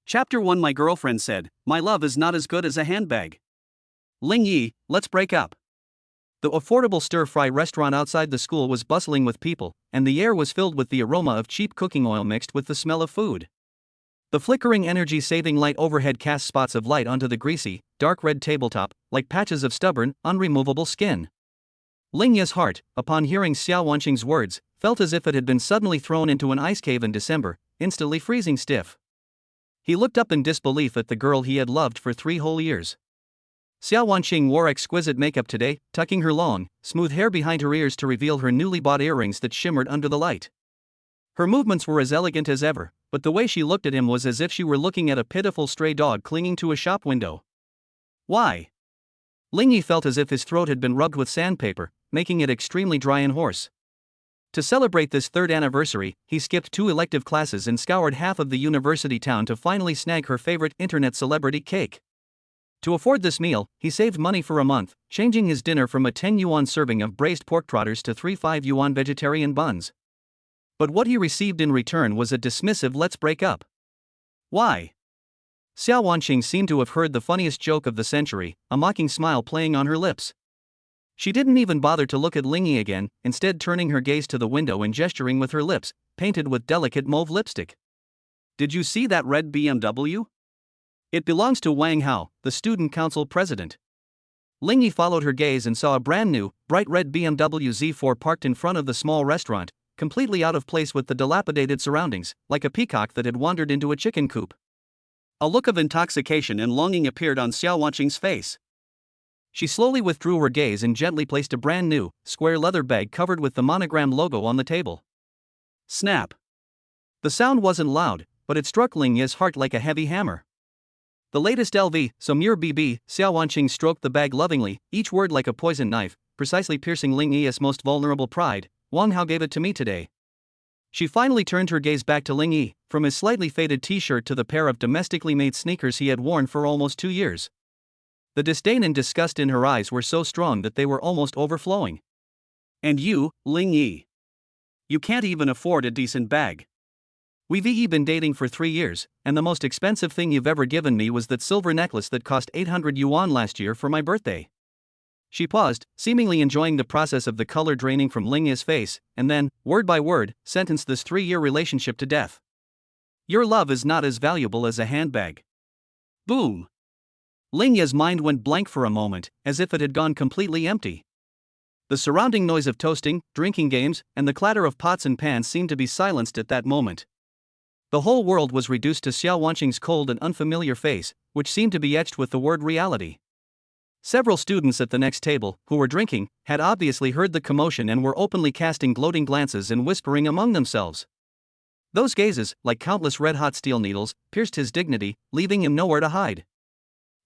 Chapter 1. My girlfriend said, "My love is not as good as a handbag." Ling Yi, let's break up. The affordable stir-fry restaurant outside the school was bustling with people, and the air was filled with the aroma of cheap cooking oil mixed with the smell of food. The flickering energy-saving light overhead cast spots of light onto the greasy, dark red tabletop, like patches of stubborn, unremovable skin. Ling Yi's heart, upon hearing Xiao Wanqing's words, felt as if it had been suddenly thrown into an ice cave in December, instantly freezing stiff. He looked up in disbelief at the girl he had loved for 3 whole years. Xiao Wanqing wore exquisite makeup today, tucking her long, smooth hair behind her ears to reveal her newly bought earrings that shimmered under the light. Her movements were as elegant as ever, but the way she looked at him was as if she were looking at a pitiful stray dog clinging to a shop window. Why? Ling Yi felt as if his throat had been rubbed with sandpaper, making it extremely dry and hoarse. To celebrate this 3rd anniversary, he skipped 2 elective classes and scoured half of the university town to finally snag her favorite internet celebrity cake. To afford this meal, he saved money for a month, changing his dinner from a 10 yuan serving of braised pork trotters to 3 5 yuan vegetarian buns. But what he received in return was a dismissive "let's break up." Why? Xiao Wanqing seemed to have heard the funniest joke of the century, a mocking smile playing on her lips. She didn't even bother to look at Ling Yi again, instead turning her gaze to the window and gesturing with her lips, painted with delicate mauve lipstick. "Did you see that red BMW? It belongs to Wang Hao, the student council president." Ling Yi followed her gaze and saw a brand new, bright red BMW Z4 parked in front of the small restaurant, completely out of place with the dilapidated surroundings, like a peacock that had wandered into a chicken coop. A look of intoxication and longing appeared on Xiao Wanqing's face. She slowly withdrew her gaze and gently placed a brand new, square leather bag covered with the monogram logo on the table. Snap! The sound wasn't loud, but it struck Ling Yi's heart like a heavy hammer. "The latest LV, Samir BB," Xiao Wanqing stroked the bag lovingly, each word like a poisoned knife, precisely piercing Ling Yi's most vulnerable pride. "Wang Hao gave it to me today." She finally turned her gaze back to Ling Yi, from his slightly faded t-shirt to the pair of domestically made sneakers he had worn for almost 2 years. The disdain and disgust in her eyes were so strong that they were almost overflowing. "And you, Ling Yi? You can't even afford a decent bag. We've been dating for 3 years, and the most expensive thing you've ever given me was that silver necklace that cost 800 yuan last year for my birthday." She paused, seemingly enjoying the process of the color draining from Ling Yi's face, and then, word by word, sentenced this 3-year relationship to death. "Your love is not as valuable as a handbag." Boom! Ling Yi's mind went blank for a moment, as if it had gone completely empty. The surrounding noise of toasting, drinking games, and the clatter of pots and pans seemed to be silenced at that moment. The whole world was reduced to Xiao Wanqing's cold and unfamiliar face, which seemed to be etched with the word reality. Several students at the next table, who were drinking, had obviously heard the commotion and were openly casting gloating glances and whispering among themselves. Those gazes, like countless red-hot steel needles, pierced his dignity, leaving him nowhere to hide.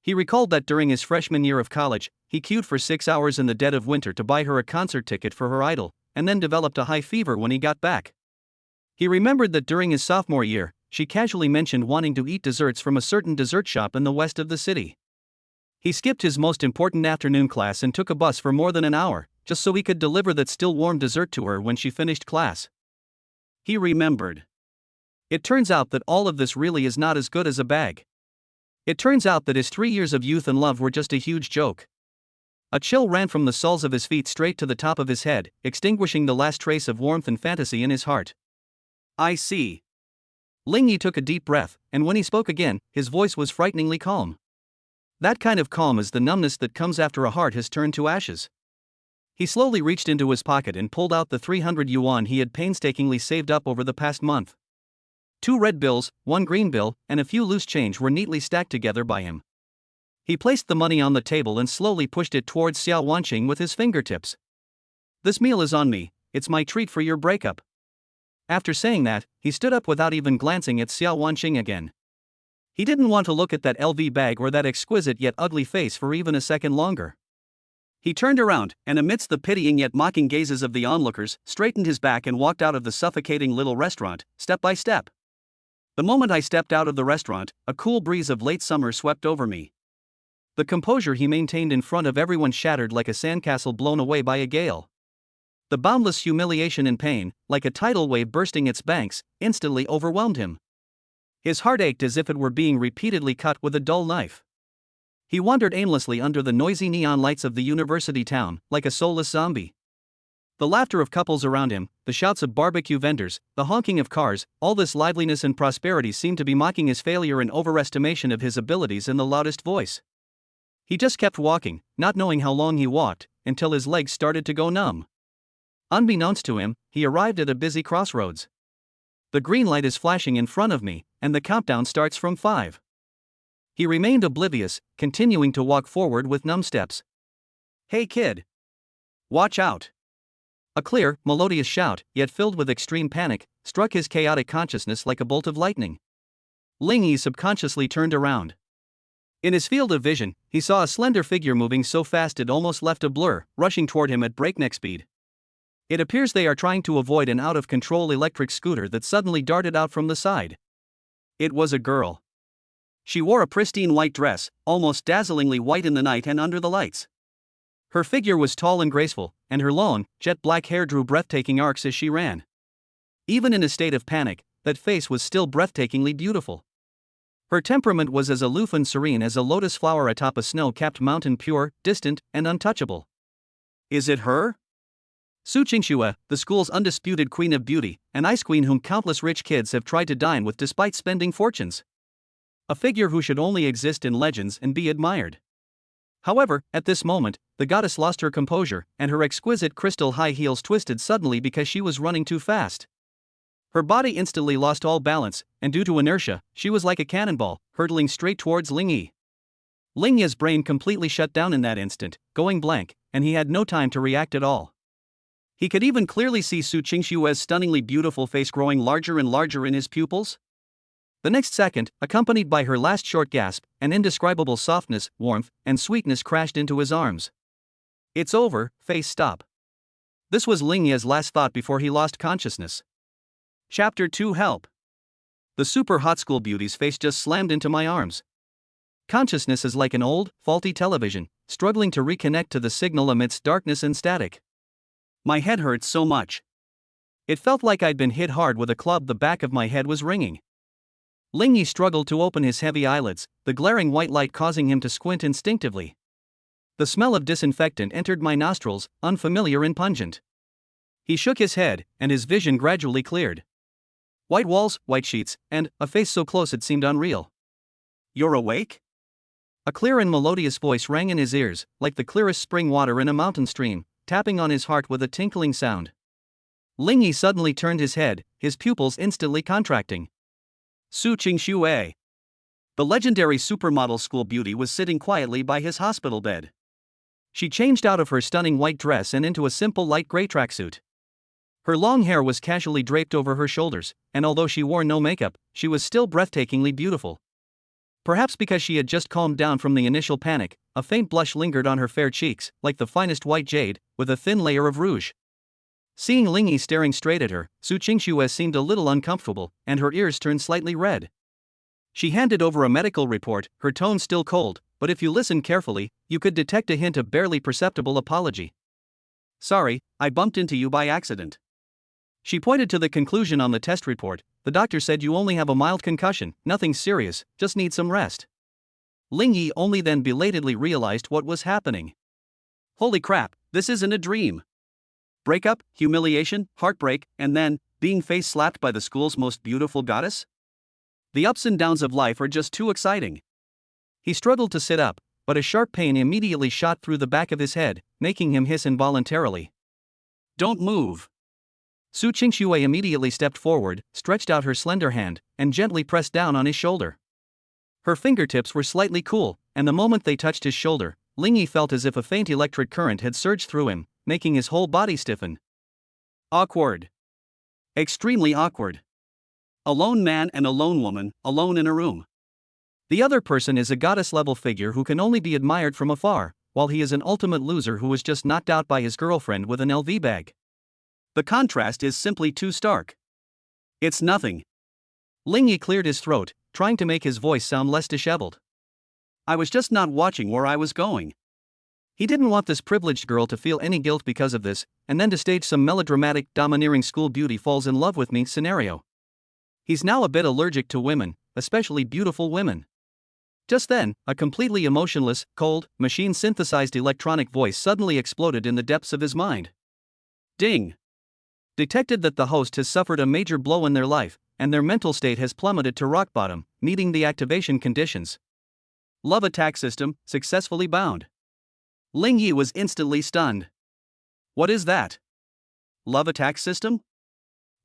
He recalled that during his freshman year of college, he queued for 6 hours in the dead of winter to buy her a concert ticket for her idol, and then developed a high fever when he got back. He remembered that during his sophomore year, she casually mentioned wanting to eat desserts from a certain dessert shop in the west of the city. He skipped his most important afternoon class and took a bus for more than an hour, just so he could deliver that still warm dessert to her when she finished class. He remembered. It turns out that all of this really is not as good as a bag. It turns out that his 3 years of youth and love were just a huge joke. A chill ran from the soles of his feet straight to the top of his head, extinguishing the last trace of warmth and fantasy in his heart. "I see." Ling Yi took a deep breath, and when he spoke again, his voice was frighteningly calm. That kind of calm is the numbness that comes after a heart has turned to ashes. He slowly reached into his pocket and pulled out the 300 yuan he had painstakingly saved up over the past month. 2 red bills, 1 green bill, and a few loose change were neatly stacked together by him. He placed the money on the table and slowly pushed it towards Xiao Wanqing with his fingertips. "This meal is on me, it's my treat for your breakup." After saying that, he stood up without even glancing at Xiao Wanqing again. He didn't want to look at that LV bag or that exquisite yet ugly face for even a second longer. He turned around, and amidst the pitying yet mocking gazes of the onlookers, straightened his back and walked out of the suffocating little restaurant, step by step. The moment I stepped out of the restaurant, a cool breeze of late summer swept over me. The composure he maintained in front of everyone shattered like a sandcastle blown away by a gale. The boundless humiliation and pain, like a tidal wave bursting its banks, instantly overwhelmed him. His heart ached as if it were being repeatedly cut with a dull knife. He wandered aimlessly under the noisy neon lights of the university town, like a soulless zombie. The laughter of couples around him, the shouts of barbecue vendors, the honking of cars, all this liveliness and prosperity seemed to be mocking his failure and overestimation of his abilities in the loudest voice. He just kept walking, not knowing how long he walked, until his legs started to go numb. Unbeknownst to him, he arrived at a busy crossroads. The green light is flashing in front of me, and the countdown starts from 5. He remained oblivious, continuing to walk forward with numb steps. "Hey kid! Watch out!" A clear, melodious shout, yet filled with extreme panic, struck his chaotic consciousness like a bolt of lightning. Ling Yi subconsciously turned around. In his field of vision, he saw a slender figure moving so fast it almost left a blur, rushing toward him at breakneck speed. It appears they are trying to avoid an out-of-control electric scooter that suddenly darted out from the side. It was a girl. She wore a pristine white dress, almost dazzlingly white in the night and under the lights. Her figure was tall and graceful, and her long, jet-black hair drew breathtaking arcs as she ran. Even in a state of panic, that face was still breathtakingly beautiful. Her temperament was as aloof and serene as a lotus flower atop a snow-capped mountain, pure, distant, and untouchable. Is it her? Su Qingxue, the school's undisputed queen of beauty, an ice queen whom countless rich kids have tried to dine with despite spending fortunes. A figure who should only exist in legends and be admired. However, at this moment, the goddess lost her composure, and her exquisite crystal high heels twisted suddenly because she was running too fast. Her body instantly lost all balance, and due to inertia, she was like a cannonball, hurtling straight towards Ling Yi. Ling Yi's brain completely shut down in that instant, going blank, and he had no time to react at all. He could even clearly see Su Qingxue's stunningly beautiful face growing larger and larger in his pupils. The next second, accompanied by her last short gasp, an indescribable softness, warmth, and sweetness crashed into his arms. "It's over, face stop." This was Ling Yi's last thought before he lost consciousness. Chapter 2 Help. The super hot school beauty's face just slammed into my arms. Consciousness is like an old, faulty television, struggling to reconnect to the signal amidst darkness and static. My head hurt so much. It felt like I'd been hit hard with a club. The back of my head was ringing. Ling Yi struggled to open his heavy eyelids, the glaring white light causing him to squint instinctively. The smell of disinfectant entered my nostrils, unfamiliar and pungent. He shook his head, and his vision gradually cleared. White walls, white sheets, and a face so close it seemed unreal. "You're awake?" A clear and melodious voice rang in his ears, like the clearest spring water in a mountain stream, tapping on his heart with a tinkling sound. Ling Yi suddenly turned his head, his pupils instantly contracting. Su Qingxue. The legendary supermodel school beauty was sitting quietly by his hospital bed. She changed out of her stunning white dress and into a simple light gray tracksuit. Her long hair was casually draped over her shoulders, and although she wore no makeup, she was still breathtakingly beautiful. Perhaps because she had just calmed down from the initial panic, a faint blush lingered on her fair cheeks, like the finest white jade, with a thin layer of rouge. Seeing Ling Yi staring straight at her, Su Qingxue seemed a little uncomfortable, and her ears turned slightly red. She handed over a medical report, her tone still cold, but if you listened carefully, you could detect a hint of barely perceptible apology. "Sorry, I bumped into you by accident." She pointed to the conclusion on the test report. "The doctor said you only have a mild concussion, nothing serious, just need some rest." Ling Yi only then belatedly realized what was happening. Holy crap, this isn't a dream. Breakup, humiliation, heartbreak, and then, being face slapped by the school's most beautiful goddess? The ups and downs of life are just too exciting. He struggled to sit up, but a sharp pain immediately shot through the back of his head, making him hiss involuntarily. "Don't move." Su Qingxue immediately stepped forward, stretched out her slender hand, and gently pressed down on his shoulder. Her fingertips were slightly cool, and the moment they touched his shoulder, Ling Yi felt as if a faint electric current had surged through him, making his whole body stiffen. Awkward. Extremely awkward. A lone man and a lone woman, alone in a room. The other person is a goddess-level figure who can only be admired from afar, while he is an ultimate loser who was just knocked out by his girlfriend with an LV bag. The contrast is simply too stark. It's nothing. Ling Yi cleared his throat, trying to make his voice sound less disheveled. I was just not watching where I was going. He didn't want this privileged girl to feel any guilt because of this, and then to stage some melodramatic, domineering school beauty falls in love with me scenario. He's now a bit allergic to women, especially beautiful women. Just then, a completely emotionless, cold, machine-synthesized electronic voice suddenly exploded in the depths of his mind. Ding! Detected that the host has suffered a major blow in their life, and their mental state has plummeted to rock bottom, meeting the activation conditions. Love attack system successfully bound. Ling Yi was instantly stunned. What is that? Love attack system?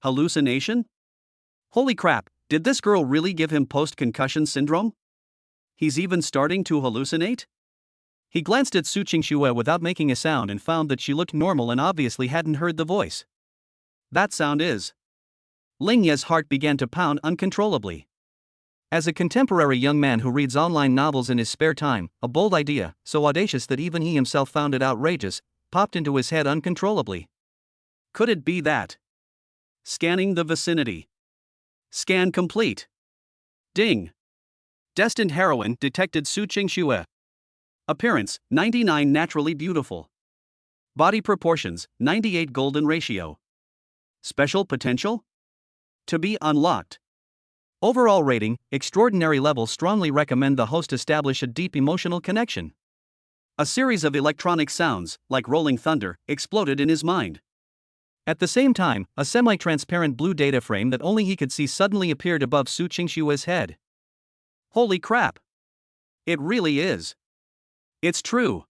Hallucination? Holy crap, did this girl really give him post-concussion syndrome? He's even starting to hallucinate? He glanced at Su Qingxue without making a sound and found that she looked normal and obviously hadn't heard the voice. That sound is. Ling Ye's heart began to pound uncontrollably. As a contemporary young man who reads online novels in his spare time, a bold idea, so audacious that even he himself found it outrageous, popped into his head uncontrollably. Could it be that? Scanning the vicinity. Scan complete. Ding. Destined heroine detected Su Qingxue. Appearance, 99 naturally beautiful. Body proportions, 98 golden ratio. Special potential? To be unlocked. Overall rating, extraordinary level. Strongly recommend the host establish a deep emotional connection. A series of electronic sounds, like rolling thunder, exploded in his mind. At the same time, a semi-transparent blue data frame that only he could see suddenly appeared above Su Qingxue's head. Holy crap! It really is. It's true.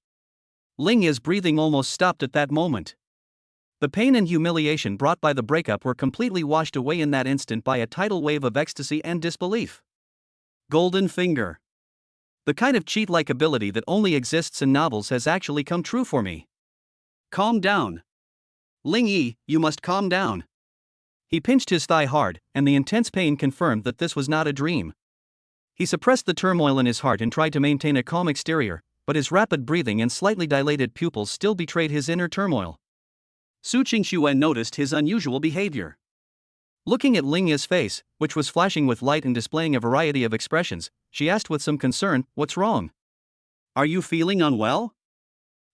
Ling Yi's breathing almost stopped at that moment. The pain and humiliation brought by the breakup were completely washed away in that instant by a tidal wave of ecstasy and disbelief. Golden finger. The kind of cheat-like ability that only exists in novels has actually come true for me. Calm down. Ling Yi, you must calm down. He pinched his thigh hard, and the intense pain confirmed that this was not a dream. He suppressed the turmoil in his heart and tried to maintain a calm exterior, but his rapid breathing and slightly dilated pupils still betrayed his inner turmoil. Su Qingxue noticed his unusual behavior. Looking at Ling Yi's face, which was flashing with light and displaying a variety of expressions, she asked with some concern, "What's wrong? Are you feeling unwell?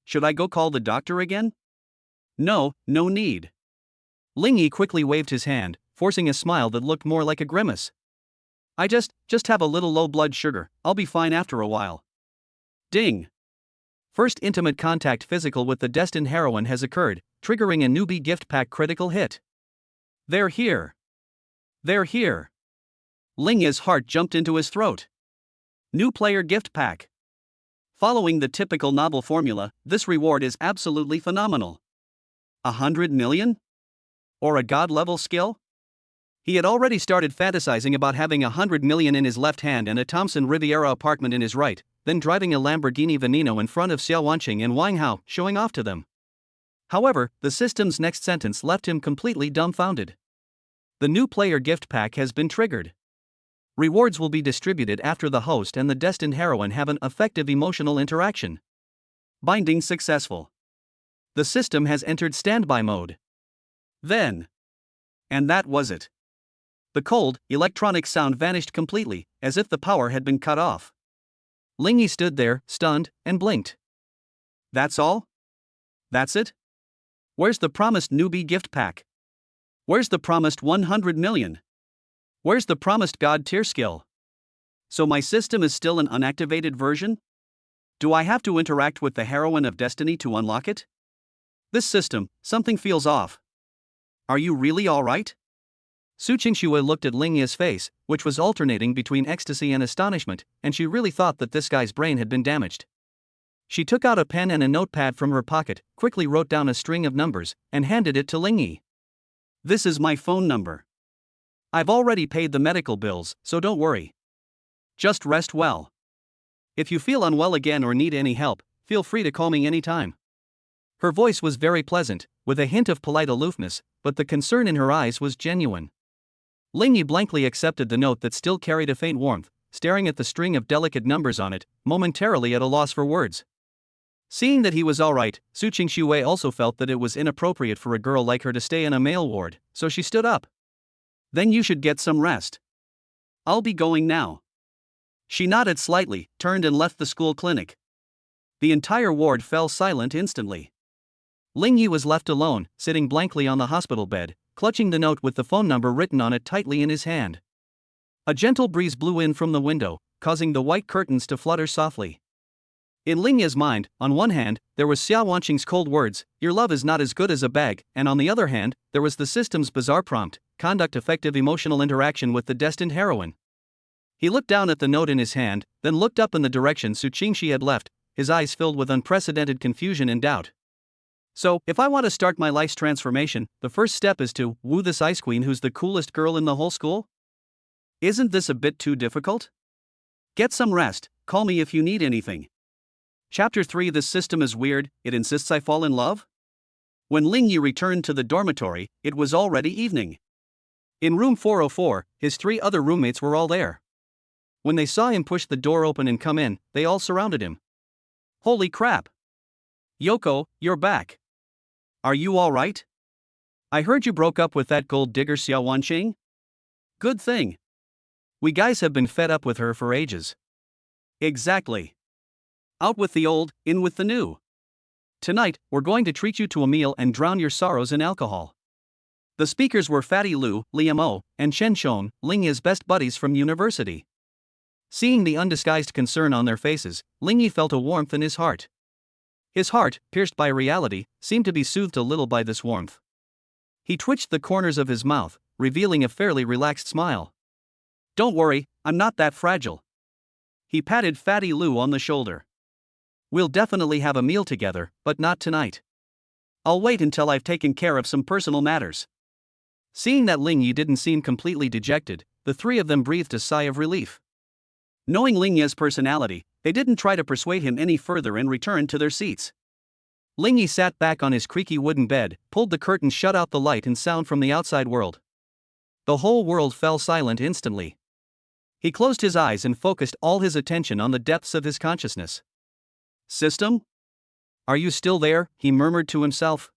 Should I go call the doctor again?" No, no need. Ling Yi quickly waved his hand, forcing a smile that looked more like a grimace. I just have a little low blood sugar, I'll be fine after a while. Ding. First intimate contact physical with the destined heroine has occurred, triggering a newbie gift pack critical hit. They're here. They're here. Ling Yi's heart jumped into his throat. New player gift pack. Following the typical novel formula, this reward is absolutely phenomenal. 100 million? Or a god-level skill? He had already started fantasizing about having 100 million in his left hand and a Thompson Riviera apartment in his right, then driving a Lamborghini Veneno in front of Xiao Wanqing and Wang Hao, showing off to them. However, the system's next sentence left him completely dumbfounded. The new player gift pack has been triggered. Rewards will be distributed after the host and the destined heroine have an effective emotional interaction. Binding successful. The system has entered standby mode. Then. And that was it. The cold, electronic sound vanished completely, as if the power had been cut off. Ling Yi stood there, stunned, and blinked. That's all? That's it? Where's the promised newbie gift pack? Where's the promised 100 million? Where's the promised god tier skill? So my system is still an unactivated version? Do I have to interact with the heroine of destiny to unlock it? This system, something feels off. Are you really alright? Su Qingxue looked at Ling Yi's face, which was alternating between ecstasy and astonishment, and she really thought that this guy's brain had been damaged. She took out a pen and a notepad from her pocket, quickly wrote down a string of numbers, and handed it to Ling Yi. This is my phone number. I've already paid the medical bills, so don't worry. Just rest well. If you feel unwell again or need any help, feel free to call me anytime. Her voice was very pleasant, with a hint of polite aloofness, but the concern in her eyes was genuine. Ling Yi blankly accepted the note that still carried a faint warmth, staring at the string of delicate numbers on it, momentarily at a loss for words. Seeing that he was alright, Su Qingxue also felt that it was inappropriate for a girl like her to stay in a male ward, so she stood up. Then you should get some rest. I'll be going now. She nodded slightly, turned and left the school clinic. The entire ward fell silent instantly. Ling Yi was left alone, sitting blankly on the hospital bed, clutching the note with the phone number written on it tightly in his hand. A gentle breeze blew in from the window, causing the white curtains to flutter softly. In Lingya's mind, on one hand, there was Xia Wanqing's cold words, "Your love is not as good as a bag," and on the other hand, there was the system's bizarre prompt, "Conduct effective emotional interaction with the destined heroine." He looked down at the note in his hand, then looked up in the direction Su Qingxi had left, his eyes filled with unprecedented confusion and doubt. So, if I want to start my life's transformation, the first step is to woo this ice queen who's the coolest girl in the whole school? Isn't this a bit too difficult? Get some rest, call me if you need anything. Chapter 3. This system is weird, it insists I fall in love? When Lingyi returned to the dormitory, it was already evening. In room 404, his 3 other roommates were all there. When they saw him push the door open and come in, they all surrounded him. Holy crap! Yoko, you're back. Are you alright? I heard you broke up with that gold digger Xia Wanqing? Good thing. We guys have been fed up with her for ages. Exactly. Out with the old, in with the new. Tonight, we're going to treat you to a meal and drown your sorrows in alcohol. The speakers were Fatty Lu, Liam O, and Shen Shon, Lingya's best buddies from university. Seeing the undisguised concern on their faces, Lingyi felt a warmth in his heart. His heart, pierced by reality, seemed to be soothed a little by this warmth. He twitched the corners of his mouth, revealing a fairly relaxed smile. Don't worry, I'm not that fragile. He patted Fatty Lu on the shoulder. We'll definitely have a meal together, but not tonight. I'll wait until I've taken care of some personal matters. Seeing that Lingyi didn't seem completely dejected, the 3 of them breathed a sigh of relief. Knowing Lingya's personality, they didn't try to persuade him any further and returned to their seats. Lingyi sat back on his creaky wooden bed, pulled the curtain, shut out the light and sound from the outside world. The whole world fell silent instantly. He closed his eyes and focused all his attention on the depths of his consciousness. System? Are you still there? He murmured to himself.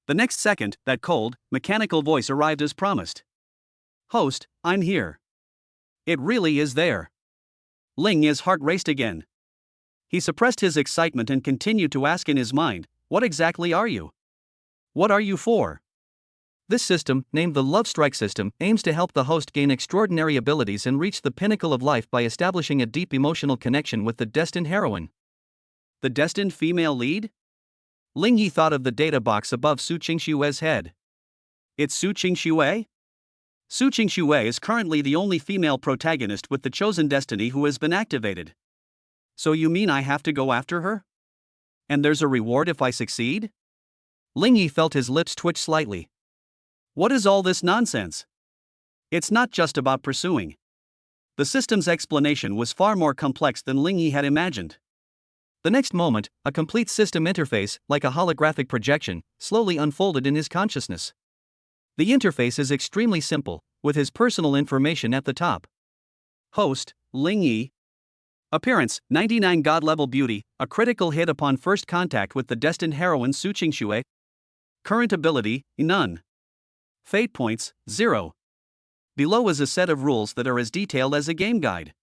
The next second, that cold, mechanical voice arrived as promised. Host, I'm here. It really is there. Lingya's heart raced again. He suppressed his excitement and continued to ask in his mind, what exactly are you? What are you for? This system, named the Love Strike system, aims to help the host gain extraordinary abilities and reach the pinnacle of life by establishing a deep emotional connection with the destined heroine. The destined female lead? Lingyi thought of the data box above Su Qingshue's head. It's Su Qingsue? Su Qingsue is currently the only female protagonist with the chosen destiny who has been activated. So you mean I have to go after her? And there's a reward if I succeed? Lingyi felt his lips twitch slightly. What is all this nonsense? It's not just about pursuing. The system's explanation was far more complex than Lingyi had imagined. The next moment, a complete system interface, like a holographic projection, slowly unfolded in his consciousness. The interface is extremely simple, with his personal information at the top. Host, Lingyi. Appearance, 99 God-level beauty, a critical hit upon first contact with the destined heroine Su Qingsue. Current ability, none. Fate points, 0. Below is a set of rules that are as detailed as a game guide.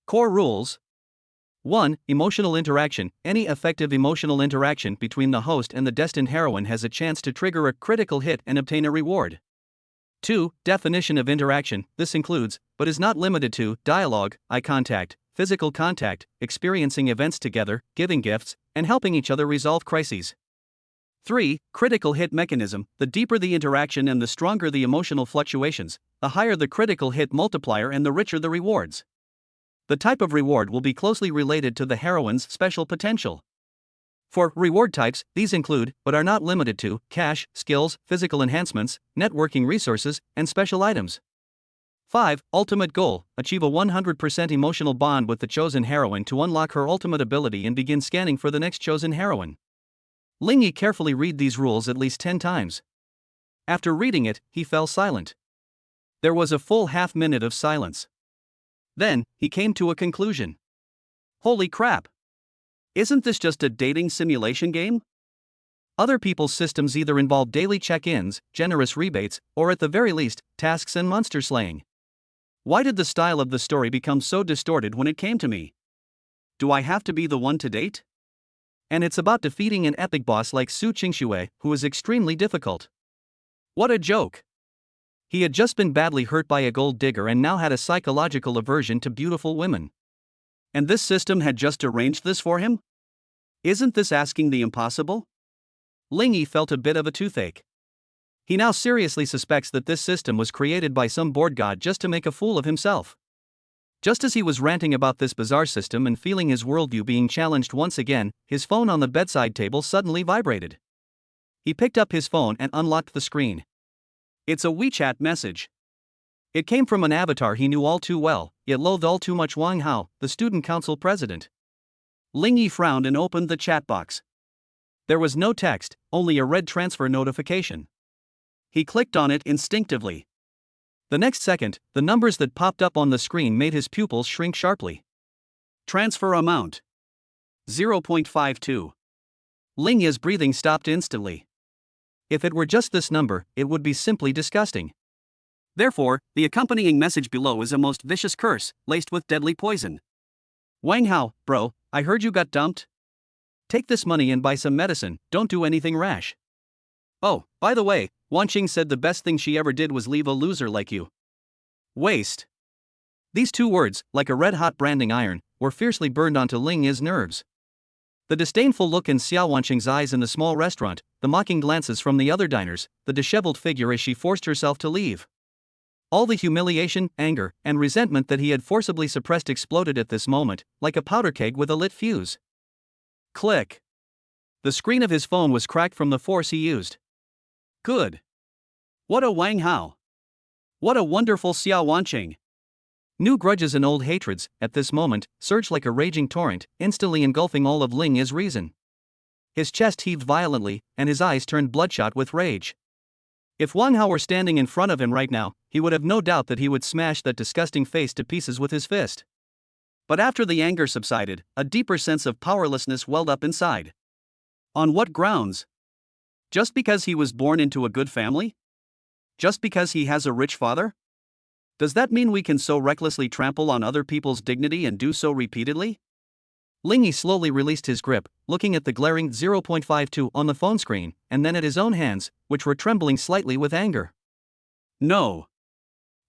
Core rules. 1. Emotional interaction. Any effective emotional interaction between the host and the destined heroine has a chance to trigger a critical hit and obtain a reward. 2. Definition of interaction. This includes, but is not limited to, dialogue, eye contact, physical contact, experiencing events together, giving gifts, and helping each other resolve crises. 3. Critical hit mechanism. The deeper the interaction and the stronger the emotional fluctuations, the higher the critical hit multiplier and the richer the rewards. The type of reward will be closely related to the heroine's special potential. For reward types, these include, but are not limited to, cash, skills, physical enhancements, networking resources, and special items. 5. Ultimate goal. Achieve a 100% emotional bond with the chosen heroine to unlock her ultimate ability and begin scanning for the next chosen heroine. Lingyi carefully read these rules at least 10 times. After reading it, he fell silent. There was a full half-minute of silence. Then, he came to a conclusion. Holy crap! Isn't this just a dating simulation game? Other people's systems either involve daily check-ins, generous rebates, or at the very least, tasks and monster slaying. Why did the style of the story become so distorted when it came to me? Do I have to be the one to date? And it's about defeating an epic boss like Su Qingsue, who is extremely difficult. What a joke! He had just been badly hurt by a gold digger and now had a psychological aversion to beautiful women. And this system had just arranged this for him? Isn't this asking the impossible? Ling Yi felt a bit of a toothache. He now seriously suspects that this system was created by some bored god just to make a fool of himself. Just as he was ranting about this bizarre system and feeling his worldview being challenged once again, his phone on the bedside table suddenly vibrated. He picked up his phone and unlocked the screen. It's a WeChat message. It came from an avatar he knew all too well, yet loathed all too much: Wang Hao, the student council president. Ling Yi frowned and opened the chat box. There was no text, only a red transfer notification. He clicked on it instinctively. The next second, the numbers that popped up on the screen made his pupils shrink sharply. Transfer amount: 0.52. Ling Yi's breathing stopped instantly. If it were just this number, it would be simply disgusting. Therefore, the accompanying message below is a most vicious curse, laced with deadly poison. Wang Hao, bro, I heard you got dumped? Take this money and buy some medicine, don't do anything rash. Oh, by the way, Wanqing said the best thing she ever did was leave a loser like you. Waste. These two words, like a red-hot branding iron, were fiercely burned onto Ling Yi's nerves. The disdainful look in Xiao Wanqing's eyes in the small restaurant, the mocking glances from the other diners, the disheveled figure as she forced herself to leave. All the humiliation, anger, and resentment that he had forcibly suppressed exploded at this moment, like a powder keg with a lit fuse. Click. The screen of his phone was cracked from the force he used. Good. What a Wang Hao. What a wonderful Xiao Wanqing. New grudges and old hatreds, at this moment, surged like a raging torrent, instantly engulfing all of Ling Yi's reason. His chest heaved violently, and his eyes turned bloodshot with rage. If Wang Hao were standing in front of him right now, he would have no doubt that he would smash that disgusting face to pieces with his fist. But after the anger subsided, a deeper sense of powerlessness welled up inside. On what grounds? Just because he was born into a good family? Just because he has a rich father? Does that mean we can so recklessly trample on other people's dignity and do so repeatedly? Ling Yi slowly released his grip, looking at the glaring 0.52 on the phone screen, and then at his own hands, which were trembling slightly with anger. No.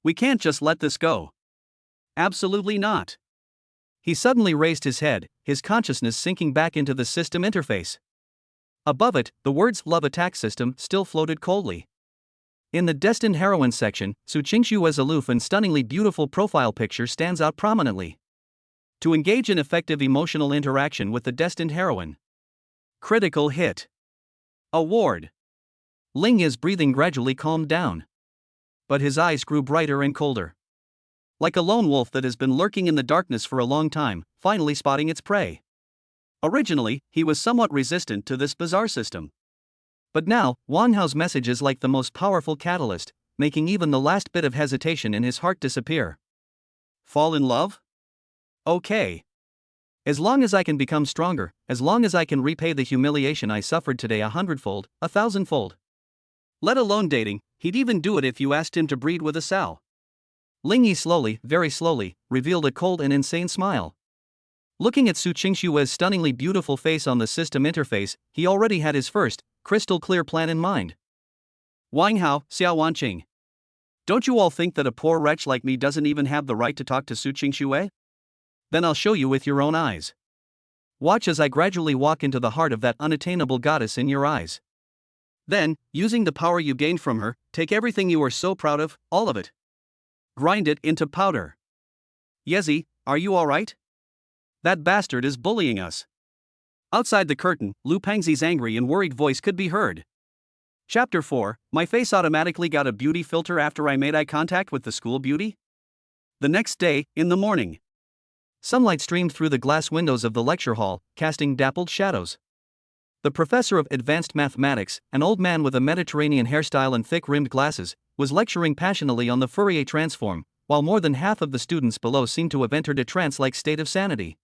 We can't just let this go. Absolutely not. He suddenly raised his head, his consciousness sinking back into the system interface. Above it, the words "Love Attack System" still floated coldly. In the Destined Heroine section, Su Qingshue's aloof and stunningly beautiful profile picture stands out prominently. To engage in effective emotional interaction with the destined heroine. Critical hit. Award. Ling Yi's breathing gradually calmed down. But his eyes grew brighter and colder. Like a lone wolf that has been lurking in the darkness for a long time, finally spotting its prey. Originally, he was somewhat resistant to this bizarre system. But now, Wang Hao's message is like the most powerful catalyst, making even the last bit of hesitation in his heart disappear. Fall in love? Okay. As long as I can become stronger, as long as I can repay the humiliation I suffered today 100-fold, 1,000-fold. Let alone dating, he'd even do it if you asked him to breed with a sow. Ling Yi slowly, very slowly, revealed a cold and insane smile. Looking at Su Qingshue's stunningly beautiful face on the system interface, he already had his first, crystal-clear plan in mind. Wang Hao, Xiao Wanqing. Don't you all think that a poor wretch like me doesn't even have the right to talk to Su Qingxue? Then I'll show you with your own eyes. Watch as I gradually walk into the heart of that unattainable goddess in your eyes. Then, using the power you gained from her, take everything you are so proud of, all of it. Grind it into powder. Yezi, are you alright? That bastard is bullying us. Outside the curtain, Lu Pangzi's angry and worried voice could be heard. Chapter 4, my face automatically got a beauty filter after I made eye contact with the school beauty? The next day, in the morning. Sunlight streamed through the glass windows of the lecture hall, casting dappled shadows. The professor of advanced mathematics, an old man with a Mediterranean hairstyle and thick-rimmed glasses, was lecturing passionately on the Fourier transform, while more than half of the students below seemed to have entered a trance-like state of sanity.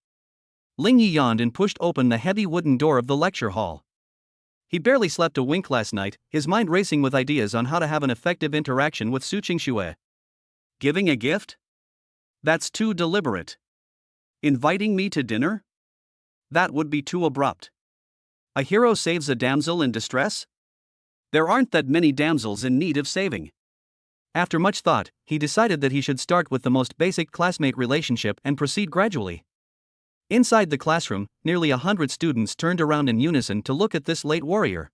Ling Yi yawned and pushed open the heavy wooden door of the lecture hall. He barely slept a wink last night, his mind racing with ideas on how to have an effective interaction with Su Qingxue. Giving a gift? That's too deliberate. Inviting me to dinner? That would be too abrupt. A hero saves a damsel in distress? There aren't that many damsels in need of saving. After much thought, he decided that he should start with the most basic classmate relationship and proceed gradually. Inside the classroom, nearly 100 students turned around in unison to look at this late warrior.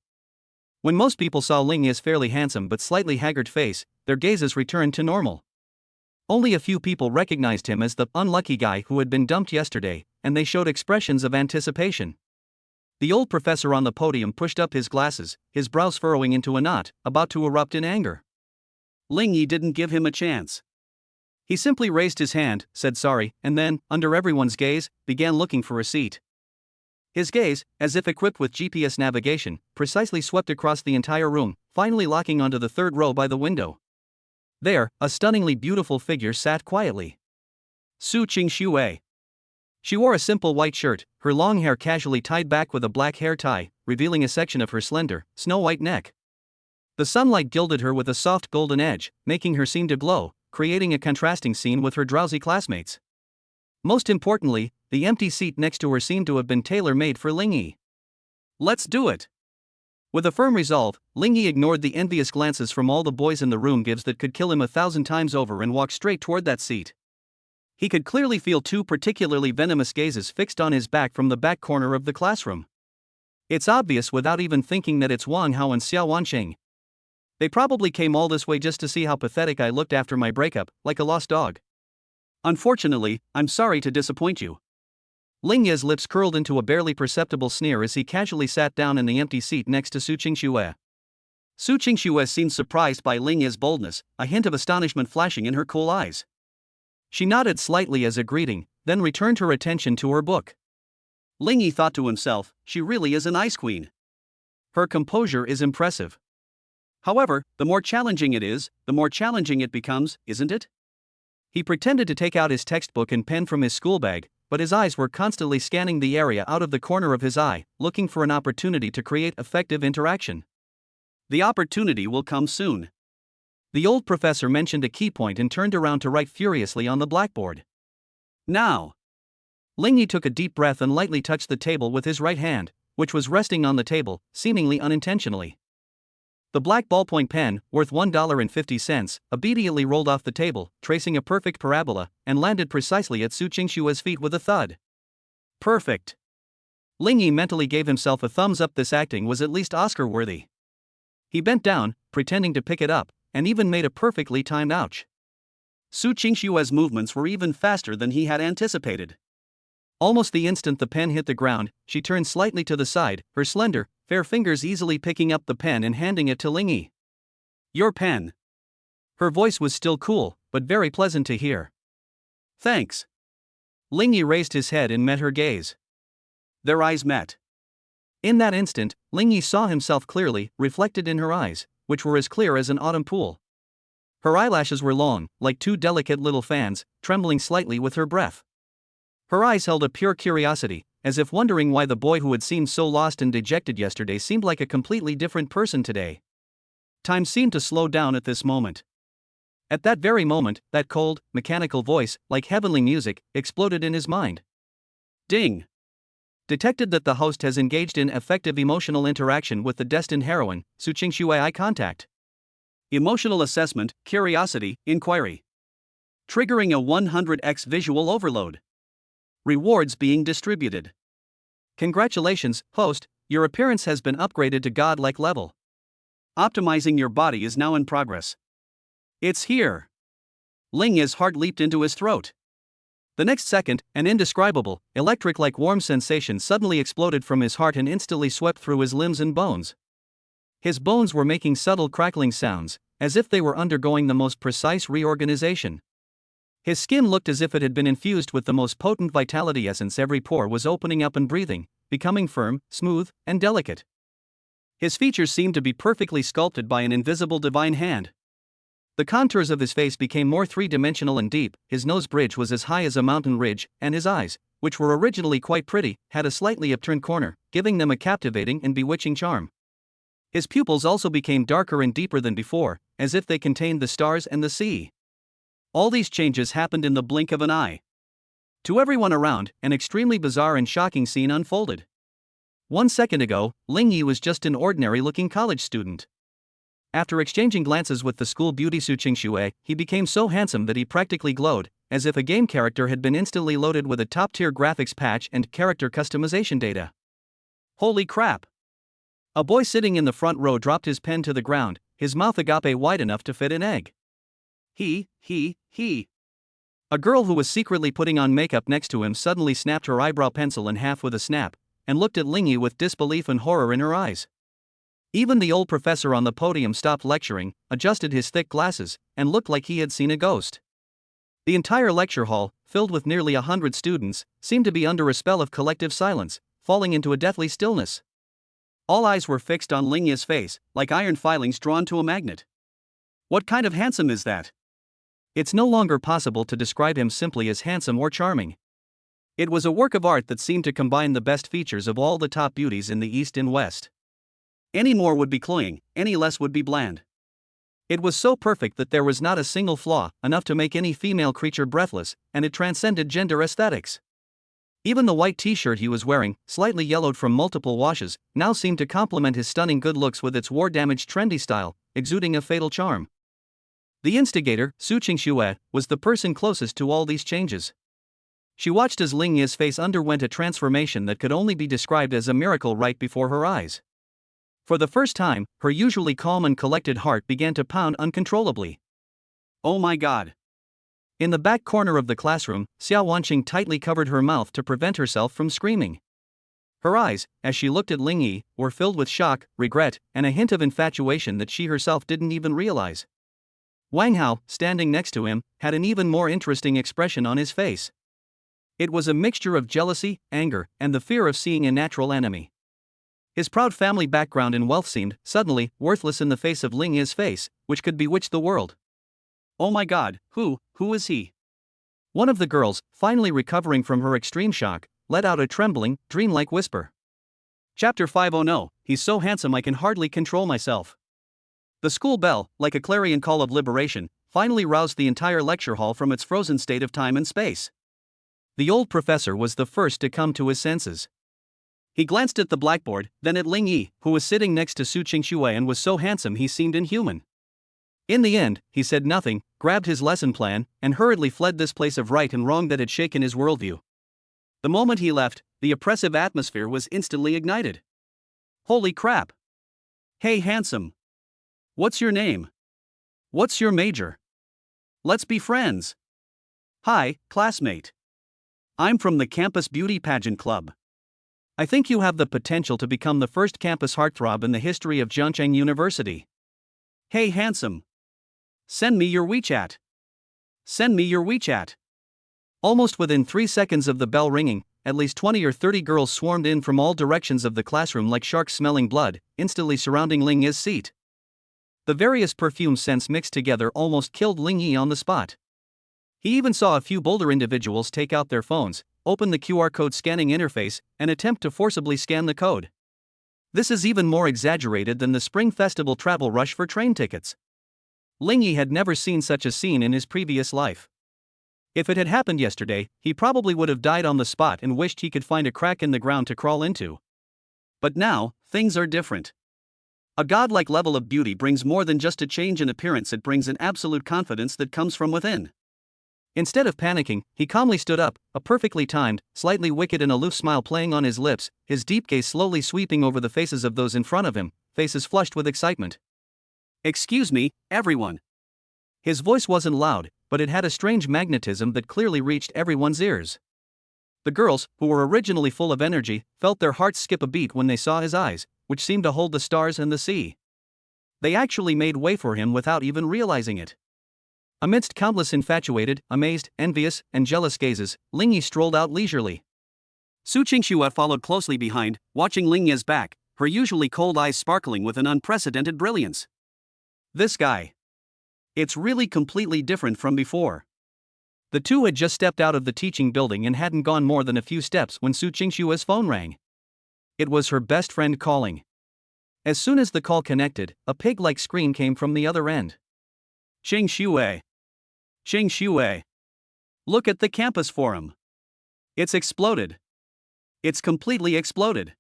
When most people saw Lingyi's fairly handsome but slightly haggard face, their gazes returned to normal. Only a few people recognized him as the unlucky guy who had been dumped yesterday, and they showed expressions of anticipation. The old professor on the podium pushed up his glasses, his brows furrowing into a knot, about to erupt in anger. Lingyi didn't give him a chance. He simply raised his hand, said sorry, and then, under everyone's gaze, began looking for a seat. His gaze, as if equipped with GPS navigation, precisely swept across the entire room, finally locking onto the third row by the window. There, a stunningly beautiful figure sat quietly. Su Qingxue. She wore a simple white shirt, her long hair casually tied back with a black hair tie, revealing a section of her slender, snow-white neck. The sunlight gilded her with a soft golden edge, making her seem to glow, creating a contrasting scene with her drowsy classmates. Most importantly, the empty seat next to her seemed to have been tailor-made for Lingyi. Let's do it! With a firm resolve, Lingyi ignored the envious glances from all the boys in the room gives that could kill him 1,000 times over and walked straight toward that seat. He could clearly feel two particularly venomous gazes fixed on his back from the back corner of the classroom. It's obvious without even thinking that it's Wang Hao and Xiao Wanqing. They probably came all this way just to see how pathetic I looked after my breakup, like a lost dog. Unfortunately, I'm sorry to disappoint you. Lingyi's lips curled into a barely perceptible sneer as he casually sat down in the empty seat next to Su Qingxue. Su Qingxue seemed surprised by Lingyi's boldness, a hint of astonishment flashing in her cool eyes. She nodded slightly as a greeting, then returned her attention to her book. Lingyi thought to himself, she really is an ice queen. Her composure is impressive. However, the more challenging it is, the more challenging it becomes, isn't it? He pretended to take out his textbook and pen from his school bag, but his eyes were constantly scanning the area out of the corner of his eye, looking for an opportunity to create effective interaction. The opportunity will come soon. The old professor mentioned a key point and turned around to write furiously on the blackboard. Now! Lingyi took a deep breath and lightly touched the table with his right hand, which was resting on the table, seemingly unintentionally. The black ballpoint pen, worth $1.50, immediately rolled off the table, tracing a perfect parabola, and landed precisely at Su Qingxue's feet with a thud. Perfect! Lingyi mentally gave himself a thumbs up. This acting was at least Oscar-worthy. He bent down, pretending to pick it up, and even made a perfectly timed ouch. Su Qingxue's movements were even faster than he had anticipated. Almost the instant the pen hit the ground, she turned slightly to the side, her slender, fair fingers easily picking up the pen and handing it to Lingyi. Your pen. Her voice was still cool, but very pleasant to hear. Thanks. Lingyi raised his head and met her gaze. Their eyes met. In that instant, Lingyi saw himself clearly, reflected in her eyes, which were as clear as an autumn pool. Her eyelashes were long, like two delicate little fans, trembling slightly with her breath. Her eyes held a pure curiosity, as if wondering why the boy who had seemed so lost and dejected yesterday seemed like a completely different person today. Time seemed to slow down at this moment. At that very moment, that cold, mechanical voice, like heavenly music, exploded in his mind. Ding! Detected that the host has engaged in effective emotional interaction with the destined heroine, Su Qingxue. Eye contact. Emotional assessment, curiosity, inquiry. Triggering a 100x visual overload. Rewards being distributed. Congratulations, host, your appearance has been upgraded to godlike level. Optimizing your body is now in progress. It's here. Lingyi's heart leaped into his throat. The next second, an indescribable, electric-like warm sensation suddenly exploded from his heart and instantly swept through his limbs and bones. His bones were making subtle crackling sounds, as if they were undergoing the most precise reorganization. His skin looked as if it had been infused with the most potent vitality essence. Every pore was opening up and breathing, becoming firm, smooth, and delicate. His features seemed to be perfectly sculpted by an invisible divine hand. The contours of his face became more three-dimensional and deep, his nose bridge was as high as a mountain ridge, and his eyes, which were originally quite pretty, had a slightly upturned corner, giving them a captivating and bewitching charm. His pupils also became darker and deeper than before, as if they contained the stars and the sea. All these changes happened in the blink of an eye. To everyone around, an extremely bizarre and shocking scene unfolded. 1 second ago, Lingyi was just an ordinary-looking college student. After exchanging glances with the school beauty Su Qingxue, he became so handsome that he practically glowed, as if a game character had been instantly loaded with a top-tier graphics patch and character customization data. Holy crap! A boy sitting in the front row dropped his pen to the ground, his mouth agape wide enough to fit an egg. He. A girl who was secretly putting on makeup next to him suddenly snapped her eyebrow pencil in half with a snap, and looked at Lingyi with disbelief and horror in her eyes. Even the old professor on the podium stopped lecturing, adjusted his thick glasses, and looked like he had seen a ghost. The entire lecture hall, filled with nearly 100 students, seemed to be under a spell of collective silence, falling into a deathly stillness. All eyes were fixed on Lingyi's face, like iron filings drawn to a magnet. What kind of handsome is that? It's no longer possible to describe him simply as handsome or charming. It was a work of art that seemed to combine the best features of all the top beauties in the East and West. Any more would be cloying, any less would be bland. It was so perfect that there was not a single flaw, enough to make any female creature breathless, and it transcended gender aesthetics. Even the white t-shirt he was wearing, slightly yellowed from multiple washes, now seemed to complement his stunning good looks with its war-damaged trendy style, exuding a fatal charm. The instigator, Su Qingxue, was the person closest to all these changes. She watched as Lingyi's face underwent a transformation that could only be described as a miracle right before her eyes. For the first time, her usually calm and collected heart began to pound uncontrollably. Oh my god! In the back corner of the classroom, Xiao Wanqing tightly covered her mouth to prevent herself from screaming. Her eyes, as she looked at Lingyi, were filled with shock, regret, and a hint of infatuation that she herself didn't even realize. Wang Hao, standing next to him, had an even more interesting expression on his face. It was a mixture of jealousy, anger, and the fear of seeing a natural enemy. His proud family background and wealth seemed, suddenly, worthless in the face of Lingyi's face, which could bewitch the world. Oh my god, who is he? One of the girls, finally recovering from her extreme shock, let out a trembling, dreamlike whisper. Chapter 5. Oh no, he's so handsome I can hardly control myself. The school bell, like a clarion call of liberation, finally roused the entire lecture hall from its frozen state of time and space. The old professor was the first to come to his senses. He glanced at the blackboard, then at Lingyi, who was sitting next to Su Qingxue and was so handsome he seemed inhuman. In the end, he said nothing, grabbed his lesson plan, and hurriedly fled this place of right and wrong that had shaken his worldview. The moment he left, the oppressive atmosphere was instantly ignited. Holy crap! Hey handsome! What's your name? What's your major? Let's be friends. Hi, classmate. I'm from the Campus Beauty Pageant Club. I think you have the potential to become the first campus heartthrob in the history of Jiangcheng University. Hey handsome. Send me your WeChat. Send me your WeChat. Almost within 3 seconds of the bell ringing, at least 20 or 30 girls swarmed in from all directions of the classroom like sharks smelling blood, instantly surrounding Lingyi's seat. The various perfume scents mixed together almost killed Lingyi on the spot. He even saw a few bolder individuals take out their phones, open the QR code scanning interface, and attempt to forcibly scan the code. This is even more exaggerated than the Spring Festival travel rush for train tickets. Lingyi had never seen such a scene in his previous life. If it had happened yesterday, he probably would have died on the spot and wished he could find a crack in the ground to crawl into. But now, things are different. A godlike level of beauty brings more than just a change in appearance, it brings an absolute confidence that comes from within. Instead of panicking, he calmly stood up, a perfectly timed, slightly wicked and aloof smile playing on his lips, his deep gaze slowly sweeping over the faces of those in front of him, faces flushed with excitement. Excuse me, everyone. His voice wasn't loud, but it had a strange magnetism that clearly reached everyone's ears. The girls, who were originally full of energy, felt their hearts skip a beat when they saw his eyes, which seemed to hold the stars and the sea. They actually made way for him without even realizing it. Amidst countless infatuated, amazed, envious, and jealous gazes, Lingyi strolled out leisurely. Su Qingxue followed closely behind, watching Lingyi's back, her usually cold eyes sparkling with an unprecedented brilliance. This guy. It's really completely different from before. The two had just stepped out of the teaching building and hadn't gone more than a few steps when Su Qingxue's phone rang. It was her best friend calling. As soon as the call connected, a pig-like scream came from the other end. Qingxue. Qingxue. Look at the campus forum. It's exploded. It's completely exploded.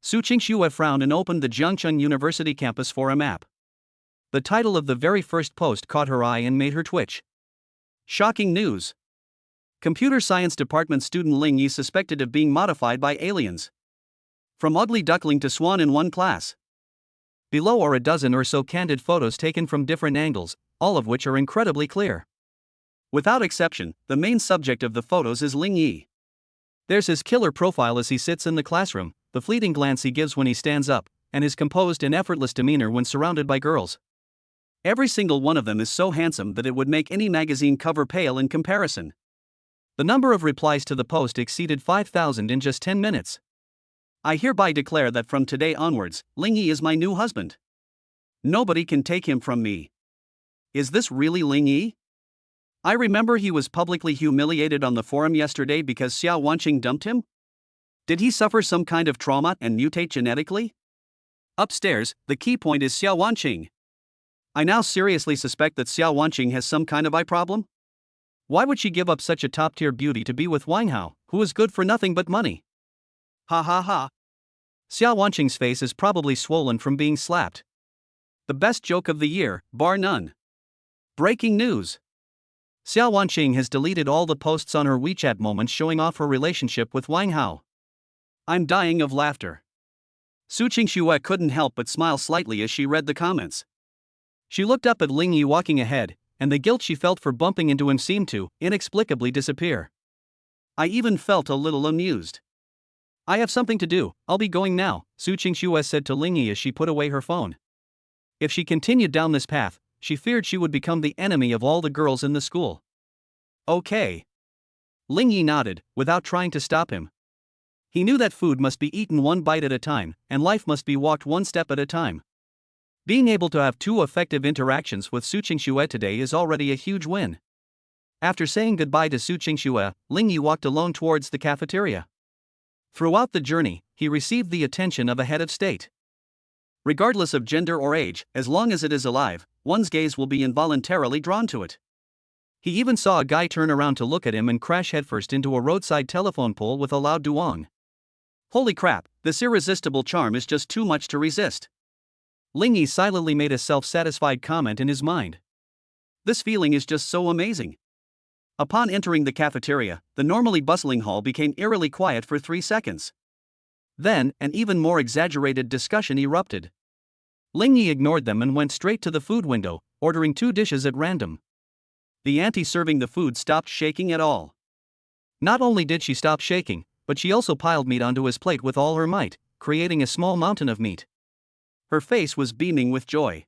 Su Qingxue frowned and opened the Jiangcheng University campus forum app. The title of the very first post caught her eye and made her twitch. Shocking news. Computer Science Department student Ling Yi suspected of being modified by aliens. From ugly duckling to swan in one class. Below are a dozen or so candid photos taken from different angles, all of which are incredibly clear. Without exception, the main subject of the photos is Ling Yi. There's his killer profile as he sits in the classroom, the fleeting glance he gives when he stands up, and his composed and effortless demeanor when surrounded by girls. Every single one of them is so handsome that it would make any magazine cover pale in comparison. The number of replies to the post exceeded 5,000 in just 10 minutes. I hereby declare that from today onwards, Ling Yi is my new husband. Nobody can take him from me. Is this really Ling Yi? I remember he was publicly humiliated on the forum yesterday because Xiao Wanqing dumped him. Did he suffer some kind of trauma and mutate genetically? Upstairs, the key point is Xiao Wanqing. I now seriously suspect that Xiao Wanqing has some kind of eye problem. Why would she give up such a top-tier beauty to be with Wang Hao, who is good for nothing but money? Ha ha ha. Xiao Wanqing's face is probably swollen from being slapped. The best joke of the year, bar none. Breaking news. Xiao Wanqing has deleted all the posts on her WeChat moments showing off her relationship with Wang Hao. I'm dying of laughter. Su Qingxue couldn't help but smile slightly as she read the comments. She looked up at Ling Yi walking ahead, and the guilt she felt for bumping into him seemed to, inexplicably, disappear. I even felt a little amused. I have something to do, I'll be going now, Su Qingxue said to Ling Yi as she put away her phone. If she continued down this path, she feared she would become the enemy of all the girls in the school. Okay. Ling Yi nodded, without trying to stop him. He knew that food must be eaten one bite at a time, and life must be walked one step at a time. Being able to have two effective interactions with Su Qingxue today is already a huge win. After saying goodbye to Su Qingxue, Ling Yi walked alone towards the cafeteria. Throughout the journey, he received the attention of a head of state. Regardless of gender or age, as long as it is alive, one's gaze will be involuntarily drawn to it. He even saw a guy turn around to look at him and crash headfirst into a roadside telephone pole with a loud duong. Holy crap, this irresistible charm is just too much to resist. Ling Yi silently made a self-satisfied comment in his mind. This feeling is just so amazing. Upon entering the cafeteria, the normally bustling hall became eerily quiet for 3 seconds. Then, an even more exaggerated discussion erupted. Ling Yi ignored them and went straight to the food window, ordering 2 dishes at random. The auntie serving the food stopped shaking at all. Not only did she stop shaking, but she also piled meat onto his plate with all her might, creating a small mountain of meat. Her face was beaming with joy.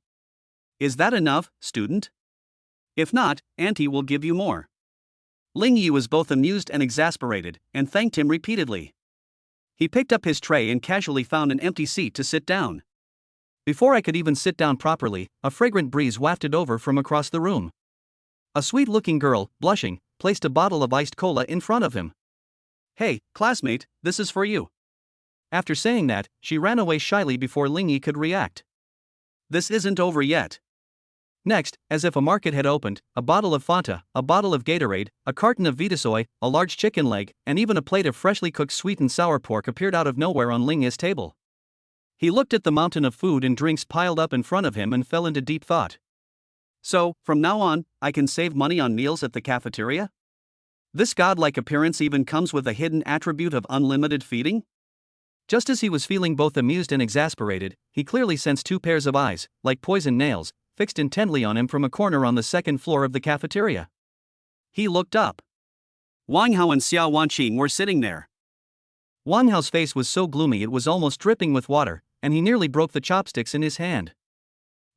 Is that enough, student? If not, auntie will give you more. Ling Yi was both amused and exasperated, and thanked him repeatedly. He picked up his tray and casually found an empty seat to sit down. Before I could even sit down properly, a fragrant breeze wafted over from across the room. A sweet-looking girl, blushing, placed a bottle of iced cola in front of him. Hey, classmate, this is for you. After saying that, she ran away shyly before Ling Yi could react. This isn't over yet. Next, as if a market had opened, a bottle of Fanta, a bottle of Gatorade, a carton of Vitasoy, a large chicken leg, and even a plate of freshly cooked sweet and sour pork appeared out of nowhere on Ling Yi's table. He looked at the mountain of food and drinks piled up in front of him and fell into deep thought. So, from now on, I can save money on meals at the cafeteria? This godlike appearance even comes with a hidden attribute of unlimited feeding? Just as he was feeling both amused and exasperated, he clearly sensed 2 pairs of eyes, like poison nails, fixed intently on him from a corner on the 2nd floor of the cafeteria. He looked up. Wang Hao and Xiao Wanqing were sitting there. Wang Hao's face was so gloomy it was almost dripping with water, and he nearly broke the chopsticks in his hand.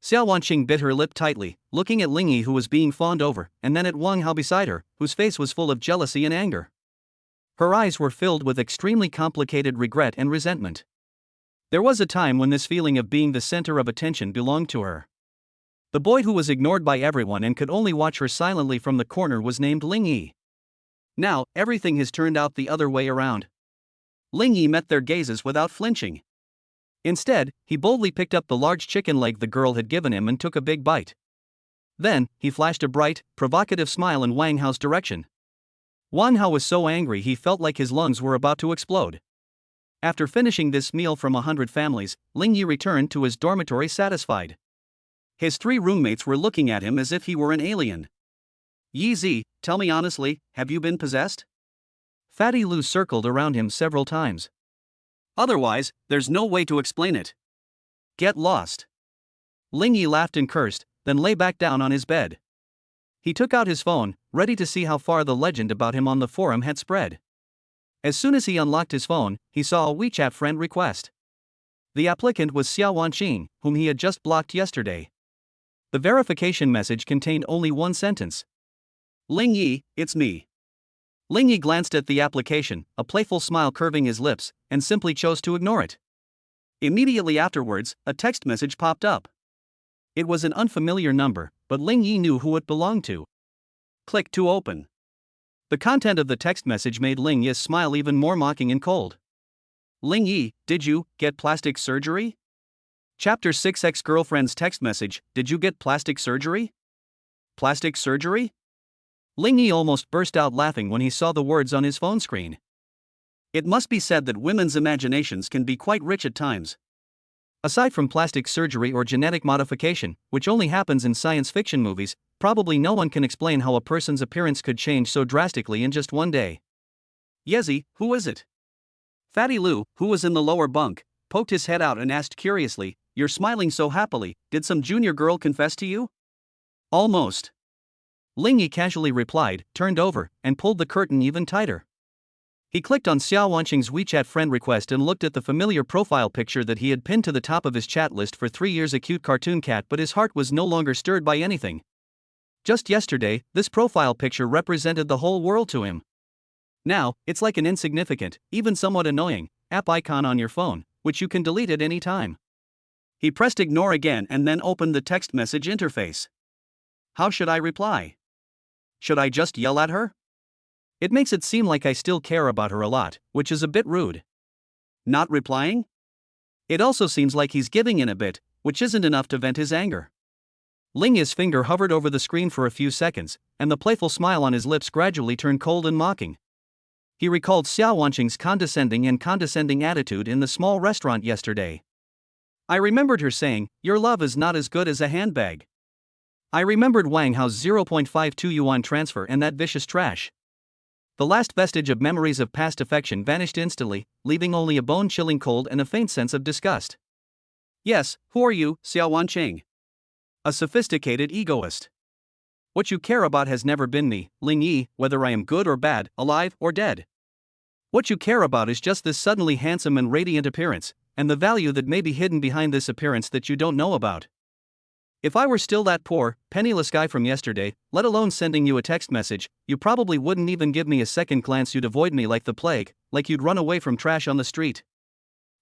Xiao Wanqing bit her lip tightly, looking at Ling Yi who was being fawned over, and then at Wang Hao beside her, whose face was full of jealousy and anger. Her eyes were filled with extremely complicated regret and resentment. There was a time when this feeling of being the center of attention belonged to her. The boy who was ignored by everyone and could only watch her silently from the corner was named Ling Yi. Now, everything has turned out the other way around. Ling Yi met their gazes without flinching. Instead, he boldly picked up the large chicken leg the girl had given him and took a big bite. Then, he flashed a bright, provocative smile in Wang Hao's direction. Wang Hao was so angry he felt like his lungs were about to explode. After finishing this meal from 100 families, Ling Yi returned to his dormitory satisfied. His 3 roommates were looking at him as if he were an alien. Yi, tell me honestly, have you been possessed? Fatty Lou circled around him several times. Otherwise, there's no way to explain it. Get lost. Ling Yi laughed and cursed, then lay back down on his bed. He took out his phone, ready to see how far the legend about him on the forum had spread. As soon as he unlocked his phone, he saw a WeChat friend request. The applicant was Xiao Wanqing, whom he had just blocked yesterday. The verification message contained only one sentence. Ling Yi, it's me. Ling Yi glanced at the application, a playful smile curving his lips, and simply chose to ignore it. Immediately afterwards, a text message popped up. It was an unfamiliar number, but Ling Yi knew who it belonged to. Click to open. The content of the text message made Ling Yi's smile even more mocking and cold. Ling Yi, did you get plastic surgery? Chapter 6 Ex-girlfriend's text message, did you get plastic surgery? Plastic surgery? Ling Yi almost burst out laughing when he saw the words on his phone screen. It must be said that women's imaginations can be quite rich at times. Aside from plastic surgery or genetic modification, which only happens in science fiction movies, probably no one can explain how a person's appearance could change so drastically in just one day. Yezi, who is it? Fatty Lou, who was in the lower bunk, poked his head out and asked curiously, "You're smiling so happily, did some junior girl confess to you?" Almost. Ling Yi casually replied, turned over, and pulled the curtain even tighter. He clicked on Xiao Wanqing's WeChat friend request and looked at the familiar profile picture that he had pinned to the top of his chat list for 3 years. A cute cartoon cat, but his heart was no longer stirred by anything. Just yesterday, this profile picture represented the whole world to him. Now, it's like an insignificant, even somewhat annoying, app icon on your phone, which you can delete at any time. He pressed ignore again and then opened the text message interface. How should I reply? Should I just yell at her? It makes it seem like I still care about her a lot, which is a bit rude. Not replying? It also seems like he's giving in a bit, which isn't enough to vent his anger. Ling Yi's finger hovered over the screen for a few seconds, and the playful smile on his lips gradually turned cold and mocking. He recalled Xiao Wanqing's condescending attitude in the small restaurant yesterday. I remembered her saying, "Your love is not as good as a handbag." I remembered Wang Hao's 0.52 yuan transfer and that vicious trash. The last vestige of memories of past affection vanished instantly, leaving only a bone-chilling cold and a faint sense of disgust. Yes, who are you, Xiao Wanqing? A sophisticated egoist. What you care about has never been me, Ling Yi, whether I am good or bad, alive or dead. What you care about is just this suddenly handsome and radiant appearance, and the value that may be hidden behind this appearance that you don't know about. If I were still that poor, penniless guy from yesterday, let alone sending you a text message, you probably wouldn't even give me a second glance. You'd avoid me like the plague, like you'd run away from trash on the street.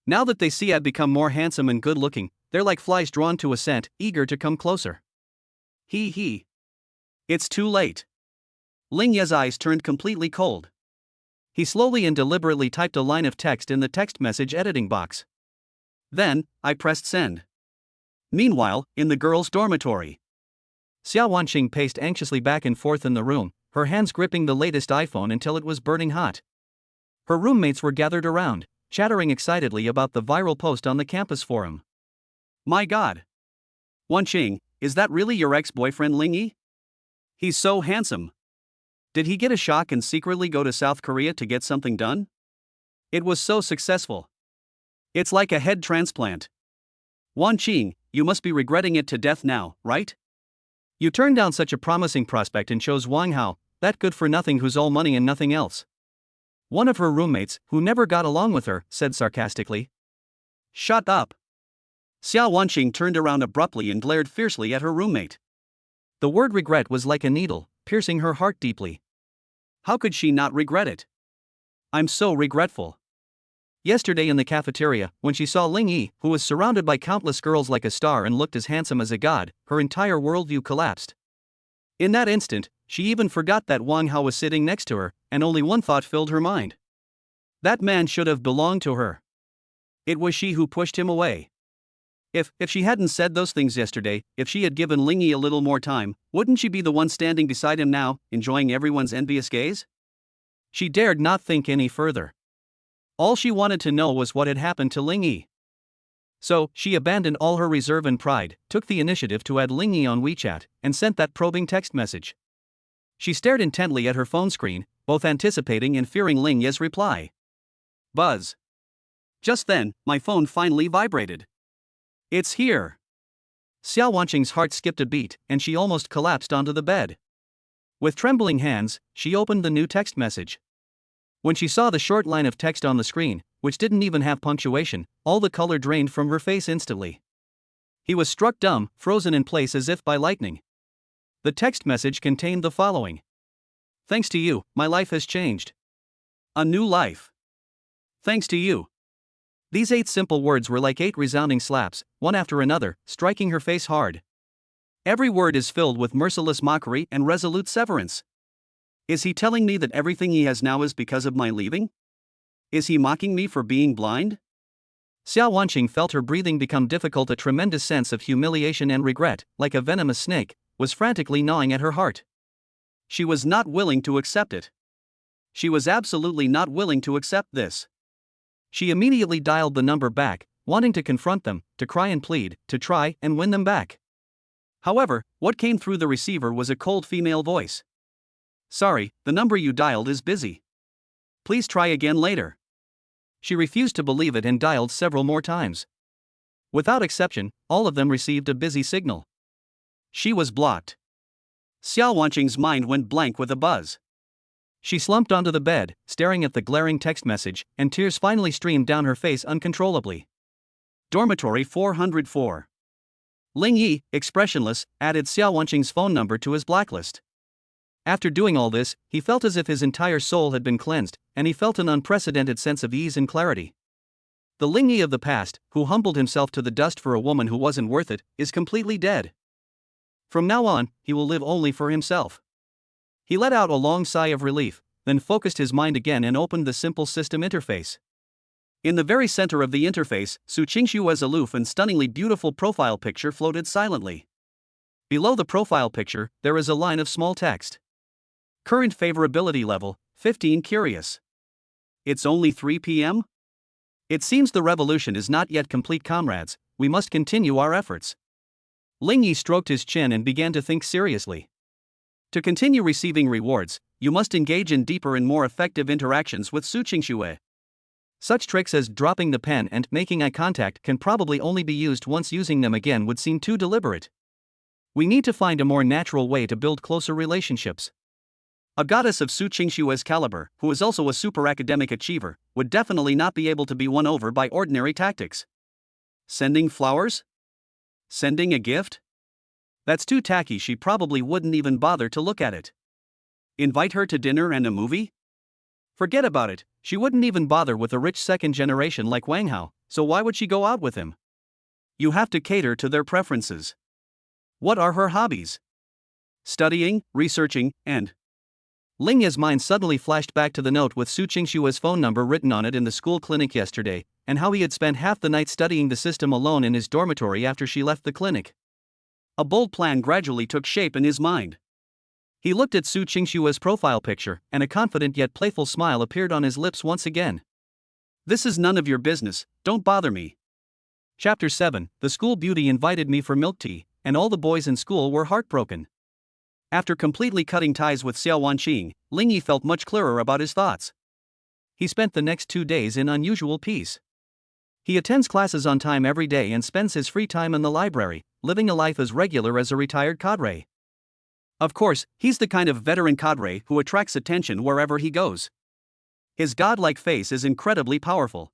Now that they see I've become more handsome and good looking, they're like flies drawn to a scent, eager to come closer. He. It's too late. Ling Ye's eyes turned completely cold. He slowly and deliberately typed a line of text in the text message editing box. Then, I pressed send. Meanwhile, in the girls' dormitory, Xiao Wanqing paced anxiously back and forth in the room, her hands gripping the latest iPhone until it was burning hot. Her roommates were gathered around, chattering excitedly about the viral post on the campus forum. My God! Wanqing, is that really your ex-boyfriend Ling Yi? He's so handsome. Did he get a shock and secretly go to South Korea to get something done? It was so successful. It's like a head transplant. Wanqing, you must be regretting it to death now, right? You turned down such a promising prospect and chose Wang Hao, that good-for-nothing who's all money and nothing else. One of her roommates, who never got along with her, said sarcastically. Shut up. Xiao Wanqing turned around abruptly and glared fiercely at her roommate. The word regret was like a needle, piercing her heart deeply. How could she not regret it? I'm so regretful. Yesterday in the cafeteria, when she saw Ling Yi, who was surrounded by countless girls like a star and looked as handsome as a god, her entire worldview collapsed. In that instant, she even forgot that Wang Hao was sitting next to her, and only one thought filled her mind. That man should have belonged to her. It was she who pushed him away. If she hadn't said those things yesterday, if she had given Ling Yi a little more time, wouldn't she be the one standing beside him now, enjoying everyone's envious gaze? She dared not think any further. All she wanted to know was what had happened to Ling Yi. So, she abandoned all her reserve and pride, took the initiative to add Lingyi on WeChat, and sent that probing text message. She stared intently at her phone screen, both anticipating and fearing Lingyi's reply. Buzz. Just then, my phone finally vibrated. It's here. Xiao Wanqing's heart skipped a beat, and she almost collapsed onto the bed. With trembling hands, she opened the new text message. When she saw the short line of text on the screen, which didn't even have punctuation, all the color drained from her face instantly. He was struck dumb, frozen in place as if by lightning. The text message contained the following. Thanks to you, my life has changed. A new life. Thanks to you. These 8 simple words were like 8 resounding slaps, one after another, striking her face hard. Every word is filled with merciless mockery and resolute severance. Is he telling me that everything he has now is because of my leaving? Is he mocking me for being blind? Xiao Wanqing felt her breathing become difficult. A tremendous sense of humiliation and regret, like a venomous snake, was frantically gnawing at her heart. She was not willing to accept it. She was absolutely not willing to accept this. She immediately dialed the number back, wanting to confront them, to cry and plead, to try and win them back. However, what came through the receiver was a cold female voice. Sorry, the number you dialed is busy. Please try again later. She refused to believe it and dialed several more times. Without exception, all of them received a busy signal. She was blocked. Xiao Wanqing's mind went blank with a buzz. She slumped onto the bed, staring at the glaring text message, and tears finally streamed down her face uncontrollably. Dormitory 404. Lingyi, expressionless, added Xiao Wanqing's phone number to his blacklist. After doing all this, he felt as if his entire soul had been cleansed, and he felt an unprecedented sense of ease and clarity. The Lingyi of the past, who humbled himself to the dust for a woman who wasn't worth it, is completely dead. From now on, he will live only for himself. He let out a long sigh of relief, then focused his mind again and opened the simple system interface. In the very center of the interface, Su Qingshua's aloof and stunningly beautiful profile picture floated silently. Below the profile picture, there is a line of small text. Current favorability level, 15. Curious. It's only 3 p.m.? It seems the revolution is not yet complete, comrades. We must continue our efforts. Lingyi stroked his chin and began to think seriously. To continue receiving rewards, you must engage in deeper and more effective interactions with Su Qingxue. Such tricks as dropping the pen and making eye contact can probably only be used once. Using them again would seem too deliberate. We need to find a more natural way to build closer relationships. A goddess of Su Qingshue's caliber, who is also a super academic achiever, would definitely not be able to be won over by ordinary tactics. Sending flowers? Sending a gift? That's too tacky. She probably wouldn't even bother to look at it. Invite her to dinner and a movie? Forget about it. She wouldn't even bother with a rich second generation like Wang Hao, so why would she go out with him? You have to cater to their preferences. What are her hobbies? Studying, researching, and... Lingya's mind suddenly flashed back to the note with Su Qingshua's phone number written on it in the school clinic yesterday, and how he had spent half the night studying the system alone in his dormitory after she left the clinic. A bold plan gradually took shape in his mind. He looked at Su Qingshua's profile picture, and a confident yet playful smile appeared on his lips once again. This is none of your business, don't bother me. Chapter 7. The school beauty invited me for milk tea, and all the boys in school were heartbroken. After completely cutting ties with Xiao Wanqing, Lingyi felt much clearer about his thoughts. He spent the next 2 days in unusual peace. He attends classes on time every day and spends his free time in the library, living a life as regular as a retired cadre. Of course, he's the kind of veteran cadre who attracts attention wherever he goes. His godlike face is incredibly powerful.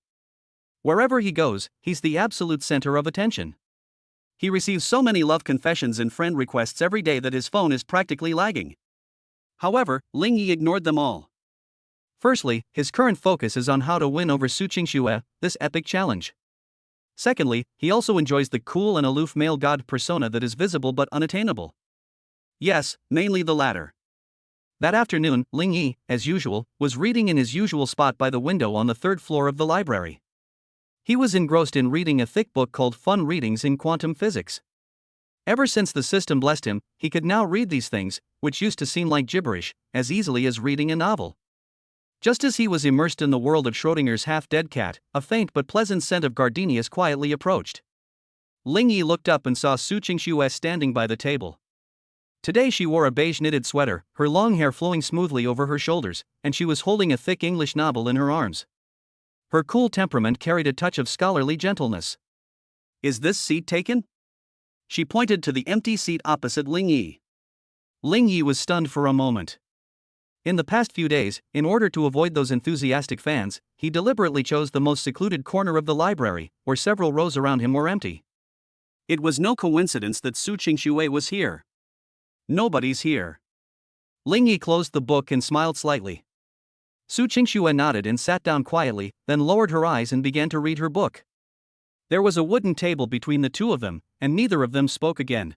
Wherever he goes, he's the absolute center of attention. He receives so many love confessions and friend requests every day that his phone is practically lagging. However, Lingyi ignored them all. Firstly, his current focus is on how to win over Su Qingshuo, this epic challenge. Secondly, he also enjoys the cool and aloof male god persona that is visible but unattainable. Yes, mainly the latter. That afternoon, Lingyi, as usual, was reading in his usual spot by the window on the 3rd floor of the library. He was engrossed in reading a thick book called Fun Readings in Quantum Physics. Ever since the system blessed him, he could now read these things, which used to seem like gibberish, as easily as reading a novel. Just as he was immersed in the world of Schrodinger's half-dead cat, a faint but pleasant scent of gardenias quietly approached. Ling Yi looked up and saw Su Qingxue standing by the table. Today she wore a beige knitted sweater, her long hair flowing smoothly over her shoulders, and she was holding a thick English novel in her arms. Her cool temperament carried a touch of scholarly gentleness. "Is this seat taken?" She pointed to the empty seat opposite Ling Yi. Ling Yi was stunned for a moment. In the past few days, in order to avoid those enthusiastic fans, he deliberately chose the most secluded corner of the library, where several rows around him were empty. It was no coincidence that Su Qingxue was here. Nobody's here. Ling Yi closed the book and smiled slightly. Su Qingxue nodded and sat down quietly, then lowered her eyes and began to read her book. There was a wooden table between the two of them, and neither of them spoke again.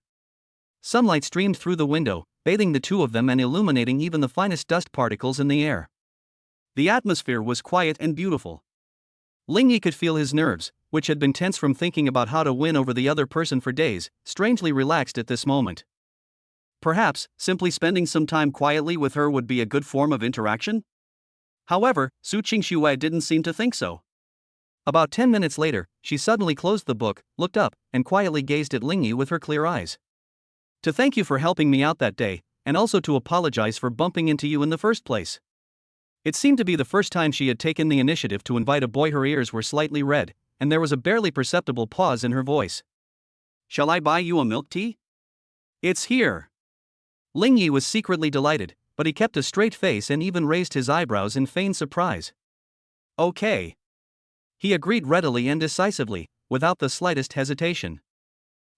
Sunlight streamed through the window, bathing the two of them and illuminating even the finest dust particles in the air. The atmosphere was quiet and beautiful. Ling Yi could feel his nerves, which had been tense from thinking about how to win over the other person for days, strangely relaxed at this moment. Perhaps, simply spending some time quietly with her would be a good form of interaction? However, Su Qingxue didn't seem to think so. About 10 minutes later, she suddenly closed the book, looked up, and quietly gazed at Ling Yi with her clear eyes. "To thank you for helping me out that day, and also to apologize for bumping into you in the first place." It seemed to be the first time she had taken the initiative to invite a boy. Her ears were slightly red, and there was a barely perceptible pause in her voice. "Shall I buy you a milk tea?" "It's here." Ling Yi was secretly delighted, but he kept a straight face and even raised his eyebrows in feigned surprise. "Okay." He agreed readily and decisively, without the slightest hesitation.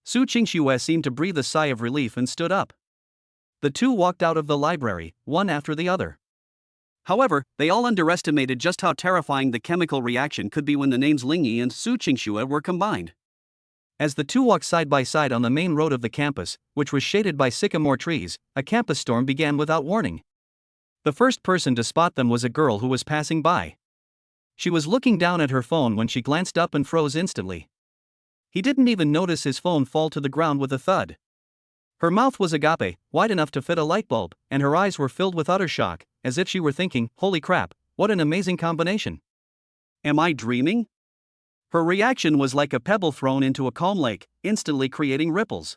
Su Qingxue seemed to breathe a sigh of relief and stood up. The two walked out of the library, one after the other. However, they all underestimated just how terrifying the chemical reaction could be when the names Ling Yi and Su Qingxue were combined. As the two walked side by side on the main road of the campus, which was shaded by sycamore trees, a campus storm began without warning. The first person to spot them was a girl who was passing by. She was looking down at her phone when she glanced up and froze instantly. He didn't even notice his phone fall to the ground with a thud. Her mouth was agape, wide enough to fit a light bulb, and her eyes were filled with utter shock, as if she were thinking, "Holy crap, what an amazing combination. Am I dreaming?" Her reaction was like a pebble thrown into a calm lake, instantly creating ripples.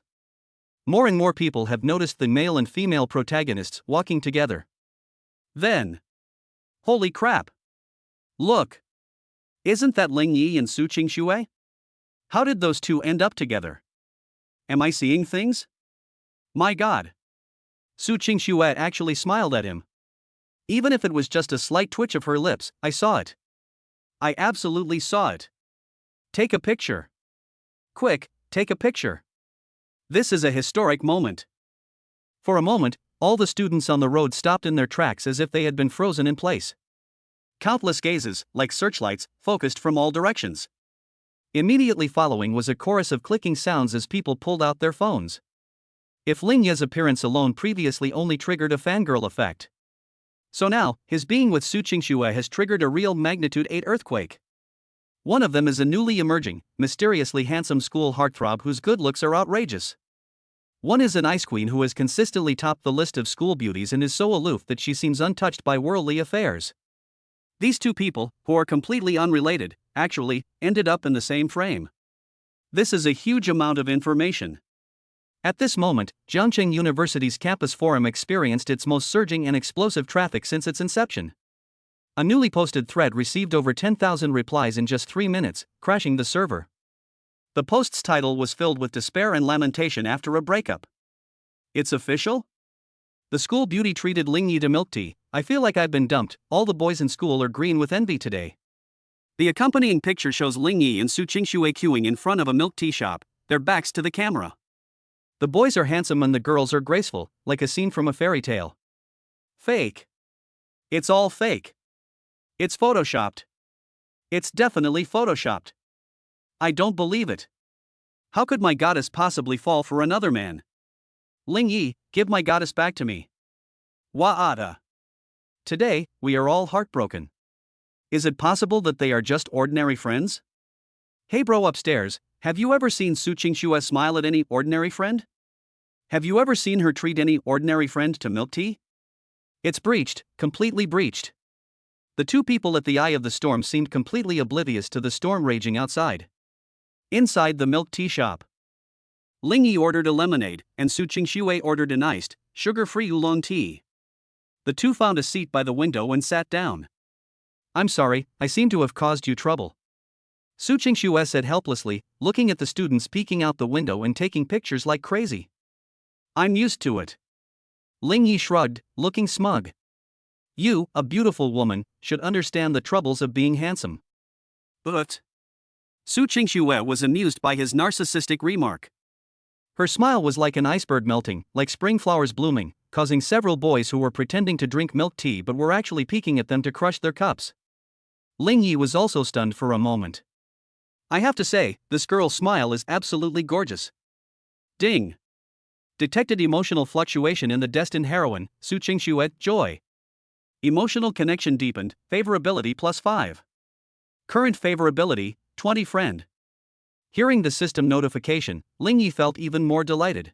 More and more people have noticed the male and female protagonists walking together. Then, holy crap! Look! Isn't that Ling Yi and Su Qingxue? How did those two end up together? Am I seeing things? My God! Su Qingxue actually smiled at him. Even if it was just a slight twitch of her lips, I saw it. I absolutely saw it. Take a picture. Quick, take a picture. This is a historic moment. For a moment, all the students on the road stopped in their tracks as if they had been frozen in place. Countless gazes, like searchlights, focused from all directions. Immediately following was a chorus of clicking sounds as people pulled out their phones. If Ling Yi's appearance alone previously only triggered a fangirl effect, so now, his being with Su Qingxue has triggered a real magnitude 8 earthquake. One of them is a newly emerging, mysteriously handsome school heartthrob whose good looks are outrageous. One is an ice queen who has consistently topped the list of school beauties and is so aloof that she seems untouched by worldly affairs. These two people, who are completely unrelated, actually ended up in the same frame. This is a huge amount of information. At this moment, Jiangqing University's campus forum experienced its most surging and explosive traffic since its inception. A newly posted thread received over 10,000 replies in just 3 minutes, crashing the server. The post's title was filled with despair and lamentation after a breakup. It's official? The school beauty treated Ling Yi to milk tea. "I feel like I've been dumped, all the boys in school are green with envy today." The accompanying picture shows Ling Yi and Su Qingxue queuing in front of a milk tea shop, their backs to the camera. The boys are handsome and the girls are graceful, like a scene from a fairy tale. Fake. It's all fake. It's photoshopped. It's definitely photoshopped. I don't believe it. How could my goddess possibly fall for another man? Ling Yi, give my goddess back to me. Wa'ada. Today, we are all heartbroken. Is it possible that they are just ordinary friends? Hey bro upstairs, have you ever seen Su Qingxue smile at any ordinary friend? Have you ever seen her treat any ordinary friend to milk tea? It's breached, completely breached. The two people at the eye of the storm seemed completely oblivious to the storm raging outside. Inside the milk tea shop, Ling Yi ordered a lemonade, and Su Qingxue ordered an iced, sugar-free oolong tea. The two found a seat by the window and sat down. "I'm sorry, I seem to have caused you trouble," Su Qingxue said helplessly, looking at the students peeking out the window and taking pictures like crazy. "I'm used to it." Ling Yi shrugged, looking smug. "You, a beautiful woman, should understand the troubles of being handsome." But Su Qingxue was amused by his narcissistic remark. Her smile was like an iceberg melting, like spring flowers blooming, causing several boys who were pretending to drink milk tea but were actually peeking at them to crush their cups. Ling Yi was also stunned for a moment. "I have to say, this girl's smile is absolutely gorgeous." Ding! Detected emotional fluctuation in the destined heroine, Su Qingxue, joy. Emotional connection deepened, favorability +5. Current favorability, 20 friend. Hearing the system notification, Ling Yi felt even more delighted.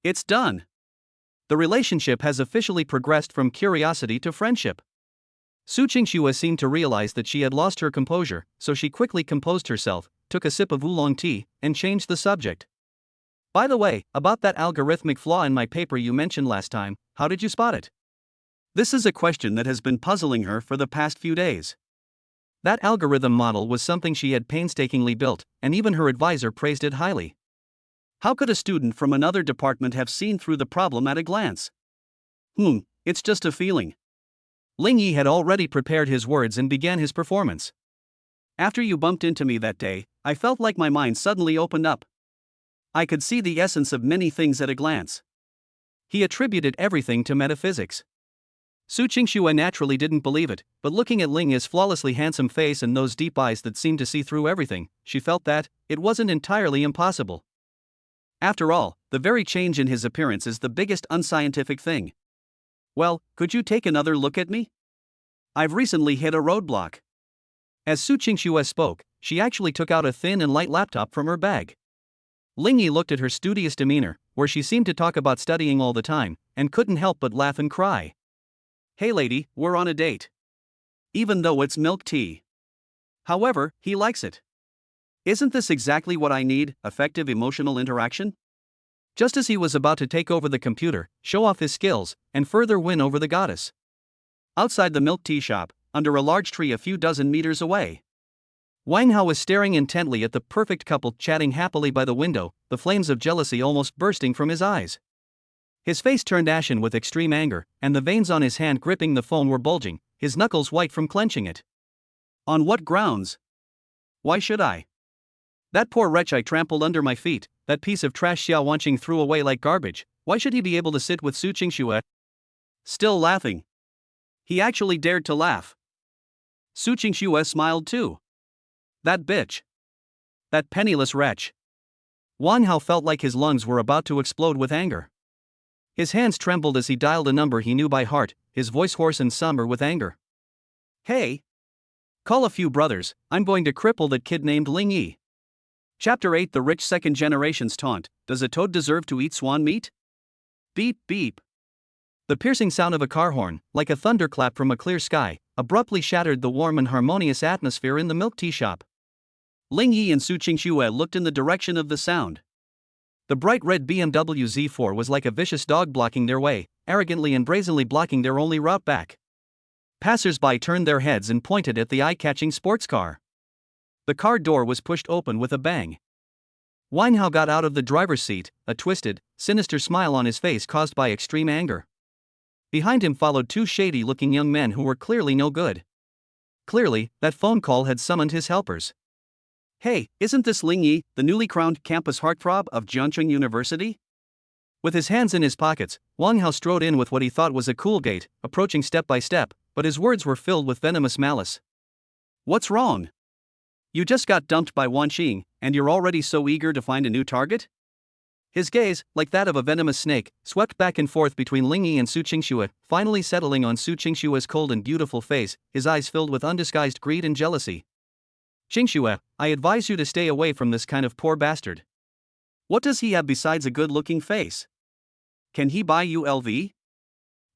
It's done. The relationship has officially progressed from curiosity to friendship. Su Qingxue seemed to realize that she had lost her composure, so she quickly composed herself, took a sip of oolong tea, and changed the subject. "By the way, about that algorithmic flaw in my paper you mentioned last time, how did you spot it?" This is a question that has been puzzling her for the past few days. That algorithm model was something she had painstakingly built, and even her advisor praised it highly. How could a student from another department have seen through the problem at a glance? It's just a feeling. Ling Yi had already prepared his words and began his performance. "After you bumped into me that day, I felt like my mind suddenly opened up. I could see the essence of many things at a glance." He attributed everything to metaphysics. Su Qingxue naturally didn't believe it, but looking at Ling Yi's flawlessly handsome face and those deep eyes that seemed to see through everything, she felt that it wasn't entirely impossible. After all, the very change in his appearance is the biggest unscientific thing. "Well, could you take another look at me? I've recently hit a roadblock." As Su Qingxue spoke, she actually took out a thin and light laptop from her bag. Ling Yi looked at her studious demeanor, where she seemed to talk about studying all the time, and couldn't help but laugh and cry. "Hey lady, we're on a date. Even though it's milk tea. However, he likes it. Isn't this exactly what I need, effective emotional interaction?" Just as he was about to take over the computer, show off his skills, and further win over the goddess. Outside the milk tea shop, under a large tree a few dozen meters away, Wang Hao was staring intently at the perfect couple chatting happily by the window, the flames of jealousy almost bursting from his eyes. His face turned ashen with extreme anger, and the veins on his hand gripping the phone were bulging, his knuckles white from clenching it. "On what grounds? Why should I? That poor wretch I trampled under my feet, that piece of trash Xiao Wanqing threw away like garbage, why should he be able to sit with Su Qingxue?" Still laughing. He actually dared to laugh. Su Qingxue smiled too. That bitch. That penniless wretch. Wang Hao felt like his lungs were about to explode with anger. His hands trembled as he dialed a number he knew by heart, his voice hoarse and somber with anger. "Hey! Call a few brothers, I'm going to cripple that kid named Ling Yi." Chapter 8: The Rich Second Generation's Taunt. Does a toad deserve to eat swan meat? Beep beep. The piercing sound of a car horn, like a thunderclap from a clear sky, abruptly shattered the warm and harmonious atmosphere in the milk tea shop. Ling Yi and Su Qingxue looked in the direction of the sound. The bright red BMW Z4 was like a vicious dog blocking their way, arrogantly and brazenly blocking their only route back. Passers-by turned their heads and pointed at the eye-catching sports car. The car door was pushed open with a bang. Wang Hao got out of the driver's seat, a twisted, sinister smile on his face caused by extreme anger. Behind him followed two shady-looking young men who were clearly no good. Clearly, that phone call had summoned his helpers. "Hey, isn't this Ling Yi, the newly crowned campus heartthrob of Jiangcheng University?" With his hands in his pockets, Wang Hao strode in with what he thought was a cool gait, approaching step by step, but his words were filled with venomous malice. "What's wrong? You just got dumped by Wan Xing, and you're already so eager to find a new target?" His gaze, like that of a venomous snake, swept back and forth between Ling Yi and Su Qingxue, finally settling on Su Qingxue's cold and beautiful face, his eyes filled with undisguised greed and jealousy. "Qingxue, I advise you to stay away from this kind of poor bastard. What does he have besides a good-looking face? Can he buy you LV?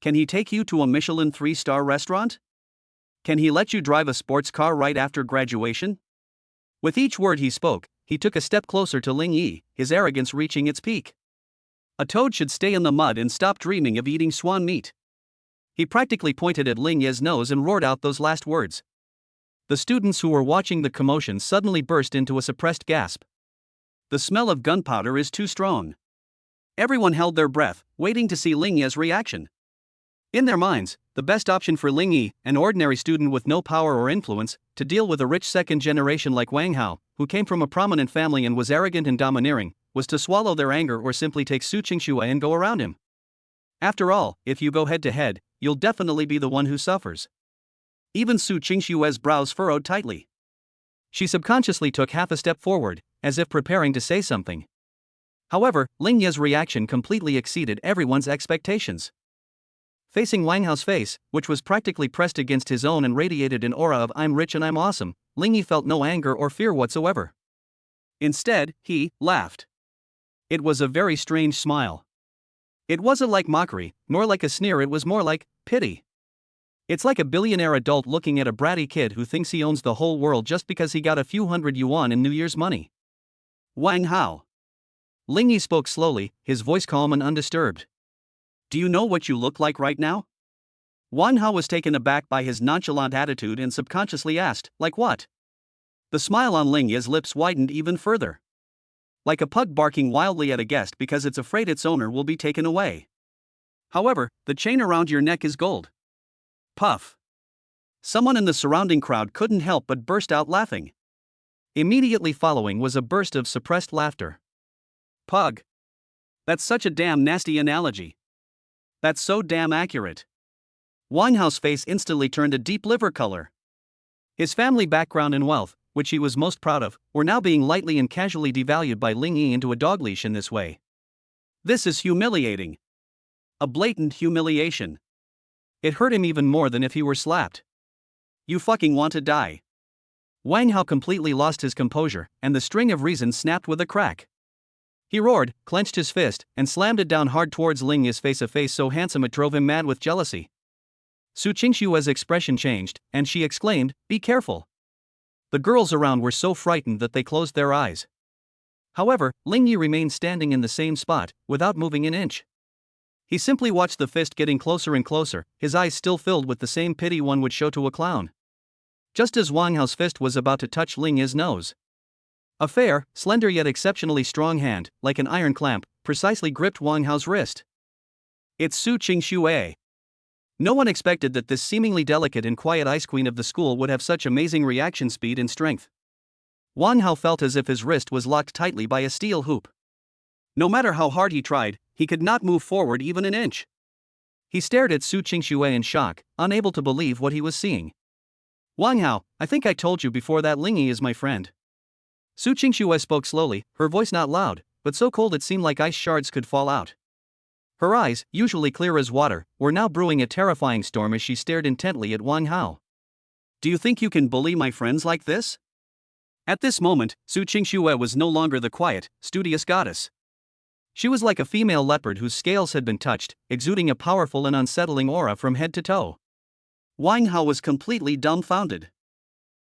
Can he take you to a Michelin 3-star restaurant? Can he let you drive a sports car right after graduation? With each word he spoke, he took a step closer to Ling Yi, his arrogance reaching its peak. A toad should stay in the mud and stop dreaming of eating swan meat. He practically pointed at Ling Yi's nose and roared out those last words. The students who were watching the commotion suddenly burst into a suppressed gasp. The smell of gunpowder is too strong. Everyone held their breath, waiting to see Ling Yi's reaction. In their minds, the best option for Ling Yi, an ordinary student with no power or influence, to deal with a rich second generation like Wang Hao, who came from a prominent family and was arrogant and domineering, was to swallow their anger or simply take Su Qingxue and go around him. After all, if you go head to head, you'll definitely be the one who suffers. Even Su Qingxue's brows furrowed tightly. She subconsciously took half a step forward, as if preparing to say something. However, Ling Yi's reaction completely exceeded everyone's expectations. Facing Wang Hao's face, which was practically pressed against his own and radiated an aura of "I'm rich and I'm awesome," Ling Yi felt no anger or fear whatsoever. Instead, he laughed. It was a very strange smile. It wasn't like mockery, nor like a sneer, it was more like pity. It's like a billionaire adult looking at a bratty kid who thinks he owns the whole world just because he got a few hundred yuan in New Year's money. Wang Hao. Ling Yi spoke slowly, his voice calm and undisturbed. Do you know what you look like right now? Wang Hao was taken aback by his nonchalant attitude and subconsciously asked, like what? The smile on Ling Yi's lips widened even further. Like a pug barking wildly at a guest because it's afraid its owner will be taken away. However, the chain around your neck is gold. Puff. Someone in the surrounding crowd couldn't help but burst out laughing. Immediately following was a burst of suppressed laughter. Pug. That's such a damn nasty analogy. That's so damn accurate. Wang Hao's face instantly turned a deep liver color. His family background and wealth, which he was most proud of, were now being lightly and casually devalued by Ling Yi into a dogleash in this way. This is humiliating. A blatant humiliation. It hurt him even more than if he were slapped. You fucking want to die. Wang Hao completely lost his composure, and the string of reason snapped with a crack. He roared, clenched his fist, and slammed it down hard towards Ling Yi's face, a face so handsome it drove him mad with jealousy. Su Qingxue's expression changed, and she exclaimed, "Be careful." The girls around were so frightened that they closed their eyes. However, Ling Yi remained standing in the same spot, without moving an inch. He simply watched the fist getting closer and closer, his eyes still filled with the same pity one would show to a clown. Just as Wang Hao's fist was about to touch Ling Yi's nose, a fair, slender yet exceptionally strong hand, like an iron clamp, precisely gripped Wang Hao's wrist. It's Su Qingxue. No one expected that this seemingly delicate and quiet ice queen of the school would have such amazing reaction speed and strength. Wang Hao felt as if his wrist was locked tightly by a steel hoop. No matter how hard he tried, he could not move forward even an inch. He stared at Su Qingxue in shock, unable to believe what he was seeing. Wang Hao, I think I told you before that Ling Yi is my friend. Su Qingxue spoke slowly, her voice not loud, but so cold it seemed like ice shards could fall out. Her eyes, usually clear as water, were now brewing a terrifying storm as she stared intently at Wang Hao. Do you think you can bully my friends like this? At this moment, Su Qingxue was no longer the quiet, studious goddess. She was like a female leopard whose scales had been touched, exuding a powerful and unsettling aura from head to toe. Wang Hao was completely dumbfounded.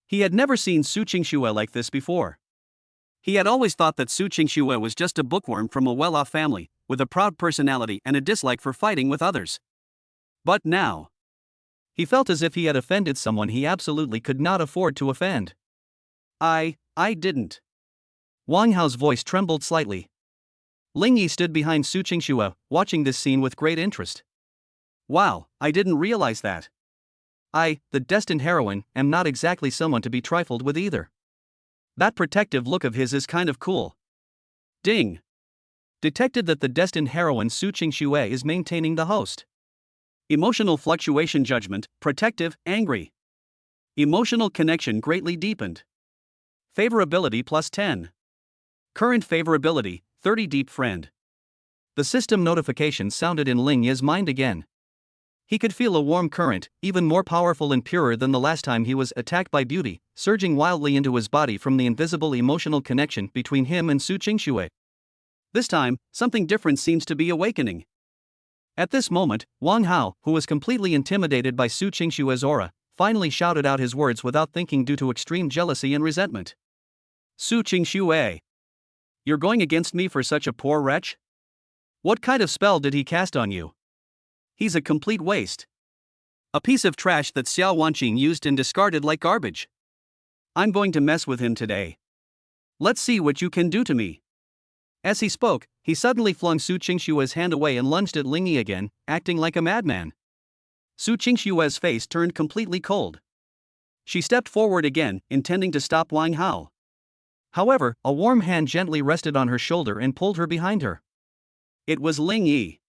He had never seen Su Qingxue like this before. He had always thought that Su Qingxue was just a bookworm from a well-off family, with a proud personality and a dislike for fighting with others. But now, he felt as if he had offended someone he absolutely could not afford to offend. I didn't. Wang Hao's voice trembled slightly. Ling Yi stood behind Su Qingxue, watching this scene with great interest. Wow, I didn't realize that. I, the destined heroine, am not exactly someone to be trifled with either. That protective look of his is kind of cool. Ding. Detected that the destined heroine Su Qingxue is maintaining the host. Emotional fluctuation judgment, protective, angry. Emotional connection greatly deepened. Favorability +10. Current favorability, 30 deep friend. The system notification sounded in Ling Yi's mind again. He could feel a warm current, even more powerful and purer than the last time he was attacked by beauty, surging wildly into his body from the invisible emotional connection between him and Su Qingxue. This time, something different seems to be awakening. At this moment, Wang Hao, who was completely intimidated by Su Qingxue's aura, finally shouted out his words without thinking due to extreme jealousy and resentment. Su Qingxue. You're going against me for such a poor wretch? What kind of spell did he cast on you? He's a complete waste. A piece of trash that Xiao Wanqing used and discarded like garbage. I'm going to mess with him today. Let's see what you can do to me. As he spoke, he suddenly flung Su Qingxue's hand away and lunged at Ling Yi again, acting like a madman. Su Qingxue's face turned completely cold. She stepped forward again, intending to stop Wang Hao. However, a warm hand gently rested on her shoulder and pulled her behind her. It was Ling Yi.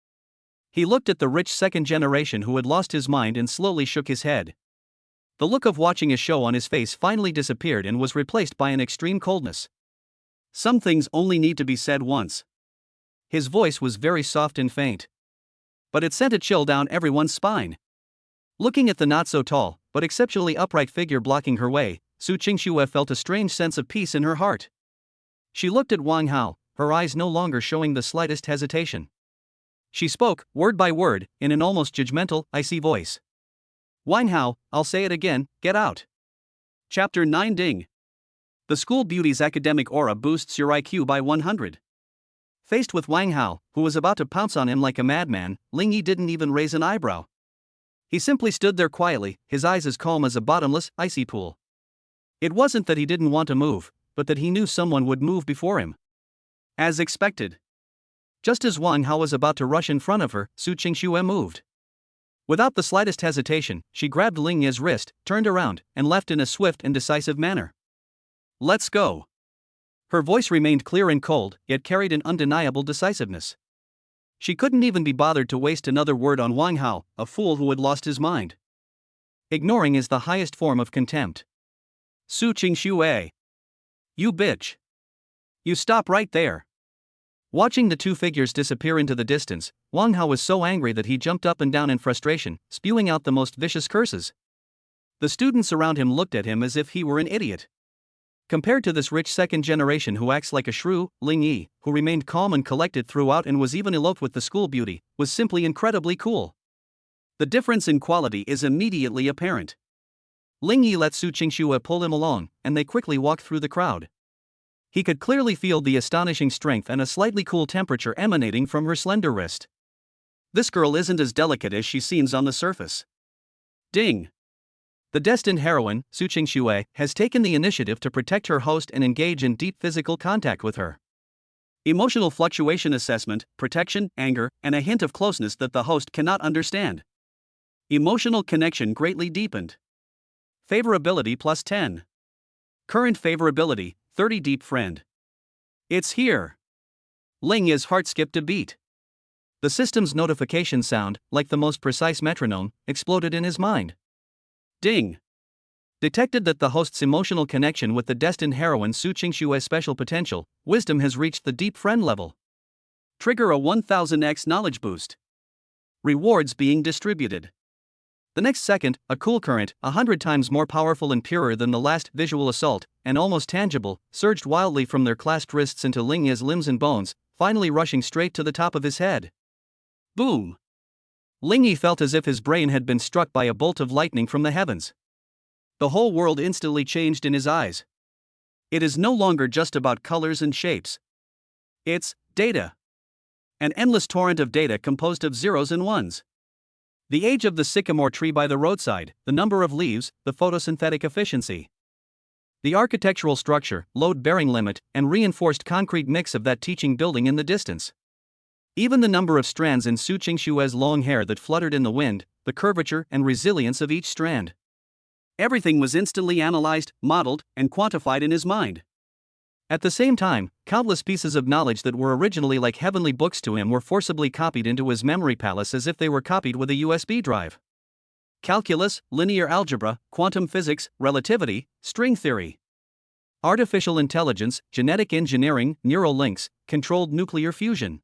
He looked at the rich second generation who had lost his mind and slowly shook his head. The look of watching a show on his face finally disappeared and was replaced by an extreme coldness. Some things only need to be said once. His voice was very soft and faint. But it sent a chill down everyone's spine. Looking at the not-so-tall, but exceptionally upright figure blocking her way, Su Qingxue felt a strange sense of peace in her heart. She looked at Wang Hao, her eyes no longer showing the slightest hesitation. She spoke, word by word, in an almost judgmental, icy voice. Wang Hao, I'll say it again, get out. Chapter 9 Ding. The school beauty's academic aura boosts your IQ by 100. Faced with Wang Hao, who was about to pounce on him like a madman, Ling Yi didn't even raise an eyebrow. He simply stood there quietly, his eyes as calm as a bottomless, icy pool. It wasn't that he didn't want to move, but that he knew someone would move before him. As expected. Just as Wang Hao was about to rush in front of her, Su Qingxue moved. Without the slightest hesitation, she grabbed Ling Yi's wrist, turned around, and left in a swift and decisive manner. Let's go. Her voice remained clear and cold, yet carried an undeniable decisiveness. She couldn't even be bothered to waste another word on Wang Hao, a fool who had lost his mind. Ignoring is the highest form of contempt. Su Qingxue. You bitch. You stop right there. Watching the two figures disappear into the distance, Wang Hao was so angry that he jumped up and down in frustration, spewing out the most vicious curses. The students around him looked at him as if he were an idiot. Compared to this rich second generation who acts like a shrew, Ling Yi, who remained calm and collected throughout and was even eloped with the school beauty, was simply incredibly cool. The difference in quality is immediately apparent. Ling Yi let Su Qingxue pull him along, and they quickly walked through the crowd. He could clearly feel the astonishing strength and a slightly cool temperature emanating from her slender wrist. This girl isn't as delicate as she seems on the surface. Ding! The destined heroine, Su Qingxue, has taken the initiative to protect her host and engage in deep physical contact with her. Emotional fluctuation assessment, protection, anger, and a hint of closeness that the host cannot understand. Emotional connection greatly deepened. Favorability plus 10. Current favorability, 30 deep friend. It's here. Ling Yi's heart skipped a beat. The system's notification sound, like the most precise metronome, exploded in his mind. Ding. Detected that the host's emotional connection with the destined heroine Su Qingxue's special potential, wisdom has reached the deep friend level. Trigger a 1000x knowledge boost. Rewards being distributed. The next second, a cool current, 100 times more powerful and purer than the last visual assault, and almost tangible, surged wildly from their clasped wrists into Ling Yi's limbs and bones, finally rushing straight to the top of his head. Boom! Ling Yi felt as if his brain had been struck by a bolt of lightning from the heavens. The whole world instantly changed in his eyes. It is no longer just about colors and shapes. It's data. An endless torrent of data composed of zeros and ones. The age of the sycamore tree by the roadside, the number of leaves, the photosynthetic efficiency. The architectural structure, load-bearing limit, and reinforced concrete mix of that teaching building in the distance. Even the number of strands in Su Qingxue's long hair that fluttered in the wind, the curvature and resilience of each strand. Everything was instantly analyzed, modeled, and quantified in his mind. At the same time, countless pieces of knowledge that were originally like heavenly books to him were forcibly copied into his memory palace as if they were copied with a USB drive. Calculus, linear algebra, quantum physics, relativity, string theory. Artificial intelligence, genetic engineering, neural links, controlled nuclear fusion.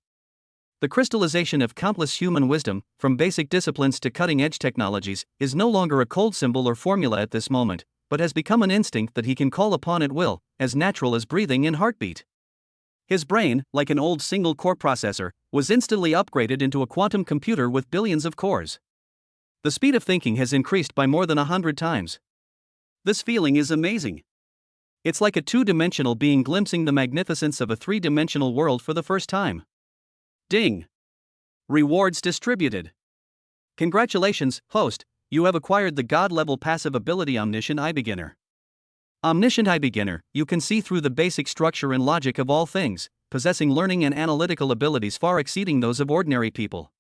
The crystallization of countless human wisdom, from basic disciplines to cutting-edge technologies, is no longer a cold symbol or formula at this moment, but has become an instinct that he can call upon at will, as natural as breathing and heartbeat. His brain, like an old single-core processor, was instantly upgraded into a quantum computer with billions of cores. The speed of thinking has increased by more than 100 times. This feeling is amazing. It's like a two-dimensional being glimpsing the magnificence of a three-dimensional world for the first time. Ding! Rewards distributed. Congratulations, host, you have acquired the God-level passive ability Omniscient Eye Beginner. Omniscient Eye Beginner, you can see through the basic structure and logic of all things, possessing learning and analytical abilities far exceeding those of ordinary people.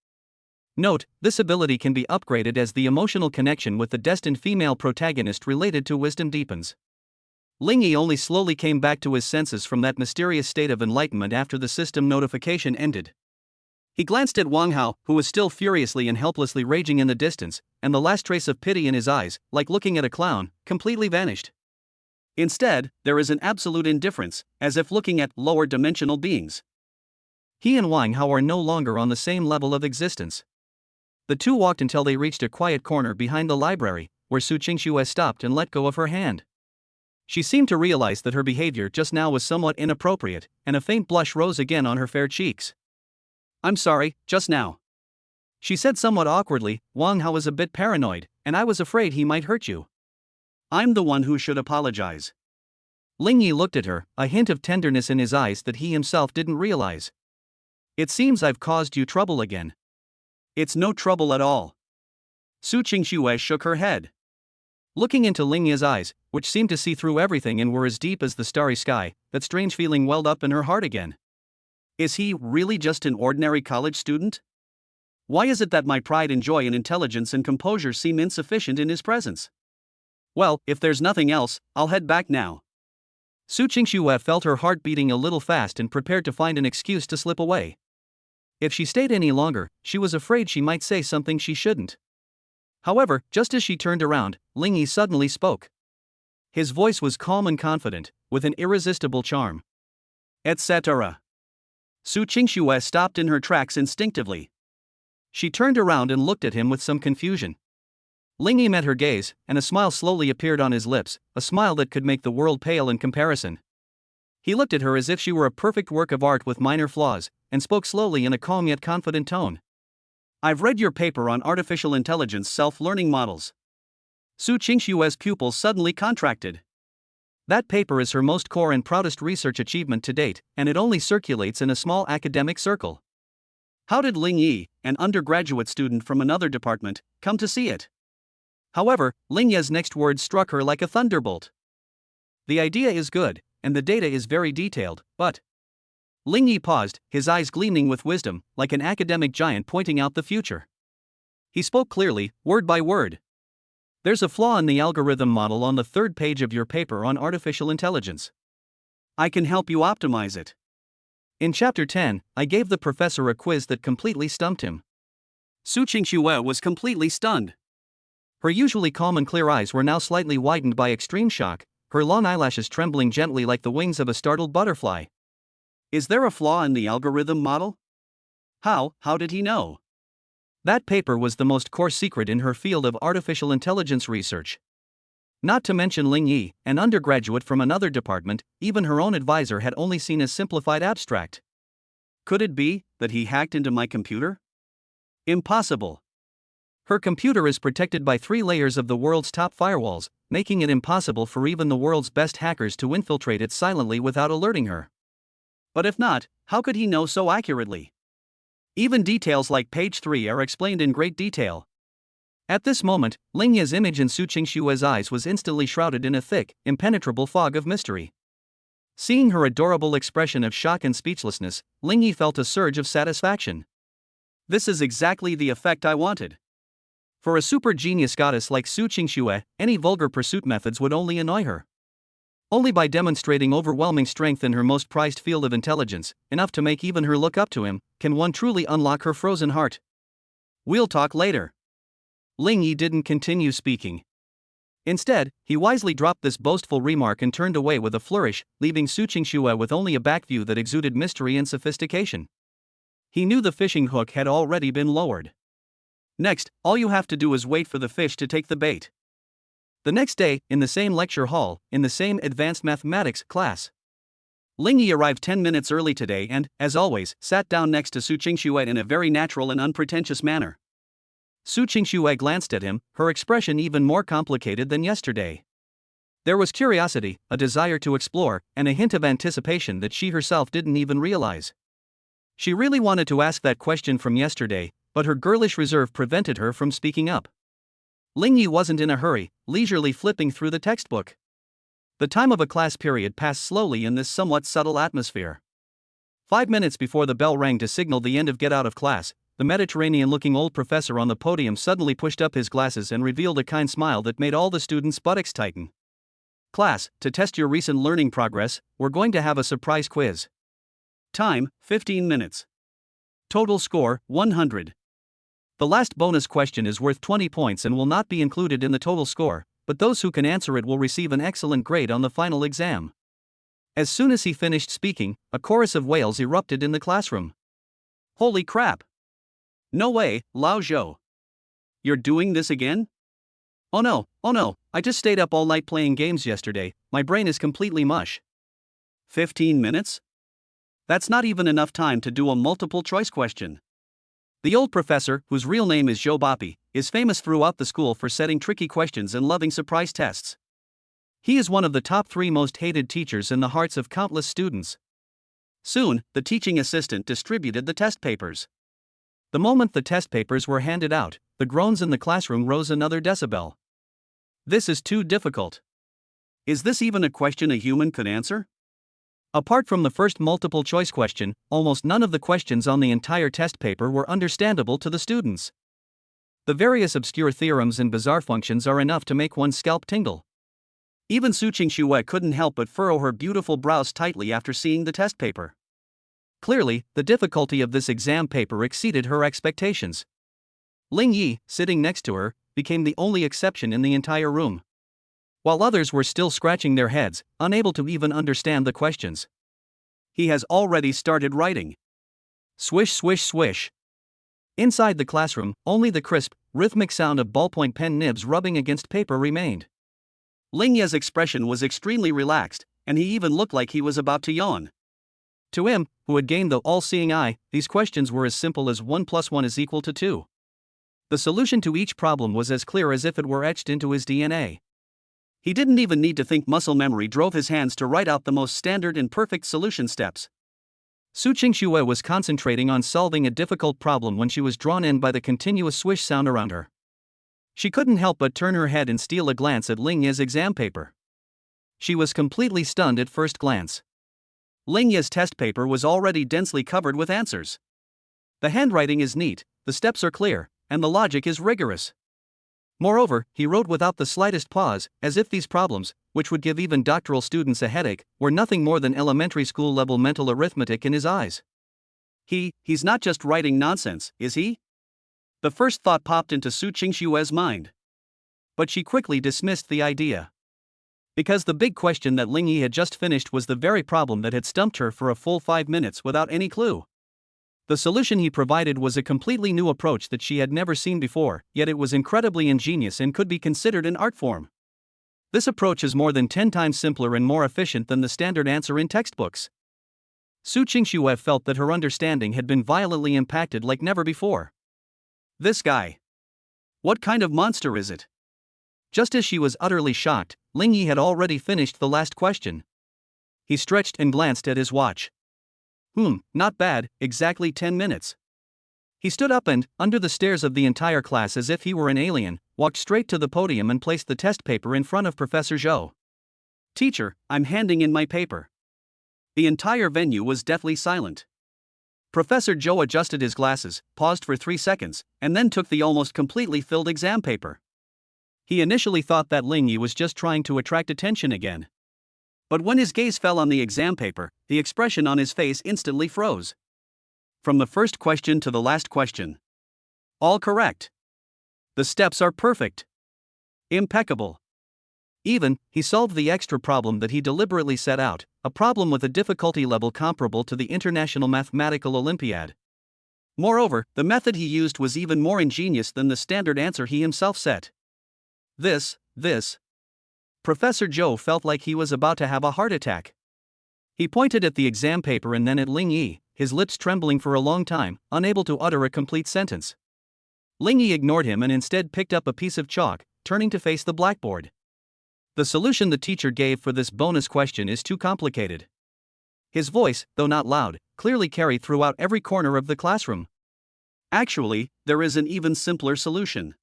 Note, this ability can be upgraded as the emotional connection with the destined female protagonist related to wisdom deepens. Ling Yi only slowly came back to his senses from that mysterious state of enlightenment after the system notification ended. He glanced at Wang Hao, who was still furiously and helplessly raging in the distance, and the last trace of pity in his eyes, like looking at a clown, completely vanished. Instead, there is an absolute indifference, as if looking at lower-dimensional beings. He and Wang Hao are no longer on the same level of existence. The two walked until they reached a quiet corner behind the library, where Su Qingxue stopped and let go of her hand. She seemed to realize that her behavior just now was somewhat inappropriate, and a faint blush rose again on her fair cheeks. "I'm sorry, just now," she said somewhat awkwardly. "Wang Hao was a bit paranoid, and I was afraid he might hurt you. I'm the one who should apologize." Ling Yi looked at her, a hint of tenderness in his eyes that he himself didn't realize. "It seems I've caused you trouble again." "It's no trouble at all." Su Qingxue shook her head. Looking into Ling Yi's eyes, which seemed to see through everything and were as deep as the starry sky, that strange feeling welled up in her heart again. Is he really just an ordinary college student? Why is it that my pride and joy and intelligence and composure seem insufficient in his presence? Well, if there's nothing else, I'll head back now. Su Qingxue felt her heart beating a little fast and prepared to find an excuse to slip away. If she stayed any longer, she was afraid she might say something she shouldn't. However, just as she turned around, Ling Yi suddenly spoke. His voice was calm and confident, with an irresistible charm. Etc. Su Qingxue stopped in her tracks instinctively. She turned around and looked at him with some confusion. Ling Yi met her gaze, and a smile slowly appeared on his lips, a smile that could make the world pale in comparison. He looked at her as if she were a perfect work of art with minor flaws, and spoke slowly in a calm yet confident tone. I've read your paper on artificial intelligence self-learning models. Su Qingxue's pupils suddenly contracted. That paper is her most core and proudest research achievement to date, and it only circulates in a small academic circle. How did Ling Yi, an undergraduate student from another department, come to see it? However, Ling Yi's next words struck her like a thunderbolt. The idea is good, and the data is very detailed, but... Ling Yi paused, his eyes gleaming with wisdom, like an academic giant pointing out the future. He spoke clearly, word by word. There's a flaw in the algorithm model on the third page of your paper on artificial intelligence. I can help you optimize it. In Chapter 10, I gave the professor a quiz that completely stumped him. Su Qingxue was completely stunned. Her usually calm and clear eyes were now slightly widened by extreme shock, her long eyelashes trembling gently like the wings of a startled butterfly. Is there a flaw in the algorithm model? How did he know? That paper was the most core secret in her field of artificial intelligence research. Not to mention Ling Yi, an undergraduate from another department, even her own advisor had only seen a simplified abstract. Could it be that he hacked into my computer? Impossible. Her computer is protected by 3 layers of the world's top firewalls, making it impossible for even the world's best hackers to infiltrate it silently without alerting her. But if not, how could he know so accurately? Even details like page 3 are explained in great detail. At this moment, Ling Yi's image in Su Qingxue's eyes was instantly shrouded in a thick, impenetrable fog of mystery. Seeing her adorable expression of shock and speechlessness, Ling Yi felt a surge of satisfaction. This is exactly the effect I wanted. For a super genius goddess like Su Qingxue, any vulgar pursuit methods would only annoy her. Only by demonstrating overwhelming strength in her most prized field of intelligence, enough to make even her look up to him, can one truly unlock her frozen heart. We'll talk later. Ling Yi didn't continue speaking. Instead, he wisely dropped this boastful remark and turned away with a flourish, leaving Su Qingxue with only a back view that exuded mystery and sophistication. He knew the fishing hook had already been lowered. Next, all you have to do is wait for the fish to take the bait. The next day, in the same lecture hall, in the same advanced mathematics class. Ling Yi arrived 10 minutes early today and, as always, sat down next to Su Qingxue in a very natural and unpretentious manner. Su Qingxue glanced at him, her expression even more complicated than yesterday. There was curiosity, a desire to explore, and a hint of anticipation that she herself didn't even realize. She really wanted to ask that question from yesterday, but her girlish reserve prevented her from speaking up. Lingyi wasn't in a hurry, leisurely flipping through the textbook. The time of a class period passed slowly in this somewhat subtle atmosphere. 5 minutes before the bell rang to signal the end of get out of class, the Mediterranean-looking old professor on the podium suddenly pushed up his glasses and revealed a kind smile that made all the students' buttocks tighten. Class, to test your recent learning progress, we're going to have a surprise quiz. Time, 15 minutes. Total score, 100. The last bonus question is worth 20 points and will not be included in the total score, but those who can answer it will receive an excellent grade on the final exam. As soon as he finished speaking, a chorus of wails erupted in the classroom. Holy crap! No way, Lao Zhou. You're doing this again? Oh no, I just stayed up all night playing games yesterday, my brain is completely mush. 15 minutes? That's not even enough time to do a multiple choice question. The old professor, whose real name is Zhou Bapi, is famous throughout the school for setting tricky questions and loving surprise tests. He is one of the top 3 most hated teachers in the hearts of countless students. Soon, the teaching assistant distributed the test papers. The moment the test papers were handed out, the groans in the classroom rose another decibel. This is too difficult. Is this even a question a human could answer? Apart from the first multiple choice question, almost none of the questions on the entire test paper were understandable to the students. The various obscure theorems and bizarre functions are enough to make one's scalp tingle. Even Su Qingxue couldn't help but furrow her beautiful brows tightly after seeing the test paper. Clearly, the difficulty of this exam paper exceeded her expectations. Ling Yi, sitting next to her, became the only exception in the entire room. While others were still scratching their heads, unable to even understand the questions. He has already started writing. Swish, swish, swish. Inside the classroom, only the crisp, rhythmic sound of ballpoint pen nibs rubbing against paper remained. Ling Ye's expression was extremely relaxed, and he even looked like he was about to yawn. To him, who had gained the all-seeing eye, these questions were as simple as 1 + 1 is equal to 2. The solution to each problem was as clear as if it were etched into his DNA. He didn't even need to think, muscle memory drove his hands to write out the most standard and perfect solution steps. Su Qingxue was concentrating on solving a difficult problem when she was drawn in by the continuous swish sound around her. She couldn't help but turn her head and steal a glance at Ling Ye's exam paper. She was completely stunned at first glance. Ling Ye's test paper was already densely covered with answers. The handwriting is neat, the steps are clear, and the logic is rigorous. Moreover, he wrote without the slightest pause, as if these problems, which would give even doctoral students a headache, were nothing more than elementary school-level mental arithmetic in his eyes. He's not just writing nonsense, is he? The first thought popped into Su Qingxue's mind. But she quickly dismissed the idea. Because the big question that Ling Yi had just finished was the very problem that had stumped her for a full 5 minutes without any clue. The solution he provided was a completely new approach that she had never seen before, yet it was incredibly ingenious and could be considered an art form. This approach is more than 10 times simpler and more efficient than the standard answer in textbooks. Su Qingxue felt that her understanding had been violently impacted like never before. This guy. What kind of monster is it? Just as she was utterly shocked, Ling Yi had already finished the last question. He stretched and glanced at his watch. Not bad, exactly 10 minutes. He stood up and, under the stares of the entire class as if he were an alien, walked straight to the podium and placed the test paper in front of Professor Zhou. Teacher, I'm handing in my paper. The entire venue was deathly silent. Professor Zhou adjusted his glasses, paused for 3 seconds, and then took the almost completely filled exam paper. He initially thought that Ling Yi was just trying to attract attention again. But when his gaze fell on the exam paper, the expression on his face instantly froze. From the first question to the last question. All correct. The steps are perfect. Impeccable. Even, he solved the extra problem that he deliberately set out, a problem with a difficulty level comparable to the International Mathematical Olympiad. Moreover, the method he used was even more ingenious than the standard answer he himself set. This. Professor Zhou felt like he was about to have a heart attack. He pointed at the exam paper and then at Ling Yi, his lips trembling for a long time, unable to utter a complete sentence. Ling Yi ignored him and instead picked up a piece of chalk, turning to face the blackboard. The solution the teacher gave for this bonus question is too complicated. His voice, though not loud, clearly carried throughout every corner of the classroom. Actually, there is an even simpler solution.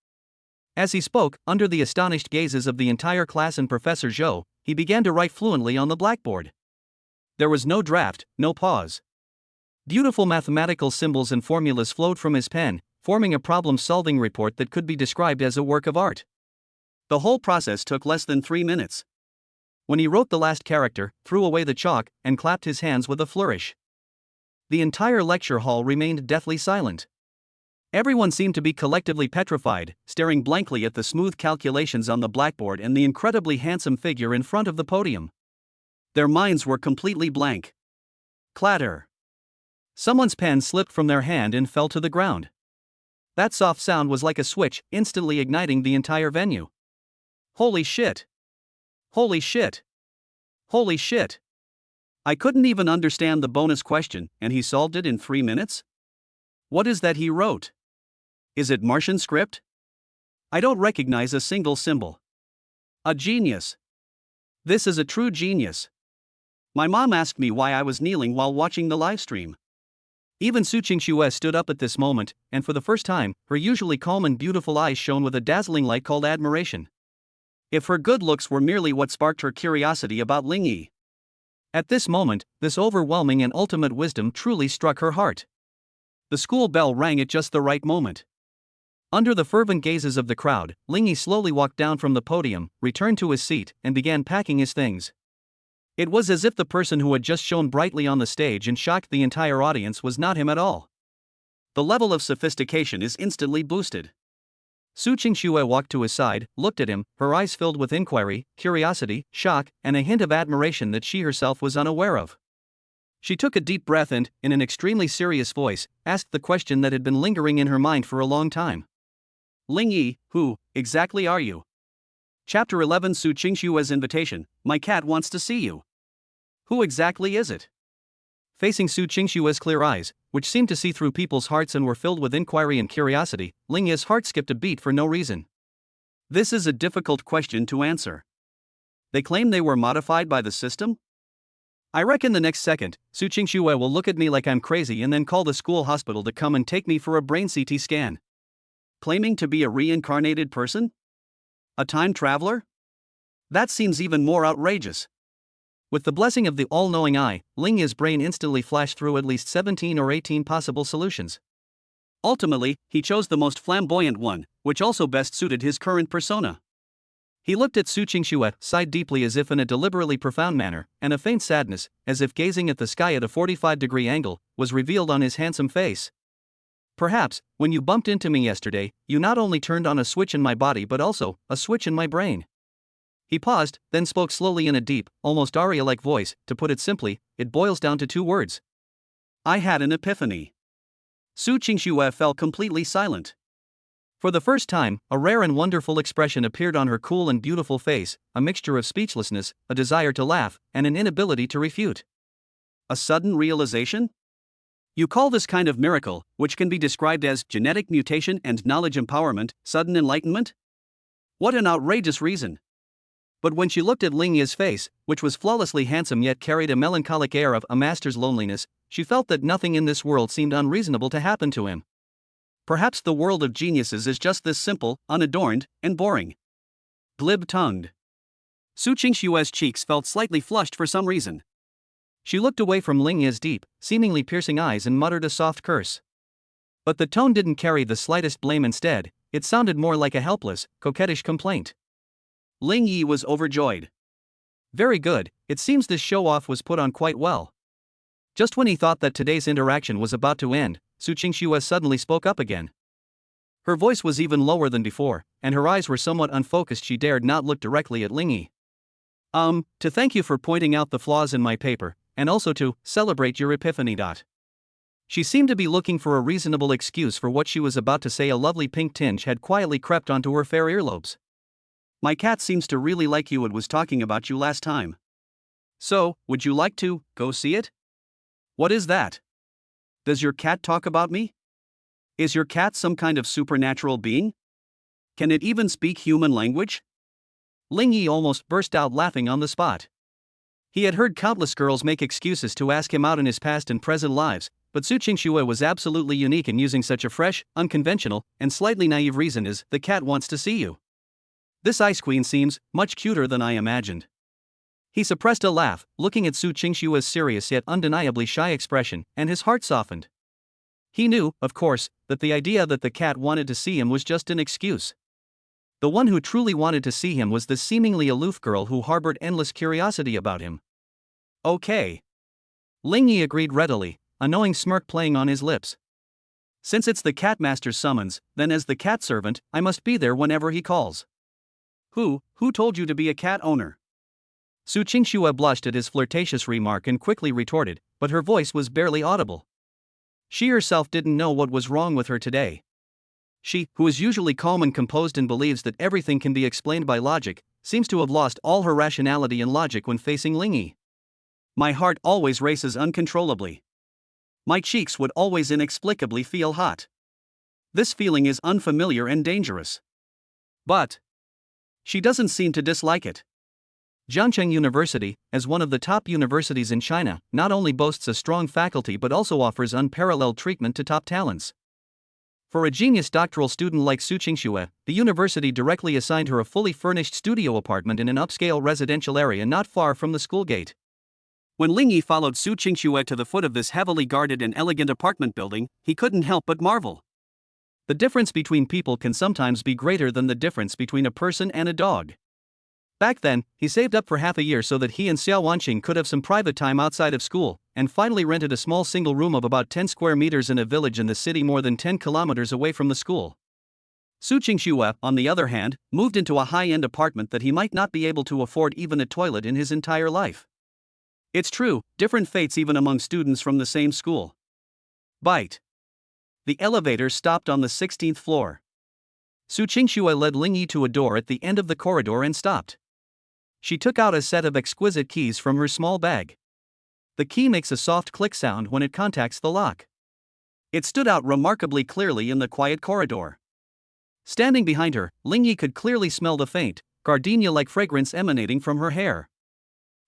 As he spoke, under the astonished gazes of the entire class and Professor Zhou, he began to write fluently on the blackboard. There was no draft, no pause. Beautiful mathematical symbols and formulas flowed from his pen, forming a problem-solving report that could be described as a work of art. The whole process took less than 3 minutes. When he wrote the last character, threw away the chalk, and clapped his hands with a flourish, the entire lecture hall remained deathly silent. Everyone seemed to be collectively petrified, staring blankly at the smooth calculations on the blackboard and the incredibly handsome figure in front of the podium. Their minds were completely blank. Clatter. Someone's pen slipped from their hand and fell to the ground. That soft sound was like a switch, instantly igniting the entire venue. Holy shit! Holy shit! Holy shit! I couldn't even understand the bonus question, and he solved it in 3 minutes? What is that he wrote? Is it Martian script? I don't recognize a single symbol. A genius. This is a true genius. My mom asked me why I was kneeling while watching the live stream. Even Su Qingxue stood up at this moment, and for the first time, her usually calm and beautiful eyes shone with a dazzling light called admiration. If her good looks were merely what sparked her curiosity about Ling Yi. At this moment, this overwhelming and ultimate wisdom truly struck her heart. The school bell rang at just the right moment. Under the fervent gazes of the crowd, Ling Yi slowly walked down from the podium, returned to his seat, and began packing his things. It was as if the person who had just shone brightly on the stage and shocked the entire audience was not him at all. The level of sophistication is instantly boosted. Su Qingxue walked to his side, looked at him, her eyes filled with inquiry, curiosity, shock, and a hint of admiration that she herself was unaware of. She took a deep breath and, in an extremely serious voice, asked the question that had been lingering in her mind for a long time. Ling Yi, who exactly are you? Chapter 11 Su Qingxue's invitation, my cat wants to see you. Who exactly is it? Facing Su Qingxue's clear eyes, which seemed to see through people's hearts and were filled with inquiry and curiosity, Ling Yi's heart skipped a beat for no reason. This is a difficult question to answer. They claim they were modified by the system? I reckon the next second, Su Qingxue will look at me like I'm crazy and then call the school hospital to come and take me for a brain CT scan. Claiming to be a reincarnated person? A time traveler? That seems even more outrageous. With the blessing of the all-knowing eye, Ling Yi's brain instantly flashed through at least 17 or 18 possible solutions. Ultimately, he chose the most flamboyant one, which also best suited his current persona. He looked at Su Qingxue, sighed deeply as if in a deliberately profound manner, and a faint sadness, as if gazing at the sky at a 45-degree angle, was revealed on his handsome face. Perhaps, when you bumped into me yesterday, you not only turned on a switch in my body but also, a switch in my brain. He paused, then spoke slowly in a deep, almost aria-like voice. To put it simply, it boils down to 2 words. I had an epiphany. Su Qingxue fell completely silent. For the first time, a rare and wonderful expression appeared on her cool and beautiful face, a mixture of speechlessness, a desire to laugh, and an inability to refute. A sudden realization? You call this kind of miracle, which can be described as genetic mutation and knowledge empowerment, sudden enlightenment? What an outrageous reason! But when she looked at Ling Yi's face, which was flawlessly handsome yet carried a melancholic air of a master's loneliness, she felt that nothing in this world seemed unreasonable to happen to him. Perhaps the world of geniuses is just this simple, unadorned, and boring. Glib-tongued. Su Qingxue's cheeks felt slightly flushed for some reason. She looked away from Ling Yi's deep, seemingly piercing eyes and muttered a soft curse. But the tone didn't carry the slightest blame. Instead, it sounded more like a helpless, coquettish complaint. Ling Yi was overjoyed. Very good, it seems this show-off was put on quite well. Just when he thought that today's interaction was about to end, Su Qingxue suddenly spoke up again. Her voice was even lower than before, and her eyes were somewhat unfocused. She dared not look directly at Ling Yi. To thank you for pointing out the flaws in my paper, and also to celebrate your epiphany. She seemed to be looking for a reasonable excuse for what she was about to say. A lovely pink tinge had quietly crept onto her fair earlobes. My cat seems to really like you and was talking about you last time. So, would you like to go see it? What is that? Does your cat talk about me? Is your cat some kind of supernatural being? Can it even speak human language? Ling Yi almost burst out laughing on the spot. He had heard countless girls make excuses to ask him out in his past and present lives, but Su Qingxue was absolutely unique in using such a fresh, unconventional, and slightly naive reason as, "The cat wants to see you." This ice queen seems much cuter than I imagined. He suppressed a laugh, looking at Su Qingxue's serious yet undeniably shy expression, and his heart softened. He knew, of course, that the idea that the cat wanted to see him was just an excuse. The one who truly wanted to see him was the seemingly aloof girl who harbored endless curiosity about him. Okay. Ling Yi agreed readily, a knowing smirk playing on his lips. Since it's the cat master's summons, then as the cat servant, I must be there whenever he calls. Who told you to be a cat owner? Su Qingxue blushed at his flirtatious remark and quickly retorted, but her voice was barely audible. She herself didn't know what was wrong with her today. She, who is usually calm and composed and believes that everything can be explained by logic, seems to have lost all her rationality and logic when facing Ling Yi. My heart always races uncontrollably. My cheeks would always inexplicably feel hot. This feeling is unfamiliar and dangerous. But she doesn't seem to dislike it. Jiangcheng University, as one of the top universities in China, not only boasts a strong faculty but also offers unparalleled treatment to top talents. For a genius doctoral student like Su Qingxue, the university directly assigned her a fully furnished studio apartment in an upscale residential area not far from the school gate. When Ling Yi followed Su Qingxue to the foot of this heavily guarded and elegant apartment building, he couldn't help but marvel. The difference between people can sometimes be greater than the difference between a person and a dog. Back then, he saved up for half a year so that he and Xiao Wanqing could have some private time outside of school, and finally rented a small single room of about 10 square meters in a village in the city more than 10 kilometers away from the school. Su Qingxue, on the other hand, moved into a high-end apartment that he might not be able to afford even a toilet in his entire life. It's true, different fates even among students from the same school. Bite. The elevator stopped on the 16th floor. Su Qingxue led Ling Yi to a door at the end of the corridor and stopped. She took out a set of exquisite keys from her small bag. The key makes a soft click sound when it contacts the lock. It stood out remarkably clearly in the quiet corridor. Standing behind her, Ling Yi could clearly smell the faint, gardenia-like fragrance emanating from her hair.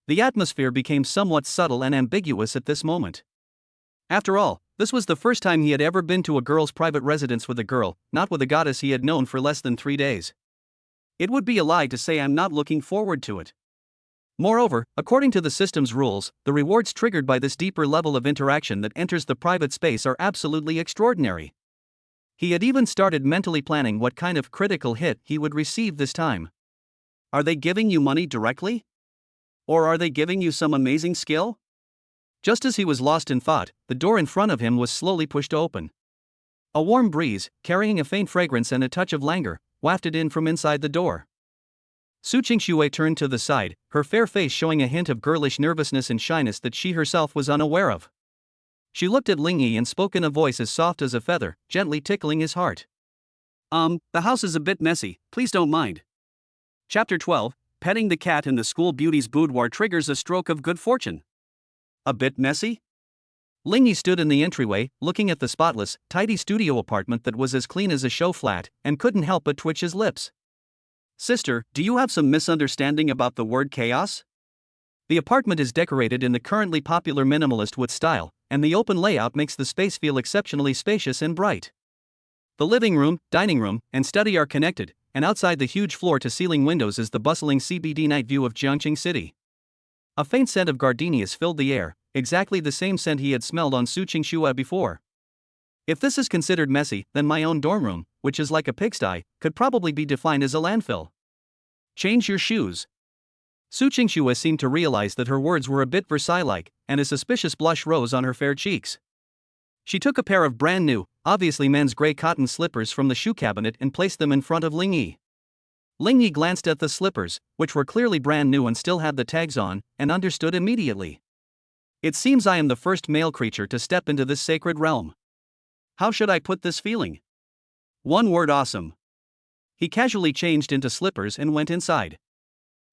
The atmosphere became somewhat subtle and ambiguous at this moment. After all, this was the first time he had ever been to a girl's private residence with a girl, not with a goddess he had known for less than 3 days. It would be a lie to say I'm not looking forward to it. Moreover, according to the system's rules, the rewards triggered by this deeper level of interaction that enters the private space are absolutely extraordinary. He had even started mentally planning what kind of critical hit he would receive this time. Are they giving you money directly? Or are they giving you some amazing skill? Just as he was lost in thought, the door in front of him was slowly pushed open. A warm breeze, carrying a faint fragrance and a touch of languor, wafted in from inside the door. Su Qingxue turned to the side, her fair face showing a hint of girlish nervousness and shyness that she herself was unaware of. She looked at Ling Yi and spoke in a voice as soft as a feather, gently tickling his heart. The house is a bit messy, please don't mind. Chapter 12, Petting the cat in the school beauty's boudoir triggers a stroke of good fortune. A bit messy? Ling Yi stood in the entryway, looking at the spotless, tidy studio apartment that was as clean as a show flat, and couldn't help but twitch his lips. Sister, do you have some misunderstanding about the word chaos? The apartment is decorated in the currently popular minimalist wood style, and the open layout makes the space feel exceptionally spacious and bright. The living room, dining room, and study are connected, and outside the huge floor-to-ceiling windows is the bustling CBD night view of Jiangcheng City. A faint scent of gardenias filled the air, exactly the same scent he had smelled on Su Qingxue before. If this is considered messy, then my own dorm room, which is like a pigsty, could probably be defined as a landfill. Change your shoes. Su Qingxue seemed to realize that her words were a bit Versailles-like, and a suspicious blush rose on her fair cheeks. She took a pair of brand new, obviously men's gray cotton slippers from the shoe cabinet and placed them in front of Ling Yi. Ling Yi glanced at the slippers, which were clearly brand new and still had the tags on, and understood immediately. It seems I am the first male creature to step into this sacred realm. How should I put this feeling? One word: awesome. He casually changed into slippers and went inside.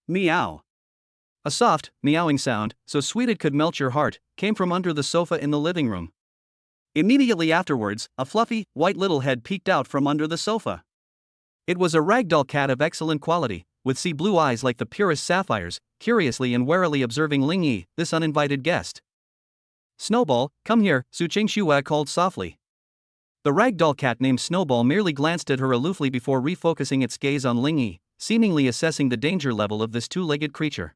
Meow. A soft, meowing sound, so sweet it could melt your heart, came from under the sofa in the living room. Immediately afterwards, a fluffy, white little head peeked out from under the sofa. It was a ragdoll cat of excellent quality, with sea blue eyes like the purest sapphires, curiously and warily observing Ling Yi, this uninvited guest. Snowball, come here, Su Qingxue called softly. The ragdoll cat named Snowball merely glanced at her aloofly before refocusing its gaze on Ling Yi, seemingly assessing the danger level of this two-legged creature.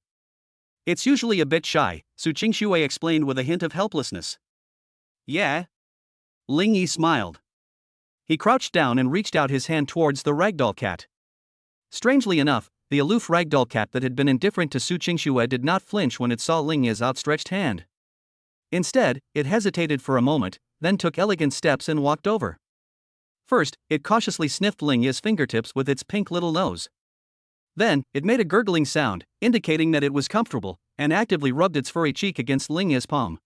It's usually a bit shy, Su Qingxue explained with a hint of helplessness. Yeah? Ling Yi smiled. He crouched down and reached out his hand towards the ragdoll cat. Strangely enough, the aloof ragdoll cat that had been indifferent to Su Qingxue did not flinch when it saw Ling Yi's outstretched hand. Instead, it hesitated for a moment, then took elegant steps and walked over. First, it cautiously sniffed Ling Yi's fingertips with its pink little nose. Then, it made a gurgling sound, indicating that it was comfortable, and actively rubbed its furry cheek against Ling Yi's palm.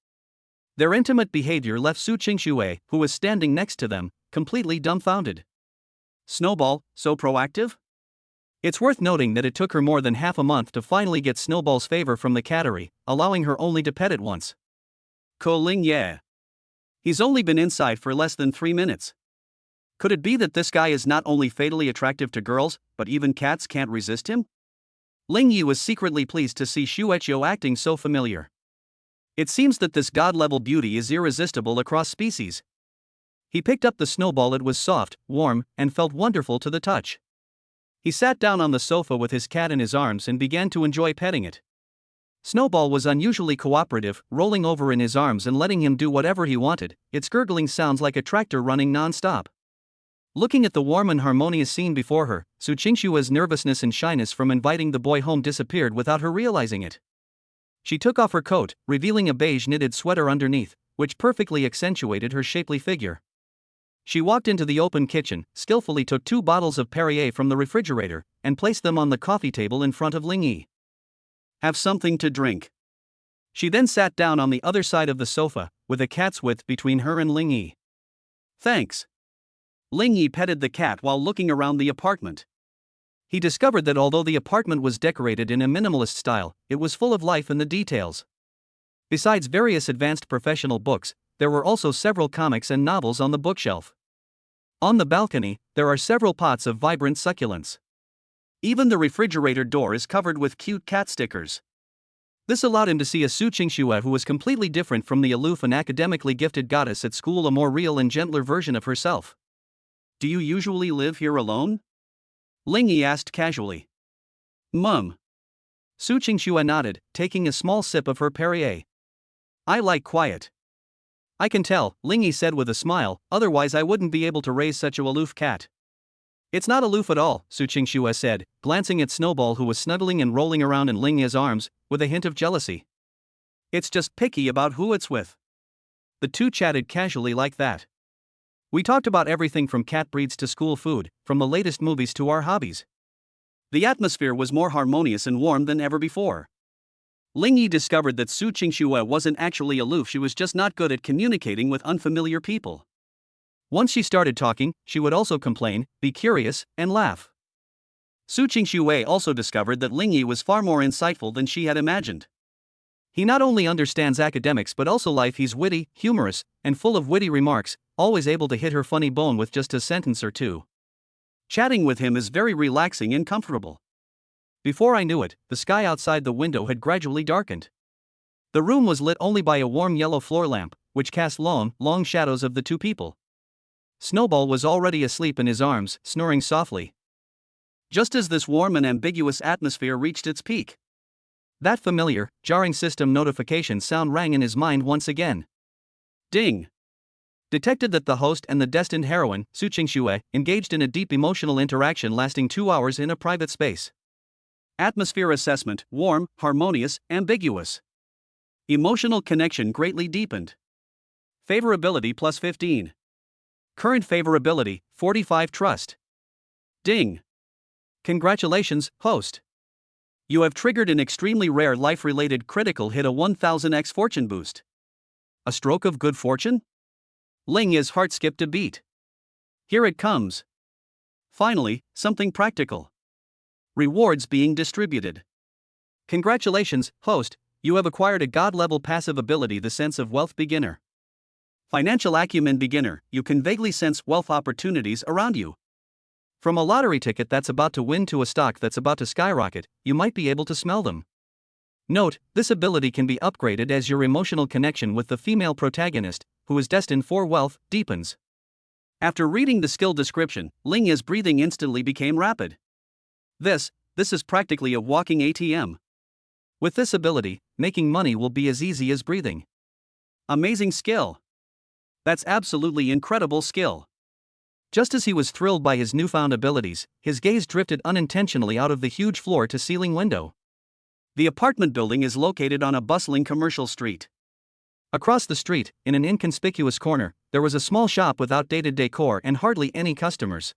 Their intimate behavior left Su Qingxue, who was standing next to them, completely dumbfounded. Snowball, so proactive? It's worth noting that it took her more than half a month to finally get Snowball's favor from the cattery, allowing her only to pet it once. Ko Ling Ye. He's only been inside for less than 3 minutes. Could it be that this guy is not only fatally attractive to girls, but even cats can't resist him? Ling Yi was secretly pleased to see Shueqiu acting so familiar. It seems that this god-level beauty is irresistible across species. He picked up the snowball. It was soft, warm, and felt wonderful to the touch. He sat down on the sofa with his cat in his arms and began to enjoy petting it. Snowball was unusually cooperative, rolling over in his arms and letting him do whatever he wanted, its gurgling sounds like a tractor running non-stop. Looking at the warm and harmonious scene before her, Su Qingxue's nervousness and shyness from inviting the boy home disappeared without her realizing it. She took off her coat, revealing a beige knitted sweater underneath, which perfectly accentuated her shapely figure. She walked into the open kitchen, skillfully took 2 bottles of Perrier from the refrigerator, and placed them on the coffee table in front of Ling Yi. Have something to drink. She then sat down on the other side of the sofa, with a cat's width between her and Ling Yi. Thanks. Ling Yi petted the cat while looking around the apartment. He discovered that although the apartment was decorated in a minimalist style, it was full of life in the details. Besides various advanced professional books, there were also several comics and novels on the bookshelf. On the balcony, there are several pots of vibrant succulents. Even the refrigerator door is covered with cute cat stickers. This allowed him to see a Su Qingxue who was completely different from the aloof and academically gifted goddess at school, a more real and gentler version of herself. Do you usually live here alone? Ling Yi asked casually. Mum. Su Qingxue nodded, taking a small sip of her Perrier. I like quiet. I can tell, Ling Yi said with a smile, otherwise I wouldn't be able to raise such a aloof cat. It's not aloof at all, Su Qingxue said, glancing at Snowball who was snuggling and rolling around in Ling Yi's arms, with a hint of jealousy. It's just picky about who it's with. The two chatted casually like that. We talked about everything from cat breeds to school food, from the latest movies to our hobbies. The atmosphere was more harmonious and warm than ever before. Ling Yi discovered that Su Qingxue wasn't actually aloof, she was just not good at communicating with unfamiliar people. Once she started talking, she would also complain, be curious, and laugh. Su Qingxue also discovered that Ling Yi was far more insightful than she had imagined. He not only understands academics but also life. He's witty, humorous, and full of witty remarks, always able to hit her funny bone with just a sentence or two. Chatting with him is very relaxing and comfortable. Before I knew it, the sky outside the window had gradually darkened. The room was lit only by a warm yellow floor lamp, which cast long, long shadows of the two people. Snowball was already asleep in his arms, snoring softly. Just as this warm and ambiguous atmosphere reached its peak, that familiar, jarring system notification sound rang in his mind once again. Ding! Detected that the host and the destined heroine, Su Qingxue, engaged in a deep emotional interaction lasting 2 hours in a private space. Atmosphere assessment: warm, harmonious, ambiguous. Emotional connection greatly deepened. Favorability plus 15. Current favorability, 45 trust. Ding! Congratulations, host. You have triggered an extremely rare life-related critical hit, a 1000x fortune boost. A stroke of good fortune? Ling Yi's heart skipped a beat. Here it comes. Finally, something practical. Rewards being distributed. Congratulations, host, you have acquired a god-level passive ability, the Sense of Wealth Beginner. Financial acumen beginner, you can vaguely sense wealth opportunities around you. From a lottery ticket that's about to win to a stock that's about to skyrocket, you might be able to smell them. Note, this ability can be upgraded as your emotional connection with the female protagonist, who is destined for wealth, deepens. After reading the skill description, Ling Yi's breathing instantly became rapid. This is practically a walking ATM. With this ability, making money will be as easy as breathing. Amazing skill. That's absolutely incredible skill. Just as he was thrilled by his newfound abilities, his gaze drifted unintentionally out of the huge floor-to-ceiling window. The apartment building is located on a bustling commercial street. Across the street, in an inconspicuous corner, there was a small shop with outdated decor and hardly any customers.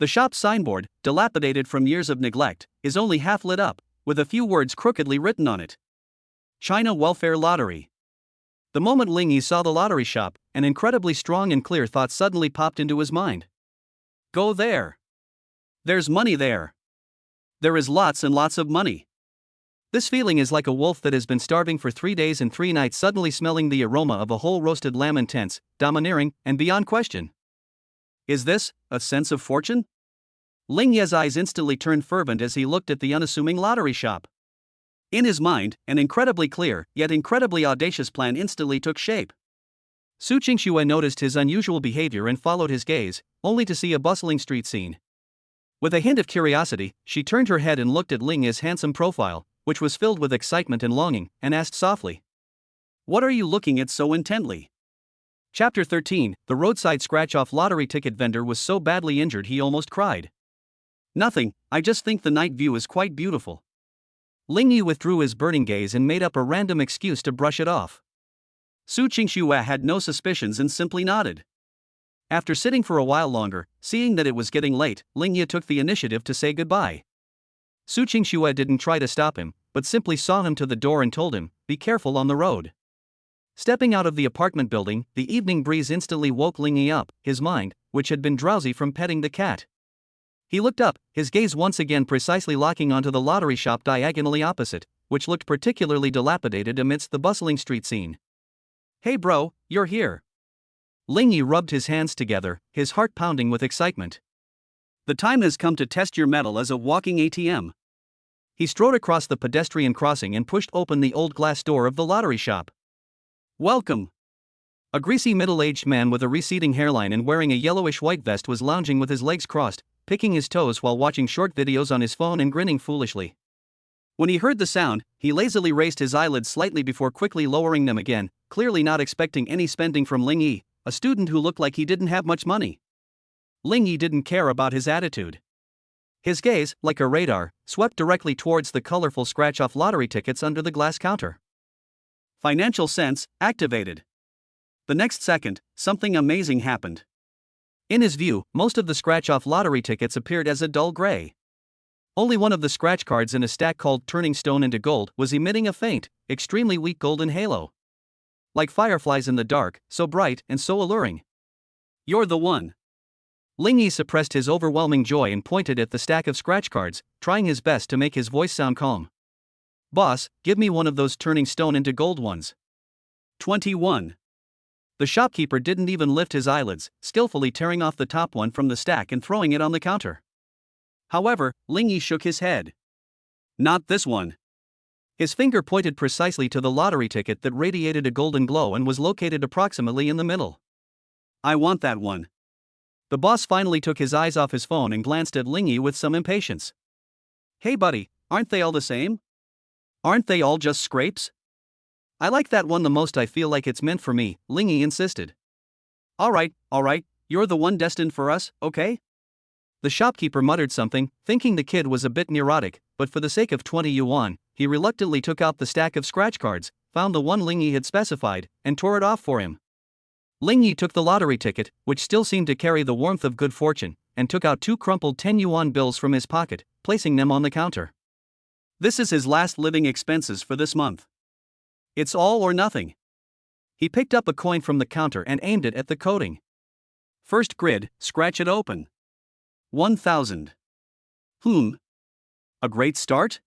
The shop's signboard, dilapidated from years of neglect, is only half lit up, with a few words crookedly written on it. China Welfare Lottery. The moment Ling Yi saw the lottery shop, an incredibly strong and clear thought suddenly popped into his mind. Go there. There's money there. There is lots and lots of money. This feeling is like a wolf that has been starving for 3 days and 3 nights suddenly smelling the aroma of a whole roasted lamb, intense, domineering, and beyond question. Is this a sense of fortune? Ling Yi's eyes instantly turned fervent as he looked at the unassuming lottery shop. In his mind, an incredibly clear, yet incredibly audacious plan instantly took shape. Su Qingxue noticed his unusual behavior and followed his gaze, only to see a bustling street scene. With a hint of curiosity, she turned her head and looked at Ling Yi's handsome profile, which was filled with excitement and longing, and asked softly, "What are you looking at so intently?" Chapter 13. The roadside scratch-off lottery ticket vendor was so badly injured he almost cried. Nothing, I just think the night view is quite beautiful. Ling Yi withdrew his burning gaze and made up a random excuse to brush it off. Su Qingxue had no suspicions and simply nodded. After sitting for a while longer, seeing that it was getting late, Ling Yi took the initiative to say goodbye. Su Qingxue didn't try to stop him, but simply saw him to the door and told him, "Be careful on the road." Stepping out of the apartment building, the evening breeze instantly woke Ling Yi up, his mind, which had been drowsy from petting the cat. He looked up, his gaze once again precisely locking onto the lottery shop diagonally opposite, which looked particularly dilapidated amidst the bustling street scene. "Hey bro, you're here." Ling Yi rubbed his hands together, his heart pounding with excitement. The time has come to test your mettle as a walking ATM. He strode across the pedestrian crossing and pushed open the old glass door of the lottery shop. "Welcome." A greasy middle-aged man with a receding hairline and wearing a yellowish-white vest was lounging with his legs crossed, picking his toes while watching short videos on his phone and grinning foolishly. When he heard the sound, he lazily raised his eyelids slightly before quickly lowering them again, clearly not expecting any spending from Ling Yi, a student who looked like he didn't have much money. Ling Yi didn't care about his attitude. His gaze, like a radar, swept directly towards the colorful scratch-off lottery tickets under the glass counter. Financial sense activated. The next second, something amazing happened. In his view, most of the scratch-off lottery tickets appeared as a dull gray. Only one of the scratch cards in a stack called Turning Stone into Gold was emitting a faint, extremely weak golden halo. Like fireflies in the dark, so bright and so alluring. "You're the one." Ling Yi suppressed his overwhelming joy and pointed at the stack of scratch cards, trying his best to make his voice sound calm. "Boss, give me one of those Turning Stone into Gold ones." 21. The shopkeeper didn't even lift his eyelids, skillfully tearing off the top one from the stack and throwing it on the counter. However, Ling Yi shook his head. "Not this one." His finger pointed precisely to the lottery ticket that radiated a golden glow and was located approximately in the middle. "I want that one." The boss finally took his eyes off his phone and glanced at Ling Yi with some impatience. "Hey buddy, aren't they all the same? Aren't they all just scrapes?" "I like that one the most, I feel like it's meant for me," Ling Yi insisted. Alright, you're the one destined for us, okay?" The shopkeeper muttered something, thinking the kid was a bit neurotic, but for the sake of 20 yuan, he reluctantly took out the stack of scratch cards, found the one Ling Yi had specified, and tore it off for him. Ling Yi took the lottery ticket, which still seemed to carry the warmth of good fortune, and took out 2 crumpled 10 yuan bills from his pocket, placing them on the counter. This is his last living expenses for this month. It's all or nothing. He picked up a coin from the counter and aimed it at the coating. First grid, scratch it open. 1,000. A great start?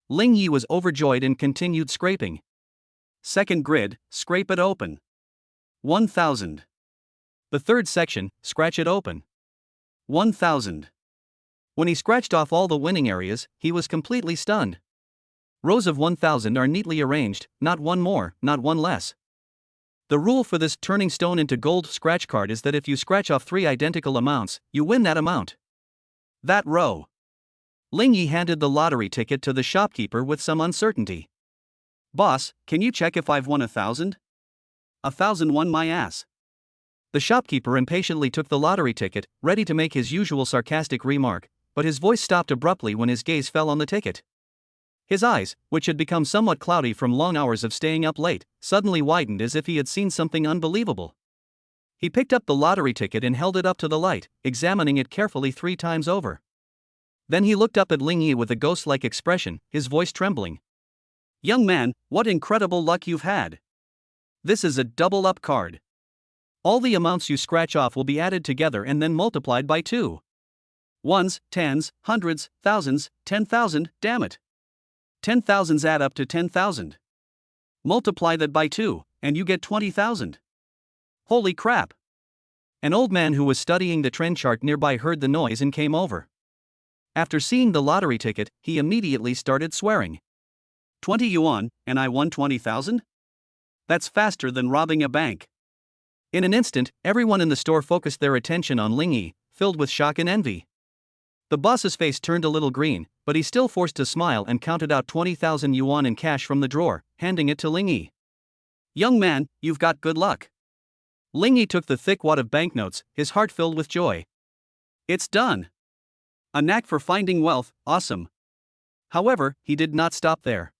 Ling Yi was overjoyed and continued scraping. Second grid, scrape it open. 1,000. The third section, scratch it open. 1,000. When he scratched off all the winning areas, he was completely stunned. Rows of 1,000 are neatly arranged, not one more, not one less. The rule for this turning stone into gold scratch card is that if you scratch off 3 identical amounts, you win that amount. That row. Ling Yi handed the lottery ticket to the shopkeeper with some uncertainty. "Boss, can you check if I've won 1,000? 1,000 won my ass." The shopkeeper impatiently took the lottery ticket, ready to make his usual sarcastic remark, but his voice stopped abruptly when his gaze fell on the ticket. His eyes, which had become somewhat cloudy from long hours of staying up late, suddenly widened as if he had seen something unbelievable. He picked up the lottery ticket and held it up to the light, examining it carefully 3 times over. Then he looked up at Ling Yi with a ghost-like expression, his voice trembling. "Young man, what incredible luck you've had. This is a double-up card. All the amounts you scratch off will be added together and then multiplied by 2. Ones, tens, hundreds, thousands, 10,000, damn it. 10,000s add up to 10,000. Multiply that by 2, and you get 20,000. Holy crap." An old man who was studying the trend chart nearby heard the noise and came over. After seeing the lottery ticket, he immediately started swearing. 20 yuan, and I won 20,000? That's faster than robbing a bank. In an instant, everyone in the store focused their attention on Ling Yi, filled with shock and envy. The boss's face turned a little green, but he still forced a smile and counted out 20,000 yuan in cash from the drawer, handing it to Ling Yi. "Young man, you've got good luck." Ling Yi took the thick wad of banknotes, his heart filled with joy. "It's done. A knack for finding wealth, awesome." However, he did not stop there.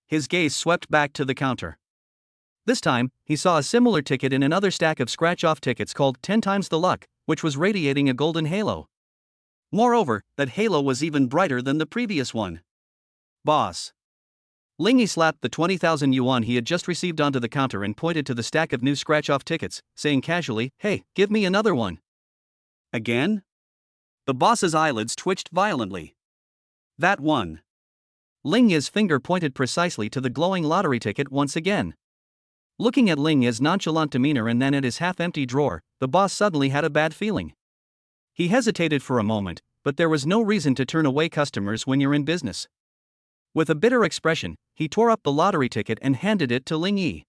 His gaze swept back to the counter. This time, he saw a similar ticket in another stack of scratch-off tickets called 10 times the luck, which was radiating a golden halo. Moreover, that halo was even brighter than the previous one. "Boss." Ling Yi slapped the 20,000 yuan he had just received onto the counter and pointed to the stack of new scratch-off tickets, saying casually, "Hey, give me another one." "Again?" The boss's eyelids twitched violently. "That one." Ling Yi's finger pointed precisely to the glowing lottery ticket once again. Looking at Ling Yi's nonchalant demeanor and then at his half-empty drawer, the boss suddenly had a bad feeling. He hesitated for a moment, but there was no reason to turn away customers when you're in business. With a bitter expression, he tore up the lottery ticket and handed it to Ling Yi.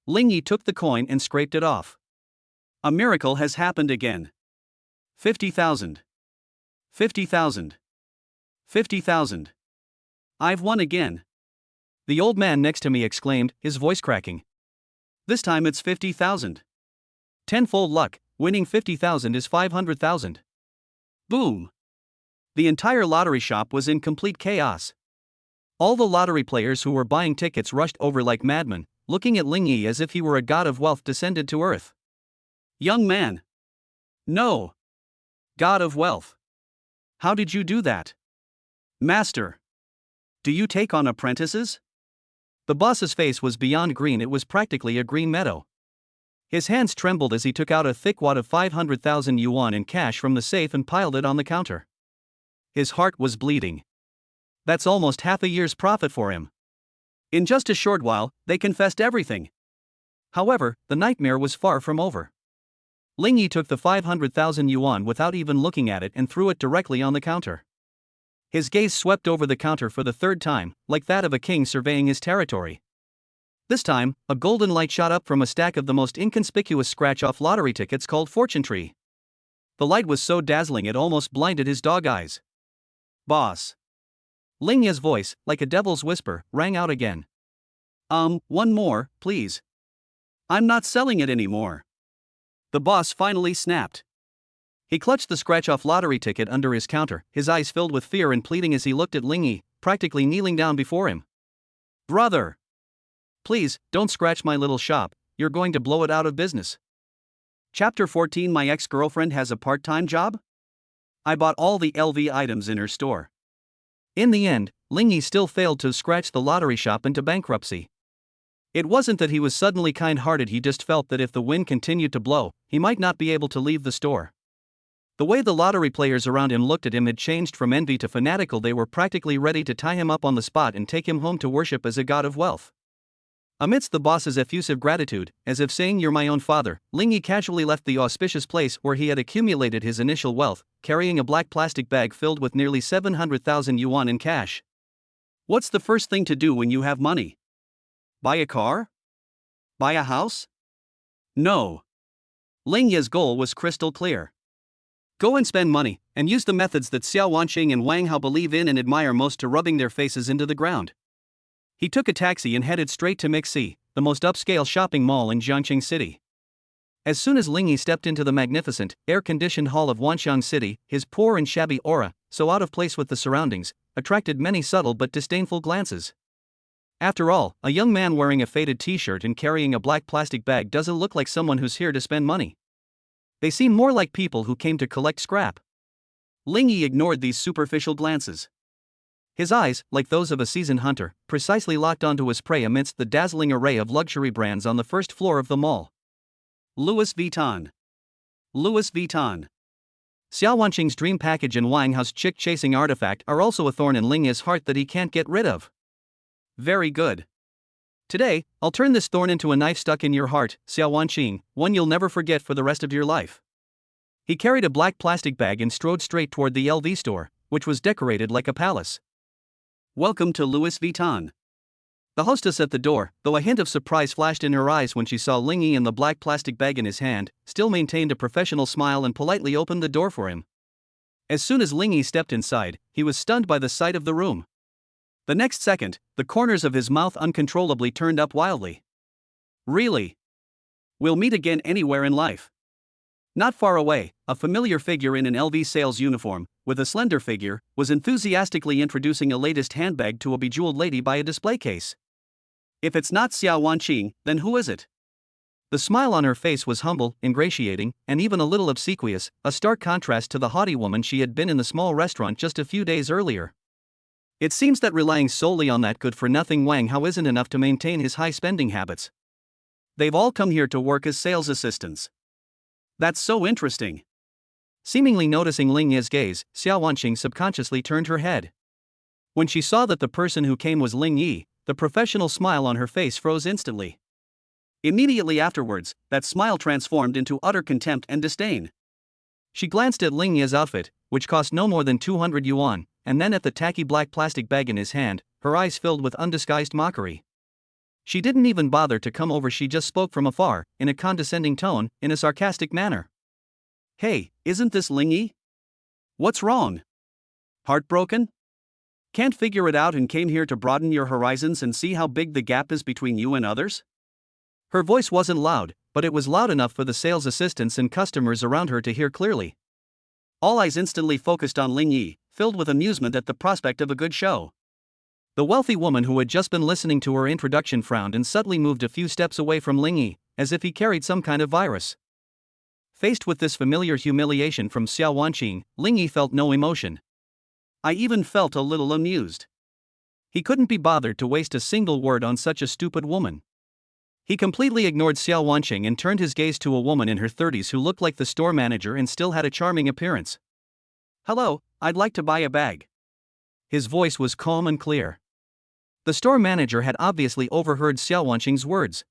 Ling Yi took the coin and scraped it off. "A miracle has happened again. 50,000. 50,000. 50,000. I've won again." The old man next to me exclaimed, his voice cracking. "This time it's 50,000. Tenfold luck, winning 50,000 is 500,000. Boom." The entire lottery shop was in complete chaos. All the lottery players who were buying tickets rushed over like madmen, looking at Ling Yi as if he were a god of wealth descended to earth. "Young man." "No. God of wealth. How did you do that?" "Master. Do you take on apprentices?" The boss's face was beyond green, it was practically a green meadow. His hands trembled as he took out a thick wad of 500,000 yuan in cash from the safe and piled it on the counter. His heart was bleeding. That's almost half a year's profit for him. In just a short while, they confessed everything. However, the nightmare was far from over. Ling Yi took the 500,000 yuan without even looking at it and threw it directly on the counter. His gaze swept over the counter for the third time, like that of a king surveying his territory. This time, a golden light shot up from a stack of the most inconspicuous scratch-off lottery tickets called Fortune Tree. The light was so dazzling it almost blinded his dog eyes. "Boss." Ling Yi's voice, like a devil's whisper, rang out again. One more, please. I'm not selling it anymore." The boss finally snapped. He clutched the scratch-off lottery ticket under his counter, his eyes filled with fear and pleading as he looked at Ling Yi, practically kneeling down before him. "Brother. Please, don't scratch my little shop, you're going to blow it out of business." Chapter 14. My ex-girlfriend has a part-time job? I bought all the LV items in her store. In the end, Ling Yi still failed to scratch the lottery shop into bankruptcy. It wasn't that he was suddenly kind-hearted, he just felt that if the wind continued to blow, he might not be able to leave the store. The way the lottery players around him looked at him had changed from envy to fanatical. They were practically ready to tie him up on the spot and take him home to worship as a god of wealth. Amidst the boss's effusive gratitude, as if saying you're my own father, Ling Yi casually left the auspicious place where he had accumulated his initial wealth, carrying a black plastic bag filled with nearly 700,000 yuan in cash. What's the first thing to do when you have money? Buy a car? Buy a house? No. Ling Yi's goal was crystal clear. Go and spend money, and use the methods that Xiao Wanqing and Wang Hao believe in and admire most to rubbing their faces into the ground. He took a taxi and headed straight to Mixi, the most upscale shopping mall in Jiangqing City. As soon as Ling Yi stepped into the magnificent, air-conditioned hall of Wanxiang City, his poor and shabby aura, so out of place with the surroundings, attracted many subtle but disdainful glances. After all, a young man wearing a faded t-shirt and carrying a black plastic bag doesn't look like someone who's here to spend money. They seem more like people who came to collect scrap. Ling Yi ignored these superficial glances. His eyes, like those of a seasoned hunter, precisely locked onto his prey amidst the dazzling array of luxury brands on the first floor of the mall. Louis Vuitton. Louis Vuitton. Xiao Wanqing's dream package and Wang Hao's chick-chasing artifact are also a thorn in Ling Yi's heart that he can't get rid of. Very good. Today, I'll turn this thorn into a knife stuck in your heart, Xiao Wanqing, one you'll never forget for the rest of your life. He carried a black plastic bag and strode straight toward the LV store, which was decorated like a palace. Welcome to Louis Vuitton. The hostess at the door, though a hint of surprise flashed in her eyes when she saw Ling Yi and the black plastic bag in his hand, still maintained a professional smile and politely opened the door for him. As soon as Ling Yi stepped inside, he was stunned by the sight of the room. The next second, the corners of his mouth uncontrollably turned up wildly. Really? We'll meet again anywhere in life. Not far away, a familiar figure in an LV sales uniform, with a slender figure, was enthusiastically introducing a latest handbag to a bejeweled lady by a display case. If it's not Xiao Wanqing, then who is it? The smile on her face was humble, ingratiating, and even a little obsequious, a stark contrast to the haughty woman she had been in the small restaurant just a few days earlier. It seems that relying solely on that good-for-nothing Wang Hao isn't enough to maintain his high spending habits. They've all come here to work as sales assistants. That's so interesting. Seemingly noticing Ling Yi's gaze, Xiao Wanqing subconsciously turned her head. When she saw that the person who came was Ling Yi, the professional smile on her face froze instantly. Immediately afterwards, that smile transformed into utter contempt and disdain. She glanced at Ling Yi's outfit, which cost no more than 200 yuan, and then at the tacky black plastic bag in his hand, her eyes filled with undisguised mockery. She didn't even bother to come over, she just spoke from afar, in a condescending tone, in a sarcastic manner. Hey, isn't this Ling Yi? What's wrong? Heartbroken? Can't figure it out and came here to broaden your horizons and see how big the gap is between you and others? Her voice wasn't loud, but it was loud enough for the sales assistants and customers around her to hear clearly. All eyes instantly focused on Ling Yi, filled with amusement at the prospect of a good show. The wealthy woman who had just been listening to her introduction frowned and subtly moved a few steps away from Ling Yi, as if he carried some kind of virus. Faced with this familiar humiliation from Xiao Wanqing, Ling Yi felt no emotion. I even felt a little amused. He couldn't be bothered to waste a single word on such a stupid woman. He completely ignored Xiao Wanqing and turned his gaze to a woman in her 30s who looked like the store manager and still had a charming appearance. Hello, I'd like to buy a bag. His voice was calm and clear. The store manager had obviously overheard Xiao Wanqing's words.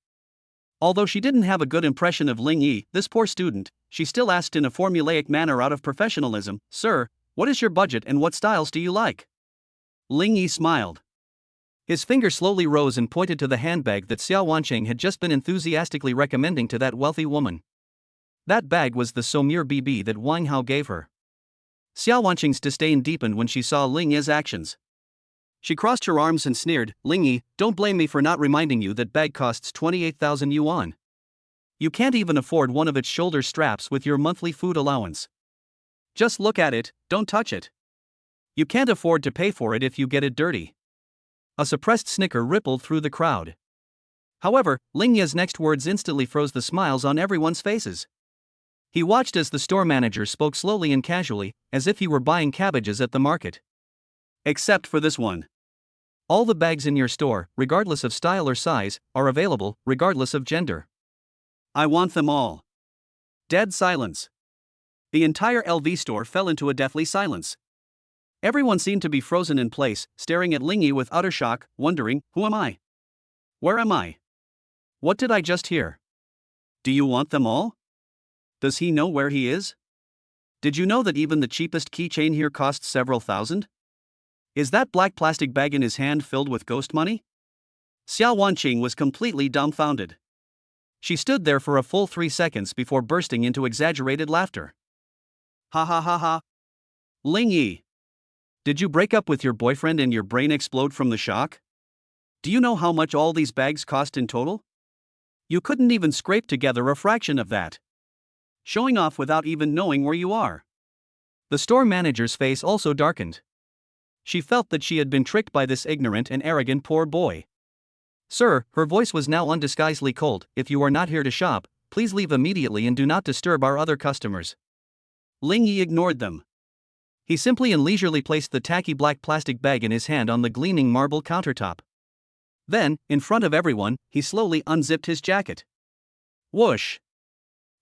Although she didn't have a good impression of Ling Yi, this poor student, she still asked in a formulaic manner out of professionalism, Sir, what is your budget and what styles do you like? Ling Yi smiled. His finger slowly rose and pointed to the handbag that Xiao Wanqing had just been enthusiastically recommending to that wealthy woman. That bag was the Saumur BB that Wang Hao gave her. Xiao Wanqing's disdain deepened when she saw Ling Yi's actions. She crossed her arms and sneered, Ling Yi, don't blame me for not reminding you that bag costs 28,000 yuan. You can't even afford one of its shoulder straps with your monthly food allowance. Just look at it, don't touch it. You can't afford to pay for it if you get it dirty. A suppressed snicker rippled through the crowd. However, Ling Yi's next words instantly froze the smiles on everyone's faces. He watched as the store manager spoke slowly and casually, as if he were buying cabbages at the market. Except for this one. All the bags in your store, regardless of style or size, are available, regardless of gender. I want them all. Dead silence. The entire LV store fell into a deathly silence. Everyone seemed to be frozen in place, staring at Ling Yi with utter shock, wondering, who am I? Where am I? What did I just hear? Do you want them all? Does he know where he is? Did you know that even the cheapest keychain here costs several thousand? Is that black plastic bag in his hand filled with ghost money? Xiao Wanqing was completely dumbfounded. She stood there for a full 3 seconds before bursting into exaggerated laughter. Ha ha ha ha. Ling Yi. Did you break up with your boyfriend and your brain explode from the shock? Do you know how much all these bags cost in total? You couldn't even scrape together a fraction of that. Showing off without even knowing where you are. The store manager's face also darkened. She felt that she had been tricked by this ignorant and arrogant poor boy. Sir, her voice was now undisguisedly cold, if you are not here to shop, please leave immediately and do not disturb our other customers. Ling Yi ignored them. He simply and leisurely placed the tacky black plastic bag in his hand on the gleaming marble countertop. Then, in front of everyone, he slowly unzipped his jacket. Whoosh!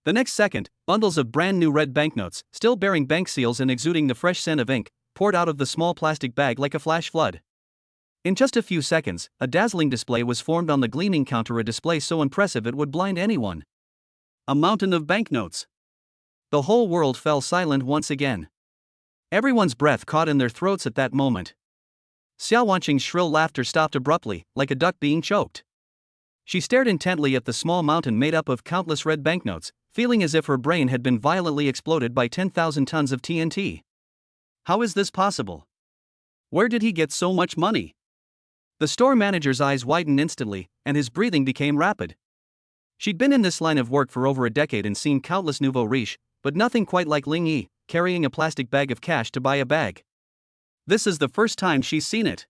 The next second, bundles of brand new red banknotes, still bearing bank seals and exuding the fresh scent of ink, poured out of the small plastic bag like a flash flood. In just a few seconds, a dazzling display was formed on the gleaming counter, a display so impressive it would blind anyone. A mountain of banknotes. The whole world fell silent once again. Everyone's breath caught in their throats at that moment. Xiao Wanqing's shrill laughter stopped abruptly, like a duck being choked. She stared intently at the small mountain made up of countless red banknotes, feeling as if her brain had been violently exploded by 10,000 tons of TNT. How is this possible? Where did he get so much money? The store manager's eyes widened instantly, and his breathing became rapid. She'd been in this line of work for over a decade and seen countless nouveau riche, but nothing quite like Ling Yi, carrying a plastic bag of cash to buy a bag. This is the first time she's seen it.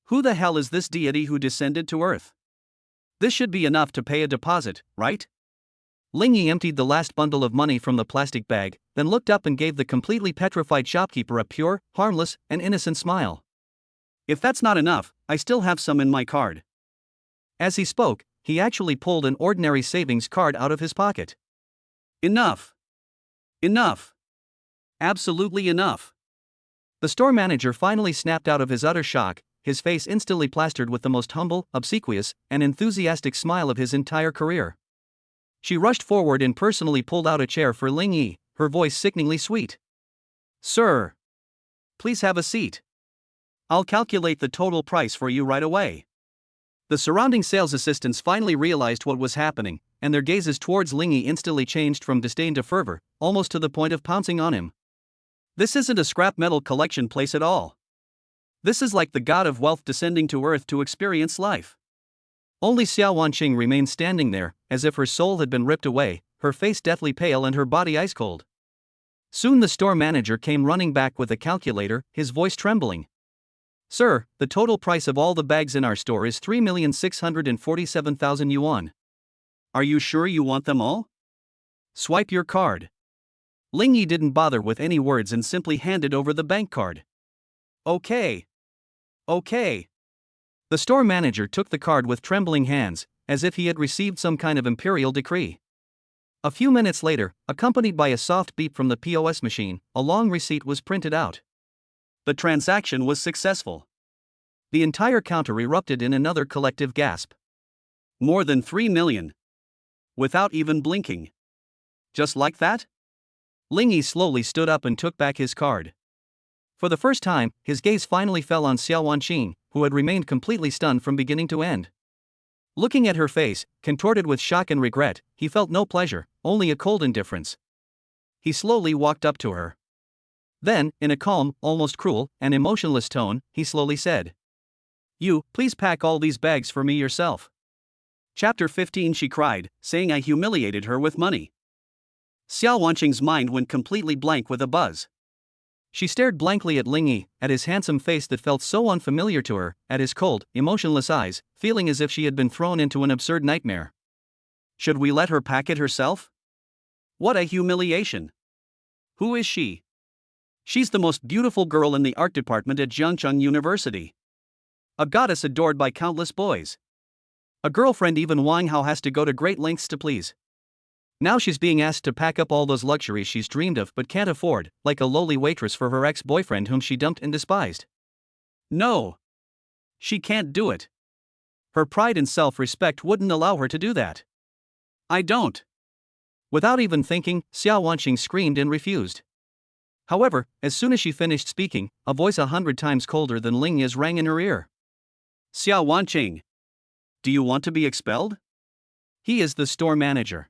Who the hell is this deity who descended to Earth? This should be enough to pay a deposit, right? Ling Yi emptied the last bundle of money from the plastic bag, then looked up and gave the completely petrified shopkeeper a pure, harmless, and innocent smile. If that's not enough, I still have some in my card. As he spoke, he actually pulled an ordinary savings card out of his pocket. Enough. Enough. Absolutely enough. The store manager finally snapped out of his utter shock, his face instantly plastered with the most humble, obsequious, and enthusiastic smile of his entire career. She rushed forward and personally pulled out a chair for Ling Yi, her voice sickeningly sweet. Sir. Please have a seat. I'll calculate the total price for you right away. The surrounding sales assistants finally realized what was happening, and their gazes towards Ling Yi instantly changed from disdain to fervor, almost to the point of pouncing on him. This isn't a scrap metal collection place at all. This is like the god of wealth descending to Earth to experience life. Only Xiao Wanqing remained standing there, as if her soul had been ripped away, her face deathly pale and her body ice cold. Soon the store manager came running back with a calculator, his voice trembling. Sir, the total price of all the bags in our store is 3,647,000 yuan. Are you sure you want them all? Swipe your card. Ling Yi didn't bother with any words and simply handed over the bank card. Okay. Okay. The store manager took the card with trembling hands, as if he had received some kind of imperial decree. A few minutes later, accompanied by a soft beep from the POS machine, a long receipt was printed out. The transaction was successful. The entire counter erupted in another collective gasp. More than 3 million. Without even blinking. Just like that? Ling Yi slowly stood up and took back his card. For the first time, his gaze finally fell on Xiao Wanqing, who had remained completely stunned from beginning to end. Looking at her face, contorted with shock and regret, he felt no pleasure, only a cold indifference. He slowly walked up to her. Then, in a calm, almost cruel, and emotionless tone, he slowly said, You, please pack all these bags for me yourself. Chapter 15. She cried, saying I humiliated her with money. Xiao Wanqing's mind went completely blank with a buzz. She stared blankly at Ling Yi, at his handsome face that felt so unfamiliar to her, at his cold, emotionless eyes, feeling as if she had been thrown into an absurd nightmare. Should we let her pack it herself? What a humiliation! Who is she? She's the most beautiful girl in the art department at Jiangcheng University. A goddess adored by countless boys. A girlfriend even Wang Hao has to go to great lengths to please. Now she's being asked to pack up all those luxuries she's dreamed of but can't afford, like a lowly waitress for her ex-boyfriend whom she dumped and despised. No. She can't do it. Her pride and self-respect wouldn't allow her to do that. I don't. Without even thinking, Xiao Wanqing screamed and refused. However, as soon as she finished speaking, a voice 100 times colder than Ling Yi's rang in her ear. Xiao Wanqing. Do you want to be expelled? He is the store manager.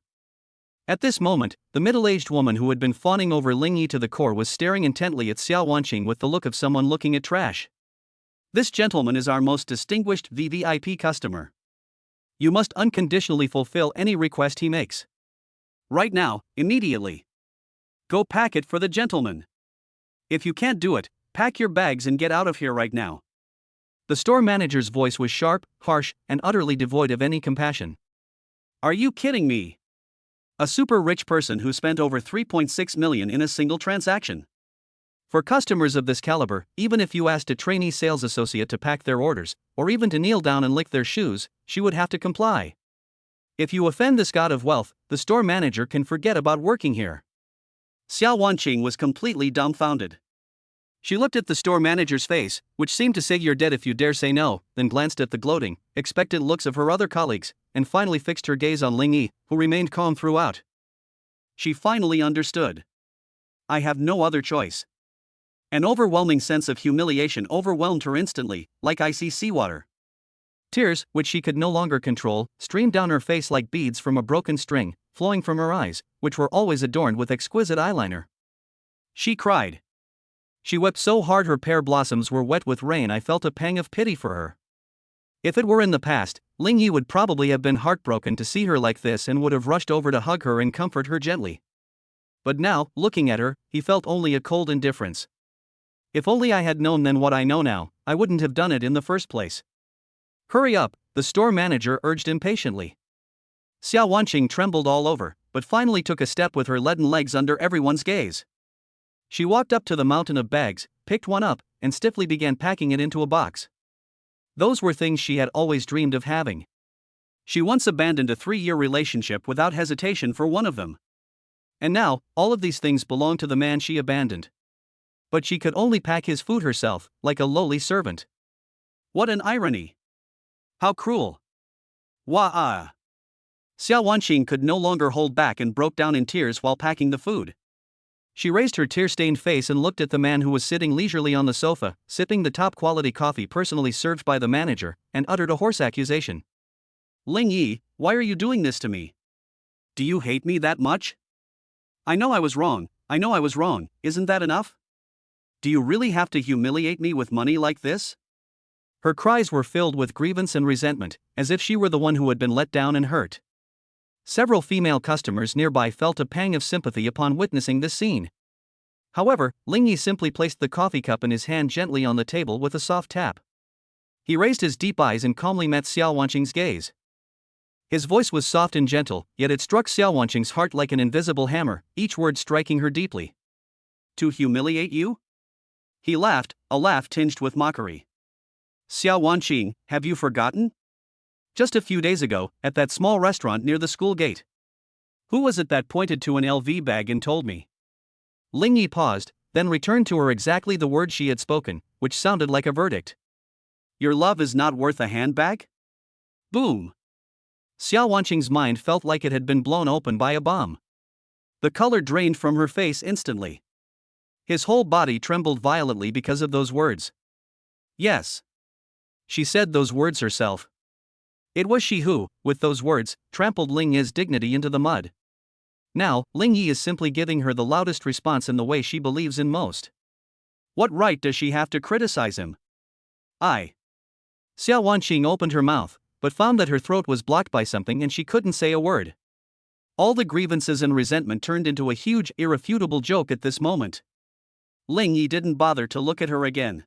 At this moment, the middle-aged woman who had been fawning over Ling Yi to the core was staring intently at Xiao Wanqing with the look of someone looking at trash. This gentleman is our most distinguished VVIP customer. You must unconditionally fulfill any request he makes. Right now, immediately. Go pack it for the gentleman. If you can't do it, pack your bags and get out of here right now. The store manager's voice was sharp, harsh, and utterly devoid of any compassion. Are you kidding me? A super rich person who spent over 3.6 million in a single transaction. For customers of this caliber, even if you asked a trainee sales associate to pack their orders, or even to kneel down and lick their shoes, she would have to comply. If you offend this god of wealth, the store manager can forget about working here. Xiao Wanqing was completely dumbfounded. She looked at the store manager's face, which seemed to say you're dead if you dare say no, then glanced at the gloating, expectant looks of her other colleagues, and finally fixed her gaze on Ling Yi, who remained calm throughout. She finally understood. I have no other choice. An overwhelming sense of humiliation overwhelmed her instantly, like icy seawater. Tears, which she could no longer control, streamed down her face like beads from a broken string, flowing from her eyes, which were always adorned with exquisite eyeliner. She cried. She wept so hard her pear blossoms were wet with rain. I felt a pang of pity for her. If it were in the past, Ling Yi would probably have been heartbroken to see her like this and would have rushed over to hug her and comfort her gently. But now, looking at her, he felt only a cold indifference. If only I had known then what I know now, I wouldn't have done it in the first place. Hurry up, the store manager urged impatiently. Xiao Wanqing trembled all over, but finally took a step with her leaden legs under everyone's gaze. She walked up to the mountain of bags, picked one up, and stiffly began packing it into a box. Those were things she had always dreamed of having. She once abandoned a 3-year relationship without hesitation for one of them. And now, all of these things belonged to the man she abandoned. But she could only pack his food herself, like a lowly servant. What an irony! How cruel! Wah-ah! Xiao Wanqing could no longer hold back and broke down in tears while packing the food. She raised her tear-stained face and looked at the man who was sitting leisurely on the sofa, sipping the top-quality coffee personally served by the manager, and uttered a hoarse accusation. Ling Yi, why are you doing this to me? Do you hate me that much? I know I was wrong, isn't that enough? Do you really have to humiliate me with money like this? Her cries were filled with grievance and resentment, as if she were the one who had been let down and hurt. Several female customers nearby felt a pang of sympathy upon witnessing this scene. However, Ling Yi simply placed the coffee cup in his hand gently on the table with a soft tap. He raised his deep eyes and calmly met Xiao Wanqing's gaze. His voice was soft and gentle, yet it struck Xiao Wanqing's heart like an invisible hammer, each word striking her deeply. To humiliate you? He laughed, a laugh tinged with mockery. Xiao Wanqing, have you forgotten? Just a few days ago, at that small restaurant near the school gate. Who was it that pointed to an LV bag and told me? Ling Yi paused, then returned to her exactly the words she had spoken, which sounded like a verdict. Your love is not worth a handbag? Boom! Xiao Wanqing's mind felt like it had been blown open by a bomb. The color drained from her face instantly. His whole body trembled violently because of those words. Yes. She said those words herself. It was she who, with those words, trampled Ling Yi's dignity into the mud. Now, Ling Yi is simply giving her the loudest response in the way she believes in most. What right does she have to criticize him? Xiao Wanqing opened her mouth, but found that her throat was blocked by something and she couldn't say a word. All the grievances and resentment turned into a huge, irrefutable joke at this moment. Ling Yi didn't bother to look at her again.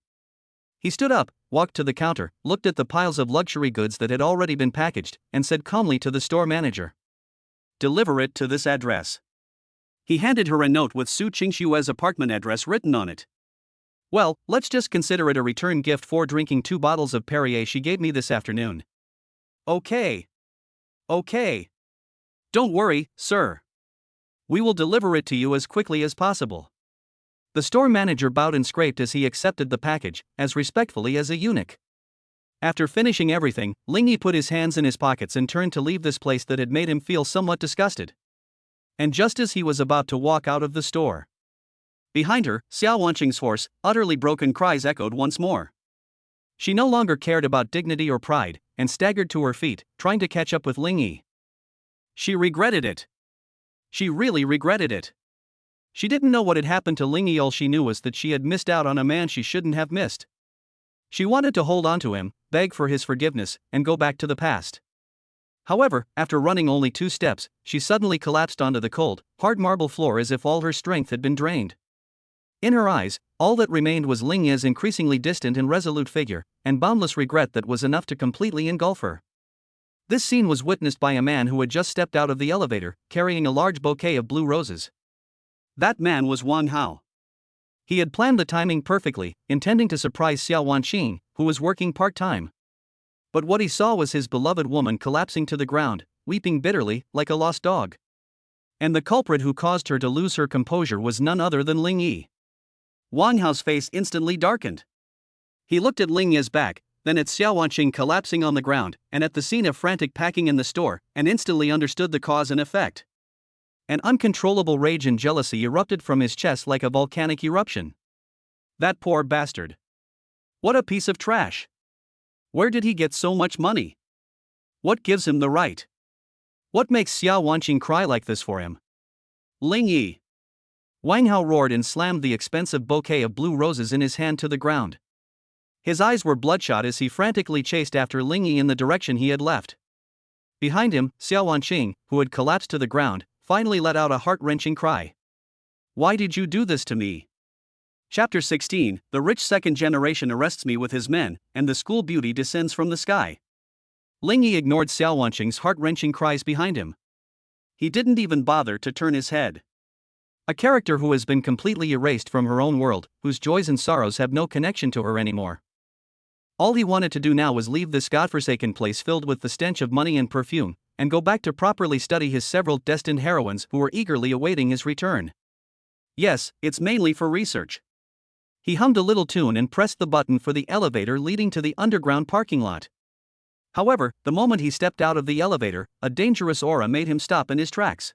He stood up, walked to the counter, looked at the piles of luxury goods that had already been packaged, and said calmly to the store manager. Deliver it to this address. He handed her a note with Su Qingshue's apartment address written on it. Well, let's just consider it a return gift for drinking 2 bottles of Perrier she gave me this afternoon. Okay. Don't worry, sir. We will deliver it to you as quickly as possible. The store manager bowed and scraped as he accepted the package, as respectfully as a eunuch. After finishing everything, Ling Yi put his hands in his pockets and turned to leave this place that had made him feel somewhat disgusted. And just as he was about to walk out of the store, behind her, Xiao Wanqing's hoarse, utterly broken cries echoed once more. She no longer cared about dignity or pride, and staggered to her feet, trying to catch up with Ling Yi. She regretted it. She really regretted it. She didn't know what had happened to Ling Yi. All she knew was that she had missed out on a man she shouldn't have missed. She wanted to hold on to him, beg for his forgiveness, and go back to the past. However, after running only 2 steps, she suddenly collapsed onto the cold, hard marble floor as if all her strength had been drained. In her eyes, all that remained was Ling Yi's increasingly distant and resolute figure, and boundless regret that was enough to completely engulf her. This scene was witnessed by a man who had just stepped out of the elevator, carrying a large bouquet of blue roses. That man was Wang Hao. He had planned the timing perfectly, intending to surprise Xiao Wanqing, who was working part-time. But what he saw was his beloved woman collapsing to the ground, weeping bitterly, like a lost dog. And the culprit who caused her to lose her composure was none other than Ling Yi. Wang Hao's face instantly darkened. He looked at Ling Yi's back, then at Xiao Wanqing collapsing on the ground, and at the scene of frantic packing in the store, and instantly understood the cause and effect. An uncontrollable rage and jealousy erupted from his chest like a volcanic eruption. That poor bastard. What a piece of trash. Where did he get so much money? What gives him the right? What makes Xiao Wanqing cry like this for him? Ling Yi. Wang Hao roared and slammed the expensive bouquet of blue roses in his hand to the ground. His eyes were bloodshot as he frantically chased after Ling Yi in the direction he had left. Behind him, Xiao Wanqing, who had collapsed to the ground, finally let out a heart-wrenching cry. Why did you do this to me? Chapter 16, The rich second generation arrests me with his men, and the school beauty descends from the sky. Ling Yi ignored Xiao Wanqing's heart-wrenching cries behind him. He didn't even bother to turn his head. A character who has been completely erased from her own world, whose joys and sorrows have no connection to her anymore. All he wanted to do now was leave this godforsaken place filled with the stench of money and perfume, and go back to properly study his several destined heroines who were eagerly awaiting his return. Yes, it's mainly for research. He hummed a little tune and pressed the button for the elevator leading to the underground parking lot. However, the moment he stepped out of the elevator, a dangerous aura made him stop in his tracks.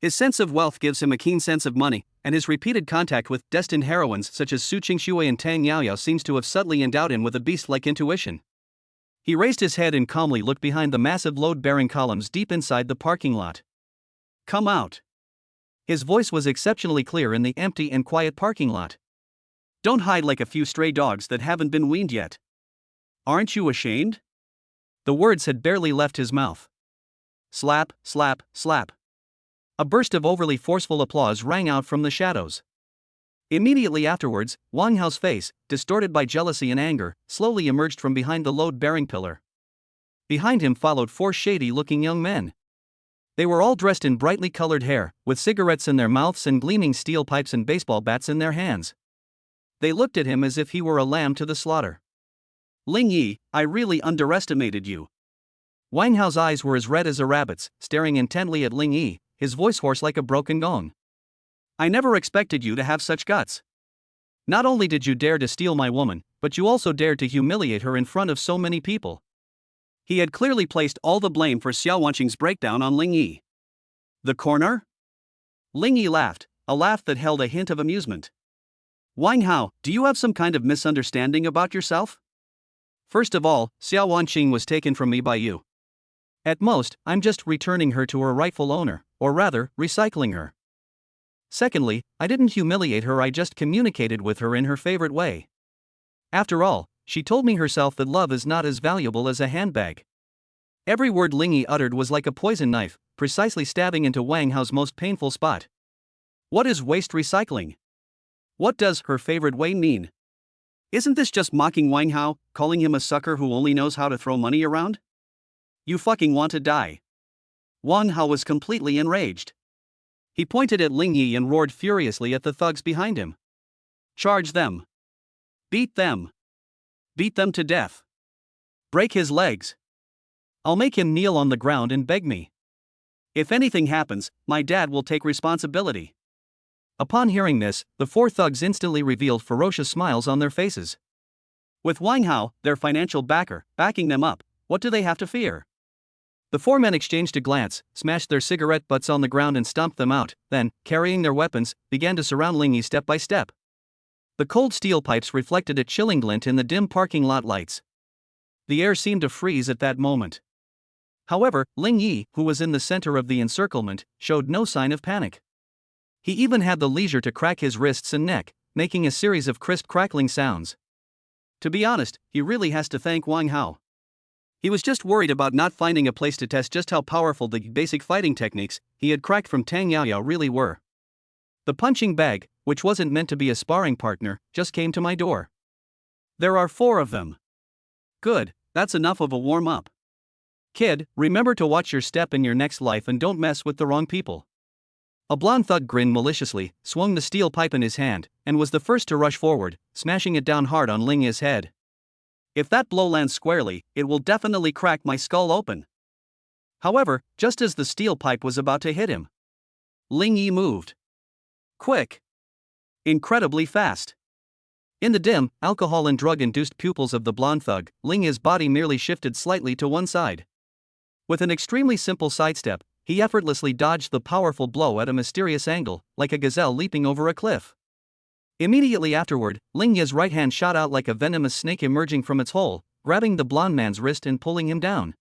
His sense of wealth gives him a keen sense of money, and his repeated contact with destined heroines such as Su Qingxue and Tang Yaoyao seems to have subtly endowed him with a beast-like intuition. He raised his head and calmly looked behind the massive load-bearing columns deep inside the parking lot. Come out. His voice was exceptionally clear in the empty and quiet parking lot. Don't hide like a few stray dogs that haven't been weaned yet. Aren't you ashamed? The words had barely left his mouth. Slap, slap, slap. A burst of overly forceful applause rang out from the shadows. Immediately afterwards, Wang Hao's face, distorted by jealousy and anger, slowly emerged from behind the load-bearing pillar. Behind him followed 4 shady-looking young men. They were all dressed in brightly colored hair, with cigarettes in their mouths and gleaming steel pipes and baseball bats in their hands. They looked at him as if he were a lamb to the slaughter. Ling Yi, I really underestimated you. Wang Hao's eyes were as red as a rabbit's, staring intently at Ling Yi, his voice hoarse like a broken gong. I never expected you to have such guts. Not only did you dare to steal my woman, but you also dared to humiliate her in front of so many people. He had clearly placed all the blame for Xiao Wanqing's breakdown on Ling Yi. The corner? Ling Yi laughed, a laugh that held a hint of amusement. Wang Hao, do you have some kind of misunderstanding about yourself? First of all, Xiao Wanqing was taken from me by you. At most, I'm just returning her to her rightful owner, or rather, recycling her. Secondly, I didn't humiliate her, I just communicated with her in her favorite way. After all, she told me herself that love is not as valuable as a handbag. Every word Ling Yi uttered was like a poison knife, precisely stabbing into Wang Hao's most painful spot. What is waste recycling? What does her favorite way mean? Isn't this just mocking Wang Hao, calling him a sucker who only knows how to throw money around? You fucking want to die. Wang Hao was completely enraged. He pointed at Ling Yi and roared furiously at the thugs behind him. Charge them. Beat them. Beat them to death. Break his legs. I'll make him kneel on the ground and beg me. If anything happens, my dad will take responsibility. Upon hearing this, the 4 thugs instantly revealed ferocious smiles on their faces. With Wang Hao, their financial backer, backing them up, what do they have to fear? The four men exchanged a glance, smashed their cigarette butts on the ground and stomped them out, then, carrying their weapons, began to surround Ling Yi step by step. The cold steel pipes reflected a chilling glint in the dim parking lot lights. The air seemed to freeze at that moment. However, Ling Yi, who was in the center of the encirclement, showed no sign of panic. He even had the leisure to crack his wrists and neck, making a series of crisp crackling sounds. To be honest, he really has to thank Wang Hao. He was just worried about not finding a place to test just how powerful the basic fighting techniques he had cracked from Tang Yaoyao really were. The punching bag, which wasn't meant to be a sparring partner, just came to my door. There are 4 of them. Good, that's enough of a warm-up. Kid, remember to watch your step in your next life and don't mess with the wrong people. A blonde thug grinned maliciously, swung the steel pipe in his hand, and was the first to rush forward, smashing it down hard on Ling Yi's head. If that blow lands squarely, it will definitely crack my skull open. However, just as the steel pipe was about to hit him, Ling Yi moved. Quick. Incredibly fast. In the dim, alcohol and drug-induced pupils of the blonde thug, Ling Yi's body merely shifted slightly to one side. With an extremely simple sidestep, he effortlessly dodged the powerful blow at a mysterious angle, like a gazelle leaping over a cliff. Immediately afterward, Ling Yi's right hand shot out like a venomous snake emerging from its hole, grabbing the blonde man's wrist and pulling him down.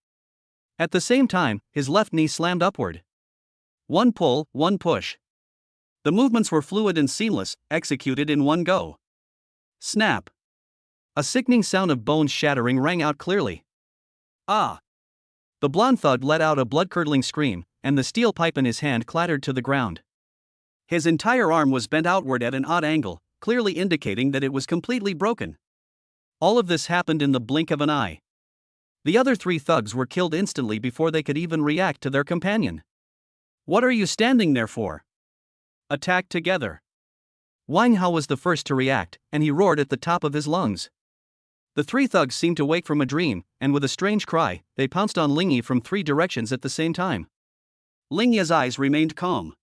At the same time, his left knee slammed upward. One pull, one push. The movements were fluid and seamless, executed in one go. Snap. A sickening sound of bones shattering rang out clearly. Ah! The blonde thug let out a blood-curdling scream, and the steel pipe in his hand clattered to the ground. His entire arm was bent outward at an odd angle, clearly indicating that it was completely broken. All of this happened in the blink of an eye. The other 3 thugs were killed instantly before they could even react to their companion. What are you standing there for? Attack together. Wang Hao was the first to react, and he roared at the top of his lungs. The 3 thugs seemed to wake from a dream, and with a strange cry, they pounced on Ling Yi from 3 directions at the same time. Ling Yi's eyes remained calm.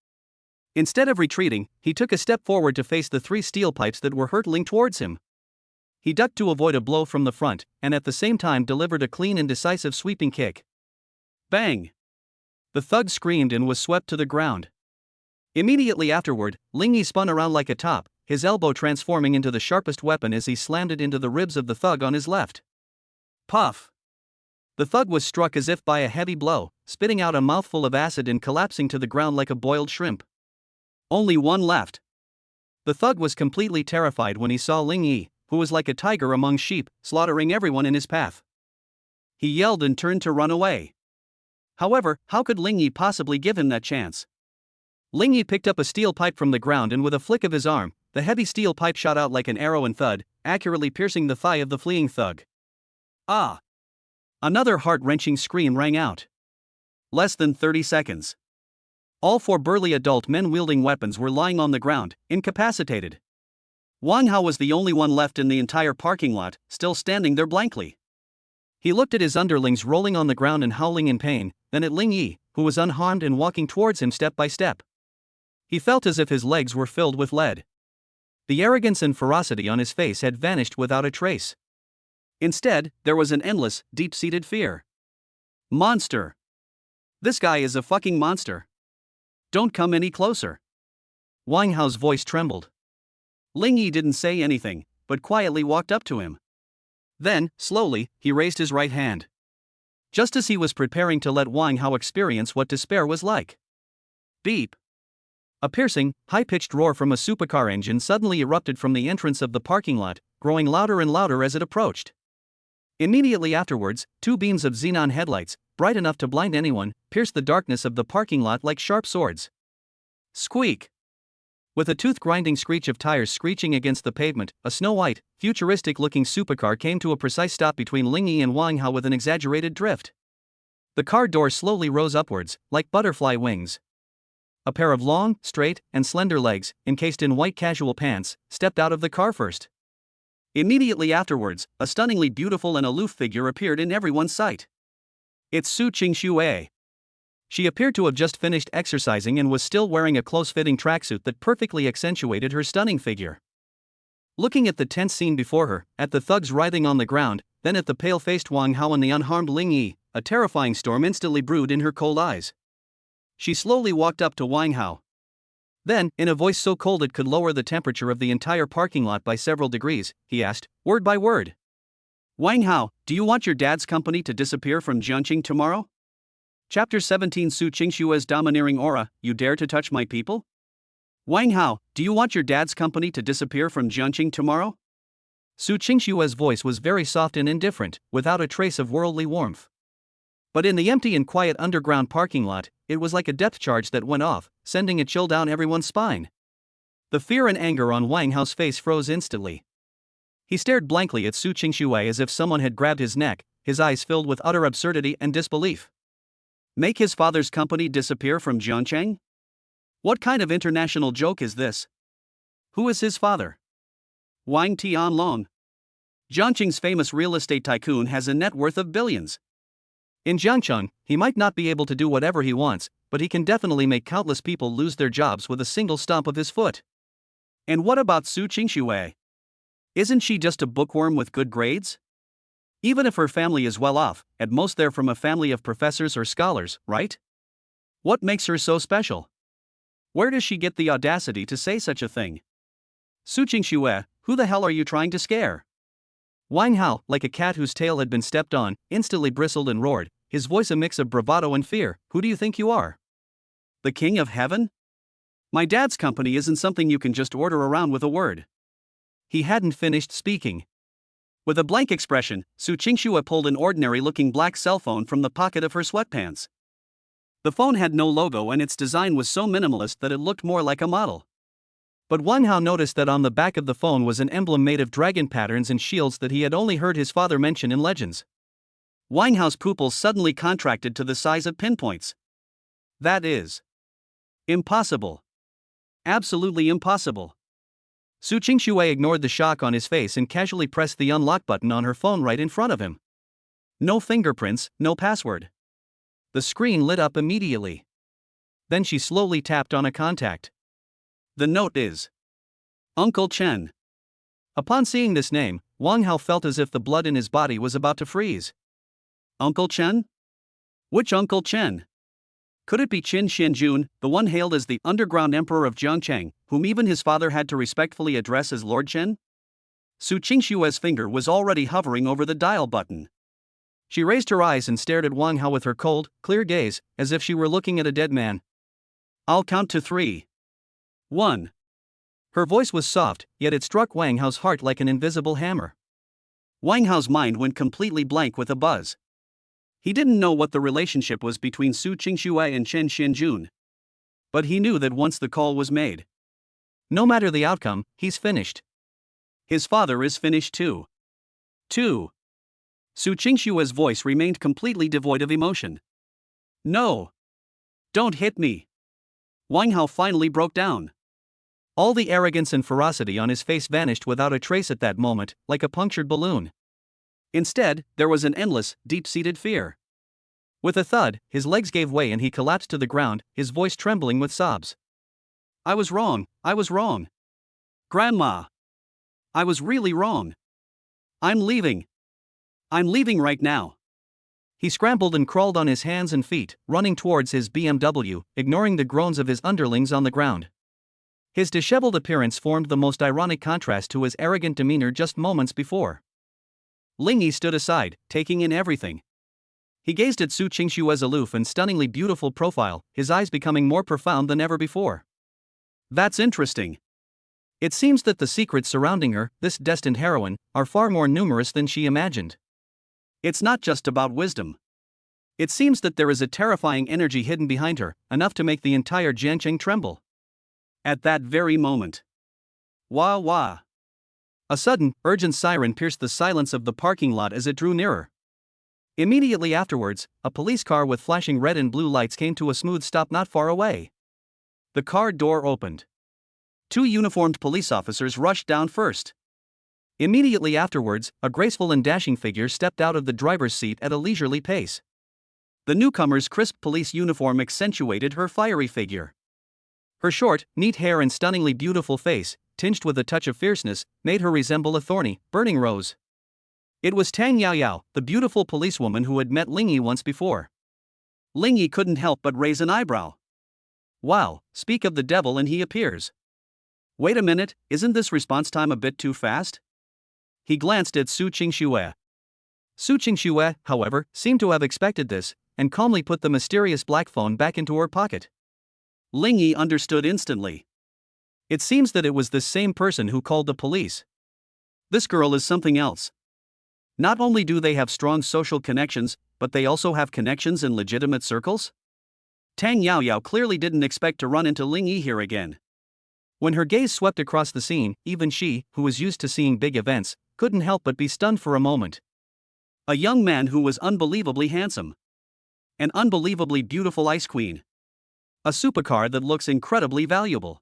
Instead of retreating, he took a step forward to face the 3 steel pipes that were hurtling towards him. He ducked to avoid a blow from the front, and at the same time delivered a clean and decisive sweeping kick. Bang! The thug screamed and was swept to the ground. Immediately afterward, Ling Yi spun around like a top, his elbow transforming into the sharpest weapon as he slammed it into the ribs of the thug on his left. Puff! The thug was struck as if by a heavy blow, spitting out a mouthful of acid and collapsing to the ground like a boiled shrimp. Only one left. The thug was completely terrified when he saw Ling Yi, who was like a tiger among sheep, slaughtering everyone in his path. He yelled and turned to run away. However, how could Ling Yi possibly give him that chance? Ling Yi picked up a steel pipe from the ground and with a flick of his arm, the heavy steel pipe shot out like an arrow and thud, accurately piercing the thigh of the fleeing thug. Ah! Another heart-wrenching scream rang out. Less than 30 seconds. All 4 burly adult men wielding weapons were lying on the ground, incapacitated. Wang Hao was the only one left in the entire parking lot, still standing there blankly. He looked at his underlings rolling on the ground and howling in pain, then at Ling Yi, who was unharmed and walking towards him step by step. He felt as if his legs were filled with lead. The arrogance and ferocity on his face had vanished without a trace. Instead, there was an endless, deep-seated fear. Monster! This guy is a fucking monster. Don't come any closer. Wang Hao's voice trembled. Ling Yi didn't say anything, but quietly walked up to him. Then, slowly, he raised his right hand. Just as he was preparing to let Wang Hao experience what despair was like. Beep! A piercing, high-pitched roar from a supercar engine suddenly erupted from the entrance of the parking lot, growing louder and louder as it approached. Immediately afterwards, 2 beams of xenon headlights, bright enough to blind anyone, pierced the darkness of the parking lot like sharp swords. Squeak! With a tooth-grinding screech of tires screeching against the pavement, a snow-white, futuristic-looking supercar came to a precise stop between Ling Yi and Wang Hao with an exaggerated drift. The car door slowly rose upwards, like butterfly wings. A pair of long, straight, and slender legs, encased in white casual pants, stepped out of the car first. Immediately afterwards, a stunningly beautiful and aloof figure appeared in everyone's sight. It's Su Qingxue. She appeared to have just finished exercising and was still wearing a close-fitting tracksuit that perfectly accentuated her stunning figure. Looking at the tense scene before her, at the thugs writhing on the ground, then at the pale-faced Wang Hao and the unharmed Ling Yi, a terrifying storm instantly brewed in her cold eyes. She slowly walked up to Wang Hao. Then, in a voice so cold it could lower the temperature of the entire parking lot by several degrees, he asked, word by word. Wang Hao, do you want your dad's company to disappear from Jiangqing tomorrow? Chapter 17 Su Qingshua's domineering aura, you dare to touch my people? Wang Hao, do you want your dad's company to disappear from Jiangqing tomorrow? Su Qingshua's voice was very soft and indifferent, without a trace of worldly warmth. But in the empty and quiet underground parking lot, it was like a depth charge that went off, sending a chill down everyone's spine. The fear and anger on Wang Hao's face froze instantly. He stared blankly at Su Qingxue as if someone had grabbed his neck, his eyes filled with utter absurdity and disbelief. Make his father's company disappear from Jiangcheng? What kind of international joke is this? Who is his father? Wang Tianlong. Jiangqing's famous real estate tycoon has a net worth of billions. In Jiangcheng, he might not be able to do whatever he wants, but he can definitely make countless people lose their jobs with a single stomp of his foot. And what about Su Qingxue? Isn't she just a bookworm with good grades? Even if her family is well off, at most they're from a family of professors or scholars, right? What makes her so special? Where does she get the audacity to say such a thing? Su Qingxue, who the hell are you trying to scare? Wang Hao, like a cat whose tail had been stepped on, instantly bristled and roared, his voice a mix of bravado and fear. Who do you think you are? The king of heaven? My dad's company isn't something you can just order around with a word. He hadn't finished speaking. With a blank expression, Su Qingxue pulled an ordinary-looking black cell phone from the pocket of her sweatpants. The phone had no logo and its design was so minimalist that it looked more like a model. But Wang Hao noticed that on the back of the phone was an emblem made of dragon patterns and shields that he had only heard his father mention in legends. Wang Hao's pupils suddenly contracted to the size of pinpoints. That is impossible. Absolutely impossible. Su Qingxue ignored the shock on his face and casually pressed the unlock button on her phone right in front of him. No fingerprints, no password. The screen lit up immediately. Then she slowly tapped on a contact. The note is Uncle Chen. Upon seeing this name, Wang Hao felt as if the blood in his body was about to freeze. Uncle Chen? Which Uncle Chen? Could it be Qin Xianjun, the one hailed as the underground emperor of Jiangcheng, whom even his father had to respectfully address as Lord Chen? Su Qingshue's finger was already hovering over the dial button. She raised her eyes and stared at Wang Hao with her cold, clear gaze, as if she were looking at a dead man. I'll count to 3. 1. Her voice was soft, yet it struck Wang Hao's heart like an invisible hammer. Wang Hao's mind went completely blank with a buzz. He didn't know what the relationship was between Su Qingxue and Chen Xianjun. But he knew that once the call was made, no matter the outcome, he's finished. His father is finished too. 2. Su Qingshue's voice remained completely devoid of emotion. No. Don't hit me. Wang Hao finally broke down. All the arrogance and ferocity on his face vanished without a trace at that moment, like a punctured balloon. Instead, there was an endless, deep-seated fear. With a thud, his legs gave way and he collapsed to the ground, his voice trembling with sobs. I was wrong. Grandma. I was really wrong. I'm leaving right now. He scrambled and crawled on his hands and feet, running towards his BMW, ignoring the groans of his underlings on the ground. His disheveled appearance formed the most ironic contrast to his arrogant demeanor just moments before. Ling Yi stood aside, taking in everything. He gazed at Su Qingshue's aloof and stunningly beautiful profile, his eyes becoming more profound than ever before. That's interesting. It seems that the secrets surrounding her, this destined heroine, are far more numerous than she imagined. It's not just about wisdom. It seems that there is a terrifying energy hidden behind her, enough to make the entire Jiangcheng tremble. At that very moment. Wah wah. A sudden, urgent siren pierced the silence of the parking lot as it drew nearer. Immediately afterwards, a police car with flashing red and blue lights came to a smooth stop not far away. The car door opened. 2 uniformed police officers rushed down first. Immediately afterwards, a graceful and dashing figure stepped out of the driver's seat at a leisurely pace. The newcomer's crisp police uniform accentuated her fiery figure. Her short, neat hair and stunningly beautiful face, tinged with a touch of fierceness, made her resemble a thorny, burning rose. It was Tang Yaoyao, the beautiful policewoman who had met Ling Yi once before. Ling Yi couldn't help but raise an eyebrow. Wow, speak of the devil and he appears. Wait a minute, isn't this response time a bit too fast? He glanced at Su Qingxue. Su Qingxue, however, seemed to have expected this, and calmly put the mysterious black phone back into her pocket. Ling Yi understood instantly. It seems that it was this same person who called the police. This girl is something else. Not only do they have strong social connections, but they also have connections in legitimate circles? Tang Yaoyao clearly didn't expect to run into Ling Yi here again. When her gaze swept across the scene, even she, who was used to seeing big events, couldn't help but be stunned for a moment. A young man who was unbelievably handsome. An unbelievably beautiful ice queen. A supercar that looks incredibly valuable.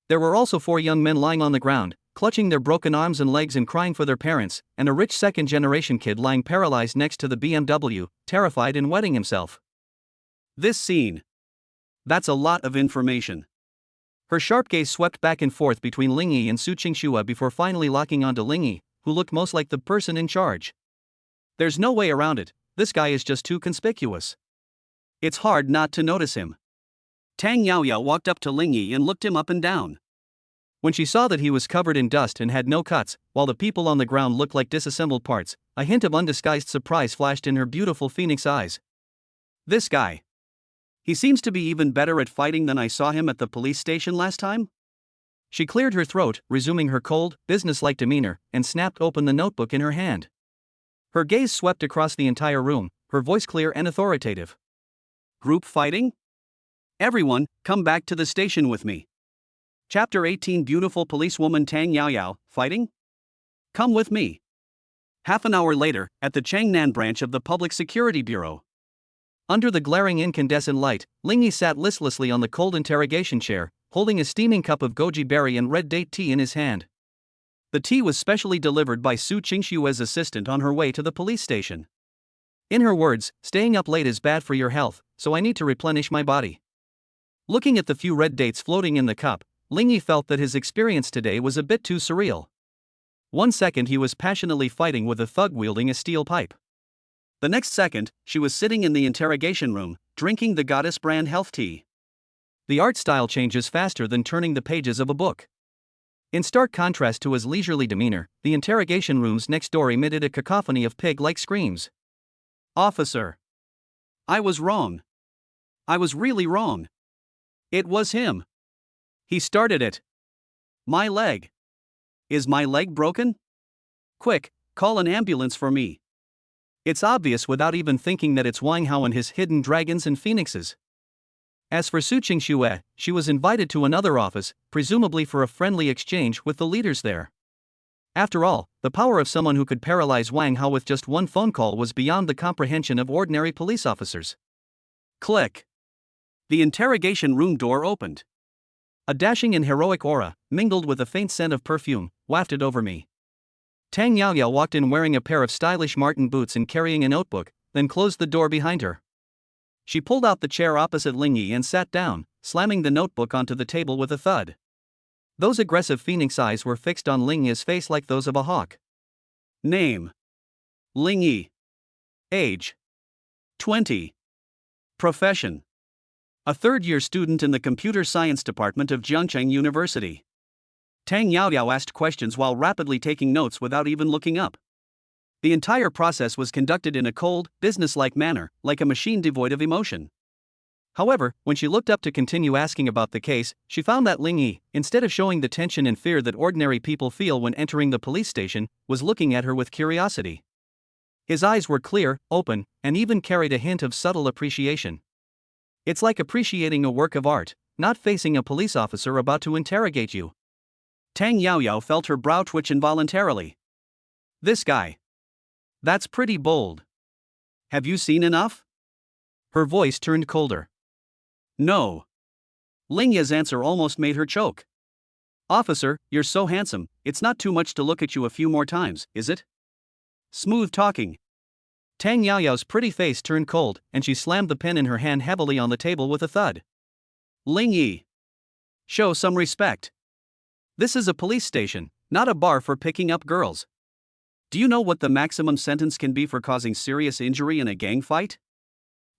There were also 4 young men lying on the ground, clutching their broken arms and legs and crying for their parents, and a rich second-generation kid lying paralyzed next to the BMW, terrified and wetting himself. This scene. That's a lot of information. Her sharp gaze swept back and forth between Ling Yi and Su Qingxue before finally locking onto Ling Yi, who looked most like the person in charge. There's no way around it, this guy is just too conspicuous. It's hard not to notice him. Tang Yaoyao walked up to Ling Yi and looked him up and down. When she saw that he was covered in dust and had no cuts, while the people on the ground looked like disassembled parts, a hint of undisguised surprise flashed in her beautiful phoenix eyes. This guy. He seems to be even better at fighting than I saw him at the police station last time? She cleared her throat, resuming her cold, businesslike demeanor, and snapped open the notebook in her hand. Her gaze swept across the entire room, her voice clear and authoritative. Group fighting? Everyone, come back to the station with me. Chapter 18 Beautiful policewoman Tang Yaoyao, fighting? Come with me. Half an hour later, at the Changnan branch of the Public Security Bureau. Under the glaring incandescent light, Ling Yi sat listlessly on the cold interrogation chair, holding a steaming cup of goji berry and red date tea in his hand. The tea was specially delivered by Su Qingxue's assistant on her way to the police station. In her words, staying up late is bad for your health, so I need to replenish my body. Looking at the few red dates floating in the cup, Ling Yi felt that his experience today was a bit too surreal. 1 second he was passionately fighting with a thug wielding a steel pipe. The next second, she was sitting in the interrogation room, drinking the Goddess brand health tea. The art style changes faster than turning the pages of a book. In stark contrast to his leisurely demeanor, the interrogation rooms next door emitted a cacophony of pig-like screams. Officer! I was wrong. I was really wrong. It was him. He started it. My leg. Is my leg broken? Quick, call an ambulance for me. It's obvious without even thinking that it's Wang Hao and his hidden dragons and phoenixes. As for Su Qingxue, she was invited to another office, presumably for a friendly exchange with the leaders there. After all, the power of someone who could paralyze Wang Hao with just one phone call was beyond the comprehension of ordinary police officers. Click. The interrogation room door opened. A dashing and heroic aura, mingled with a faint scent of perfume, wafted over me. Tang Yaoyao walked in wearing a pair of stylish Martin boots and carrying a notebook, then closed the door behind her. She pulled out the chair opposite Ling Yi and sat down, slamming the notebook onto the table with a thud. Those aggressive phoenix eyes were fixed on Ling Yi's face like those of a hawk. Name: Ling Yi. Age: 20. Profession: a third-year student in the computer science department of Jiangcheng University. Tang Yaoyao asked questions while rapidly taking notes without even looking up. The entire process was conducted in a cold, businesslike manner, like a machine devoid of emotion. However, when she looked up to continue asking about the case, she found that Ling Yi, instead of showing the tension and fear that ordinary people feel when entering the police station, was looking at her with curiosity. His eyes were clear, open, and even carried a hint of subtle appreciation. It's like appreciating a work of art, not facing a police officer about to interrogate you. Tang Yaoyao felt her brow twitch involuntarily. This guy. That's pretty bold. Have you seen enough? Her voice turned colder. No. Ling Yi's answer almost made her choke. Officer, you're so handsome, it's not too much to look at you a few more times, is it? Smooth talking. Tang Yaoyao's pretty face turned cold, and she slammed the pen in her hand heavily on the table with a thud. Ling Yi. Show some respect. This is a police station, not a bar for picking up girls. Do you know what the maximum sentence can be for causing serious injury in a gang fight?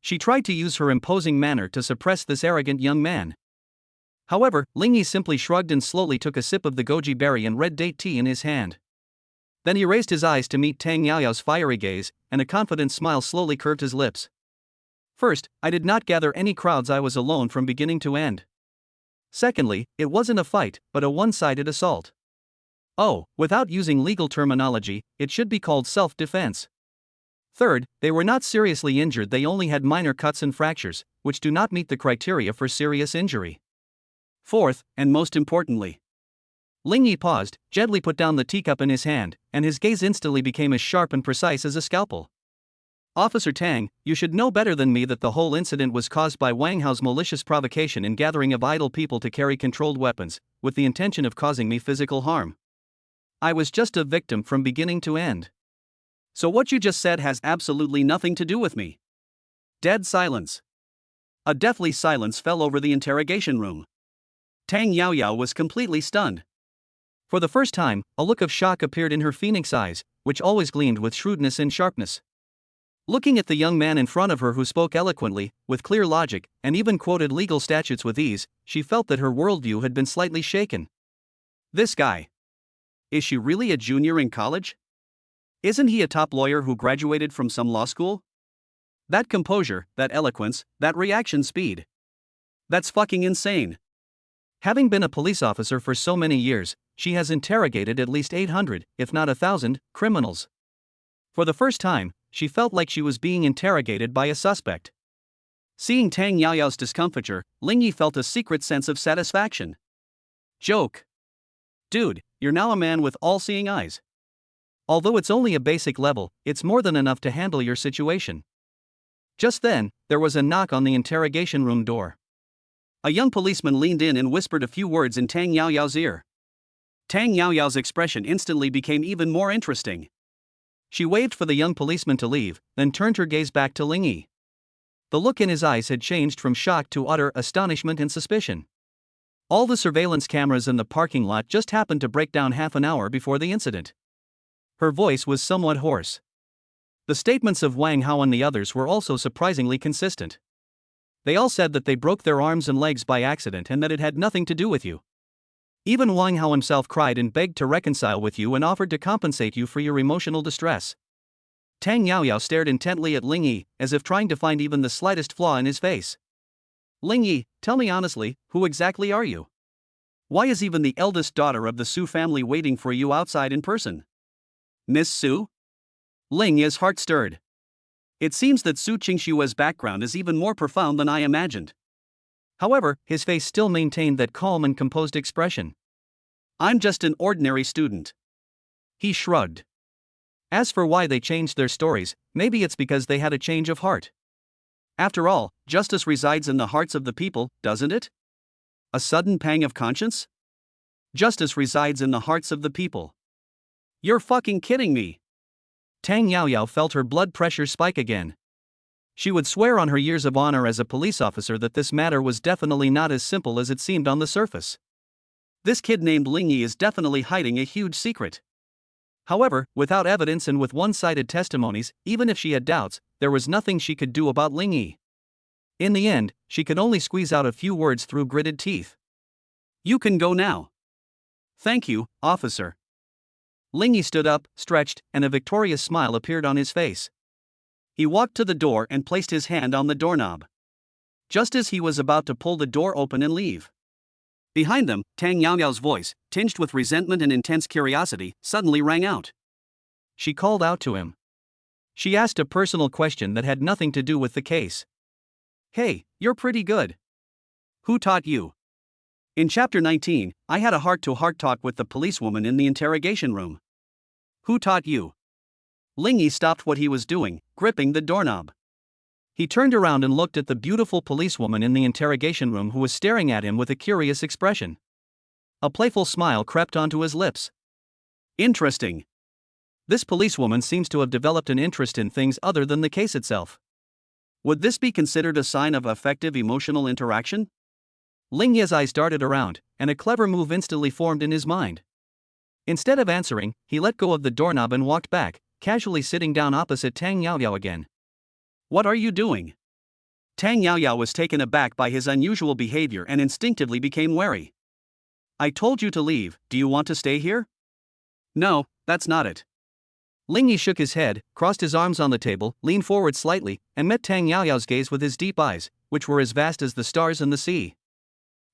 She tried to use her imposing manner to suppress this arrogant young man. However, Lingyi simply shrugged and slowly took a sip of the goji berry and red date tea in his hand. Then he raised his eyes to meet Tang Yaoyao's fiery gaze, and a confident smile slowly curved his lips. First, I did not gather any crowds. I was alone from beginning to end. Secondly, it wasn't a fight, but a one-sided assault. Oh, without using legal terminology, it should be called self-defense. Third, they were not seriously injured. They only had minor cuts and fractures, which do not meet the criteria for serious injury. Fourth, and most importantly, Lingyi paused, gently put down the teacup in his hand, and his gaze instantly became as sharp and precise as a scalpel. Officer Tang, you should know better than me that the whole incident was caused by Wang Hao's malicious provocation and gathering of idle people to carry controlled weapons, with the intention of causing me physical harm. I was just a victim from beginning to end. So what you just said has absolutely nothing to do with me. Dead silence. A deathly silence fell over the interrogation room. Tang Yaoyao was completely stunned. For the first time, a look of shock appeared in her phoenix eyes, which always gleamed with shrewdness and sharpness. Looking at the young man in front of her who spoke eloquently, with clear logic, and even quoted legal statutes with ease, she felt that her worldview had been slightly shaken. This guy. Is she really a junior in college? Isn't he a top lawyer who graduated from some law school? That composure, that eloquence, that reaction speed. That's fucking insane. Having been a police officer for so many years, she has interrogated at least 800, if not 1,000, criminals. For the first time, she felt like she was being interrogated by a suspect. Seeing Tang Yaoyao's discomfiture, Lingyi felt a secret sense of satisfaction. Joke. Dude, you're now a man with all-seeing eyes. Although it's only a basic level, it's more than enough to handle your situation. Just then, there was a knock on the interrogation room door. A young policeman leaned in and whispered a few words in Tang Yaoyao's ear. Tang Yaoyao's expression instantly became even more interesting. She waved for the young policeman to leave, then turned her gaze back to Lingyi. The look in his eyes had changed from shock to utter astonishment and suspicion. All the surveillance cameras in the parking lot just happened to break down half an hour before the incident. Her voice was somewhat hoarse. The statements of Wang Hao and the others were also surprisingly consistent. They all said that they broke their arms and legs by accident and that it had nothing to do with you. Even Wang Hao himself cried and begged to reconcile with you and offered to compensate you for your emotional distress. Tang Yaoyao stared intently at Lingyi, as if trying to find even the slightest flaw in his face. Lingyi, tell me honestly, who exactly are you? Why is even the eldest daughter of the Su family waiting for you outside in person? Miss Su? Lingyi's heart stirred. It seems that Su Qingshua's background is even more profound than I imagined. However, his face still maintained that calm and composed expression. I'm just an ordinary student. He shrugged. As for why they changed their stories, maybe it's because they had a change of heart. After all, justice resides in the hearts of the people, doesn't it? A sudden pang of conscience? Justice resides in the hearts of the people. You're fucking kidding me. Tang Yaoyao felt her blood pressure spike again. She would swear on her years of honor as a police officer that this matter was definitely not as simple as it seemed on the surface. This kid named Lingyi is definitely hiding a huge secret. However, without evidence and with one-sided testimonies, even if she had doubts, there was nothing she could do about Lingyi. In the end, she could only squeeze out a few words through gritted teeth. You can go now. Thank you, officer. Lingyi stood up, stretched, and a victorious smile appeared on his face. He walked to the door and placed his hand on the doorknob. Just as he was about to pull the door open and leave, behind them, Tang Yaoyao's voice, tinged with resentment and intense curiosity, suddenly rang out. She called out to him. She asked a personal question that had nothing to do with the case. Hey, you're pretty good. Who taught you? In Chapter 19, I had a heart-to-heart talk with the policewoman in the interrogation room. Who taught you? Lingyi stopped what he was doing, gripping the doorknob. He turned around and looked at the beautiful policewoman in the interrogation room who was staring at him with a curious expression. A playful smile crept onto his lips. Interesting. This policewoman seems to have developed an interest in things other than the case itself. Would this be considered a sign of effective emotional interaction? Ling Ye's eyes darted around, and a clever move instantly formed in his mind. Instead of answering, he let go of the doorknob and walked back, casually sitting down opposite Tang Yaoyao again. "What are you doing?" Tang Yaoyao was taken aback by his unusual behavior and instinctively became wary. "I told you to leave, do you want to stay here?" "No, that's not it." Ling Yi shook his head, crossed his arms on the table, leaned forward slightly, and met Tang Yaoyao's gaze with his deep eyes, which were as vast as the stars and the sea.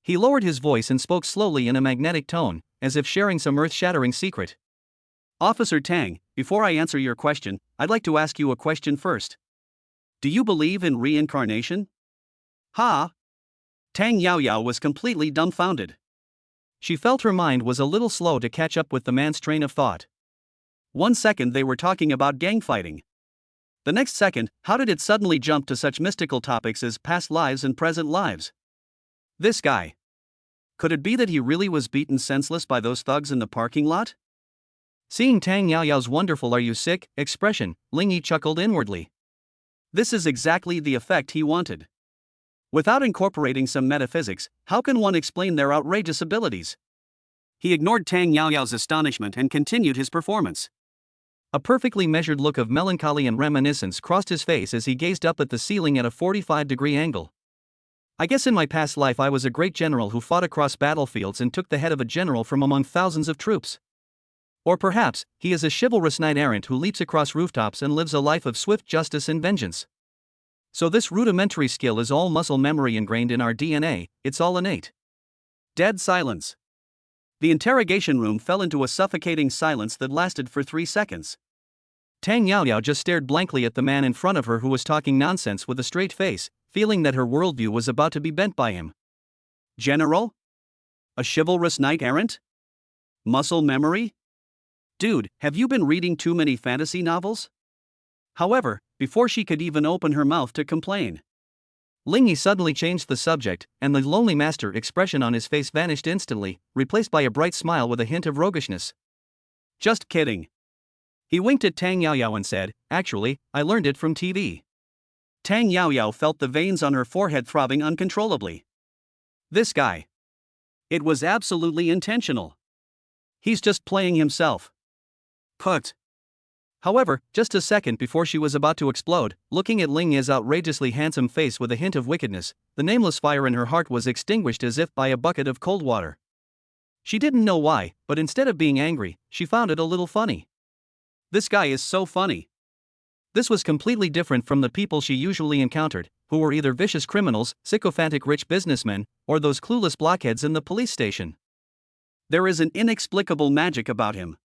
He lowered his voice and spoke slowly in a magnetic tone, as if sharing some earth-shattering secret. "Officer Tang, before I answer your question, I'd like to ask you a question first. Do you believe in reincarnation?" "Ha?" Tang Yaoyao was completely dumbfounded. She felt her mind was a little slow to catch up with the man's train of thought. 1 second they were talking about gang fighting. The next second, how did it suddenly jump to such mystical topics as past lives and present lives? This guy. Could it be that he really was beaten senseless by those thugs in the parking lot? Seeing Tang Yaoyao's wonderful "are you sick" expression, Ling Yi chuckled inwardly. This is exactly the effect he wanted. Without incorporating some metaphysics, how can one explain their outrageous abilities? He ignored Tang Yaoyao's astonishment and continued his performance. A perfectly measured look of melancholy and reminiscence crossed his face as he gazed up at the ceiling at a 45-degree angle. "I guess in my past life I was a great general who fought across battlefields and took the head of a general from among thousands of troops. Or perhaps, he is a chivalrous knight-errant who leaps across rooftops and lives a life of swift justice and vengeance. So this rudimentary skill is all muscle memory ingrained in our DNA, it's all innate." Dead silence. The interrogation room fell into a suffocating silence that lasted for 3 seconds. Tang Yaoyao just stared blankly at the man in front of her who was talking nonsense with a straight face, feeling that her worldview was about to be bent by him. General? A chivalrous knight-errant? Muscle memory? Dude, have you been reading too many fantasy novels? However, before she could even open her mouth to complain, Ling Yi suddenly changed the subject, and the lonely master expression on his face vanished instantly, replaced by a bright smile with a hint of roguishness. "Just kidding." He winked at Tang Yaoyao and said, "Actually, I learned it from TV." Tang Yaoyao felt the veins on her forehead throbbing uncontrollably. This guy. It was absolutely intentional. He's just playing himself. Put. However, just a second before she was about to explode, looking at Ling Yi's outrageously handsome face with a hint of wickedness, the nameless fire in her heart was extinguished as if by a bucket of cold water. She didn't know why, but instead of being angry, she found it a little funny. This guy is so funny. This was completely different from the people she usually encountered, who were either vicious criminals, sycophantic rich businessmen, or those clueless blockheads in the police station. There is an inexplicable magic about him.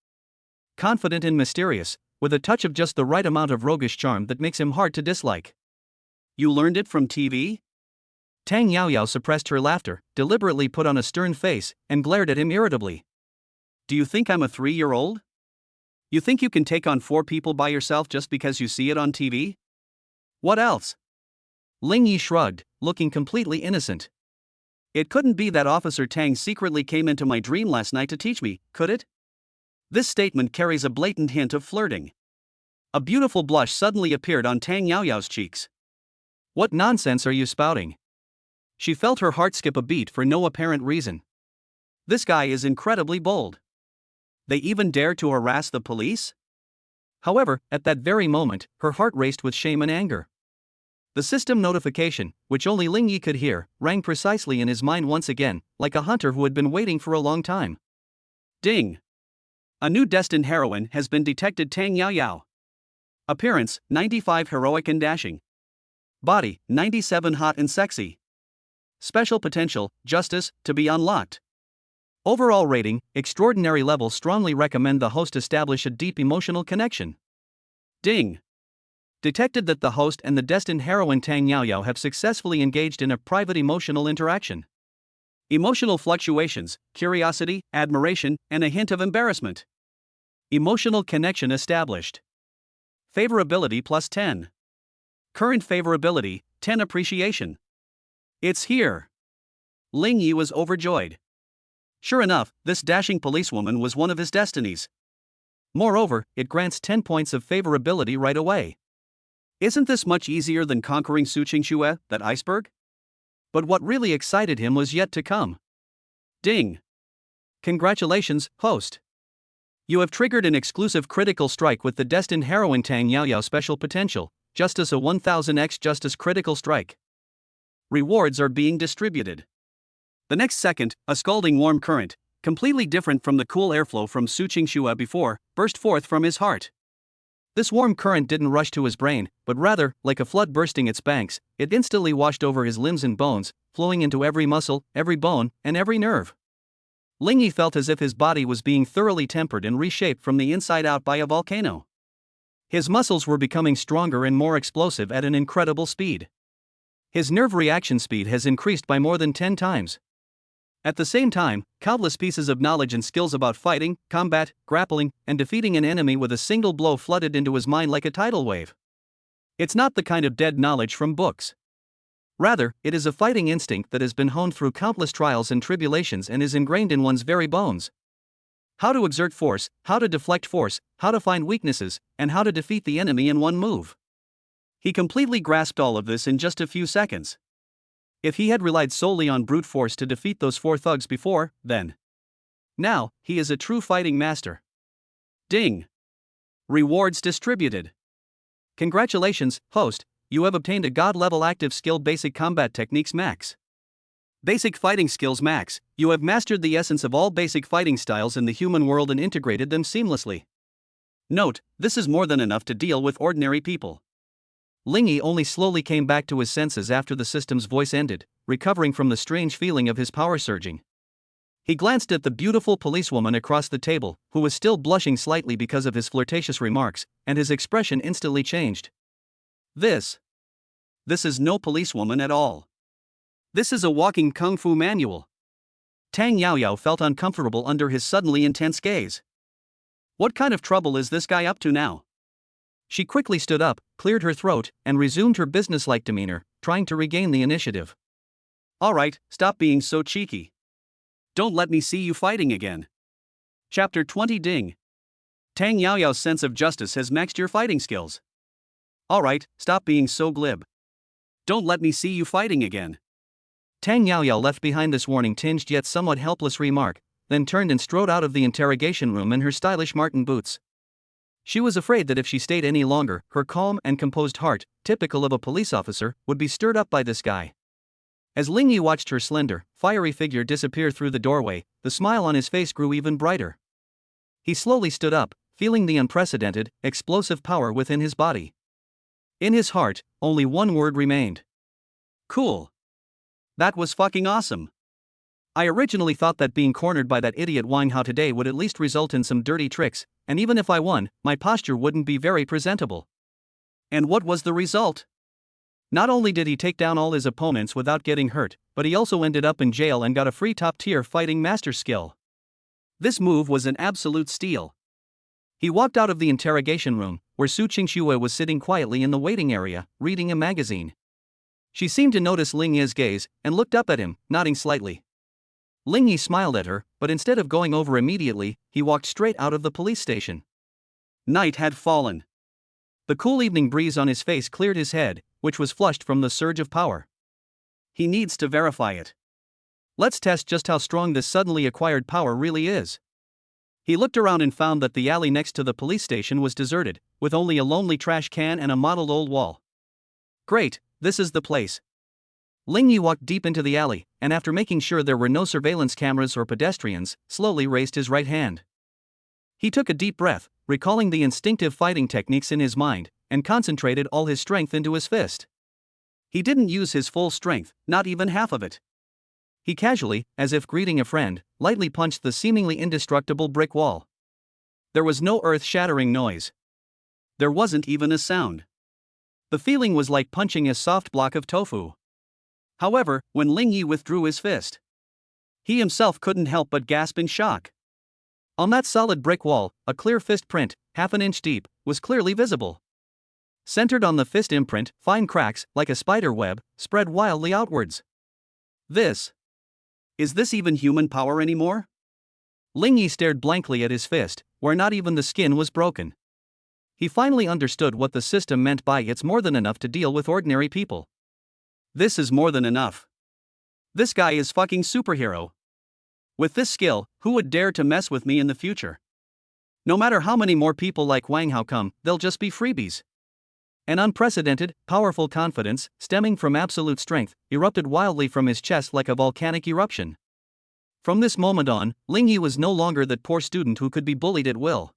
Confident and mysterious, with a touch of just the right amount of roguish charm that makes him hard to dislike. You learned it from TV? Tang Yaoyao suppressed her laughter, deliberately put on a stern face, and glared at him irritably. Do you think I'm a 3-year-old? You think you can take on 4 people by yourself just because you see it on TV? What else? Ling Yi shrugged, looking completely innocent. It couldn't be that Officer Tang secretly came into my dream last night to teach me, could it? This statement carries a blatant hint of flirting. A beautiful blush suddenly appeared on Tang Yaoyao's cheeks. What nonsense are you spouting? She felt her heart skip a beat for no apparent reason. This guy is incredibly bold. They even dare to harass the police? However, at that very moment, her heart raced with shame and anger. The system notification, which only Ling Yi could hear, rang precisely in his mind once again, like a hunter who had been waiting for a long time. Ding! A new destined heroine has been detected. Tang Yaoyao. Appearance, 95 heroic and dashing. Body, 97 hot and sexy. Special potential, justice, to be unlocked. Overall rating, extraordinary level. Strongly recommend the host establish a deep emotional connection. Ding! Detected that the host and the destined heroine Tang Yaoyao have successfully engaged in a private emotional interaction. Emotional fluctuations, curiosity, admiration, and a hint of embarrassment. Emotional connection established. Favorability plus 10. Current favorability, 10 appreciation. It's here. Ling Yi was overjoyed. Sure enough, this dashing policewoman was one of his destinies. Moreover, it grants 10 points of favorability right away. Isn't this much easier than conquering Suqingxue, that iceberg? But what really excited him was yet to come. Ding! Congratulations, host! You have triggered an exclusive critical strike with the destined heroine Tang Yaoyao special potential, Justice a 1000x Justice critical strike. Rewards are being distributed. The next second, a scalding warm current, completely different from the cool airflow from Su Qingxue before, burst forth from his heart. This warm current didn't rush to his brain, but rather, like a flood bursting its banks, it instantly washed over his limbs and bones, flowing into every muscle, every bone, and every nerve. Lingyi felt as if his body was being thoroughly tempered and reshaped from the inside out by a volcano. His muscles were becoming stronger and more explosive at an incredible speed. His nerve reaction speed has increased by more than 10 times. At the same time, countless pieces of knowledge and skills about fighting, combat, grappling, and defeating an enemy with a single blow flooded into his mind like a tidal wave. It's not the kind of dead knowledge from books. Rather, it is a fighting instinct that has been honed through countless trials and tribulations and is ingrained in one's very bones. How to exert force, how to deflect force, how to find weaknesses, and how to defeat the enemy in one move. He completely grasped all of this in just a few seconds. If he had relied solely on brute force to defeat those 4 thugs before, then. Now, he is a true fighting master. Ding! Rewards distributed. Congratulations, host, you have obtained a God-level active skill Basic Combat Techniques Max. Basic Fighting Skills Max, you have mastered the essence of all basic fighting styles in the human world and integrated them seamlessly. Note, this is more than enough to deal with ordinary people. Lingyi only slowly came back to his senses after the system's voice ended, recovering from the strange feeling of his power surging. He glanced at the beautiful policewoman across the table, who was still blushing slightly because of his flirtatious remarks, and his expression instantly changed. This is no policewoman at all. This is a walking kung fu manual. Tang Yaoyao felt uncomfortable under his suddenly intense gaze. What kind of trouble is this guy up to now? She quickly stood up, cleared her throat, and resumed her businesslike demeanor, trying to regain the initiative. Alright, stop being so cheeky. Don't let me see you fighting again. Chapter 20 Ding. Tang Yaoyao's sense of justice has maxed your fighting skills. Alright, stop being so glib. Don't let me see you fighting again. Tang Yaoyao left behind this warning-tinged yet somewhat helpless remark, then turned and strode out of the interrogation room in her stylish marten boots. She was afraid that if she stayed any longer, her calm and composed heart, typical of a police officer, would be stirred up by this guy. As Lingyi watched her slender, fiery figure disappear through the doorway, the smile on his face grew even brighter. He slowly stood up, feeling the unprecedented, explosive power within his body. In his heart, only one word remained. Cool. That was fucking awesome. I originally thought that being cornered by that idiot Wang Hao today would at least result in some dirty tricks, and even if I won, my posture wouldn't be very presentable. And what was the result? Not only did he take down all his opponents without getting hurt, but he also ended up in jail and got a free top-tier fighting master skill. This move was an absolute steal. He walked out of the interrogation room, where Su Qingxue was sitting quietly in the waiting area, reading a magazine. She seemed to notice Lingyi's gaze, and looked up at him, nodding slightly. Lingyi smiled at her, but instead of going over immediately, he walked straight out of the police station. Night had fallen. The cool evening breeze on his face cleared his head, which was flushed from the surge of power. He needs to verify it. Let's test just how strong this suddenly acquired power really is. He looked around and found that the alley next to the police station was deserted, with only a lonely trash can and a mottled old wall. Great, this is the place. Lingyi walked deep into the alley, and after making sure there were no surveillance cameras or pedestrians, slowly raised his right hand. He took a deep breath, recalling the instinctive fighting techniques in his mind, and concentrated all his strength into his fist. He didn't use his full strength, not even half of it. He casually, as if greeting a friend, lightly punched the seemingly indestructible brick wall. There was no earth-shattering noise. There wasn't even a sound. The feeling was like punching a soft block of tofu. However, when Lingyi withdrew his fist, he himself couldn't help but gasp in shock. On that solid brick wall, a clear fist print, half an inch deep, was clearly visible. Centered on the fist imprint, fine cracks, like a spider web, spread wildly outwards. Is this even human power anymore? Lingyi stared blankly at his fist, where not even the skin was broken. He finally understood what the system meant by "it's more than enough to deal with ordinary people." This is more than enough. This guy is fucking superhero. With this skill, who would dare to mess with me in the future? No matter how many more people like Wang Hao come, they'll just be freebies. An unprecedented, powerful confidence, stemming from absolute strength, erupted wildly from his chest like a volcanic eruption. From this moment on, Ling Yi was no longer that poor student who could be bullied at will.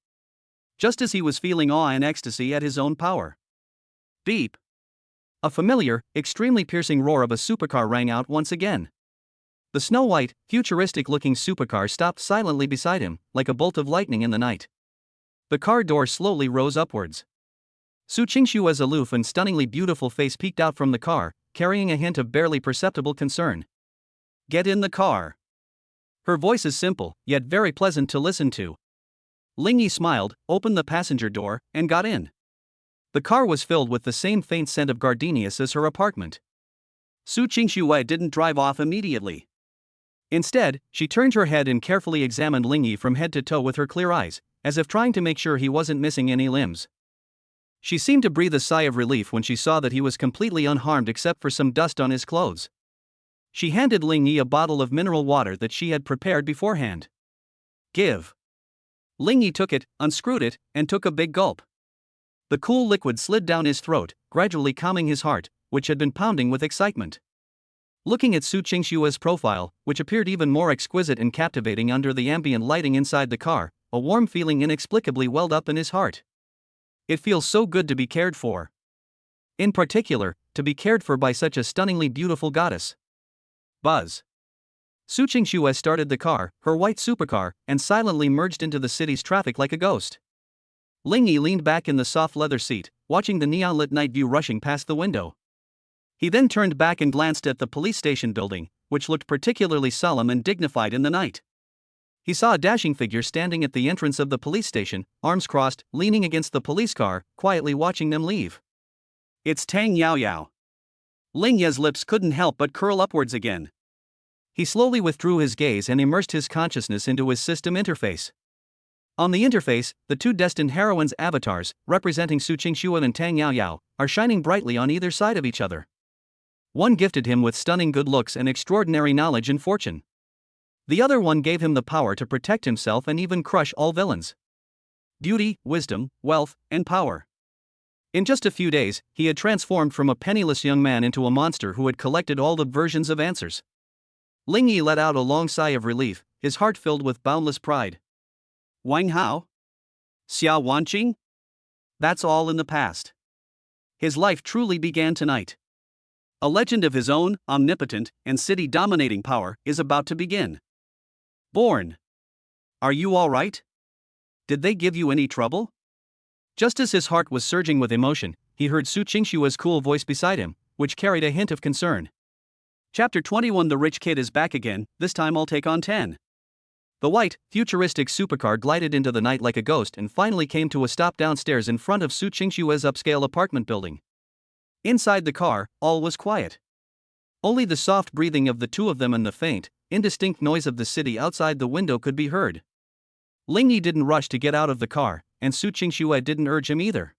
Just as he was feeling awe and ecstasy at his own power. Beep! A familiar, extremely piercing roar of a supercar rang out once again. The snow-white, futuristic-looking supercar stopped silently beside him, like a bolt of lightning in the night. The car door slowly rose upwards. Su Qingshua's aloof and stunningly beautiful face peeked out from the car, carrying a hint of barely perceptible concern. Get in the car. Her voice is simple, yet very pleasant to listen to. Ling Yi smiled, opened the passenger door, and got in. The car was filled with the same faint scent of gardenias as her apartment. Su Qingxue didn't drive off immediately. Instead, she turned her head and carefully examined Ling Yi from head to toe with her clear eyes, as if trying to make sure he wasn't missing any limbs. She seemed to breathe a sigh of relief when she saw that he was completely unharmed except for some dust on his clothes. She handed Ling Yi a bottle of mineral water that she had prepared beforehand. Give. Ling Yi took it, unscrewed it, and took a big gulp. The cool liquid slid down his throat, gradually calming his heart, which had been pounding with excitement. Looking at Su Qingshua's profile, which appeared even more exquisite and captivating under the ambient lighting inside the car, a warm feeling inexplicably welled up in his heart. It feels so good to be cared for. In particular, to be cared for by such a stunningly beautiful goddess. Buzz. Su Qingxue started the car, her white supercar, and silently merged into the city's traffic like a ghost. Ling Yi leaned back in the soft leather seat, watching the neon-lit night view rushing past the window. He then turned back and glanced at the police station building, which looked particularly solemn and dignified in the night. He saw a dashing figure standing at the entrance of the police station, arms crossed, leaning against the police car, quietly watching them leave. It's Tang Yao Yao. Ling Yi's lips couldn't help but curl upwards again. He slowly withdrew his gaze and immersed his consciousness into his system interface. On the interface, the two destined heroines' avatars, representing Su Qingxue and Tang Yao Yao, are shining brightly on either side of each other. One gifted him with stunning good looks and extraordinary knowledge and fortune. The other one gave him the power to protect himself and even crush all villains. Beauty, wisdom, wealth, and power. In just a few days, he had transformed from a penniless young man into a monster who had collected all the versions of answers. Ling Yi let out a long sigh of relief, his heart filled with boundless pride. Wang Hao? Xia Wanqing? That's all in the past. His life truly began tonight. A legend of his own, omnipotent, and city-dominating power is about to begin. Born. Are you all right? Did they give you any trouble? Just as his heart was surging with emotion, he heard Su Qingshua's cool voice beside him, which carried a hint of concern. Chapter 21. The rich kid is back again, this time I'll take on 10. The white, futuristic supercar glided into the night like a ghost and finally came to a stop downstairs in front of Su Qingshua's upscale apartment building. Inside the car, all was quiet. Only the soft breathing of the two of them and the faint, indistinct noise of the city outside the window could be heard. Ling Yi didn't rush to get out of the car, and Su Qingsue didn't urge him either.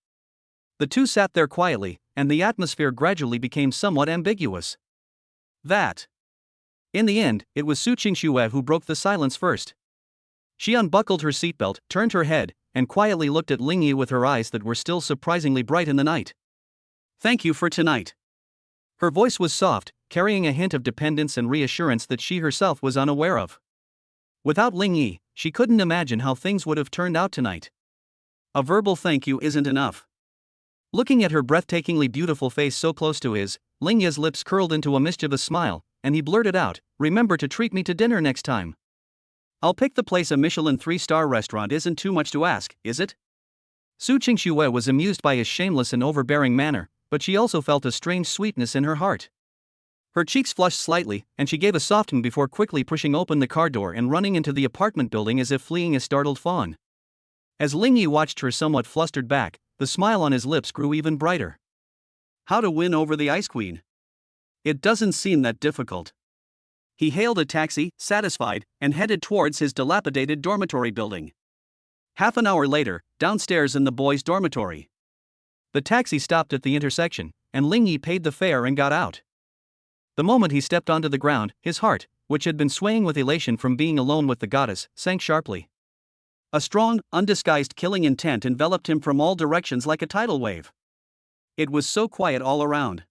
The two sat there quietly, and the atmosphere gradually became somewhat ambiguous. In the end, it was Su Qingsue who broke the silence first. She unbuckled her seatbelt, turned her head, and quietly looked at Ling Yi with her eyes that were still surprisingly bright in the night. Thank you for tonight. Her voice was soft, carrying a hint of dependence and reassurance that she herself was unaware of. Without Ling Yi, she couldn't imagine how things would have turned out tonight. A verbal thank you isn't enough. Looking at her breathtakingly beautiful face so close to his, Ling Yi's lips curled into a mischievous smile, and he blurted out, "Remember to treat me to dinner next time." I'll pick the place. A Michelin 3-star restaurant isn't too much to ask, is it? Su Qingsue was amused by his shameless and overbearing manner, but she also felt a strange sweetness in her heart. Her cheeks flushed slightly, and she gave a soften before quickly pushing open the car door and running into the apartment building as if fleeing a startled fawn. As Ling Yi watched her somewhat flustered back, the smile on his lips grew even brighter. How to win over the Ice Queen? It doesn't seem that difficult. He hailed a taxi, satisfied, and headed towards his dilapidated dormitory building. Half an hour later, downstairs in the boys' dormitory. The taxi stopped at the intersection, and Ling Yi paid the fare and got out. The moment he stepped onto the ground, his heart, which had been swaying with elation from being alone with the goddess, sank sharply. A strong, undisguised killing intent enveloped him from all directions like a tidal wave. It was so quiet all around.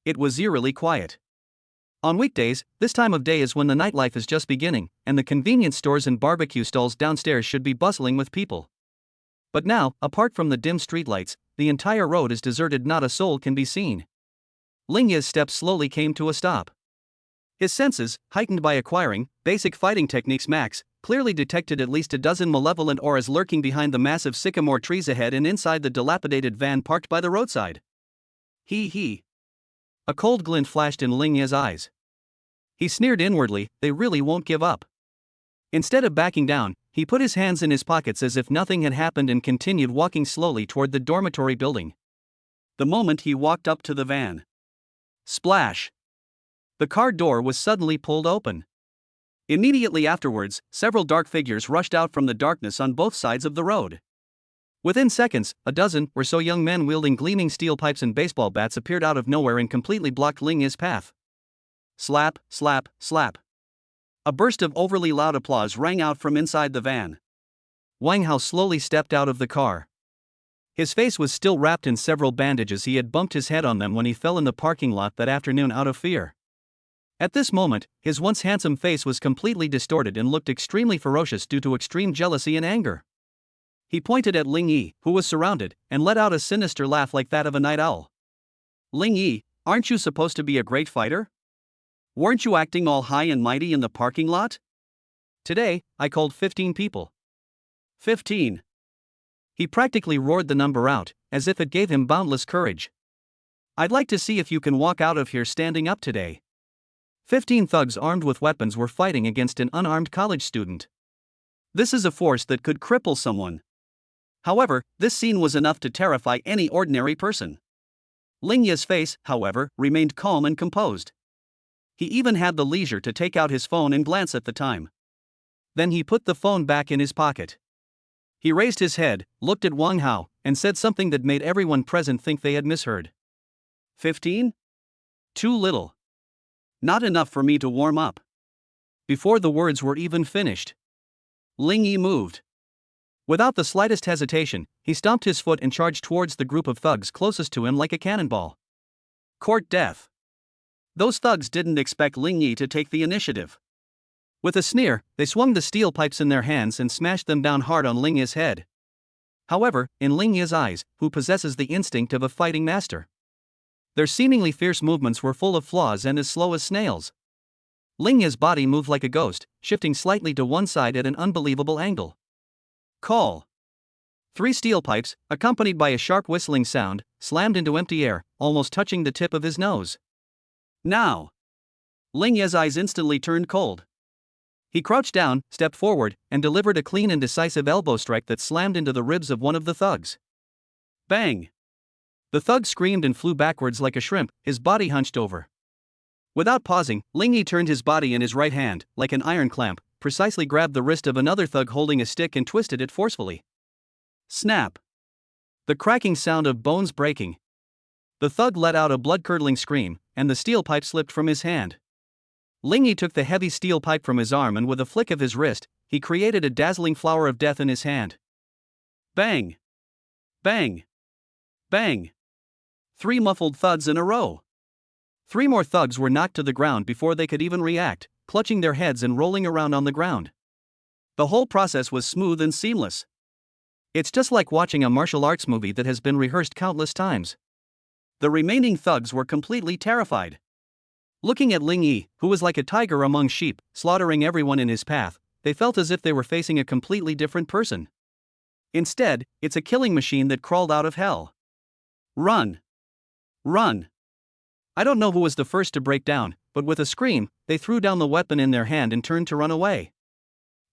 It was eerily quiet. On weekdays, this time of day is when the nightlife is just beginning, and the convenience stores and barbecue stalls downstairs should be bustling with people. But now, apart from the dim streetlights, the entire road is deserted, not a soul can be seen. Ling Ye's steps slowly came to a stop. His senses, heightened by acquiring basic fighting techniques max, clearly detected at least a dozen malevolent auras lurking behind the massive sycamore trees ahead and inside the dilapidated van parked by the roadside. He. A cold glint flashed in Ling Ye's eyes. He sneered inwardly, they really won't give up. Instead of backing down, he put his hands in his pockets as if nothing had happened and continued walking slowly toward the dormitory building. The moment he walked up to the van, splash! The car door was suddenly pulled open. Immediately afterwards, several dark figures rushed out from the darkness on both sides of the road. Within seconds, a dozen or so young men wielding gleaming steel pipes and baseball bats appeared out of nowhere and completely blocked Ling Ye's path. Slap, slap, slap. A burst of overly loud applause rang out from inside the van. Wang Hao slowly stepped out of the car. His face was still wrapped in several bandages. He had bumped his head on them when he fell in the parking lot that afternoon out of fear. At this moment, his once handsome face was completely distorted and looked extremely ferocious due to extreme jealousy and anger. He pointed at Ling Yi, who was surrounded, and let out a sinister laugh like that of a night owl. Ling Yi, aren't you supposed to be a great fighter? Weren't you acting all high and mighty in the parking lot? Today, I called 15 people. 15. He practically roared the number out, as if it gave him boundless courage. I'd like to see if you can walk out of here standing up today. 15 thugs armed with weapons were fighting against an unarmed college student. This is a force that could cripple someone. However, this scene was enough to terrify any ordinary person. Ling Ye's face, however, remained calm and composed. He even had the leisure to take out his phone and glance at the time. Then he put the phone back in his pocket. He raised his head, looked at Wang Hao, and said something that made everyone present think they had misheard. 15? Too little. Not enough for me to warm up. Before the words were even finished, Ling Yi moved. Without the slightest hesitation, he stomped his foot and charged towards the group of thugs closest to him like a cannonball. Court death. Those thugs didn't expect Ling Yi to take the initiative. With a sneer, they swung the steel pipes in their hands and smashed them down hard on Ling Yi's head. However, in Ling Yi's eyes, who possesses the instinct of a fighting master, their seemingly fierce movements were full of flaws and as slow as snails. Ling Yi's body moved like a ghost, shifting slightly to one side at an unbelievable angle. Call. 3 steel pipes, accompanied by a sharp whistling sound, slammed into empty air, almost touching the tip of his nose. Now! Ling Yi's eyes instantly turned cold. He crouched down, stepped forward, and delivered a clean and decisive elbow strike that slammed into the ribs of one of the thugs. Bang! The thug screamed and flew backwards like a shrimp, his body hunched over. Without pausing, Ling Yi turned his body in his right hand, like an iron clamp, precisely grabbed the wrist of another thug holding a stick and twisted it forcefully. Snap! The cracking sound of bones breaking. The thug let out a blood-curdling scream, and the steel pipe slipped from his hand. Ling Yi took the heavy steel pipe from his arm and with a flick of his wrist, he created a dazzling flower of death in his hand. Bang! Bang! Bang! 3 muffled thuds in a row. 3 more thugs were knocked to the ground before they could even react, clutching their heads and rolling around on the ground. The whole process was smooth and seamless. It's just like watching a martial arts movie that has been rehearsed countless times. The remaining thugs were completely terrified. Looking at Ling Yi, who was like a tiger among sheep, slaughtering everyone in his path, they felt as if they were facing a completely different person. Instead, it's a killing machine that crawled out of hell. Run! Run! I don't know who was the first to break down, but with a scream, they threw down the weapon in their hand and turned to run away.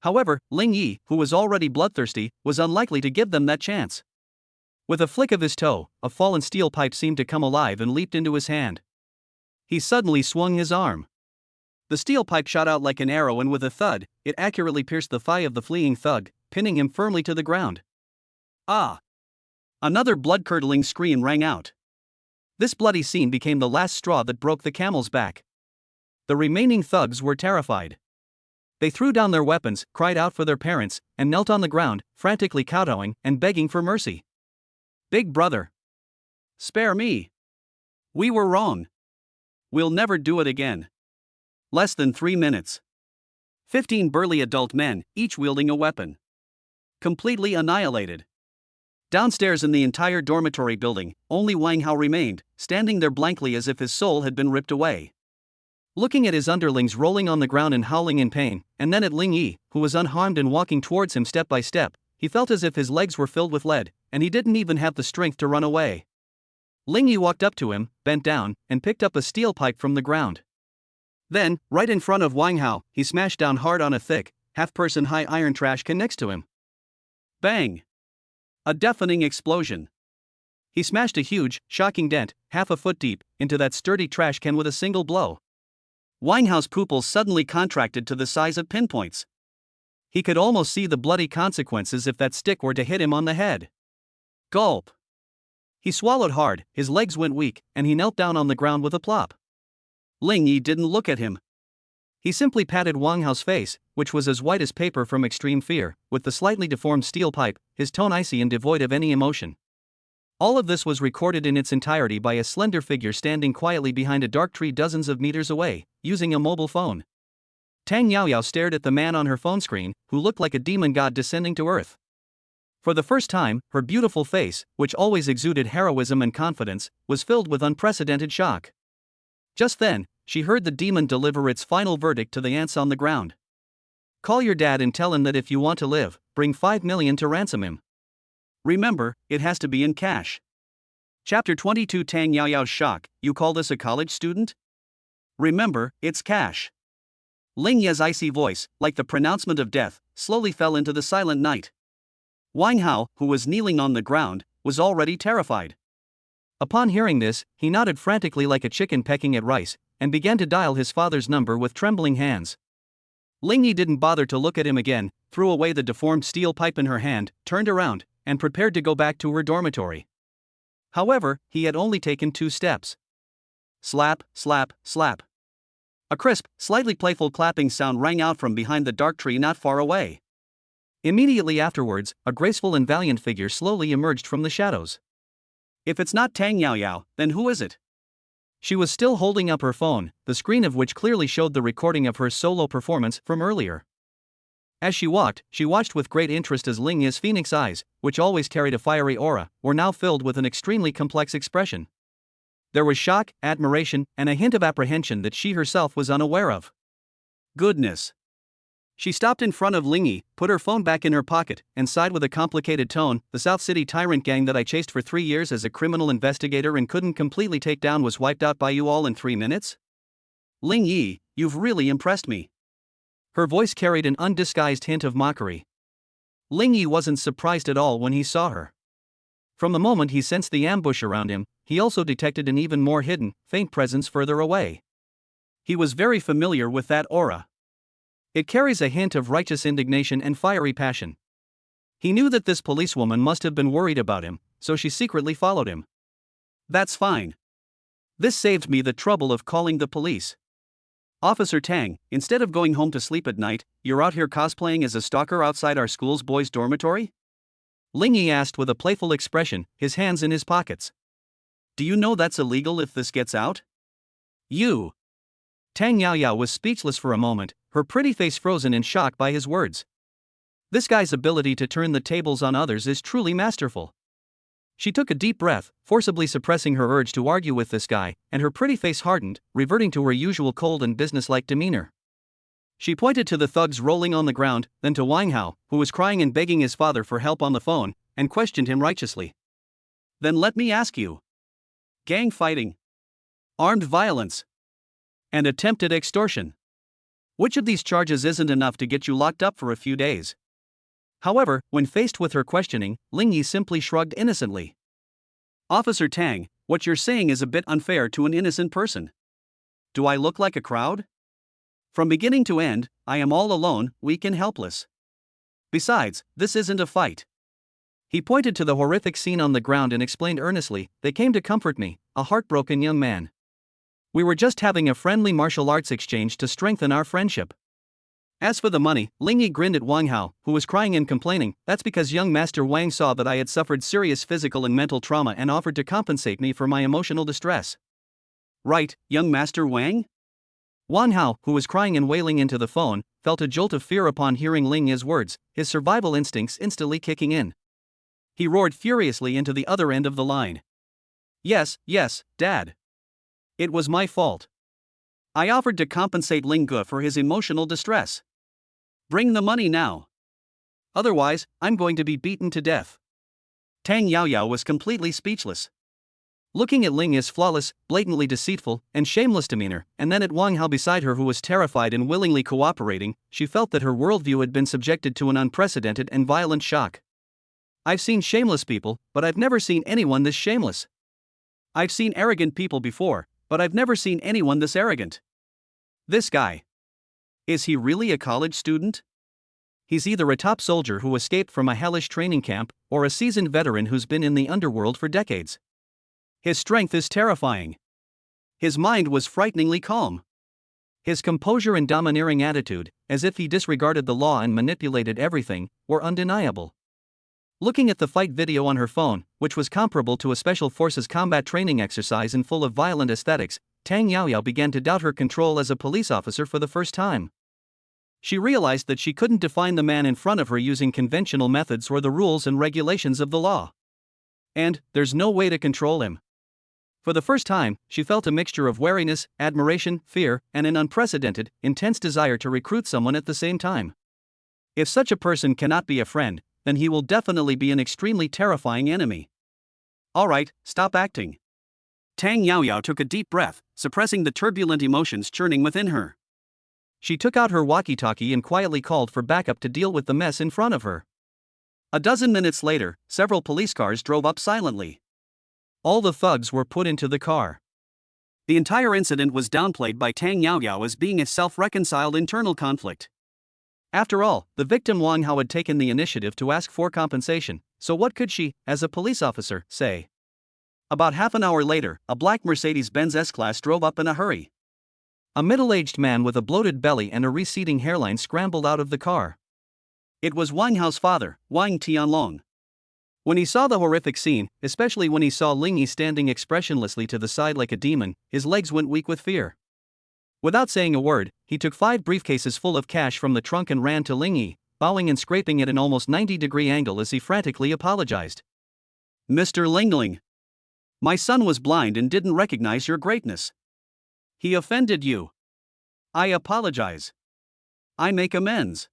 However, Ling Yi, who was already bloodthirsty, was unlikely to give them that chance. With a flick of his toe, a fallen steel pipe seemed to come alive and leaped into his hand. He suddenly swung his arm. The steel pipe shot out like an arrow and with a thud, it accurately pierced the thigh of the fleeing thug, pinning him firmly to the ground. Ah! Another blood-curdling scream rang out. This bloody scene became the last straw that broke the camel's back. The remaining thugs were terrified. They threw down their weapons, cried out for their parents, and knelt on the ground, frantically kowtowing and begging for mercy. "Big brother, spare me. We were wrong. We'll never do it again." Less than 3 minutes. 15 burly adult men, each wielding a weapon. Completely annihilated. Downstairs in the entire dormitory building, only Wang Hao remained, standing there blankly as if his soul had been ripped away. Looking at his underlings rolling on the ground and howling in pain, and then at Ling Yi, who was unharmed and walking towards him step by step, he felt as if his legs were filled with lead, and he didn't even have the strength to run away. Ling Yi walked up to him, bent down, and picked up a steel pipe from the ground. Then, right in front of Wang Hao, he smashed down hard on a thick, half-person high iron trash can next to him. Bang! A deafening explosion. He smashed a huge, shocking dent, half a foot deep, into that sturdy trash can with a single blow. Wang Hao's pupils suddenly contracted to the size of pinpoints. He could almost see the bloody consequences if that stick were to hit him on the head. Gulp! He swallowed hard, his legs went weak, and he knelt down on the ground with a plop. Ling Yi didn't look at him. He simply patted Wang Hao's face, which was as white as paper from extreme fear, with the slightly deformed steel pipe, his tone icy and devoid of any emotion. All of this was recorded in its entirety by a slender figure standing quietly behind a dark tree dozens of meters away, using a mobile phone. Tang Yaoyao stared at the man on her phone screen, who looked like a demon god descending to earth. For the first time, her beautiful face, which always exuded heroism and confidence, was filled with unprecedented shock. Just then, she heard the demon deliver its final verdict to the ants on the ground. "Call your dad and tell him that if you want to live, bring 5 million to ransom him. Remember, it has to be in cash." Chapter 22. Tang Yaoyao's shock. "You call this a college student? Remember, it's cash." Ling Ye's icy voice, like the pronouncement of death, slowly fell into the silent night. Wang Hao, who was kneeling on the ground, was already terrified. Upon hearing this, he nodded frantically like a chicken pecking at rice, and began to dial his father's number with trembling hands. Ling Yi didn't bother to look at him again, threw away the deformed steel pipe in her hand, turned around, and prepared to go back to her dormitory. However, he had only taken 2 steps. Slap, slap, slap. A crisp, slightly playful clapping sound rang out from behind the dark tree not far away. Immediately afterwards, a graceful and valiant figure slowly emerged from the shadows. If it's not Tang Yaoyao, then who is it? She was still holding up her phone, the screen of which clearly showed the recording of her solo performance from earlier. As she watched with great interest as Ling Yi's phoenix eyes, which always carried a fiery aura, were now filled with an extremely complex expression. There was shock, admiration, and a hint of apprehension that she herself was unaware of. Goodness! She stopped in front of Ling Yi, put her phone back in her pocket, and sighed with a complicated tone. "The South City tyrant gang that I chased for 3 years as a criminal investigator and couldn't completely take down was wiped out by you all in 3 minutes? Ling Yi, you've really impressed me." Her voice carried an undisguised hint of mockery. Ling Yi wasn't surprised at all when he saw her. From the moment he sensed the ambush around him, he also detected an even more hidden, faint presence further away. He was very familiar with that aura. It carries a hint of righteous indignation and fiery passion. He knew that this policewoman must have been worried about him, so she secretly followed him. That's fine. This saved me the trouble of calling the police. Officer Tang, instead of going home to sleep at night, you're out here cosplaying as a stalker outside our school's boys' dormitory? Ling Yi asked with a playful expression, his hands in his pockets. Do you know that's illegal if this gets out? You. Tang Yaoyao was speechless for a moment, her pretty face frozen in shock by his words. This guy's ability to turn the tables on others is truly masterful. She took a deep breath, forcibly suppressing her urge to argue with this guy, and her pretty face hardened, reverting to her usual cold and businesslike demeanor. She pointed to the thugs rolling on the ground, then to Wang Hao, who was crying and begging his father for help on the phone, and questioned him righteously. Then let me ask you. Gang fighting, armed violence, and attempted extortion. Which of these charges isn't enough to get you locked up for a few days? However, when faced with her questioning, Ling Yi simply shrugged innocently. Officer Tang, what you're saying is a bit unfair to an innocent person. Do I look like a crowd? From beginning to end, I am all alone, weak and helpless. Besides, this isn't a fight. He pointed to the horrific scene on the ground and explained earnestly, they came to comfort me, a heartbroken young man. We were just having a friendly martial arts exchange to strengthen our friendship. As for the money, Ling Yi grinned at Wang Hao, who was crying and complaining. That's because young Master Wang saw that I had suffered serious physical and mental trauma and offered to compensate me for my emotional distress. Right, young Master Wang? Wang Hao, who was crying and wailing into the phone, felt a jolt of fear upon hearing Ling Yi's words, his survival instincts instantly kicking in. He roared furiously into the other end of the line. Yes, Dad. It was my fault. I offered to compensate Ling Ge for his emotional distress. Bring the money now. Otherwise, I'm going to be beaten to death. Tang Yaoyao was completely speechless. Looking at Ling Yi's flawless, blatantly deceitful, and shameless demeanor, and then at Wang Hao beside her who was terrified and willingly cooperating, she felt that her worldview had been subjected to an unprecedented and violent shock. I've seen shameless people, but I've never seen anyone this shameless. I've seen arrogant people before, but I've never seen anyone this arrogant. This guy. Is he really a college student? He's either a top soldier who escaped from a hellish training camp, or a seasoned veteran who's been in the underworld for decades. His strength is terrifying. His mind was frighteningly calm. His composure and domineering attitude, as if he disregarded the law and manipulated everything, were undeniable. Looking at the fight video on her phone, which was comparable to a special forces combat training exercise and full of violent aesthetics, Tang Yaoyao began to doubt her control as a police officer for the first time. She realized that she couldn't define the man in front of her using conventional methods or the rules and regulations of the law. And there's no way to control him. For the first time, she felt a mixture of wariness, admiration, fear, and an unprecedented, intense desire to recruit someone at the same time. If such a person cannot be a friend, then he will definitely be an extremely terrifying enemy. Alright, stop acting. Tang Yaoyao took a deep breath, suppressing the turbulent emotions churning within her. She took out her walkie-talkie and quietly called for backup to deal with the mess in front of her. A dozen minutes later, several police cars drove up silently. All the thugs were put into the car. The entire incident was downplayed by Tang Yaoyao as being a self-reconciled internal conflict. After all, the victim Wang Hao had taken the initiative to ask for compensation, so what could she, as a police officer, say? About half an hour later, a black Mercedes-Benz S-Class drove up in a hurry. A middle-aged man with a bloated belly and a receding hairline scrambled out of the car. It was Wang Hao's father, Wang Tianlong. When he saw the horrific scene, especially when he saw Ling Yi standing expressionlessly to the side like a demon, his legs went weak with fear. Without saying a word, he took 5 briefcases full of cash from the trunk and ran to Ling Yi, bowing and scraping at an almost 90-degree angle as he frantically apologized. Mr. Lingling. My son was blind and didn't recognize your greatness. He offended you. I apologize. I make amends.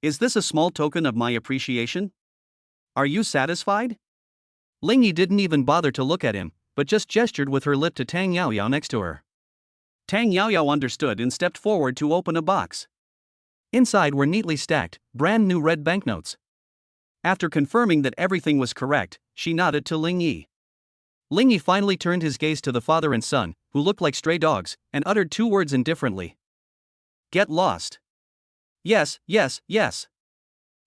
Is this a small token of my appreciation? Are you satisfied? Ling Yi didn't even bother to look at him, but just gestured with her lip to Tang Yaoyao next to her. Tang Yaoyao understood and stepped forward to open a box. Inside were neatly stacked, brand new red banknotes. After confirming that everything was correct, she nodded to Ling Yi. Ling Yi finally turned his gaze to the father and son, who looked like stray dogs, and uttered 2 words indifferently. Get lost. Yes.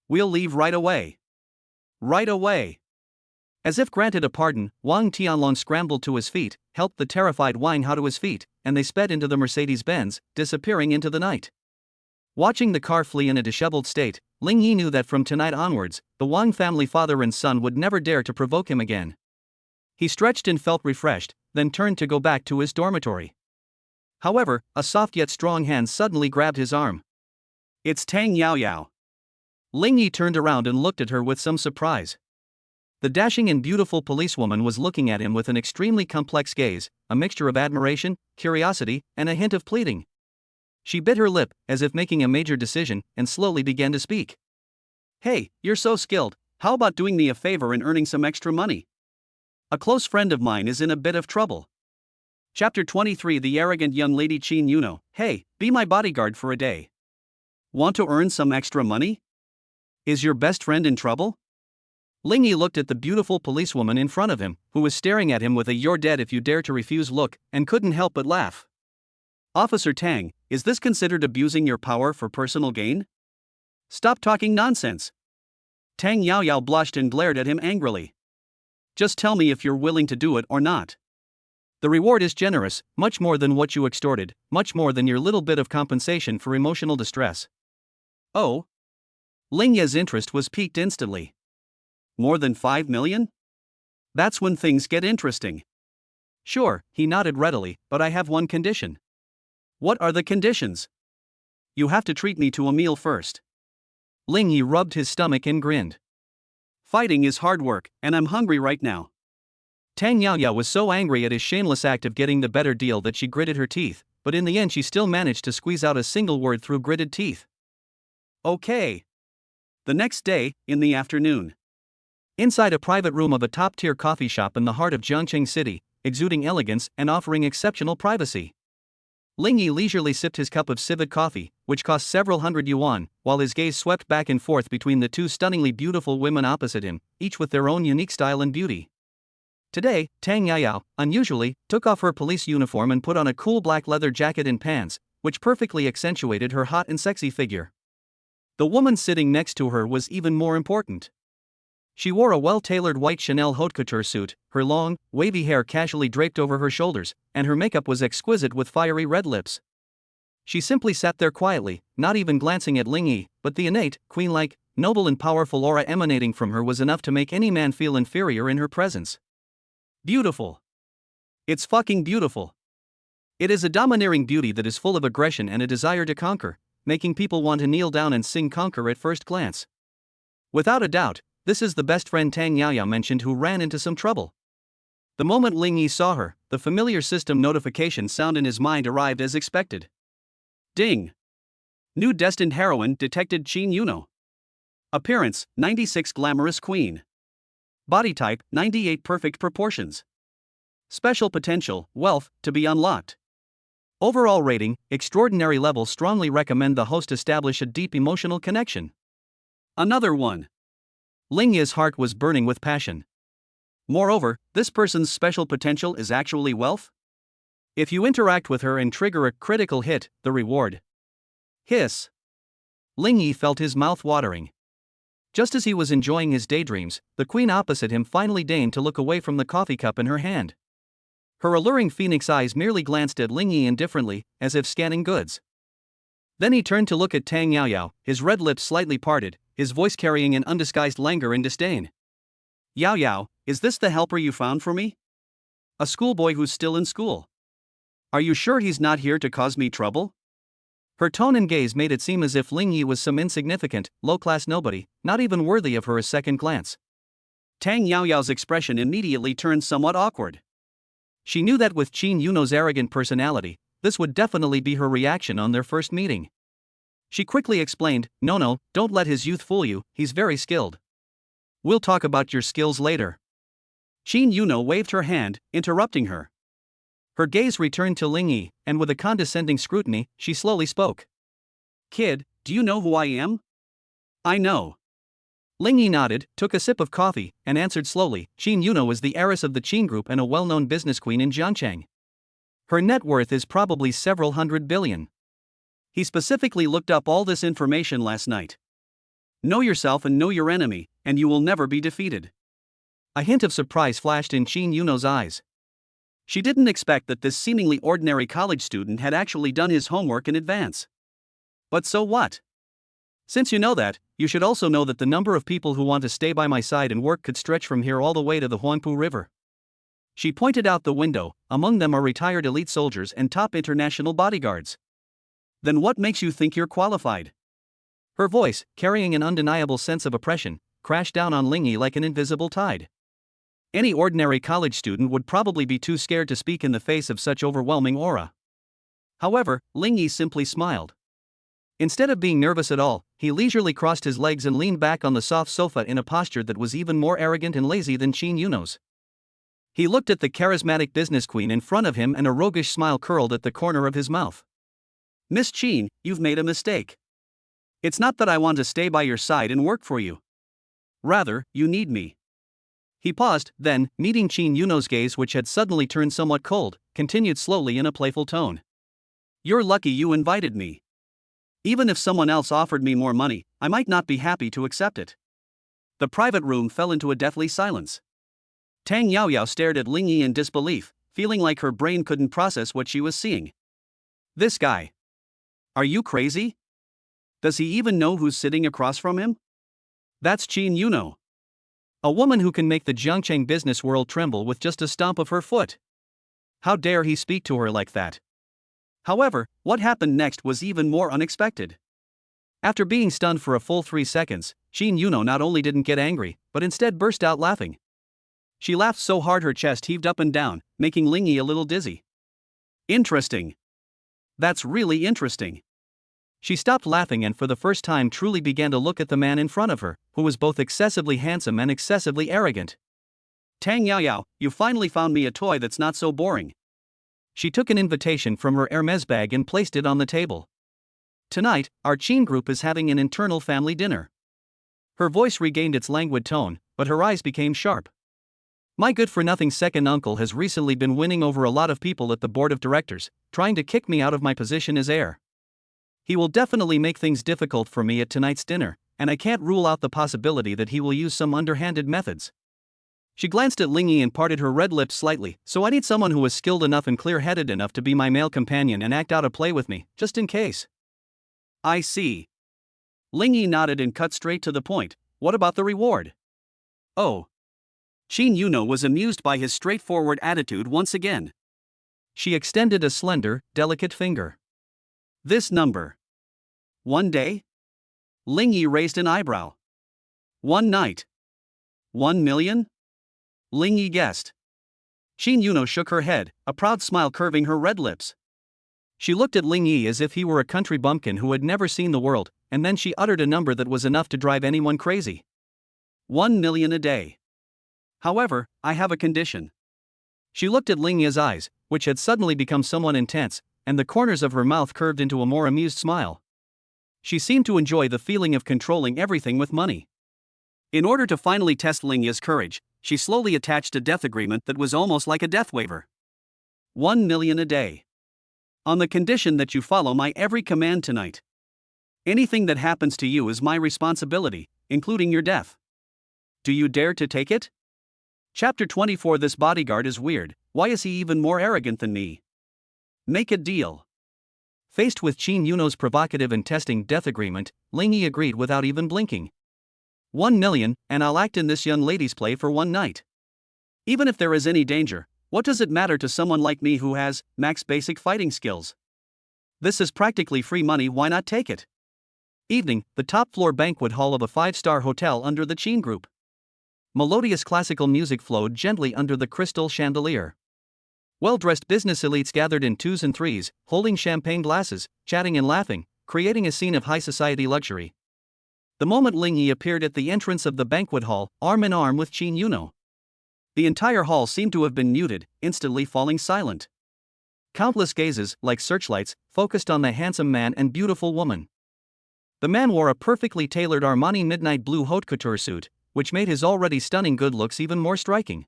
We'll leave right away. Right away. As if granted a pardon, Wang Tianlong scrambled to his feet, helped the terrified Wang Hao to his feet, and they sped into the Mercedes-Benz, disappearing into the night. Watching the car flee in a disheveled state, Ling Yi knew that from tonight onwards, the Wang family father and son would never dare to provoke him again. He stretched and felt refreshed, then turned to go back to his dormitory. However, a soft yet strong hand suddenly grabbed his arm. It's Tang Yaoyao. Ling Yi turned around and looked at her with some surprise. The dashing and beautiful policewoman was looking at him with an extremely complex gaze, a mixture of admiration, curiosity, and a hint of pleading. She bit her lip, as if making a major decision, and slowly began to speak. Hey, you're so skilled, how about doing me a favor and earning some extra money? A close friend of mine is in a bit of trouble. Chapter 23 The arrogant young lady Qin Yuno. Hey, be my bodyguard for a day. Want to earn some extra money? Is your best friend in trouble? Ling Yi looked at the beautiful policewoman in front of him, who was staring at him with a "you're dead if you dare to refuse" look, and couldn't help but laugh. Officer Tang, is this considered abusing your power for personal gain? Stop talking nonsense. Tang Yaoyao blushed and glared at him angrily. Just tell me if you're willing to do it or not. The reward is generous, much more than what you extorted, much more than your little bit of compensation for emotional distress. Oh? Ling Ye's interest was piqued instantly. More than 5 million? That's when things get interesting. Sure, he nodded readily, but I have one condition. What are the conditions? You have to treat me to a meal first. Ling Yi rubbed his stomach and grinned. Fighting is hard work, and I'm hungry right now. Tang Yaoyao was so angry at his shameless act of getting the better deal that she gritted her teeth, but in the end she still managed to squeeze out a single word through gritted teeth. Okay. The next day, in the afternoon. Inside a private room of a top-tier coffee shop in the heart of Jiangcheng City, exuding elegance and offering exceptional privacy. Ling Yi leisurely sipped his cup of civet coffee, which cost several hundred yuan, while his gaze swept back and forth between the two stunningly beautiful women opposite him, each with their own unique style and beauty. Today, Tang Yaoyao, unusually, took off her police uniform and put on a cool black leather jacket and pants, which perfectly accentuated her hot and sexy figure. The woman sitting next to her was even more important. She wore a well-tailored white Chanel haute couture suit, her long, wavy hair casually draped over her shoulders, and her makeup was exquisite with fiery red lips. She simply sat there quietly, not even glancing at Ling Yi, but the innate, queen-like, noble and powerful aura emanating from her was enough to make any man feel inferior in her presence. Beautiful. It's fucking beautiful. It is a domineering beauty that is full of aggression and a desire to conquer, making people want to kneel down and sing conquer at first glance. Without a doubt, this is the best friend Tang Yaoyao mentioned who ran into some trouble. The moment Ling Yi saw her, the familiar system notification sound in his mind arrived as expected. Ding! New destined heroine detected Qin Yuno. Appearance, 96 glamorous queen. Body type, 98 perfect proportions. Special potential, wealth, to be unlocked. Overall rating, extraordinary level. Strongly recommend the host establish a deep emotional connection. Another one. Ling Yi's heart was burning with passion. Moreover, this person's special potential is actually wealth? If you interact with her and trigger a critical hit, the reward. Hiss. Ling Yi felt his mouth watering. Just as he was enjoying his daydreams, the queen opposite him finally deigned to look away from the coffee cup in her hand. Her alluring phoenix eyes merely glanced at Ling Yi indifferently, as if scanning goods. Then he turned to look at Tang Yaoyao, his red lips slightly parted, his voice carrying an undisguised languor and disdain. Yaoyao, is this the helper you found for me? A schoolboy who's still in school. Are you sure he's not here to cause me trouble? Her tone and gaze made it seem as if Ling Yi was some insignificant, low-class nobody, not even worthy of her a second glance. Tang Yaoyao's expression immediately turned somewhat awkward. She knew that with Qin Yuno's arrogant personality, this would definitely be her reaction on their first meeting. She quickly explained, No, don't let his youth fool you, he's very skilled. We'll talk about your skills later. Qin Yuno waved her hand, interrupting her. Her gaze returned to Ling Yi, and with a condescending scrutiny, she slowly spoke. Kid, do you know who I am? I know. Ling Yi nodded, took a sip of coffee, and answered slowly, Qin Yuno is the heiress of the Qin Group and a well-known business queen in Jiangcheng. Her net worth is probably several hundred billion. He specifically looked up all this information last night. Know yourself and know your enemy, and you will never be defeated. A hint of surprise flashed in Qin Yuno's eyes. She didn't expect that this seemingly ordinary college student had actually done his homework in advance. But so what? Since you know that, you should also know that the number of people who want to stay by my side and work could stretch from here all the way to the Huangpu River. She pointed out the window. Among them are retired elite soldiers and top international bodyguards. Then what makes you think you're qualified? Her voice, carrying an undeniable sense of oppression, crashed down on Ling Yi like an invisible tide. Any ordinary college student would probably be too scared to speak in the face of such overwhelming aura. However, Ling Yi simply smiled. Instead of being nervous at all, he leisurely crossed his legs and leaned back on the soft sofa in a posture that was even more arrogant and lazy than Qin Yuno's. He looked at the charismatic business queen in front of him and a roguish smile curled at the corner of his mouth. Miss Qin, you've made a mistake. It's not that I want to stay by your side and work for you. Rather, you need me. He paused, then, meeting Qin Yuno's gaze which had suddenly turned somewhat cold, continued slowly in a playful tone. You're lucky you invited me. Even if someone else offered me more money, I might not be happy to accept it. The private room fell into a deathly silence. Tang Yaoyao stared at Ling Yi in disbelief, feeling like her brain couldn't process what she was seeing. This guy. Are you crazy? Does he even know who's sitting across from him? That's Qin Yuno. A woman who can make the Jiangcheng business world tremble with just a stomp of her foot. How dare he speak to her like that? However, what happened next was even more unexpected. After being stunned for a full 3 seconds, Qin Yuno not only didn't get angry, but instead burst out laughing. She laughed so hard her chest heaved up and down, making Ling Yi a little dizzy. Interesting. That's really interesting. She stopped laughing and for the first time truly began to look at the man in front of her, who was both excessively handsome and excessively arrogant. Tang Yaoyao, you finally found me a toy that's not so boring. She took an invitation from her Hermes bag and placed it on the table. Tonight, our Qin group is having an internal family dinner. Her voice regained its languid tone, but her eyes became sharp. My good-for-nothing second uncle has recently been winning over a lot of people at the board of directors, trying to kick me out of my position as heir. He will definitely make things difficult for me at tonight's dinner, and I can't rule out the possibility that he will use some underhanded methods. She glanced at Ling Yi and parted her red lips slightly. So I need someone who is skilled enough and clear-headed enough to be my male companion and act out a play with me, just in case. I see. Ling Yi nodded and cut straight to the point. What about the reward? Oh. Qin Yuno was amused by his straightforward attitude once again. She extended a slender, delicate finger. This number. 1 day? Ling Yi raised an eyebrow. 1 night. 1 million? Ling Yi guessed. Qin Yuno shook her head, a proud smile curving her red lips. She looked at Ling Yi as if he were a country bumpkin who had never seen the world, and then she uttered a number that was enough to drive anyone crazy. 1 million a day. However, I have a condition. She looked at Ling Yi's eyes, which had suddenly become somewhat intense, and the corners of her mouth curved into a more amused smile. She seemed to enjoy the feeling of controlling everything with money. In order to finally test Ling Yi's courage, she slowly attached a death agreement that was almost like a death waiver. 1 million a day. On the condition that you follow my every command tonight. Anything that happens to you is my responsibility, including your death. Do you dare to take it? Chapter 24. This bodyguard is weird. Why is he even more arrogant than me? Make a deal. Faced with Qin Yuno's provocative and testing death agreement, Ling Yi agreed without even blinking. 1 million, and I'll act in this young lady's play for 1 night. Even if there is any danger, what does it matter to someone like me who has max basic fighting skills? This is practically free money, why not take it? Evening, the top floor banquet hall of a 5-star hotel under the Qin group. Melodious classical music flowed gently under the crystal chandelier. Well-dressed business elites gathered in 2s and 3s, holding champagne glasses, chatting and laughing, creating a scene of high society luxury. The moment Ling Yi appeared at the entrance of the banquet hall, arm in arm with Qin Yuno, the entire hall seemed to have been muted, instantly falling silent. Countless gazes, like searchlights, focused on the handsome man and beautiful woman. The man wore a perfectly tailored Armani midnight blue haute couture suit, which made his already stunning good looks even more striking.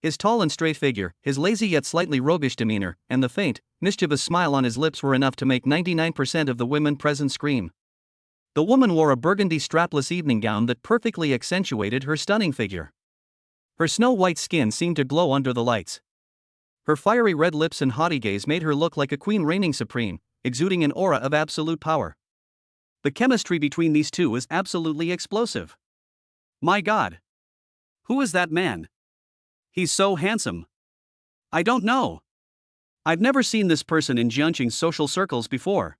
His tall and straight figure, his lazy yet slightly roguish demeanor, and the faint, mischievous smile on his lips were enough to make 99% of the women present scream. The woman wore a burgundy strapless evening gown that perfectly accentuated her stunning figure. Her snow-white skin seemed to glow under the lights. Her fiery red lips and haughty gaze made her look like a queen reigning supreme, exuding an aura of absolute power. The chemistry between these two is absolutely explosive. My God! Who is that man? He's so handsome. I don't know. I've never seen this person in Jiangcheng's social circles before.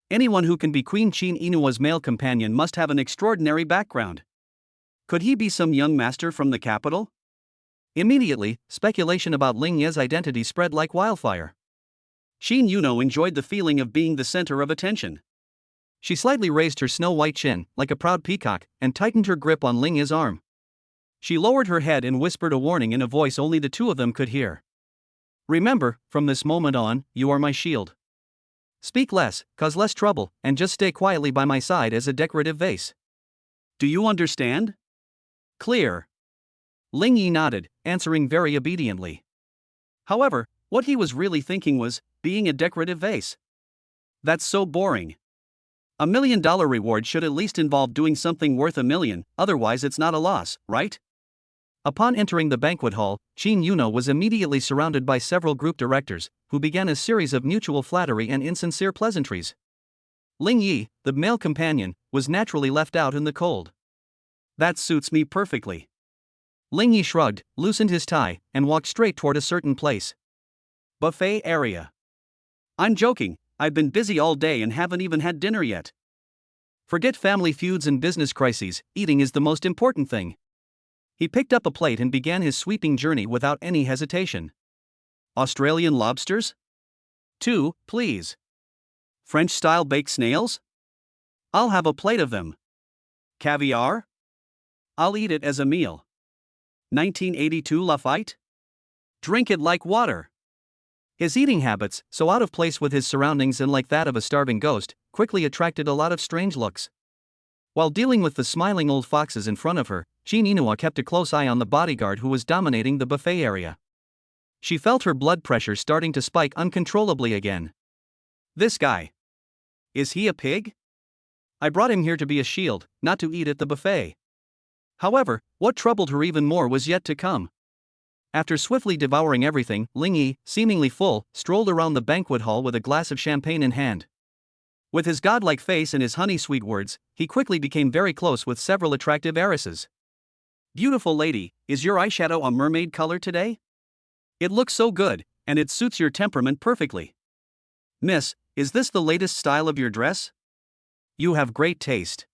Anyone who can be Queen Qin Inua's male companion must have an extraordinary background. Could he be some young master from the capital? Immediately, speculation about Ling Yi's identity spread like wildfire. Qin Yuno enjoyed the feeling of being the center of attention. She slightly raised her snow-white chin, like a proud peacock, and tightened her grip on Ling Yi's arm. She lowered her head and whispered a warning in a voice only the two of them could hear. Remember, from this moment on, you are my shield. Speak less, cause less trouble, and just stay quietly by my side as a decorative vase. Do you understand? Clear. Ling Yi nodded, answering very obediently. However, what he was really thinking was, being a decorative vase. That's so boring. $1 million reward should at least involve doing something worth $1 million, otherwise it's not a loss, right? Upon entering the banquet hall, Qin Yuno was immediately surrounded by several group directors, who began a series of mutual flattery and insincere pleasantries. Ling Yi, the male companion, was naturally left out in the cold. That suits me perfectly. Ling Yi shrugged, loosened his tie, and walked straight toward a certain place. Buffet area. I'm joking, I've been busy all day and haven't even had dinner yet. Forget family feuds and business crises, eating is the most important thing. He picked up a plate and began his sweeping journey without any hesitation. Australian lobsters? 2, please. French-style baked snails? I'll have a plate of them. Caviar? I'll eat it as a meal. 1982 Lafite? Drink it like water. His eating habits, so out of place with his surroundings and like that of a starving ghost, quickly attracted a lot of strange looks. While dealing with the smiling old foxes in front of her, Qin Inua kept a close eye on the bodyguard who was dominating the buffet area. She felt her blood pressure starting to spike uncontrollably again. This guy. Is he a pig? I brought him here to be a shield, not to eat at the buffet. However, what troubled her even more was yet to come. After swiftly devouring everything, Ling Yi, seemingly full, strolled around the banquet hall with a glass of champagne in hand. With his godlike face and his honey-sweet words, he quickly became very close with several attractive heiresses. Beautiful lady, is your eyeshadow a mermaid color today? It looks so good, and it suits your temperament perfectly. Miss, is this the latest style of your dress? You have great taste.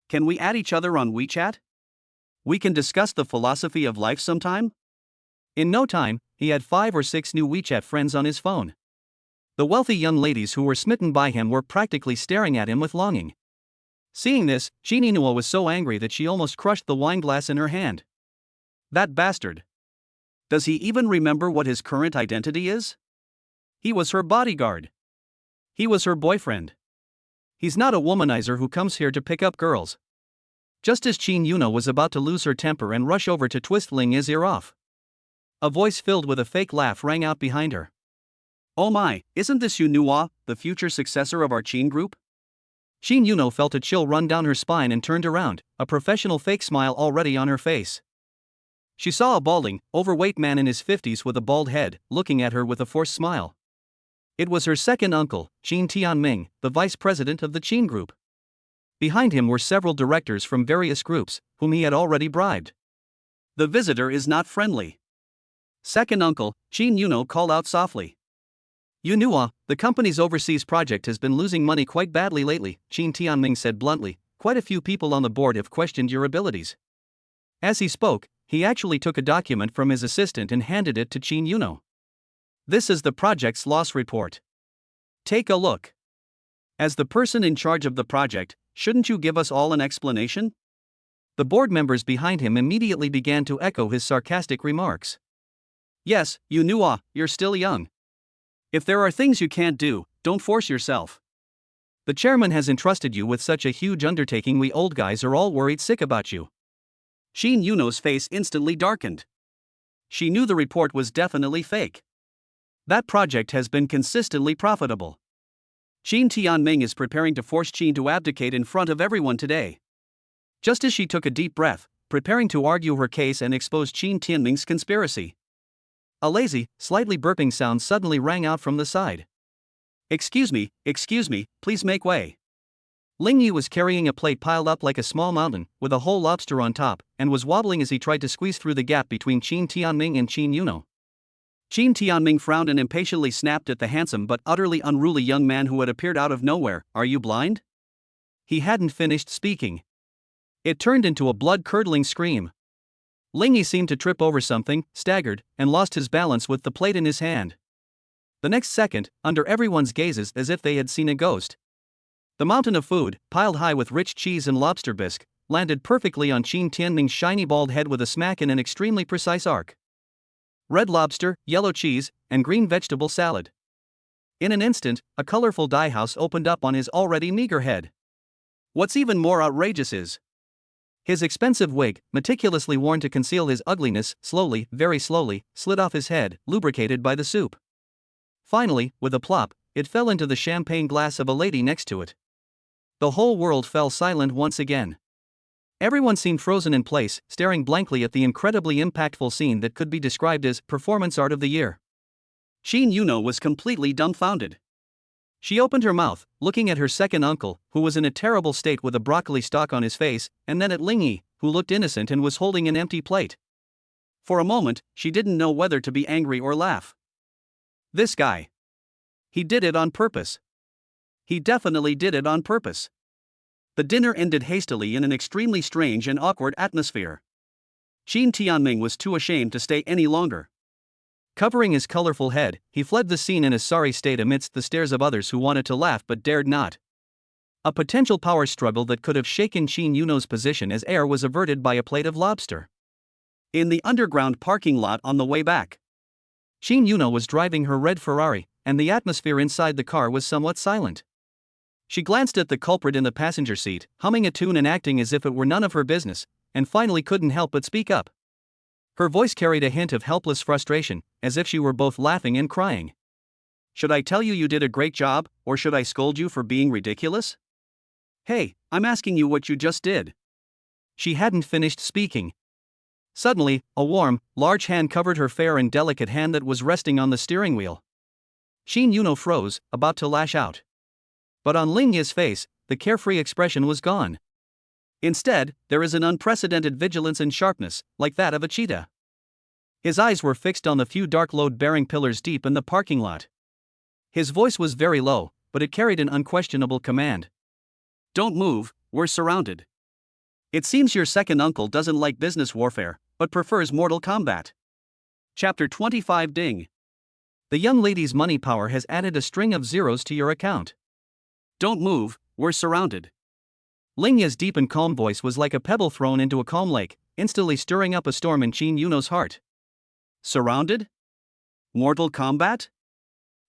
Can we add each other on WeChat? We can discuss the philosophy of life sometime? In no time, he had 5 or 6 new WeChat friends on his phone. The wealthy young ladies who were smitten by him were practically staring at him with longing. Seeing this, Qin Inua was so angry that she almost crushed the wineglass in her hand. That bastard. Does he even remember what his current identity is? He was her bodyguard. He was her boyfriend. He's not a womanizer who comes here to pick up girls. Just as Qin Yuno was about to lose her temper and rush over to twist Ling Yi's ear off, a voice filled with a fake laugh rang out behind her. Oh my, isn't this Yunua, the future successor of our Qin group? Qin Yuno felt a chill run down her spine and turned around, a professional fake smile already on her face. She saw a balding, overweight man in his 50s with a bald head, looking at her with a forced smile. It was her second uncle, Qin Tianming, the vice president of the Qin group. Behind him were several directors from various groups, whom he had already bribed. The visitor is not friendly. Second uncle, Qin Yuno called out softly. Yunua, the company's overseas project has been losing money quite badly lately, Qin Tianming said bluntly. Quite a few people on the board have questioned your abilities. As he spoke, he actually took a document from his assistant and handed it to Qin Yuno. This is the project's loss report. Take a look. As the person in charge of the project, shouldn't you give us all an explanation? The board members behind him immediately began to echo his sarcastic remarks. Yes, Yunua, you're still young. If there are things you can't do, don't force yourself. The chairman has entrusted you with such a huge undertaking. We old guys are all worried sick about you. Qin Yuno's face instantly darkened. She knew the report was definitely fake. That project has been consistently profitable. Qin Tianming is preparing to force Qin to abdicate in front of everyone today. Just as she took a deep breath, preparing to argue her case and expose Qin Tianming's conspiracy, a lazy, slightly burping sound suddenly rang out from the side. Excuse me, please make way. Ling Yi was carrying a plate piled up like a small mountain, with a whole lobster on top, and was wobbling as he tried to squeeze through the gap between Qin Tianming and Qin Yuno. Qin Tianming frowned and impatiently snapped at the handsome but utterly unruly young man who had appeared out of nowhere. Are you blind? He hadn't finished speaking. It turned into a blood-curdling scream. Ling Yi seemed to trip over something, staggered, and lost his balance with the plate in his hand. The next second, under everyone's gazes as if they had seen a ghost, the mountain of food, piled high with rich cheese and lobster bisque, landed perfectly on Qin Tianming's shiny bald head with a smack in an extremely precise arc. Red lobster, yellow cheese, and green vegetable salad. In an instant, a colorful dye house opened up on his already meager head. What's even more outrageous is his expensive wig, meticulously worn to conceal his ugliness, slowly, very slowly, slid off his head, lubricated by the soup. Finally, with a plop, it fell into the champagne glass of a lady next to it. The whole world fell silent once again. Everyone seemed frozen in place, staring blankly at the incredibly impactful scene that could be described as performance art of the year. Shin Yuno was completely dumbfounded. She opened her mouth, looking at her second uncle, who was in a terrible state with a broccoli stalk on his face, and then at Lingyi, who looked innocent and was holding an empty plate. For a moment, she didn't know whether to be angry or laugh. This guy. He did it on purpose. He definitely did it on purpose. The dinner ended hastily in an extremely strange and awkward atmosphere. Shin Tianming was too ashamed to stay any longer. Covering his colorful head, he fled the scene in a sorry state amidst the stares of others who wanted to laugh but dared not. A potential power struggle that could have shaken Shin Yuno's position as heir was averted by a plate of lobster. In the underground parking lot on the way back, Shin Yuno was driving her red Ferrari, and the atmosphere inside the car was somewhat silent. She glanced at the culprit in the passenger seat, humming a tune and acting as if it were none of her business, and finally couldn't help but speak up. Her voice carried a hint of helpless frustration, as if she were both laughing and crying. Should I tell you you did a great job, or should I scold you for being ridiculous? Hey, I'm asking you what you just did. She hadn't finished speaking. Suddenly, a warm, large hand covered her fair and delicate hand that was resting on the steering wheel. Shin Yuno froze, about to lash out. But on Lingya's face, the carefree expression was gone. Instead, there is an unprecedented vigilance and sharpness, like that of a cheetah. His eyes were fixed on the few dark load-bearing pillars deep in the parking lot. His voice was very low, but it carried an unquestionable command. Don't move, we're surrounded. It seems your second uncle doesn't like business warfare, but prefers mortal combat. Chapter 25 Ding. The young lady's money power has added a string of zeros to your account. Don't move, we're surrounded. Lingya's deep and calm voice was like a pebble thrown into a calm lake, instantly stirring up a storm in Shin Yuno's heart. Surrounded? Mortal combat?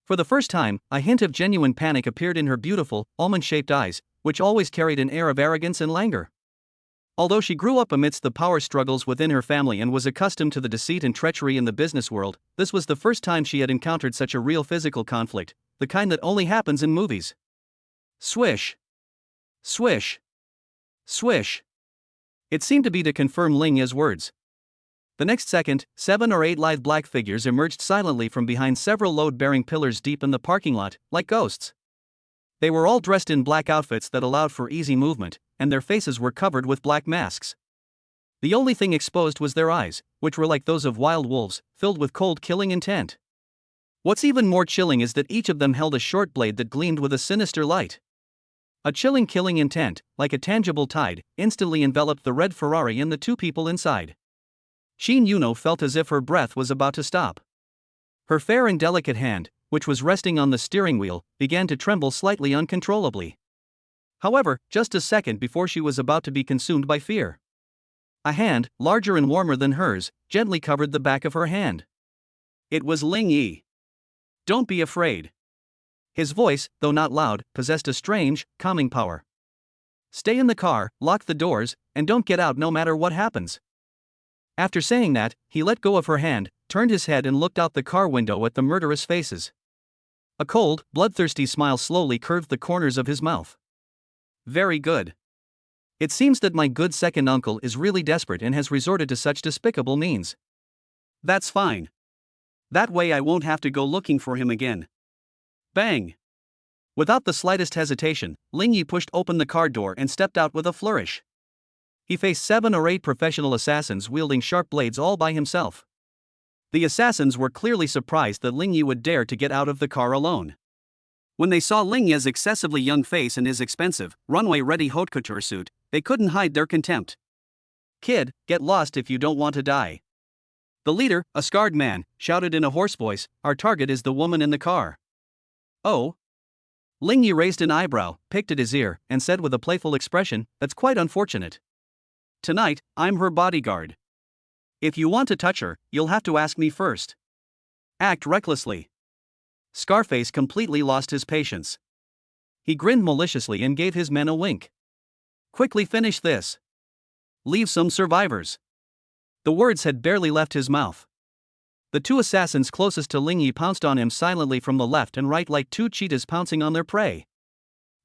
For the first time, a hint of genuine panic appeared in her beautiful, almond-shaped eyes, which always carried an air of arrogance and languor. Although she grew up amidst the power struggles within her family and was accustomed to the deceit and treachery in the business world, this was the first time she had encountered such a real physical conflict, the kind that only happens in movies. Swish. Swish. Swish. It seemed to be to confirm Lingya's words. The next second, 7 or 8 lithe black figures emerged silently from behind several load-bearing pillars deep in the parking lot, like ghosts. They were all dressed in black outfits that allowed for easy movement, and their faces were covered with black masks. The only thing exposed was their eyes, which were like those of wild wolves, filled with cold killing intent. What's even more chilling is that each of them held a short blade that gleamed with a sinister light. A chilling killing intent, like a tangible tide, instantly enveloped the red Ferrari and the two people inside. Shin Yuno felt as if her breath was about to stop. Her fair and delicate hand, which was resting on the steering wheel, began to tremble slightly uncontrollably. However, just a second before she was about to be consumed by fear. A hand, larger and warmer than hers, gently covered the back of her hand. It was Lingyi. Don't be afraid. His voice, though not loud, possessed a strange, calming power. Stay in the car, lock the doors, and don't get out no matter what happens. After saying that, he let go of her hand, turned his head and looked out the car window at the murderous faces. A cold, bloodthirsty smile slowly curved the corners of his mouth. Very good. It seems that my good second uncle is really desperate and has resorted to such despicable means. That's fine. That way I won't have to go looking for him again. Bang! Without the slightest hesitation, Lingyi pushed open the car door and stepped out with a flourish. He faced 7 or 8 professional assassins wielding sharp blades all by himself. The assassins were clearly surprised that Lingyi would dare to get out of the car alone. When they saw Lingya's excessively young face and his expensive, runway-ready haute couture suit, they couldn't hide their contempt. Kid, get lost if you don't want to die. The leader, a scarred man, shouted in a hoarse voice, our target is the woman in the car. Oh? Lingyi raised an eyebrow, picked at his ear, and said with a playful expression, that's quite unfortunate. Tonight, I'm her bodyguard. If you want to touch her, you'll have to ask me first. Act recklessly. Scarface completely lost his patience. He grinned maliciously and gave his men a wink. Quickly finish this. Leave some survivors. The words had barely left his mouth. The 2 assassins closest to Lingyi pounced on him silently from the left and right like 2 cheetahs pouncing on their prey.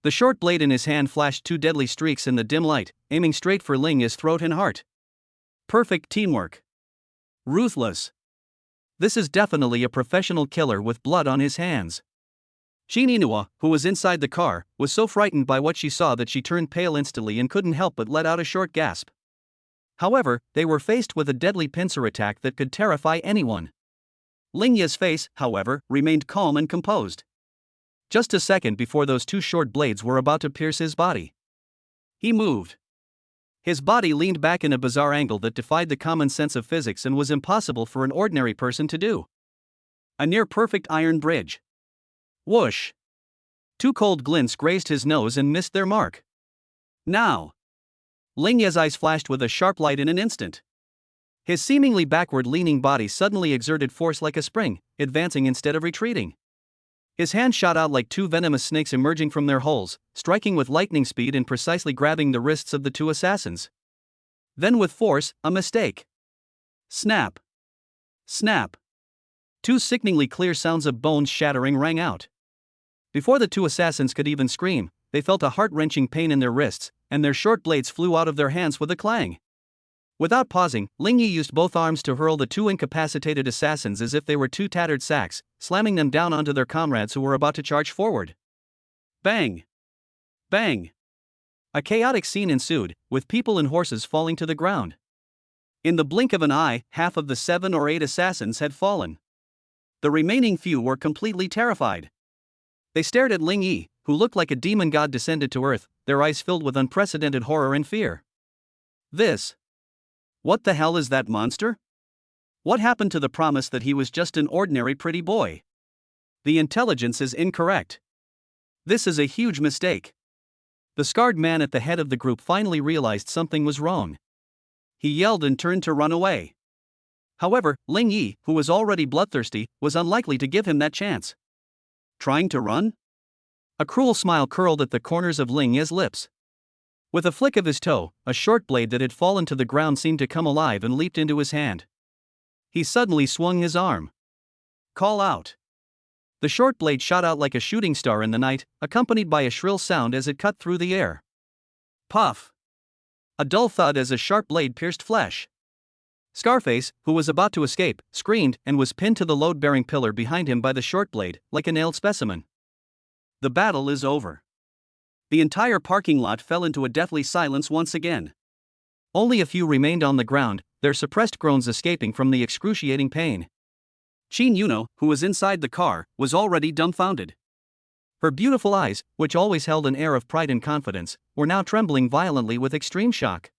The short blade in his hand flashed two deadly streaks in the dim light, aiming straight for Ling Yi's throat and heart. Perfect teamwork. Ruthless. This is definitely a professional killer with blood on his hands. Shin Inua, who was inside the car, was so frightened by what she saw that she turned pale instantly and couldn't help but let out a short gasp. However, they were faced with a deadly pincer attack that could terrify anyone. Ling Yi's face, however, remained calm and composed. Just a second before those two short blades were about to pierce his body. He moved. His body leaned back in a bizarre angle that defied the common sense of physics and was impossible for an ordinary person to do. A near-perfect iron bridge. Whoosh! Two cold glints grazed his nose and missed their mark. Now! Ling Ye's eyes flashed with a sharp light in an instant. His seemingly backward-leaning body suddenly exerted force like a spring, advancing instead of retreating. His hands shot out like two venomous snakes emerging from their holes, striking with lightning speed and precisely grabbing the wrists of the two assassins. Then with force, a mistake. Snap! Snap! Two sickeningly clear sounds of bones shattering rang out. Before the two assassins could even scream, they felt a heart-wrenching pain in their wrists, and their short blades flew out of their hands with a clang. Without pausing, Ling Yi used both arms to hurl the two incapacitated assassins as if they were two tattered sacks, slamming them down onto their comrades who were about to charge forward. Bang! Bang! A chaotic scene ensued, with people and horses falling to the ground. In the blink of an eye, half of the 7 or 8 assassins had fallen. The remaining few were completely terrified. They stared at Ling Yi, who looked like a demon god descended to earth, their eyes filled with unprecedented horror and fear. What the hell is that monster? What happened to the promise that he was just an ordinary pretty boy? The intelligence is incorrect. This is a huge mistake. The scarred man at the head of the group finally realized something was wrong. He yelled and turned to run away. However, Ling Yi, who was already bloodthirsty, was unlikely to give him that chance. Trying to run? A cruel smile curled at the corners of Ling Yi's lips. With a flick of his toe, a short blade that had fallen to the ground seemed to come alive and leaped into his hand. He suddenly swung his arm. Call out! The short blade shot out like a shooting star in the night, accompanied by a shrill sound as it cut through the air. Puff! A dull thud as a sharp blade pierced flesh. Scarface, who was about to escape, screamed and was pinned to the load-bearing pillar behind him by the short blade, like a nailed specimen. The battle is over. The entire parking lot fell into a deathly silence once again. Only a few remained on the ground, their suppressed groans escaping from the excruciating pain. Shin Yuno, who was inside the car, was already dumbfounded. Her beautiful eyes, which always held an air of pride and confidence, were now trembling violently with extreme shock.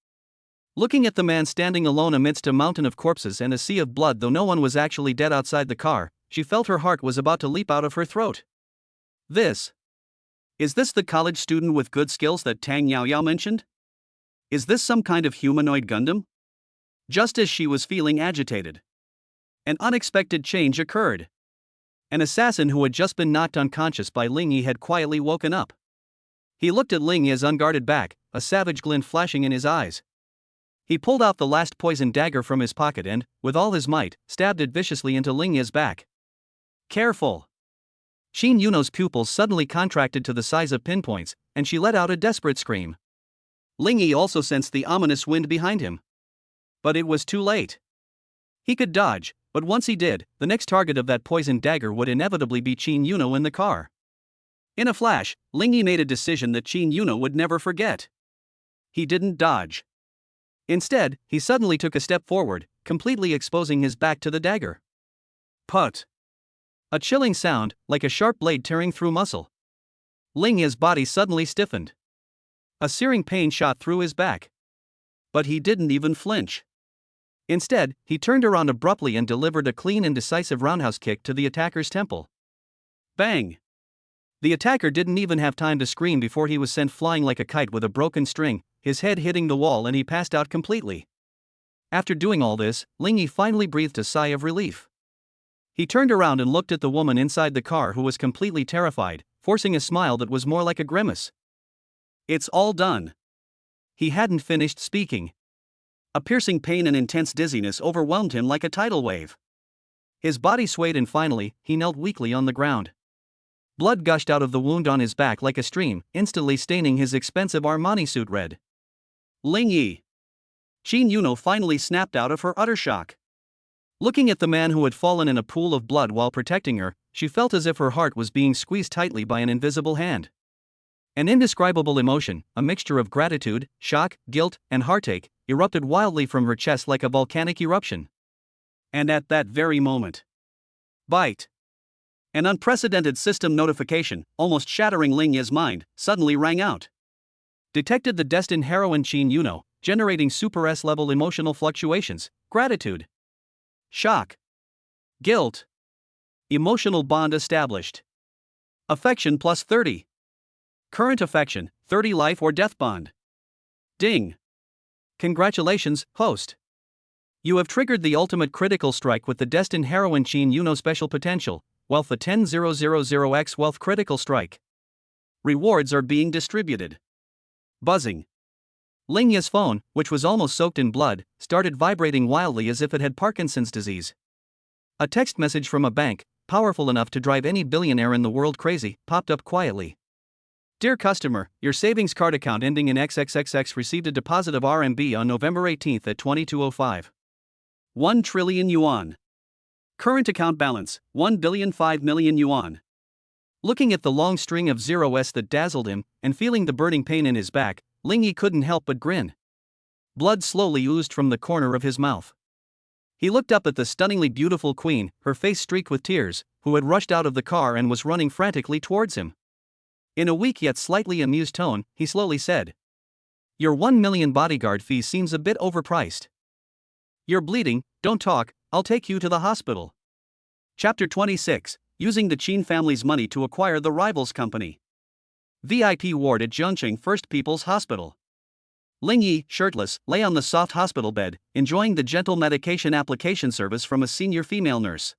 Looking at the man standing alone amidst a mountain of corpses and a sea of blood, though no one was actually dead outside the car, she felt her heart was about to leap out of her throat. Is this the college student with good skills that Tang Yaoyao mentioned? Is this some kind of humanoid Gundam? Just as she was feeling agitated, an unexpected change occurred. An assassin who had just been knocked unconscious by Ling Yi had quietly woken up. He looked at Ling Yi's unguarded back, a savage glint flashing in his eyes. He pulled out the last poisoned dagger from his pocket and, with all his might, stabbed it viciously into Ling Yi's back. Careful! Shin Yuno's pupils suddenly contracted to the size of pinpoints, and she let out a desperate scream. Ling Yi also sensed the ominous wind behind him. But it was too late. He could dodge, but once he did, the next target of that poisoned dagger would inevitably be Shin Yuno in the car. In a flash, Ling Yi made a decision that Shin Yuno would never forget. He didn't dodge. Instead, he suddenly took a step forward, completely exposing his back to the dagger. Put! A chilling sound, like a sharp blade tearing through muscle. Ling Yi's body suddenly stiffened. A searing pain shot through his back. But he didn't even flinch. Instead, he turned around abruptly and delivered a clean and decisive roundhouse kick to the attacker's temple. Bang! The attacker didn't even have time to scream before he was sent flying like a kite with a broken string, his head hitting the wall, and he passed out completely. After doing all this, Ling Yi finally breathed a sigh of relief. He turned around and looked at the woman inside the car, who was completely terrified, forcing a smile that was more like a grimace. It's all done. He hadn't finished speaking. A piercing pain and intense dizziness overwhelmed him like a tidal wave. His body swayed and finally, he knelt weakly on the ground. Blood gushed out of the wound on his back like a stream, instantly staining his expensive Armani suit red. Ling Yi. Qin Yuno finally snapped out of her utter shock. Looking at the man who had fallen in a pool of blood while protecting her, she felt as if her heart was being squeezed tightly by an invisible hand. An indescribable emotion, a mixture of gratitude, shock, guilt, and heartache, erupted wildly from her chest like a volcanic eruption. And at that very moment, bite! An unprecedented system notification, almost shattering Ling Yi's mind, suddenly rang out. Detected the destined heroine Qin Yuno, generating Super S-level emotional fluctuations, gratitude, shock, guilt, emotional bond established. Affection plus 30. Current affection, 30 life or death bond. Ding! Congratulations, host. You have triggered the ultimate critical strike with the destined heroine Qin Yuno special potential, Wealth a 10000x Wealth critical strike. Rewards are being distributed. Buzzing. Ling Yi's phone, which was almost soaked in blood, started vibrating wildly as if it had Parkinson's disease. A text message from a bank, powerful enough to drive any billionaire in the world crazy, popped up quietly. Dear customer, your savings card account ending in XXXX received a deposit of RMB on November 18 at 22:05. 1 trillion yuan. Current account balance, 1,005,000,000 yuan. Looking at the long string of zeros that dazzled him, and feeling the burning pain in his back, Ling Yi couldn't help but grin. Blood slowly oozed from the corner of his mouth. He looked up at the stunningly beautiful queen, her face streaked with tears, who had rushed out of the car and was running frantically towards him. In a weak yet slightly amused tone, he slowly said, "Your 1 million bodyguard fee seems a bit overpriced. You're bleeding, don't talk, I'll take you to the hospital." Chapter 26, Using the Qin family's money to acquire the rivals company. VIP ward at Zhengqing First People's Hospital. Ling Yi, shirtless, lay on the soft hospital bed, enjoying the gentle medication application service from a senior female nurse.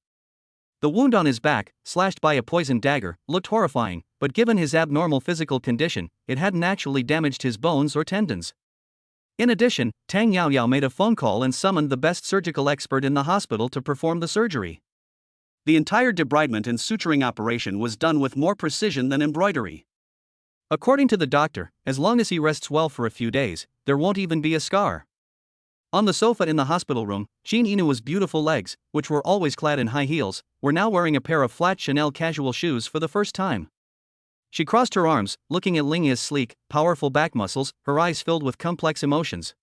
The wound on his back, slashed by a poisoned dagger, looked horrifying, but given his abnormal physical condition, it hadn't actually damaged his bones or tendons. In addition, Tang Yaoyao made a phone call and summoned the best surgical expert in the hospital to perform the surgery. The entire debridement and suturing operation was done with more precision than embroidery. According to the doctor, as long as he rests well for a few days, there won't even be a scar. On the sofa in the hospital room, Qin Inua's beautiful legs, which were always clad in high heels, were now wearing a pair of flat Chanel casual shoes for the first time. She crossed her arms, looking at Ling Yi's sleek, powerful back muscles, her eyes filled with complex emotions.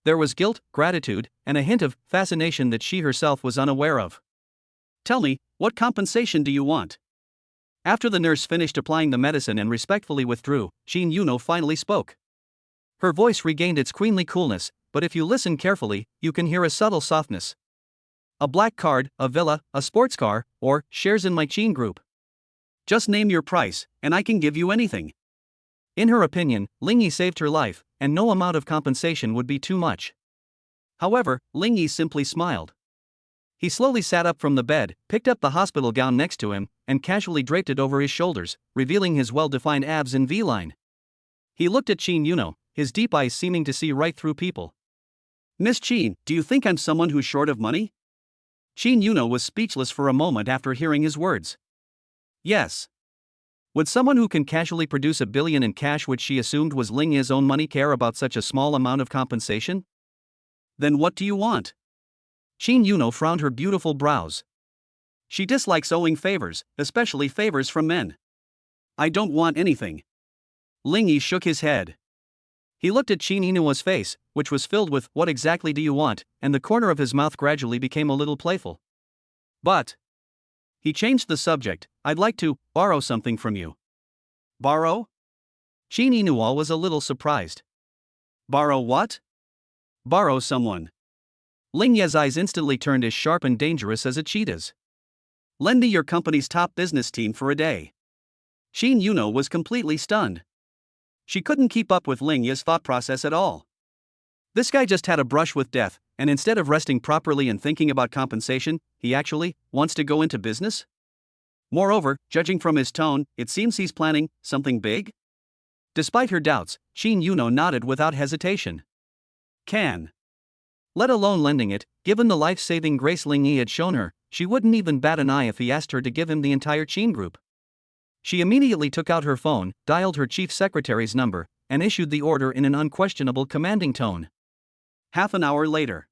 There was guilt, gratitude, and a hint of fascination that she herself was unaware of. "Tell me, what compensation do you want?" After the nurse finished applying the medicine and respectfully withdrew, Qin Yuno finally spoke. Her voice regained its queenly coolness, but if you listen carefully, you can hear a subtle softness. "A black card, a villa, a sports car, or shares in my Qin group. Just name your price, and I can give you anything." In her opinion, Ling Yi saved her life, and no amount of compensation would be too much. However, Ling Yi simply smiled. He slowly sat up from the bed, picked up the hospital gown next to him, and casually draped it over his shoulders, revealing his well-defined abs in V-line. He looked at Qin Yuno, his deep eyes seeming to see right through people. "Miss Qin, do you think I'm someone who's short of money?" Qin Yuno was speechless for a moment after hearing his words. Yes. Would someone who can casually produce $1 billion in cash, which she assumed was Ling Yi's own money, care about such a small amount of compensation? Then what do you want? Qin Yuno frowned her beautiful brows. She dislikes owing favors, especially favors from men. "I don't want anything." Ling Yi shook his head. He looked at Qin Inua's face, which was filled with, "What exactly do you want?" and the corner of his mouth gradually became a little playful. "But..." He changed the subject, "I'd like to borrow something from you." "Borrow?" Qin Inua was a little surprised. "Borrow what?" "Borrow someone." Ling Yi's eyes instantly turned as sharp and dangerous as a cheetah's. "Lend me your company's top business team for a day." Qin Yuno was completely stunned. She couldn't keep up with Ling Yi's thought process at all. This guy just had a brush with death, and instead of resting properly and thinking about compensation, he actually wants to go into business? Moreover, judging from his tone, it seems he's planning something big? Despite her doubts, Qin Yuno nodded without hesitation. Can. Let alone lending it, given the life-saving grace Ling Yi had shown her, she wouldn't even bat an eye if he asked her to give him the entire Qin group. She immediately took out her phone, dialed her chief secretary's number, and issued the order in an unquestionable commanding tone. Half an hour later,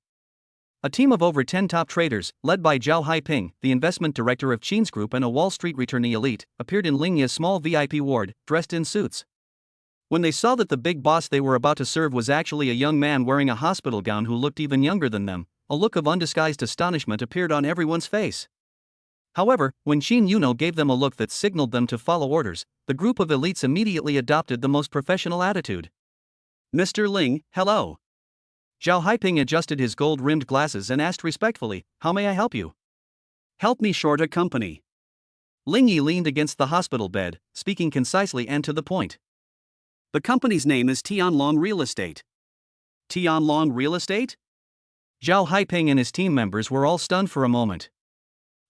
a team of over 10 top traders, led by Zhao Haiping, the investment director of Qin's Group and a Wall Street returnee elite, appeared in Lingya's small VIP ward, dressed in suits. When they saw that the big boss they were about to serve was actually a young man wearing a hospital gown who looked even younger than them, a look of undisguised astonishment appeared on everyone's face. However, when Qin Yuno gave them a look that signaled them to follow orders, the group of elites immediately adopted the most professional attitude. "Mr. Ling, hello." Zhao Haiping adjusted his gold-rimmed glasses and asked respectfully, "How may I help you?" "Help me short a company." Ling Yi leaned against the hospital bed, speaking concisely and to the point. "The company's name is Tianlong Real Estate." "Tianlong Real Estate?" Zhao Haiping and his team members were all stunned for a moment.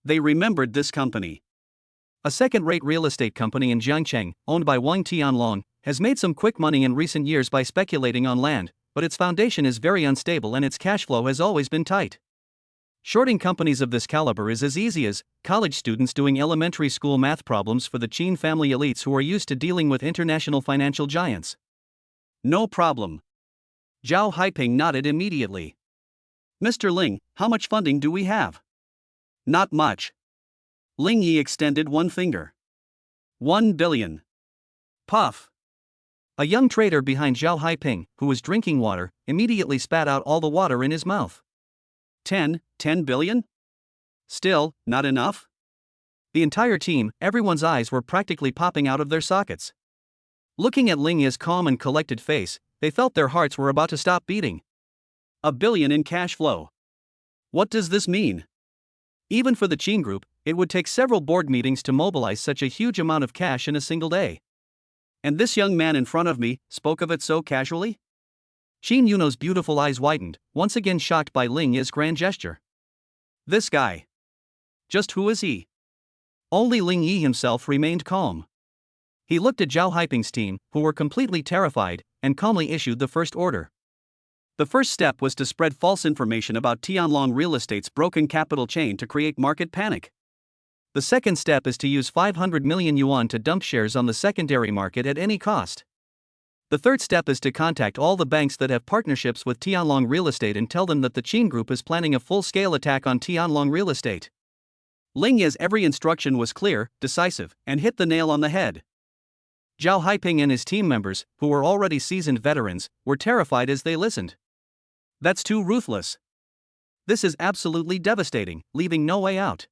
They remembered this company. A second-rate real estate company in Jiangcheng, owned by Wang Tianlong, has made some quick money in recent years by speculating on land, but its foundation is very unstable and its cash flow has always been tight. Shorting companies of this caliber is as easy as college students doing elementary school math problems for the Qin family elites who are used to dealing with international financial giants. "No problem." Zhao Haiping nodded immediately. "Mr. Ling, how much funding do we have?" "Not much." Ling Yi extended one finger. 1 billion. Puff. A young trader behind Zhao Haiping, who was drinking water, immediately spat out all the water in his mouth. 10 billion? Still, not enough? The entire team, everyone's eyes were practically popping out of their sockets. Looking at Ling Yi's calm and collected face, they felt their hearts were about to stop beating. 1 billion in cash flow. What does this mean? Even for the Qin Group, it would take several board meetings to mobilize such a huge amount of cash in a single day. And this young man in front of me spoke of it so casually? Qin Yuno's beautiful eyes widened, once again shocked by Ling Yi's grand gesture. This guy. Just who is he? Only Ling Yi himself remained calm. He looked at Zhao Haiping's team, who were completely terrified, and calmly issued the first order. The first step was to spread false information about Tianlong Real Estate's broken capital chain to create market panic. The second step is to use 500 million yuan to dump shares on the secondary market at any cost. The third step is to contact all the banks that have partnerships with Tianlong Real Estate and tell them that the Qin Group is planning a full-scale attack on Tianlong Real Estate. Ling Yi's every instruction was clear, decisive, and hit the nail on the head. Zhao Haiping and his team members, who were already seasoned veterans, were terrified as they listened. That's too ruthless. This is absolutely devastating, leaving no way out.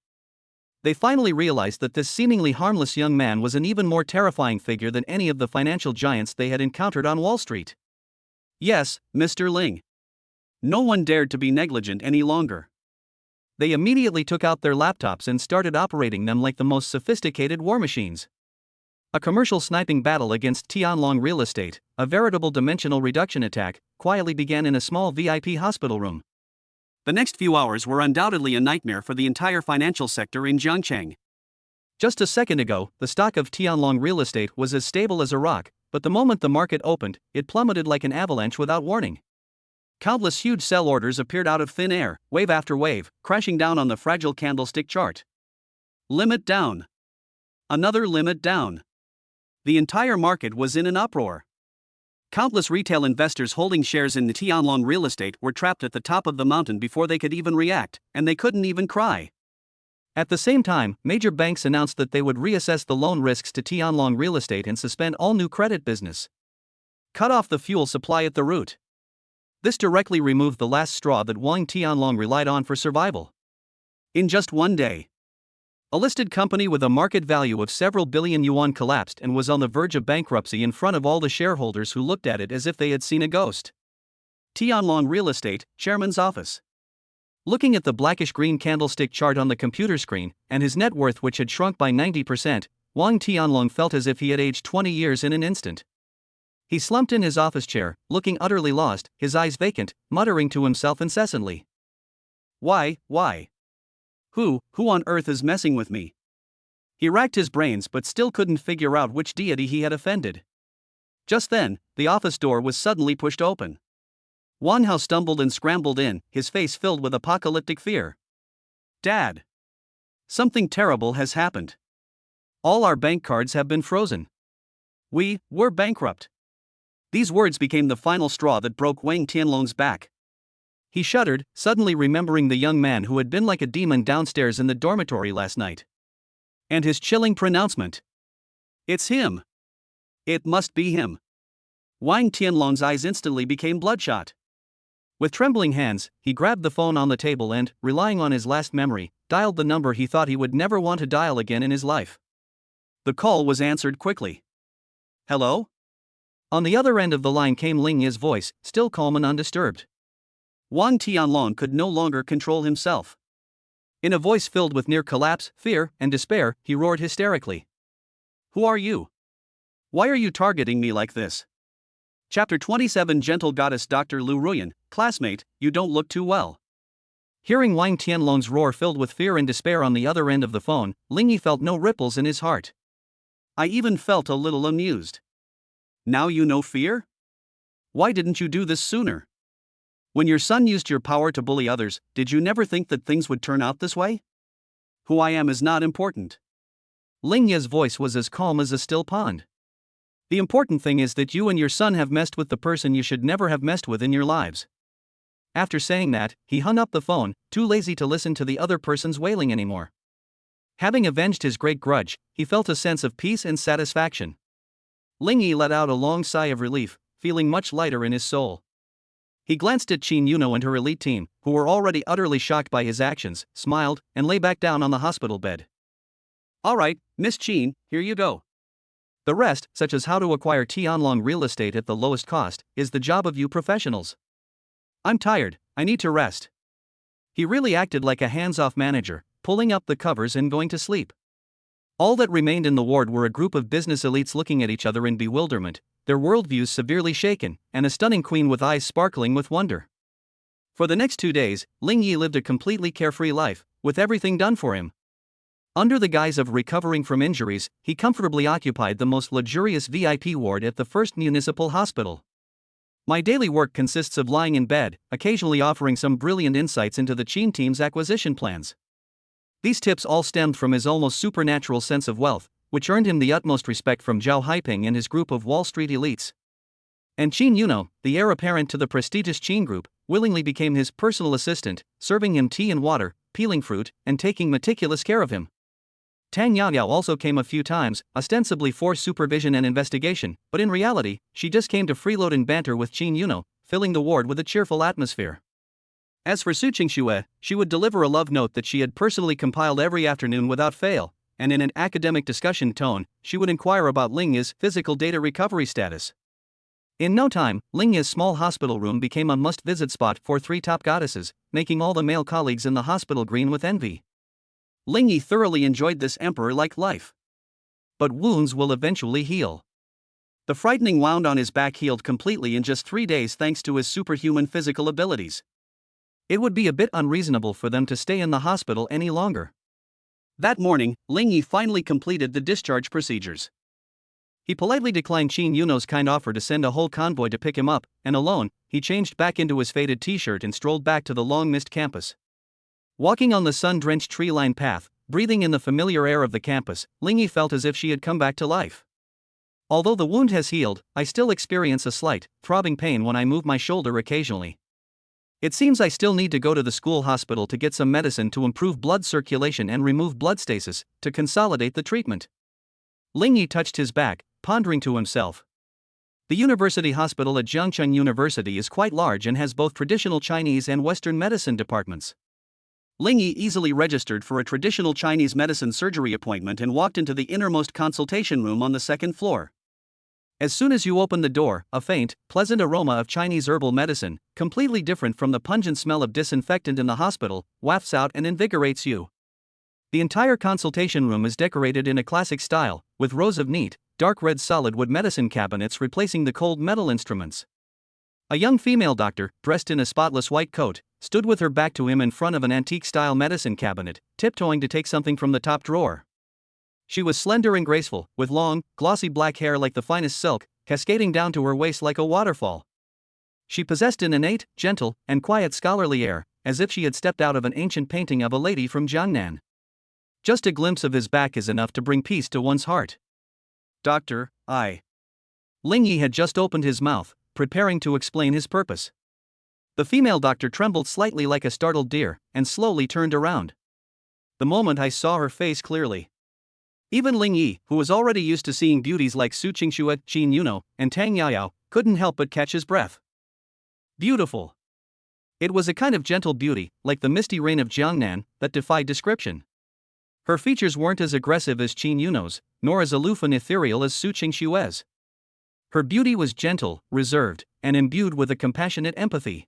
They finally realized that this seemingly harmless young man was an even more terrifying figure than any of the financial giants they had encountered on Wall Street. Yes, Mr. Ling. No one dared to be negligent any longer. They immediately took out their laptops and started operating them like the most sophisticated war machines. A commercial sniping battle against Tianlong Real Estate, a veritable dimensional reduction attack, quietly began in a small VIP hospital room. The next few hours were undoubtedly a nightmare for the entire financial sector in Jiangcheng. Just a second ago, the stock of Tianlong Real Estate was as stable as a rock, but the moment the market opened, it plummeted like an avalanche without warning. Countless huge sell orders appeared out of thin air, wave after wave, crashing down on the fragile candlestick chart. Limit down. Another limit down. The entire market was in an uproar. Countless retail investors holding shares in the Tianlong Real Estate were trapped at the top of the mountain before they could even react, and they couldn't even cry. At the same time, major banks announced that they would reassess the loan risks to Tianlong Real Estate and suspend all new credit business. Cut off the fuel supply at the root. This directly removed the last straw that Wang Tianlong relied on for survival. In just one day, a listed company with a market value of several billion yuan collapsed and was on the verge of bankruptcy in front of all the shareholders who looked at it as if they had seen a ghost. Tianlong Real Estate, Chairman's Office. Looking at the blackish-green candlestick chart on the computer screen, and his net worth which had shrunk by 90%, Wang Tianlong felt as if he had aged 20 years in an instant. He slumped in his office chair, looking utterly lost, his eyes vacant, muttering to himself incessantly. Why? Who on earth is messing with me? He racked his brains but still couldn't figure out which deity he had offended. Just then, the office door was suddenly pushed open. Wang Hao stumbled and scrambled in, his face filled with apocalyptic fear. Dad! Something terrible has happened. All our bank cards have been frozen. We're bankrupt. These words became the final straw that broke Wang Tianlong's back. He shuddered, suddenly remembering the young man who had been like a demon downstairs in the dormitory last night. And his chilling pronouncement. It's him. It must be him. Wang Tianlong's eyes instantly became bloodshot. With trembling hands, he grabbed the phone on the table and, relying on his last memory, dialed the number he thought he would never want to dial again in his life. The call was answered quickly. Hello? On the other end of the line came Ling Yi's voice, still calm and undisturbed. Wang Tianlong could no longer control himself. In a voice filled with near collapse, fear, and despair, he roared hysterically. Who are you? Why are you targeting me like this? Chapter 27 Gentle Goddess Dr. Lu Ruyan, classmate, you don't look too well. Hearing Wang Tianlong's roar filled with fear and despair on the other end of the phone, Ling Yi felt no ripples in his heart. I even felt a little amused. Now you know fear? Why didn't you do this sooner? When your son used your power to bully others, did you never think that things would turn out this way? Who I am is not important. Ling Yi's voice was as calm as a still pond. The important thing is that you and your son have messed with the person you should never have messed with in your lives. After saying that, he hung up the phone, too lazy to listen to the other person's wailing anymore. Having avenged his great grudge, he felt a sense of peace and satisfaction. Ling Yi let out a long sigh of relief, feeling much lighter in his soul. He glanced at Qin Yuno and her elite team, who were already utterly shocked by his actions, smiled, and lay back down on the hospital bed. All right, Miss Qin, here you go. The rest, such as how to acquire Tianlong real estate at the lowest cost, is the job of you professionals. I'm tired, I need to rest. He really acted like a hands-off manager, pulling up the covers and going to sleep. All that remained in the ward were a group of business elites looking at each other in bewilderment, their worldviews severely shaken, and a stunning queen with eyes sparkling with wonder. For the next 2 days, Ling Yi lived a completely carefree life, with everything done for him. Under the guise of recovering from injuries, he comfortably occupied the most luxurious VIP ward at the First Municipal Hospital. My daily work consists of lying in bed, occasionally offering some brilliant insights into the Qin team's acquisition plans. These tips all stemmed from his almost supernatural sense of wealth, which earned him the utmost respect from Zhao Haiping and his group of Wall Street elites. And Qin Yuno, the heir apparent to the prestigious Qin Group, willingly became his personal assistant, serving him tea and water, peeling fruit, and taking meticulous care of him. Tang Yaoyao also came a few times, ostensibly for supervision and investigation, but in reality, she just came to freeload and banter with Qin Yuno, filling the ward with a cheerful atmosphere. As for Su Qingxue, she would deliver a love note that she had personally compiled every afternoon without fail, and in an academic discussion tone, she would inquire about Ling Yi's physical data recovery status. In no time, Ling Yi's small hospital room became a must-visit spot for 3 top goddesses, making all the male colleagues in the hospital green with envy. Ling Yi thoroughly enjoyed this emperor-like life. But wounds will eventually heal. The frightening wound on his back healed completely in just 3 days thanks to his superhuman physical abilities. It would be a bit unreasonable for them to stay in the hospital any longer. That morning, Ling Yi finally completed the discharge procedures. He politely declined Qin Yuno's kind offer to send a whole convoy to pick him up, and alone, he changed back into his faded t-shirt and strolled back to the long-missed campus. Walking on the sun-drenched tree-lined path, breathing in the familiar air of the campus, Ling Yi felt as if she had come back to life. Although the wound has healed, I still experience a slight, throbbing pain when I move my shoulder occasionally. It seems I still need to go to the school hospital to get some medicine to improve blood circulation and remove blood stasis, to consolidate the treatment. Ling Yi touched his back, pondering to himself. The university hospital at Jiangcheng University is quite large and has both traditional Chinese and Western medicine departments. Ling Yi easily registered for a traditional Chinese medicine surgery appointment and walked into the innermost consultation room on the 2nd floor. As soon as you open the door, a faint, pleasant aroma of Chinese herbal medicine, completely different from the pungent smell of disinfectant in the hospital, wafts out and invigorates you. The entire consultation room is decorated in a classic style, with rows of neat, dark red solid wood medicine cabinets replacing the cold metal instruments. A young female doctor, dressed in a spotless white coat, stood with her back to him in front of an antique-style medicine cabinet, tiptoeing to take something from the top drawer. She was slender and graceful, with long, glossy black hair like the finest silk, cascading down to her waist like a waterfall. She possessed an innate, gentle, and quiet scholarly air, as if she had stepped out of an ancient painting of a lady from Jiangnan. Just a glimpse of his back is enough to bring peace to one's heart. Doctor, Ling Yi had just opened his mouth, preparing to explain his purpose. The female doctor trembled slightly like a startled deer, and slowly turned around. The moment I saw her face clearly. Even Ling Yi, who was already used to seeing beauties like Su Qingxue, Qin Yuno, and Tang Yaoyao, couldn't help but catch his breath. Beautiful. It was a kind of gentle beauty, like the misty rain of Jiangnan, that defied description. Her features weren't as aggressive as Qin Yuno's, nor as aloof and ethereal as Su Qingxue's. Her beauty was gentle, reserved, and imbued with a compassionate empathy.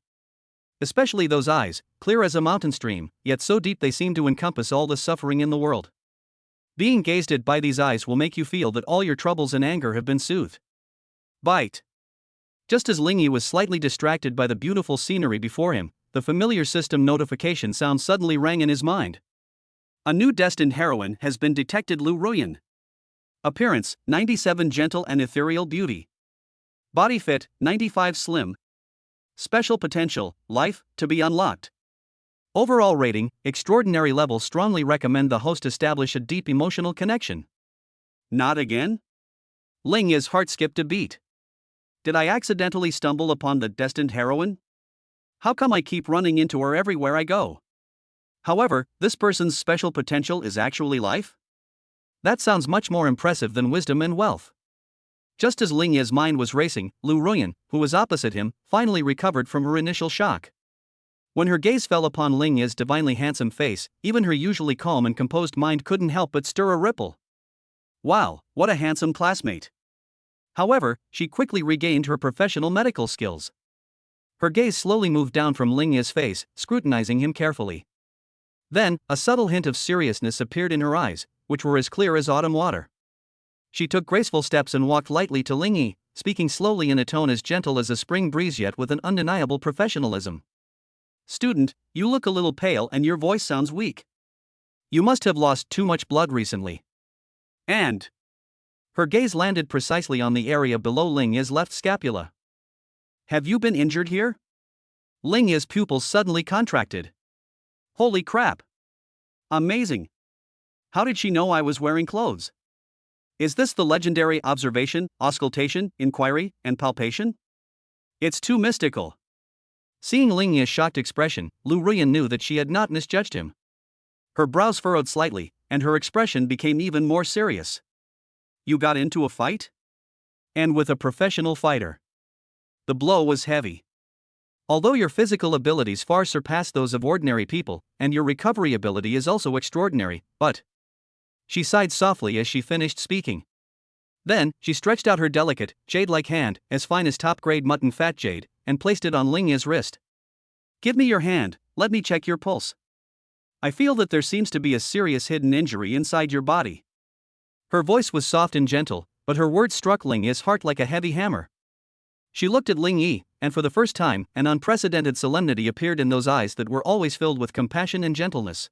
Especially those eyes, clear as a mountain stream, yet so deep they seemed to encompass all the suffering in the world. Being gazed at by these eyes will make you feel that all your troubles and anger have been soothed. Bite. Just as Ling Yi was slightly distracted by the beautiful scenery before him, the familiar system notification sound suddenly rang in his mind. A new destined heroine has been detected. Lu Ruyan. Appearance, 97 gentle and ethereal beauty. Body fit, 95 slim. Special potential, life, to be unlocked. Overall rating, extraordinary level. Strongly recommend the host establish a deep emotional connection. Not again? Ling Yi's heart skipped a beat. Did I accidentally stumble upon the destined heroine? How come I keep running into her everywhere I go? However, this person's special potential is actually life? That sounds much more impressive than wisdom and wealth. Just as Ling Yi's mind was racing, Lu Ruyan, who was opposite him, finally recovered from her initial shock. When her gaze fell upon Ling Yi's divinely handsome face, even her usually calm and composed mind couldn't help but stir a ripple. Wow, what a handsome classmate. However, she quickly regained her professional medical skills. Her gaze slowly moved down from Ling Yi's face, scrutinizing him carefully. Then, a subtle hint of seriousness appeared in her eyes, which were as clear as autumn water. She took graceful steps and walked lightly to Ling Yi, speaking slowly in a tone as gentle as a spring breeze yet with an undeniable professionalism. Student, you look a little pale and your voice sounds weak. You must have lost too much blood recently. And her gaze landed precisely on the area below Ling Yi's left scapula. Have you been injured here? Ling Yi's pupils suddenly contracted. Holy crap! Amazing! How did she know I was wearing clothes? Is this the legendary observation, auscultation, inquiry, and palpation? It's too mystical. Seeing Ling Yi's shocked expression, Lu Ruyan knew that she had not misjudged him. Her brows furrowed slightly, and her expression became even more serious. You got into a fight? And with a professional fighter. The blow was heavy. Although your physical abilities far surpass those of ordinary people, and your recovery ability is also extraordinary, but... She sighed softly as she finished speaking. Then, she stretched out her delicate, jade-like hand, as fine as top-grade mutton fat jade, and placed it on Ling Yi's wrist. Give me your hand, let me check your pulse. I feel that there seems to be a serious hidden injury inside your body. Her voice was soft and gentle, but her words struck Ling Yi's heart like a heavy hammer. She looked at Ling Yi, and for the first time, an unprecedented solemnity appeared in those eyes that were always filled with compassion and gentleness.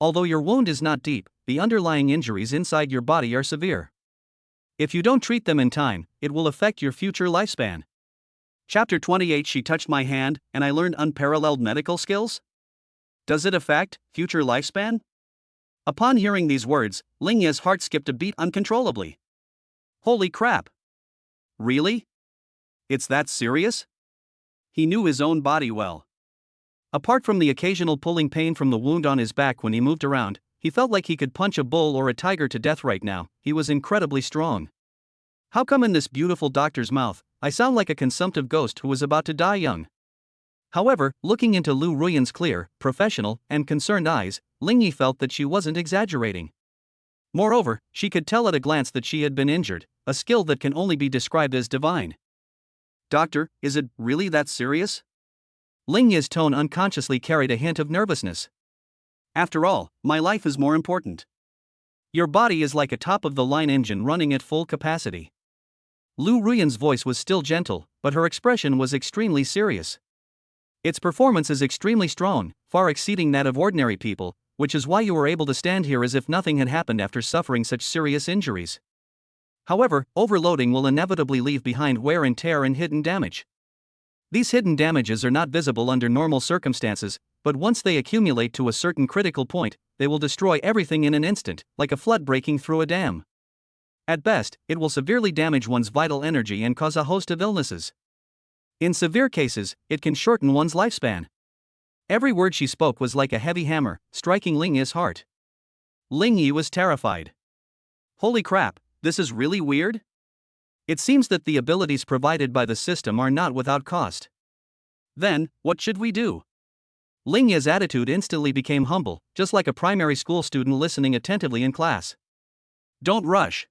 Although your wound is not deep, the underlying injuries inside your body are severe. If you don't treat them in time, it will affect your future lifespan. Chapter 28. She touched my hand, and I learned unparalleled medical skills? Does it affect future lifespan? Upon hearing these words, Ling Yi's heart skipped a beat uncontrollably. Holy crap! Really? It's that serious? He knew his own body well. Apart from the occasional pulling pain from the wound on his back when he moved around, he felt like he could punch a bull or a tiger to death right now. He was incredibly strong. How come in this beautiful doctor's mouth, I sound like a consumptive ghost who was about to die young? However, looking into Lu Ruyan's clear, professional, and concerned eyes, Ling Yi felt that she wasn't exaggerating. Moreover, she could tell at a glance that she had been injured, a skill that can only be described as divine. Doctor, is it really that serious? Ling Yi's tone unconsciously carried a hint of nervousness. After all, my life is more important. Your body is like a top-of-the-line engine running at full capacity. Lu Ruyan's voice was still gentle, but her expression was extremely serious. Its performance is extremely strong, far exceeding that of ordinary people, which is why you were able to stand here as if nothing had happened after suffering such serious injuries. However, overloading will inevitably leave behind wear and tear and hidden damage. These hidden damages are not visible under normal circumstances, but once they accumulate to a certain critical point, they will destroy everything in an instant, like a flood breaking through a dam. At best, it will severely damage one's vital energy and cause a host of illnesses. In severe cases, it can shorten one's lifespan. Every word she spoke was like a heavy hammer, striking Ling Yi's heart. Ling Yi was terrified. Holy crap, this is really weird? It seems that the abilities provided by the system are not without cost. Then, what should we do? Ling Yi's attitude instantly became humble, just like a primary school student listening attentively in class. Don't rush.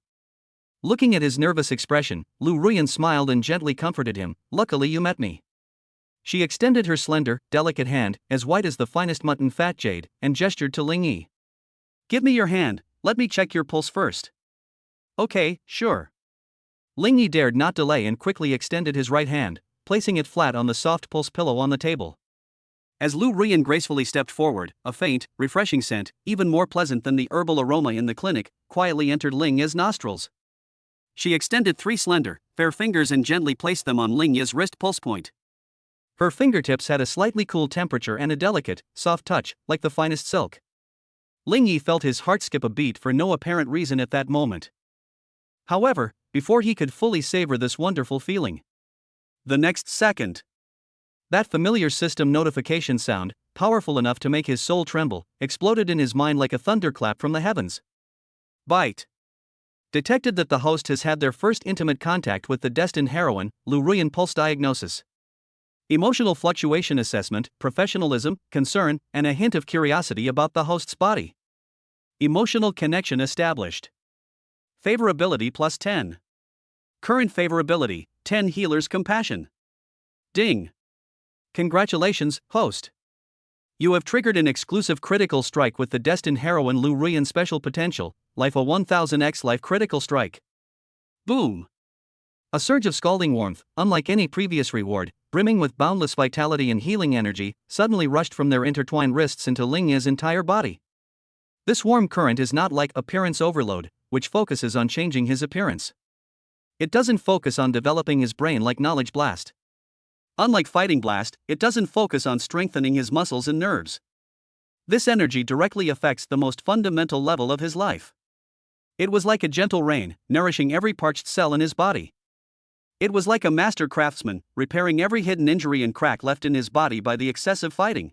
Looking at his nervous expression, Lu Ruyan smiled and gently comforted him. Luckily you met me. She extended her slender, delicate hand, as white as the finest mutton fat jade, and gestured to Ling Yi. Give me your hand, let me check your pulse first. Okay, sure. Ling Yi dared not delay and quickly extended his right hand, placing it flat on the soft pulse pillow on the table. As Lu Ruyan gracefully stepped forward, a faint, refreshing scent, even more pleasant than the herbal aroma in the clinic, quietly entered Ling Yi's nostrils. She extended 3 slender, fair fingers and gently placed them on Ling Yi's wrist pulse point. Her fingertips had a slightly cool temperature and a delicate, soft touch, like the finest silk. Ling Yi felt his heart skip a beat for no apparent reason at that moment. However, before he could fully savor this wonderful feeling, the next second, that familiar system notification sound, powerful enough to make his soul tremble, exploded in his mind like a thunderclap from the heavens. Bite. Detected that the host has had their first intimate contact with the destined heroine. Lu Ruyan pulse diagnosis. Emotional fluctuation assessment, professionalism, concern, and a hint of curiosity about the host's body. Emotional connection established. Favorability plus 10. Current favorability, 10 healers compassion. Ding. Congratulations, host. You have triggered an exclusive critical strike with the destined heroine Lu Ruyan special potential, life a 1000x life critical strike. Boom. A surge of scalding warmth, unlike any previous reward, brimming with boundless vitality and healing energy, suddenly rushed from their intertwined wrists into Ling Yi's entire body. This warm current is not like appearance overload, which focuses on changing his appearance. It doesn't focus on developing his brain like Knowledge Blast. Unlike Fighting Blast, it doesn't focus on strengthening his muscles and nerves. This energy directly affects the most fundamental level of his life. It was like a gentle rain, nourishing every parched cell in his body. It was like a master craftsman, repairing every hidden injury and crack left in his body by the excessive fighting.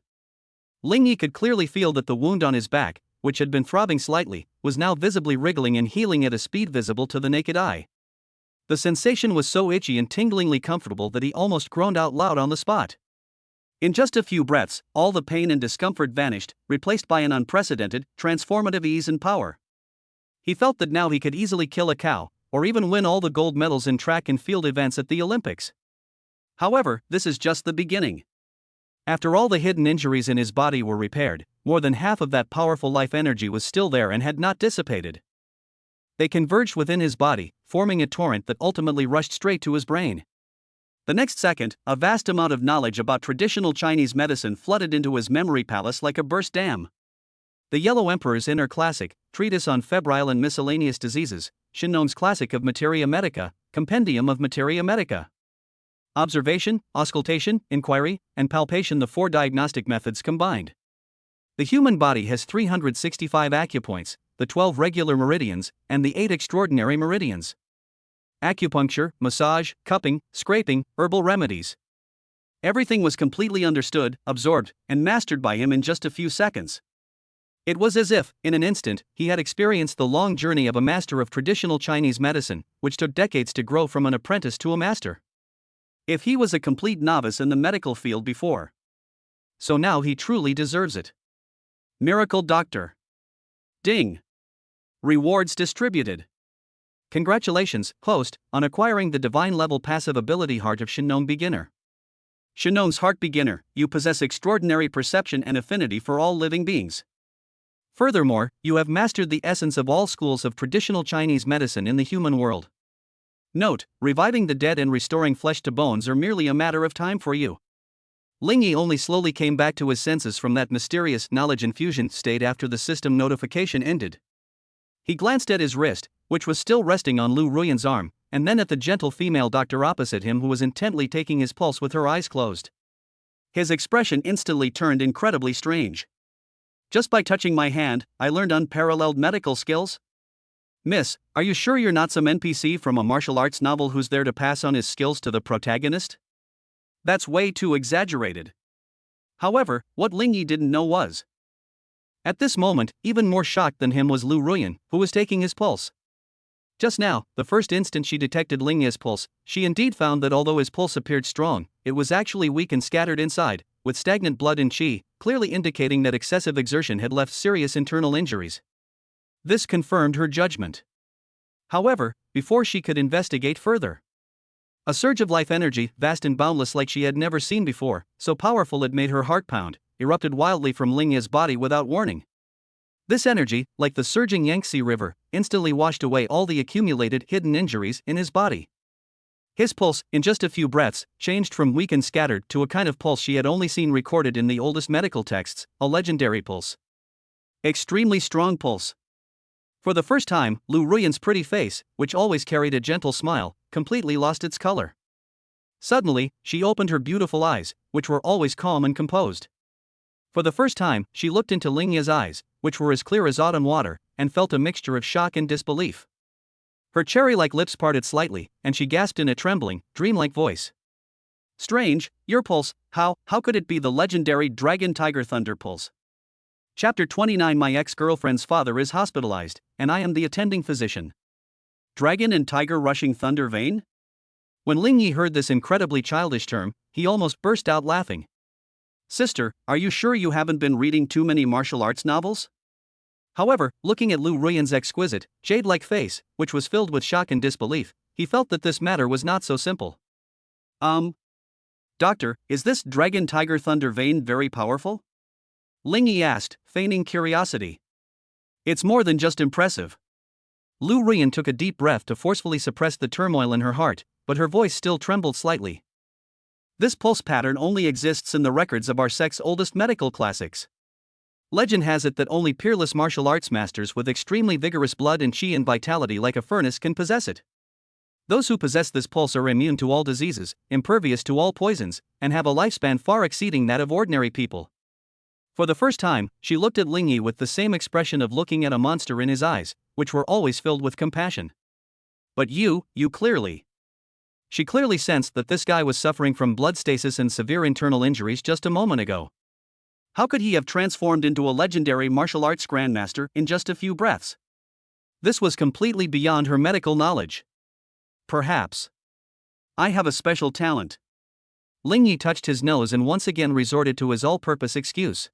Ling Yi could clearly feel that the wound on his back, which had been throbbing slightly, was now visibly wriggling and healing at a speed visible to the naked eye. The sensation was so itchy and tinglingly comfortable that he almost groaned out loud on the spot. In just a few breaths, all the pain and discomfort vanished, replaced by an unprecedented, transformative ease and power. He felt that now he could easily kill a cow, or even win all the gold medals in track and field events at the Olympics. However, this is just the beginning. After all the hidden injuries in his body were repaired, more than half of that powerful life energy was still there and had not dissipated. They converged within his body, forming a torrent that ultimately rushed straight to his brain. The next second, a vast amount of knowledge about traditional Chinese medicine flooded into his memory palace like a burst dam. The Yellow Emperor's Inner Classic, Treatise on Febrile and Miscellaneous Diseases, Shinnong's Classic of Materia Medica, Compendium of Materia Medica. Observation, auscultation, inquiry, and palpation, the 4 diagnostic methods combined. The human body has 365 acupoints, the 12 regular meridians, and the 8 extraordinary meridians. Acupuncture, massage, cupping, scraping, herbal remedies. Everything was completely understood, absorbed, and mastered by him in just a few seconds. It was as if, in an instant, he had experienced the long journey of a master of traditional Chinese medicine, which took decades to grow from an apprentice to a master. If he was a complete novice in the medical field before, so now he truly deserves it. Miracle Doctor. Ding. Rewards distributed. Congratulations, host, on acquiring the divine-level passive ability Heart of Shinnong Beginner. Shinnong's Heart Beginner, you possess extraordinary perception and affinity for all living beings. Furthermore, you have mastered the essence of all schools of traditional Chinese medicine in the human world. Note, reviving the dead and restoring flesh to bones are merely a matter of time for you. Ling Yi only slowly came back to his senses from that mysterious knowledge infusion state after the system notification ended. He glanced at his wrist, which was still resting on Lu Ruyan's arm, and then at the gentle female doctor opposite him who was intently taking his pulse with her eyes closed. His expression instantly turned incredibly strange. Just by touching my hand, I learned unparalleled medical skills? Miss, are you sure you're not some NPC from a martial arts novel who's there to pass on his skills to the protagonist? That's way too exaggerated. However, what Lingyi didn't know was. At this moment, even more shocked than him was Lu Ruyan, who was taking his pulse. Just now, the first instant she detected Lingyi's pulse, she indeed found that although his pulse appeared strong, it was actually weak and scattered inside, with stagnant blood and qi, clearly indicating that excessive exertion had left serious internal injuries. This confirmed her judgment. However, before she could investigate further, a surge of life energy, vast and boundless like she had never seen before, so powerful it made her heart pound, erupted wildly from Lingyi's body without warning. This energy, like the surging Yangtze River, instantly washed away all the accumulated hidden injuries in his body. His pulse, in just a few breaths, changed from weak and scattered to a kind of pulse she had only seen recorded in the oldest medical texts, a legendary pulse. Extremely strong pulse. For the first time, Lu Ruyan's pretty face, which always carried a gentle smile, completely lost its color. Suddenly, she opened her beautiful eyes, which were always calm and composed. For the first time, she looked into Lingyi's eyes, which were as clear as autumn water, and felt a mixture of shock and disbelief. Her cherry-like lips parted slightly, and she gasped in a trembling, dreamlike voice. Strange, your pulse, how could it be the legendary Dragon Tiger Thunder Pulse? Chapter 29. My ex-girlfriend's father is hospitalized, and I am the attending physician. Dragon and Tiger Rushing Thunder Vein? When Lingyi heard this incredibly childish term, he almost burst out laughing. Sister, are you sure you haven't been reading too many martial arts novels? However, looking at Lu Ruyan's exquisite, jade-like face, which was filled with shock and disbelief, he felt that this matter was not so simple. Doctor, is this Dragon Tiger Thunder Vein very powerful? Lingyi asked, feigning curiosity. It's more than just impressive. Lu Ruyan took a deep breath to forcefully suppress the turmoil in her heart, but her voice still trembled slightly. This pulse pattern only exists in the records of our sect's oldest medical classics. Legend has it that only peerless martial arts masters with extremely vigorous blood and qi and vitality like a furnace can possess it. Those who possess this pulse are immune to all diseases, impervious to all poisons, and have a lifespan far exceeding that of ordinary people. For the first time, she looked at Lingyi with the same expression of looking at a monster in his eyes, which were always filled with compassion. But you clearly. She clearly sensed that this guy was suffering from blood stasis and severe internal injuries just a moment ago. How could he have transformed into a legendary martial arts grandmaster in just a few breaths? This was completely beyond her medical knowledge. Perhaps I have a special talent. Lingyi touched his nose and once again resorted to his all-purpose excuse.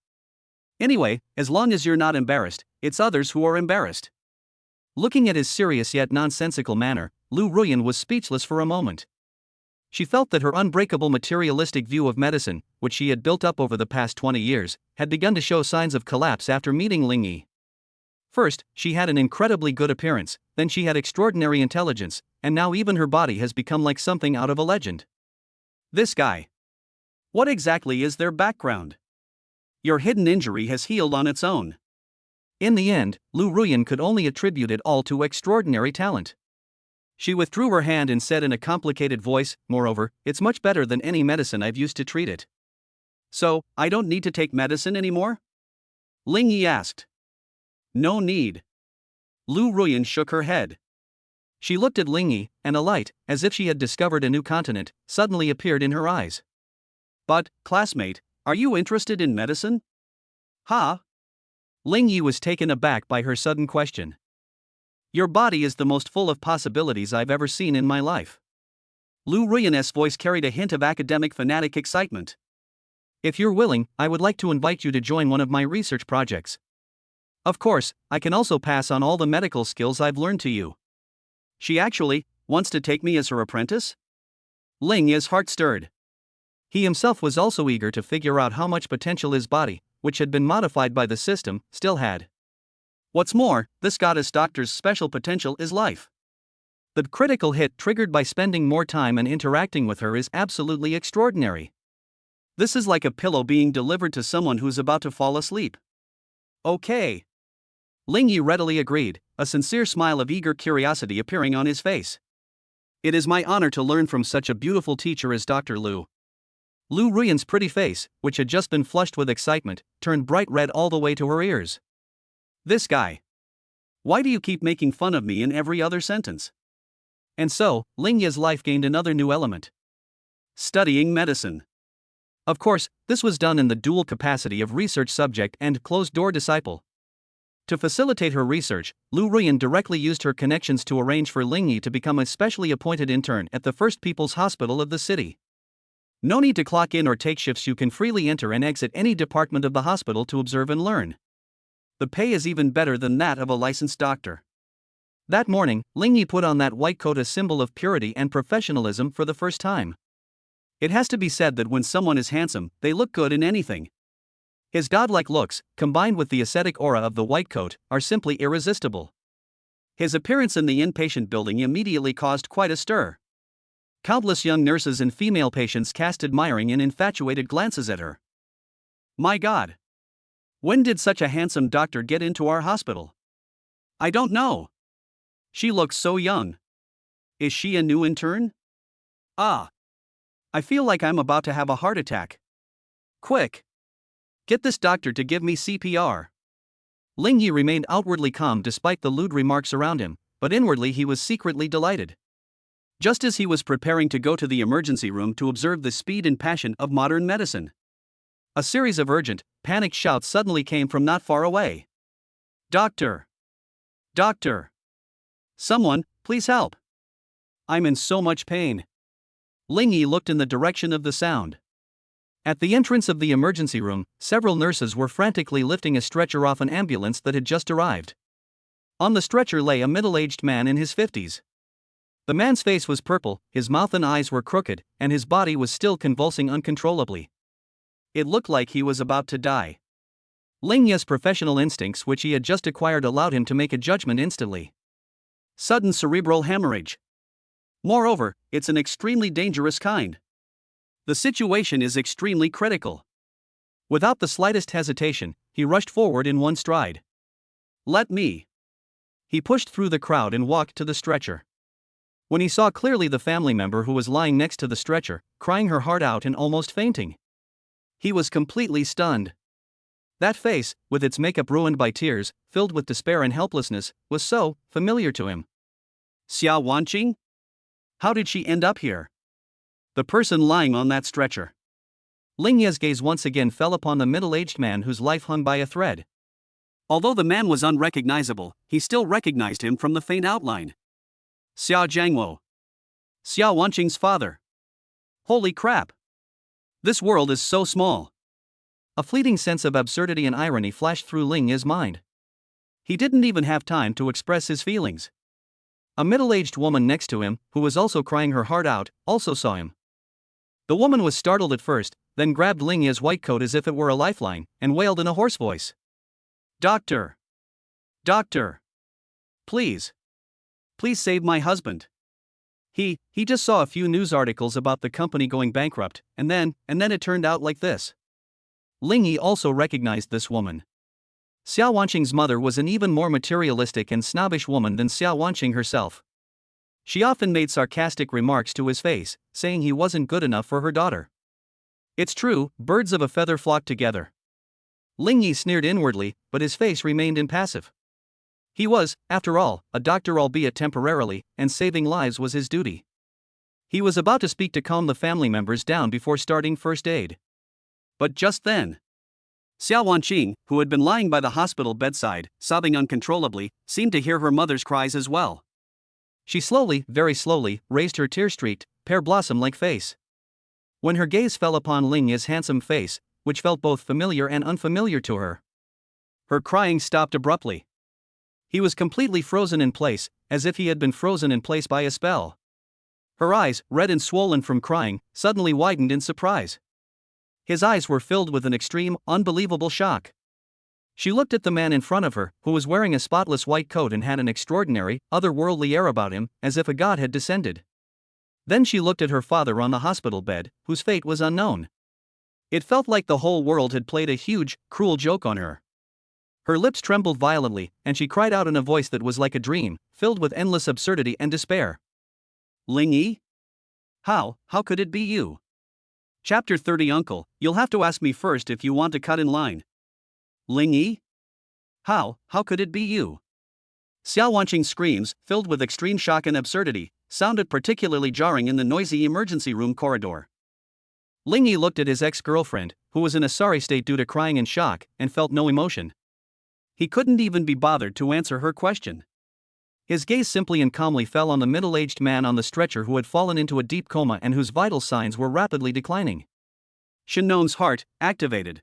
Anyway, as long as you're not embarrassed, it's others who are embarrassed. Looking at his serious yet nonsensical manner, Lu Ruyan was speechless for a moment. She felt that her unbreakable materialistic view of medicine, which she had built up over the past 20 years, had begun to show signs of collapse after meeting Lingyi. First, she had an incredibly good appearance, then she had extraordinary intelligence, and now even her body has become like something out of a legend. This guy. What exactly is their background? Your hidden injury has healed on its own. In the end, Lu Ruyan could only attribute it all to extraordinary talent. She withdrew her hand and said in a complicated voice, moreover, it's much better than any medicine I've used to treat it. So, I don't need to take medicine anymore? Lingyi asked. No need. Lu Ruyan shook her head. She looked at Lingyi, and a light, as if she had discovered a new continent, suddenly appeared in her eyes. But, classmate, are you interested in medicine? Huh? Lingyi was taken aback by her sudden question. Your body is the most full of possibilities I've ever seen in my life. Lu Ruyan's voice carried a hint of academic fanatic excitement. If you're willing, I would like to invite you to join one of my research projects. Of course, I can also pass on all the medical skills I've learned to you. She actually wants to take me as her apprentice? Lingyi's heart stirred. He himself was also eager to figure out how much potential his body, which had been modified by the system, still had. What's more, this goddess doctor's special potential is life. The critical hit triggered by spending more time and interacting with her is absolutely extraordinary. This is like a pillow being delivered to someone who's about to fall asleep. Okay. Lingyi readily agreed, a sincere smile of eager curiosity appearing on his face. It is my honor to learn from such a beautiful teacher as Dr. Lu. Lu Ruyan's pretty face, which had just been flushed with excitement, turned bright red all the way to her ears. This guy. Why do you keep making fun of me in every other sentence? And so, Ling Ye's life gained another new element. Studying medicine. Of course, this was done in the dual capacity of research subject and closed-door disciple. To facilitate her research, Lu Ruyan directly used her connections to arrange for Ling Yi to become a specially appointed intern at the First People's Hospital of the city. No need to clock in or take shifts, you can freely enter and exit any department of the hospital to observe and learn. The pay is even better than that of a licensed doctor. That morning, Ling Yi put on that white coat, a symbol of purity and professionalism, for the first time. It has to be said that when someone is handsome, they look good in anything. His godlike looks, combined with the ascetic aura of the white coat, are simply irresistible. His appearance in the inpatient building immediately caused quite a stir. Countless young nurses and female patients cast admiring and infatuated glances at her. My God! When did such a handsome doctor get into our hospital? I don't know. She looks so young. Is she a new intern? Ah! I feel like I'm about to have a heart attack. Quick! Get this doctor to give me CPR. Ling Yi remained outwardly calm despite the lewd remarks around him, but inwardly he was secretly delighted. Just as he was preparing to go to the emergency room to observe the speed and passion of modern medicine, a series of urgent, panicked shouts suddenly came from not far away. Doctor! Doctor! Someone, please help! I'm in so much pain. Ling Yi looked in the direction of the sound. At the entrance of the emergency room, several nurses were frantically lifting a stretcher off an ambulance that had just arrived. On the stretcher lay a middle-aged man in his 50s. The man's face was purple, his mouth and eyes were crooked, and his body was still convulsing uncontrollably. It looked like he was about to die. Ling Ye's professional instincts, which he had just acquired, allowed him to make a judgment instantly. Sudden cerebral hemorrhage. Moreover, it's an extremely dangerous kind. The situation is extremely critical. Without the slightest hesitation, he rushed forward in one stride. Let me. He pushed through the crowd and walked to the stretcher. When he saw clearly the family member who was lying next to the stretcher, crying her heart out and almost fainting, he was completely stunned. That face, with its makeup ruined by tears, filled with despair and helplessness, was so familiar to him. Xia Wanqing? How did she end up here? The person lying on that stretcher. Ling Ye's gaze once again fell upon the middle-aged man whose life hung by a thread. Although the man was unrecognizable, he still recognized him from the faint outline. Xia Jiangwo. Xia Wanqing's father. Holy crap! This world is so small. A fleeting sense of absurdity and irony flashed through Ling Ye's mind. He didn't even have time to express his feelings. A middle-aged woman next to him, who was also crying her heart out, also saw him. The woman was startled at first, then grabbed Ling Ye's white coat as if it were a lifeline, and wailed in a hoarse voice. Doctor! Doctor! Please! Please save my husband. He just saw a few news articles about the company going bankrupt, and then it turned out like this. Ling Yi also recognized this woman. Xia Wanqing's mother was an even more materialistic and snobbish woman than Xia Wanqing herself. She often made sarcastic remarks to his face, saying he wasn't good enough for her daughter. It's true, birds of a feather flock together. Ling Yi sneered inwardly, but his face remained impassive. He was, after all, a doctor, albeit temporarily, and saving lives was his duty. He was about to speak to calm the family members down before starting first aid. But just then, Xia Wanqing, who had been lying by the hospital bedside, sobbing uncontrollably, seemed to hear her mother's cries as well. She slowly, very slowly, raised her tear-streaked, pear-blossom-like face. When her gaze fell upon Ling Ye's handsome face, which felt both familiar and unfamiliar to her, her crying stopped abruptly. He was completely frozen in place, as if he had been frozen in place by a spell. Her eyes, red and swollen from crying, suddenly widened in surprise. His eyes were filled with an extreme, unbelievable shock. She looked at the man in front of her, who was wearing a spotless white coat and had an extraordinary, otherworldly air about him, as if a god had descended. Then she looked at her father on the hospital bed, whose fate was unknown. It felt like the whole world had played a huge, cruel joke on her. Her lips trembled violently, and she cried out in a voice that was like a dream, filled with endless absurdity and despair. Ling Yi? How could it be you? Chapter 30 Uncle, you'll have to ask me first if you want to cut in line. Ling Yi? How could it be you? Xiao Wanqing's screams, filled with extreme shock and absurdity, sounded particularly jarring in the noisy emergency room corridor. Ling Yi looked at his ex-girlfriend, who was in a sorry state due to crying and shock, and felt no emotion. He couldn't even be bothered to answer her question. His gaze simply and calmly fell on the middle-aged man on the stretcher who had fallen into a deep coma and whose vital signs were rapidly declining. Shinnon's heart activated.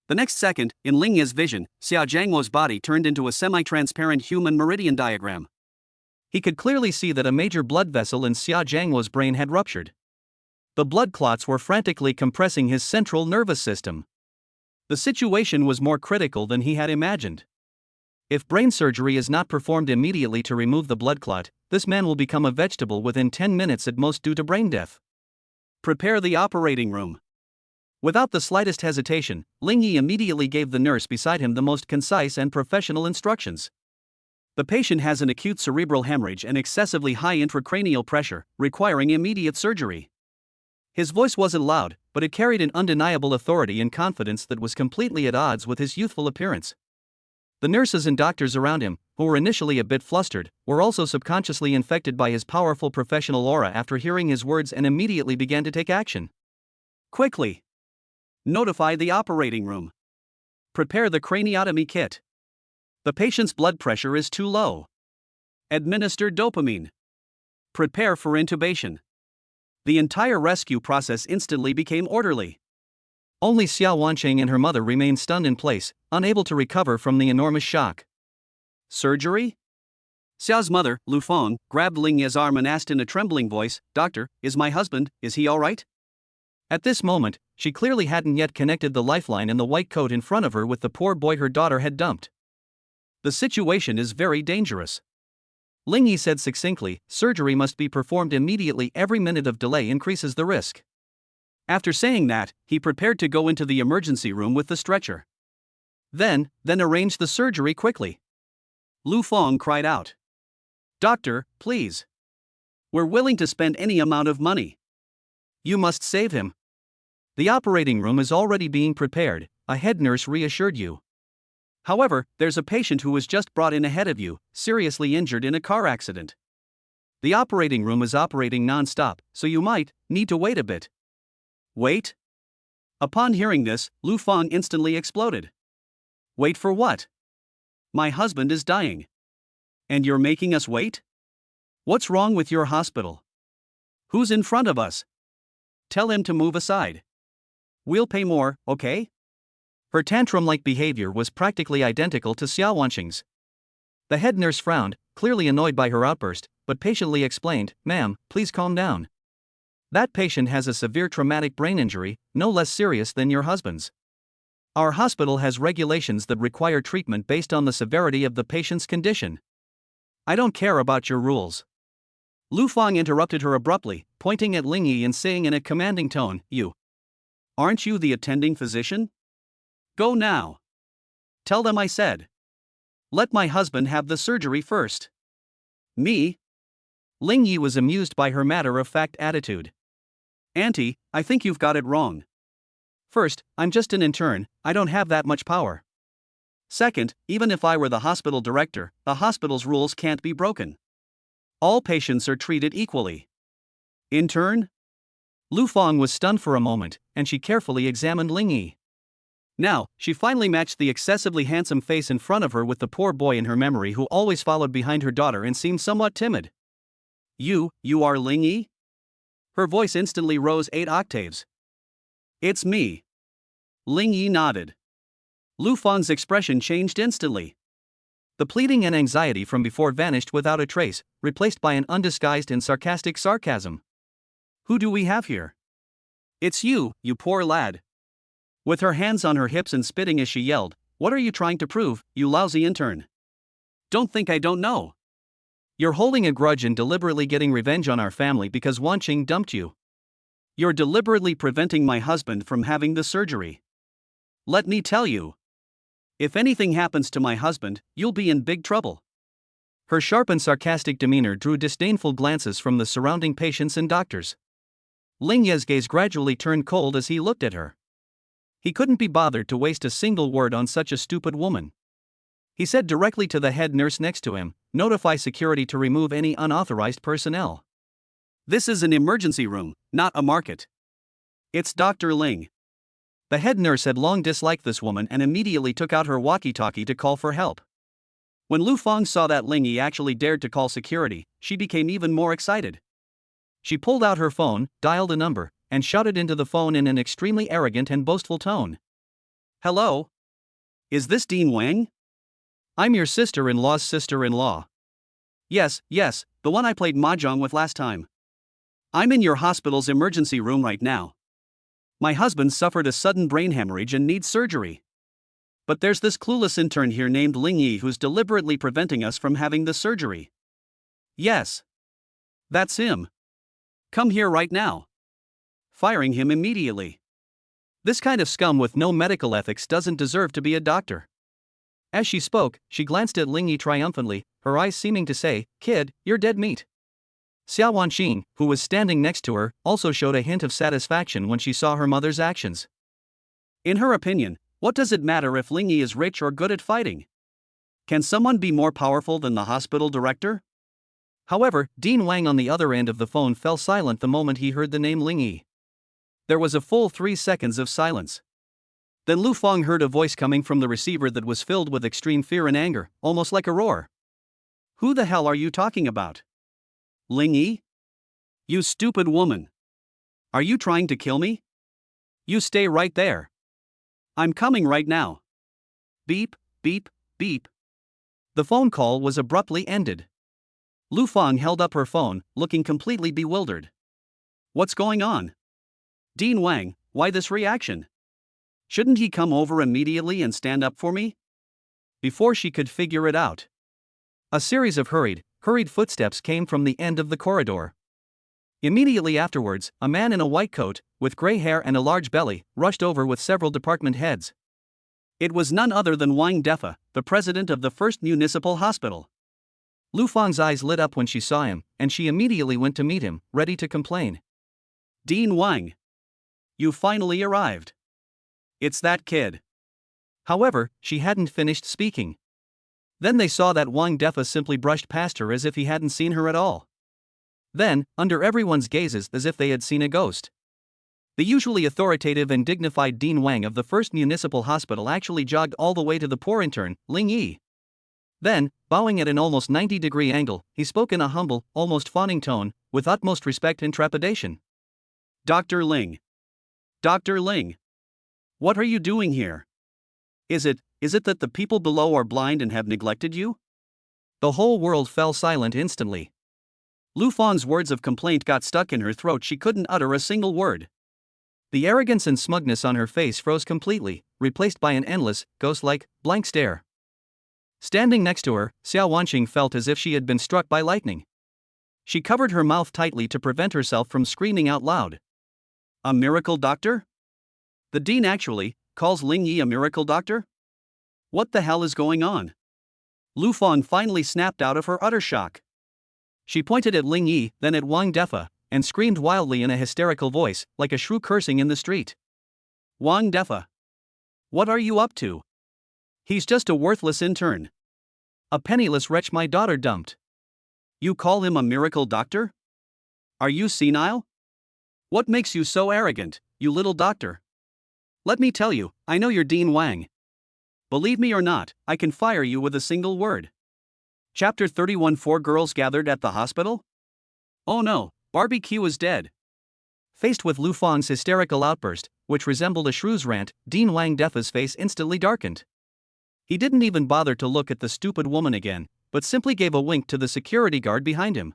The next second, in Ling Yi's vision, Xiao Jiangwo's body turned into a semi-transparent human meridian diagram. He could clearly see that a major blood vessel in Xiao Jiangwo's brain had ruptured. The blood clots were frantically compressing his central nervous system. The situation was more critical than he had imagined. If brain surgery is not performed immediately to remove the blood clot, this man will become a vegetable within 10 minutes at most due to brain death. Prepare the operating room. Without the slightest hesitation, Ling Yi immediately gave the nurse beside him the most concise and professional instructions. The patient has an acute cerebral hemorrhage and excessively high intracranial pressure, requiring immediate surgery. His voice wasn't loud, but it carried an undeniable authority and confidence that was completely at odds with his youthful appearance. The nurses and doctors around him, who were initially a bit flustered, were also subconsciously infected by his powerful professional aura after hearing his words and immediately began to take action. Quickly! Notify the operating room. Prepare the craniotomy kit. The patient's blood pressure is too low. Administer dopamine. Prepare for intubation. The entire rescue process instantly became orderly. Only Xiao Wanqing and her mother remained stunned in place, unable to recover from the enormous shock. Surgery? Xiao's mother, Lu Feng, grabbed Ling Yi's arm and asked in a trembling voice, "Doctor, is my husband, is he all right?" At this moment, she clearly hadn't yet connected the lifeline in the white coat in front of her with the poor boy her daughter had dumped. The situation is very dangerous. Ling Yi said succinctly, surgery must be performed immediately, every minute of delay increases the risk. After saying that, he prepared to go into the emergency room with the stretcher. Then arrange the surgery quickly. Lu Feng cried out. "Doctor, please. We're willing to spend any amount of money. You must save him." "The operating room is already being prepared," a head nurse reassured you. "However, there's a patient who was just brought in ahead of you, seriously injured in a car accident. The operating room is operating non-stop, so you might need to wait a bit." Wait? Upon hearing this, Lu Feng instantly exploded. Wait for what? My husband is dying. And you're making us wait? What's wrong with your hospital? Who's in front of us? Tell him to move aside. We'll pay more, okay? Her tantrum-like behavior was practically identical to Xiao Wanqing's. The head nurse frowned, clearly annoyed by her outburst, but patiently explained, "Ma'am, please calm down. That patient has a severe traumatic brain injury, no less serious than your husband's. Our hospital has regulations that require treatment based on the severity of the patient's condition. I don't care about your rules." Lu Feng interrupted her abruptly, pointing at Ling Yi and saying in a commanding tone, Aren't you the attending physician? Go now. Tell them I said. Let my husband have the surgery first." Me? Ling Yi was amused by her matter-of-fact attitude. "Auntie, I think you've got it wrong. First, I'm just an intern, I don't have that much power. Second, even if I were the hospital director, the hospital's rules can't be broken. All patients are treated equally." Intern? Lu Feng was stunned for a moment, and she carefully examined Ling Yi. Now, she finally matched the excessively handsome face in front of her with the poor boy in her memory who always followed behind her daughter and seemed somewhat timid. You are Ling Yi?" Her voice instantly rose 8 octaves. "It's me." Ling Yi nodded. Lu Feng's expression changed instantly. The pleading and anxiety from before vanished without a trace, replaced by an undisguised and sarcastic sarcasm. "Who do we have here?" "It's you poor lad." With her hands on her hips and spitting as she yelled, "What are you trying to prove, you lousy intern? Don't think I don't know. You're holding a grudge and deliberately getting revenge on our family because Wanqing dumped you. You're deliberately preventing my husband from having the surgery. Let me tell you. If anything happens to my husband, you'll be in big trouble." Her sharp and sarcastic demeanor drew disdainful glances from the surrounding patients and doctors. Ling Ye's gaze gradually turned cold as he looked at her. He couldn't be bothered to waste a single word on such a stupid woman. He said directly to the head nurse next to him, "Notify security to remove any unauthorized personnel. This is an emergency room, not a market. It's Dr. Ling." The head nurse had long disliked this woman and immediately took out her walkie-talkie to call for help. When Lu Fang saw that Ling Yi actually dared to call security, she became even more excited. She pulled out her phone, dialed a number, and shouted into the phone in an extremely arrogant and boastful tone. "Hello? Is this Dean Wang? I'm your sister-in-law's sister-in-law. Yes, the one I played mahjong with last time. I'm in your hospital's emergency room right now. My husband suffered a sudden brain hemorrhage and needs surgery. But there's this clueless intern here named Ling Yi who's deliberately preventing us from having the surgery. Yes. That's him. Come here right now. Firing him immediately. This kind of scum with no medical ethics doesn't deserve to be a doctor." As she spoke, she glanced at Ling Yi triumphantly, her eyes seeming to say, "Kid, you're dead meat." Xiao Wanqing, who was standing next to her, also showed a hint of satisfaction when she saw her mother's actions. In her opinion, what does it matter if Ling Yi is rich or good at fighting? Can someone be more powerful than the hospital director? However, Dean Wang on the other end of the phone fell silent the moment he heard the name Ling Yi. There was a full 3 seconds of silence. Then Lu Fang heard a voice coming from the receiver that was filled with extreme fear and anger, almost like a roar. "Who the hell are you talking about? Ling Yi? You stupid woman. Are you trying to kill me? You stay right there. I'm coming right now. Beep, beep, beep." The phone call was abruptly ended. Lu Fang held up her phone, looking completely bewildered. What's going on? Dean Wang, why this reaction? Shouldn't he come over immediately and stand up for me? Before she could figure it out, a series of hurried footsteps came from the end of the corridor. Immediately afterwards, a man in a white coat, with gray hair and a large belly, rushed over with several department heads. It was none other than Wang Defa, the president of the First Municipal Hospital. Lu Fang's eyes lit up when she saw him, and she immediately went to meet him, ready to complain. "Dean Wang. You finally arrived. It's that kid." However, she hadn't finished speaking. Then they saw that Wang Defa simply brushed past her as if he hadn't seen her at all. Then, under everyone's gazes as if they had seen a ghost, the usually authoritative and dignified Dean Wang of the First Municipal Hospital actually jogged all the way to the poor intern, Ling Yi. Then, bowing at an almost 90-degree angle, he spoke in a humble, almost fawning tone, with utmost respect and trepidation. "Dr. Ling. Dr. Ling. What are you doing here? Is it that the people below are blind and have neglected you?" The whole world fell silent instantly. Lu Fang's words of complaint got stuck in her throat. She couldn't utter a single word. The arrogance and smugness on her face froze completely, replaced by an endless, ghost-like, blank stare. Standing next to her, Xiao Wanqing felt as if she had been struck by lightning. She covered her mouth tightly to prevent herself from screaming out loud. "A miracle doctor? The dean actually calls Ling Yi a miracle doctor? What the hell is going on?" Lu Fang finally snapped out of her utter shock. She pointed at Ling Yi, then at Wang Defa, and screamed wildly in a hysterical voice, like a shrew cursing in the street. "Wang Defa. What are you up to? He's just a worthless intern. A penniless wretch my daughter dumped. You call him a miracle doctor? Are you senile? What makes you so arrogant, you little doctor? Let me tell you, I know you're Dean Wang. Believe me or not, I can fire you with a single word." Chapter 31. 4 girls gathered at the hospital? Oh no, Barbecue is dead. Faced with Lu Fang's hysterical outburst, which resembled a shrew's rant, Dean Wang Defa's face instantly darkened. He didn't even bother to look at the stupid woman again, but simply gave a wink to the security guard behind him.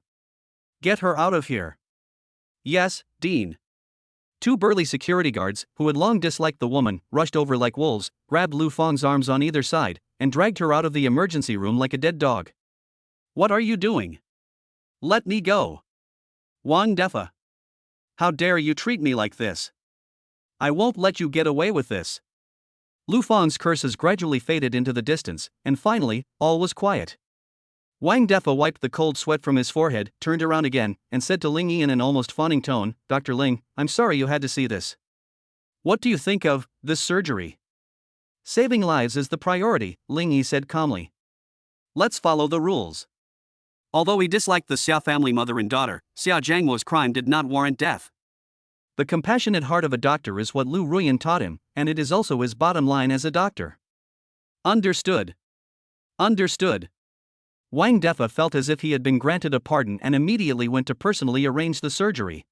"Get her out of here." "Yes, Dean." 2 burly security guards, who had long disliked the woman, rushed over like wolves, grabbed Lu Fang's arms on either side, and dragged her out of the emergency room like a dead dog. "What are you doing? Let me go. Wang Defa. How dare you treat me like this? I won't let you get away with this." Lu Fang's curses gradually faded into the distance, and finally, all was quiet. Wang Defa wiped the cold sweat from his forehead, turned around again, and said to Ling Yi in an almost fawning tone, "Dr. Ling, I'm sorry you had to see this. What do you think of this surgery?" "Saving lives is the priority," Ling Yi said calmly. "Let's follow the rules." Although he disliked the Xia family mother and daughter, Xia Jiangwo's crime did not warrant death. The compassionate heart of a doctor is what Lu Ruyan taught him, and it is also his bottom line as a doctor. Understood. Understood. Wang Defa felt as if he had been granted a pardon and immediately went to personally arrange the surgery.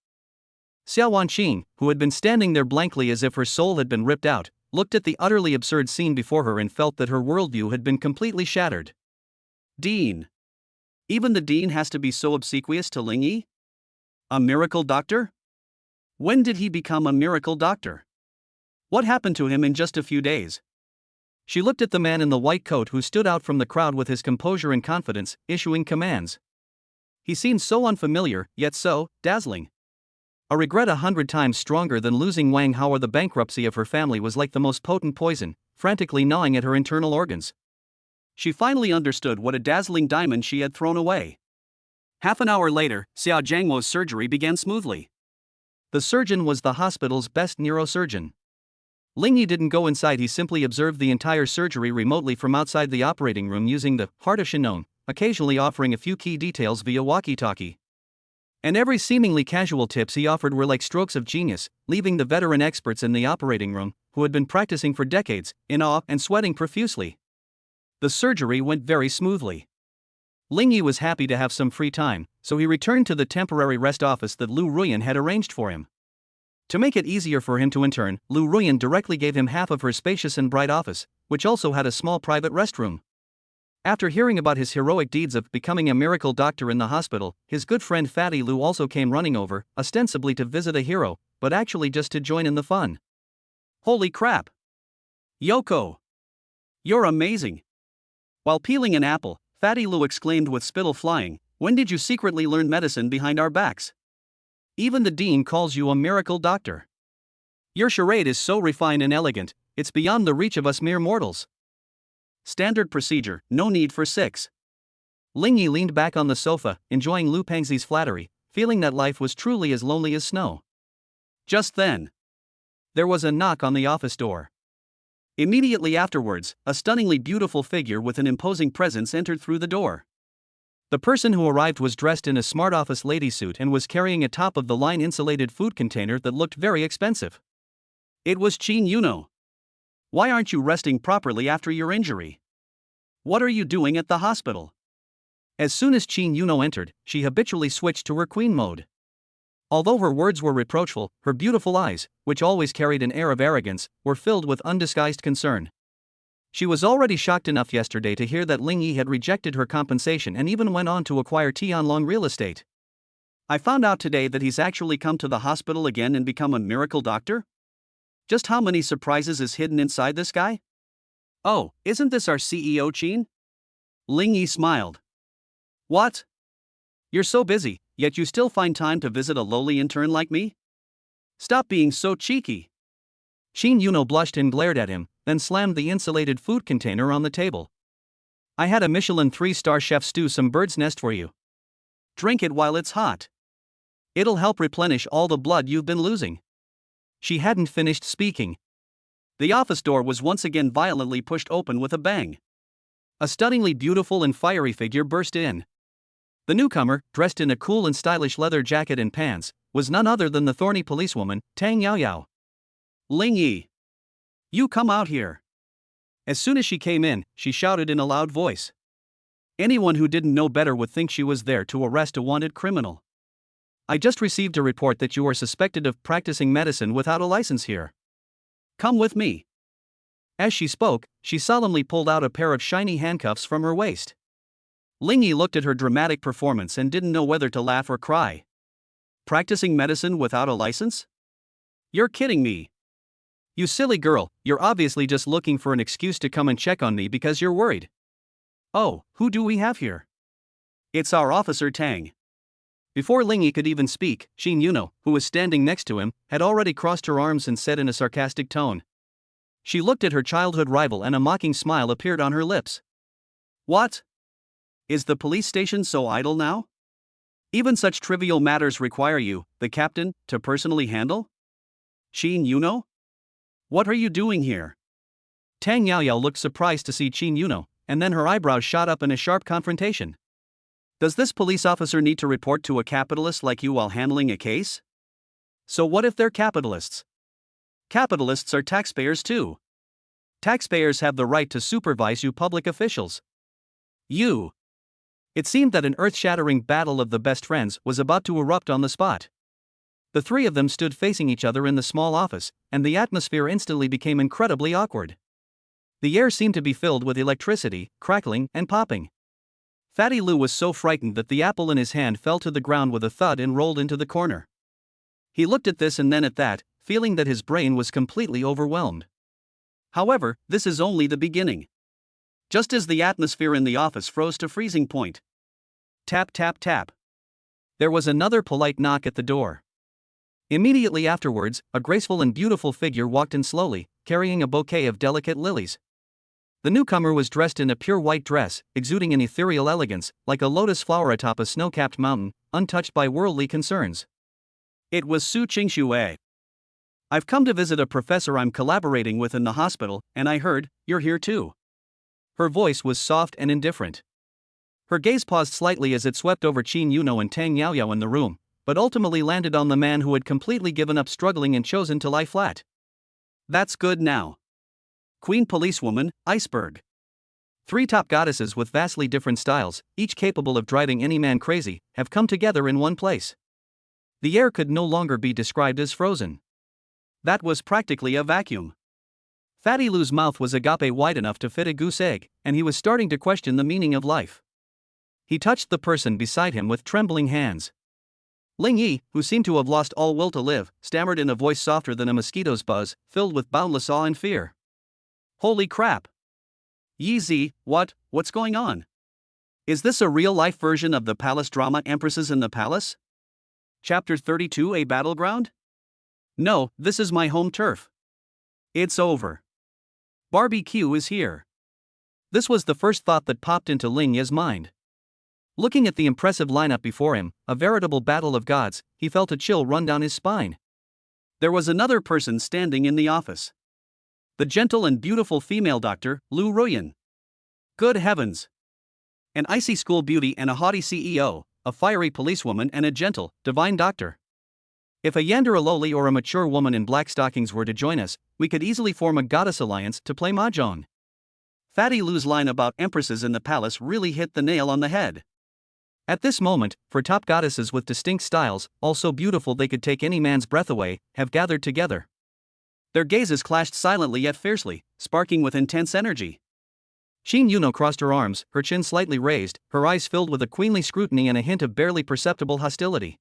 Xiao Wanqing, who had been standing there blankly as if her soul had been ripped out, looked at the utterly absurd scene before her and felt that her worldview had been completely shattered. Dean. Even the dean has to be so obsequious to Ling Yi? A miracle doctor? When did he become a miracle doctor? What happened to him in just a few days? She looked at the man in the white coat who stood out from the crowd with his composure and confidence, issuing commands. He seemed so unfamiliar, yet so dazzling. A regret 100 times stronger than losing Wang Hao or the bankruptcy of her family was like the most potent poison, frantically gnawing at her internal organs. She finally understood what a dazzling diamond she had thrown away. Half an hour later, Xia Jiangwo's surgery began smoothly. The surgeon was the hospital's best neurosurgeon. Ling Yi didn't go inside, he simply observed the entire surgery remotely from outside the operating room using the heart of Shinon, occasionally offering a few key details via walkie-talkie. And every seemingly casual tips he offered were like strokes of genius, leaving the veteran experts in the operating room, who had been practicing for decades, in awe and sweating profusely. The surgery went very smoothly. Ling Yi was happy to have some free time, so he returned to the temporary rest office that Lu Ruyan had arranged for him. To make it easier for him to intern, Lu Ruyan directly gave him half of her spacious and bright office, which also had a small private restroom. After hearing about his heroic deeds of becoming a miracle doctor in the hospital, his good friend Fatty Lu also came running over, ostensibly to visit a hero, but actually just to join in the fun. Holy crap! Yoko! You're amazing! While peeling an apple, Fatty Lu exclaimed with spittle flying, "When did you secretly learn medicine behind our backs? Even the dean calls you a miracle doctor. Your charade is so refined and elegant, it's beyond the reach of us mere mortals." Standard procedure, no need for 6. Ling Yi leaned back on the sofa, enjoying Lu Pengzi's flattery, feeling that life was truly as lonely as snow. Just then, there was a knock on the office door. Immediately afterwards, a stunningly beautiful figure with an imposing presence entered through the door. The person who arrived was dressed in a smart office lady suit and was carrying a top-of-the-line insulated food container that looked very expensive. It was Qin Yuno. Why aren't you resting properly after your injury? What are you doing at the hospital? As soon as Qin Yuno entered, she habitually switched to her queen mode. Although her words were reproachful, her beautiful eyes, which always carried an air of arrogance, were filled with undisguised concern. She was already shocked enough yesterday to hear that Ling Yi had rejected her compensation and even went on to acquire Tianlong real estate. I found out today that he's actually come to the hospital again and become a miracle doctor? Just how many surprises is hidden inside this guy? Oh, isn't this our CEO Qin? Ling Yi smiled. What? You're so busy, yet you still find time to visit a lowly intern like me? Stop being so cheeky. Qin Yuno blushed and glared at him, then slammed the insulated food container on the table. I had a Michelin 3-star chef stew some bird's nest for you. Drink it while it's hot. It'll help replenish all the blood you've been losing. She hadn't finished speaking. The office door was once again violently pushed open with a bang. A stunningly beautiful and fiery figure burst in. The newcomer, dressed in a cool and stylish leather jacket and pants, was none other than the thorny policewoman, Tang Yaoyao. Ling Yi. You come out here. As soon as she came in, she shouted in a loud voice. Anyone who didn't know better would think she was there to arrest a wanted criminal. I just received a report that you are suspected of practicing medicine without a license here. Come with me. As she spoke, she solemnly pulled out a pair of shiny handcuffs from her waist. Ling Yi looked at her dramatic performance and didn't know whether to laugh or cry. Practicing medicine without a license? You're kidding me. You silly girl, you're obviously just looking for an excuse to come and check on me because you're worried. Oh, who do we have here? It's our officer Tang. Before Ling Yi could even speak, Qin Yuno, who was standing next to him, had already crossed her arms and said in a sarcastic tone. She looked at her childhood rival and a mocking smile appeared on her lips. What? Is the police station so idle now? Even such trivial matters require you, the captain, to personally handle? Qin Yuno? What are you doing here? Tang Yaoyao looked surprised to see Qin Yuno, and then her eyebrows shot up in a sharp confrontation. Does this police officer need to report to a capitalist like you while handling a case? So what if they're capitalists? Capitalists are taxpayers too. Taxpayers have the right to supervise you public officials. You. It seemed that an earth-shattering battle of the best friends was about to erupt on the spot. The three of them stood facing each other in the small office, and the atmosphere instantly became incredibly awkward. The air seemed to be filled with electricity, crackling, and popping. Fatty Lou was so frightened that the apple in his hand fell to the ground with a thud and rolled into the corner. He looked at this and then at that, feeling that his brain was completely overwhelmed. However, this is only the beginning. Just as the atmosphere in the office froze to freezing point. Tap tap tap. There was another polite knock at the door. Immediately afterwards, a graceful and beautiful figure walked in slowly, carrying a bouquet of delicate lilies. The newcomer was dressed in a pure white dress, exuding an ethereal elegance, like a lotus flower atop a snow-capped mountain, untouched by worldly concerns. It was Su Qingxue. I've come to visit a professor I'm collaborating with in the hospital, and I heard, you're here too. Her voice was soft and indifferent. Her gaze paused slightly as it swept over Qin Yuno and Tang Yaoyao in the room, but ultimately landed on the man who had completely given up struggling and chosen to lie flat. That's good now. Queen Policewoman, Iceberg. Three top goddesses with vastly different styles, each capable of driving any man crazy, have come together in one place. The air could no longer be described as frozen. That was practically a vacuum. Fatty Lou's mouth was agape wide enough to fit a goose egg, and he was starting to question the meaning of life. He touched the person beside him with trembling hands. Ling Yi, who seemed to have lost all will to live, stammered in a voice softer than a mosquito's buzz, filled with boundless awe and fear. Holy crap! Yi Zi, what's going on? Is this a real-life version of the palace drama Empresses in the Palace? Chapter 32, A Battleground? No, this is my home turf. It's over. Barbecue is here. This was the first thought that popped into Ling Yi's mind. Looking at the impressive lineup before him, a veritable battle of gods, he felt a chill run down his spine. There was another person standing in the office. The gentle and beautiful female doctor, Lu Ruyan. Good heavens! An icy school beauty and a haughty CEO, a fiery policewoman and a gentle, divine doctor. If a Yandere loli or a mature woman in black stockings were to join us, we could easily form a goddess alliance to play mahjong. Fatty Lou's line about empresses in the palace really hit the nail on the head. At this moment, for top goddesses with distinct styles, all so beautiful they could take any man's breath away, have gathered together. Their gazes clashed silently yet fiercely, sparking with intense energy. Qin Yuno crossed her arms, her chin slightly raised, her eyes filled with a queenly scrutiny and a hint of barely perceptible hostility.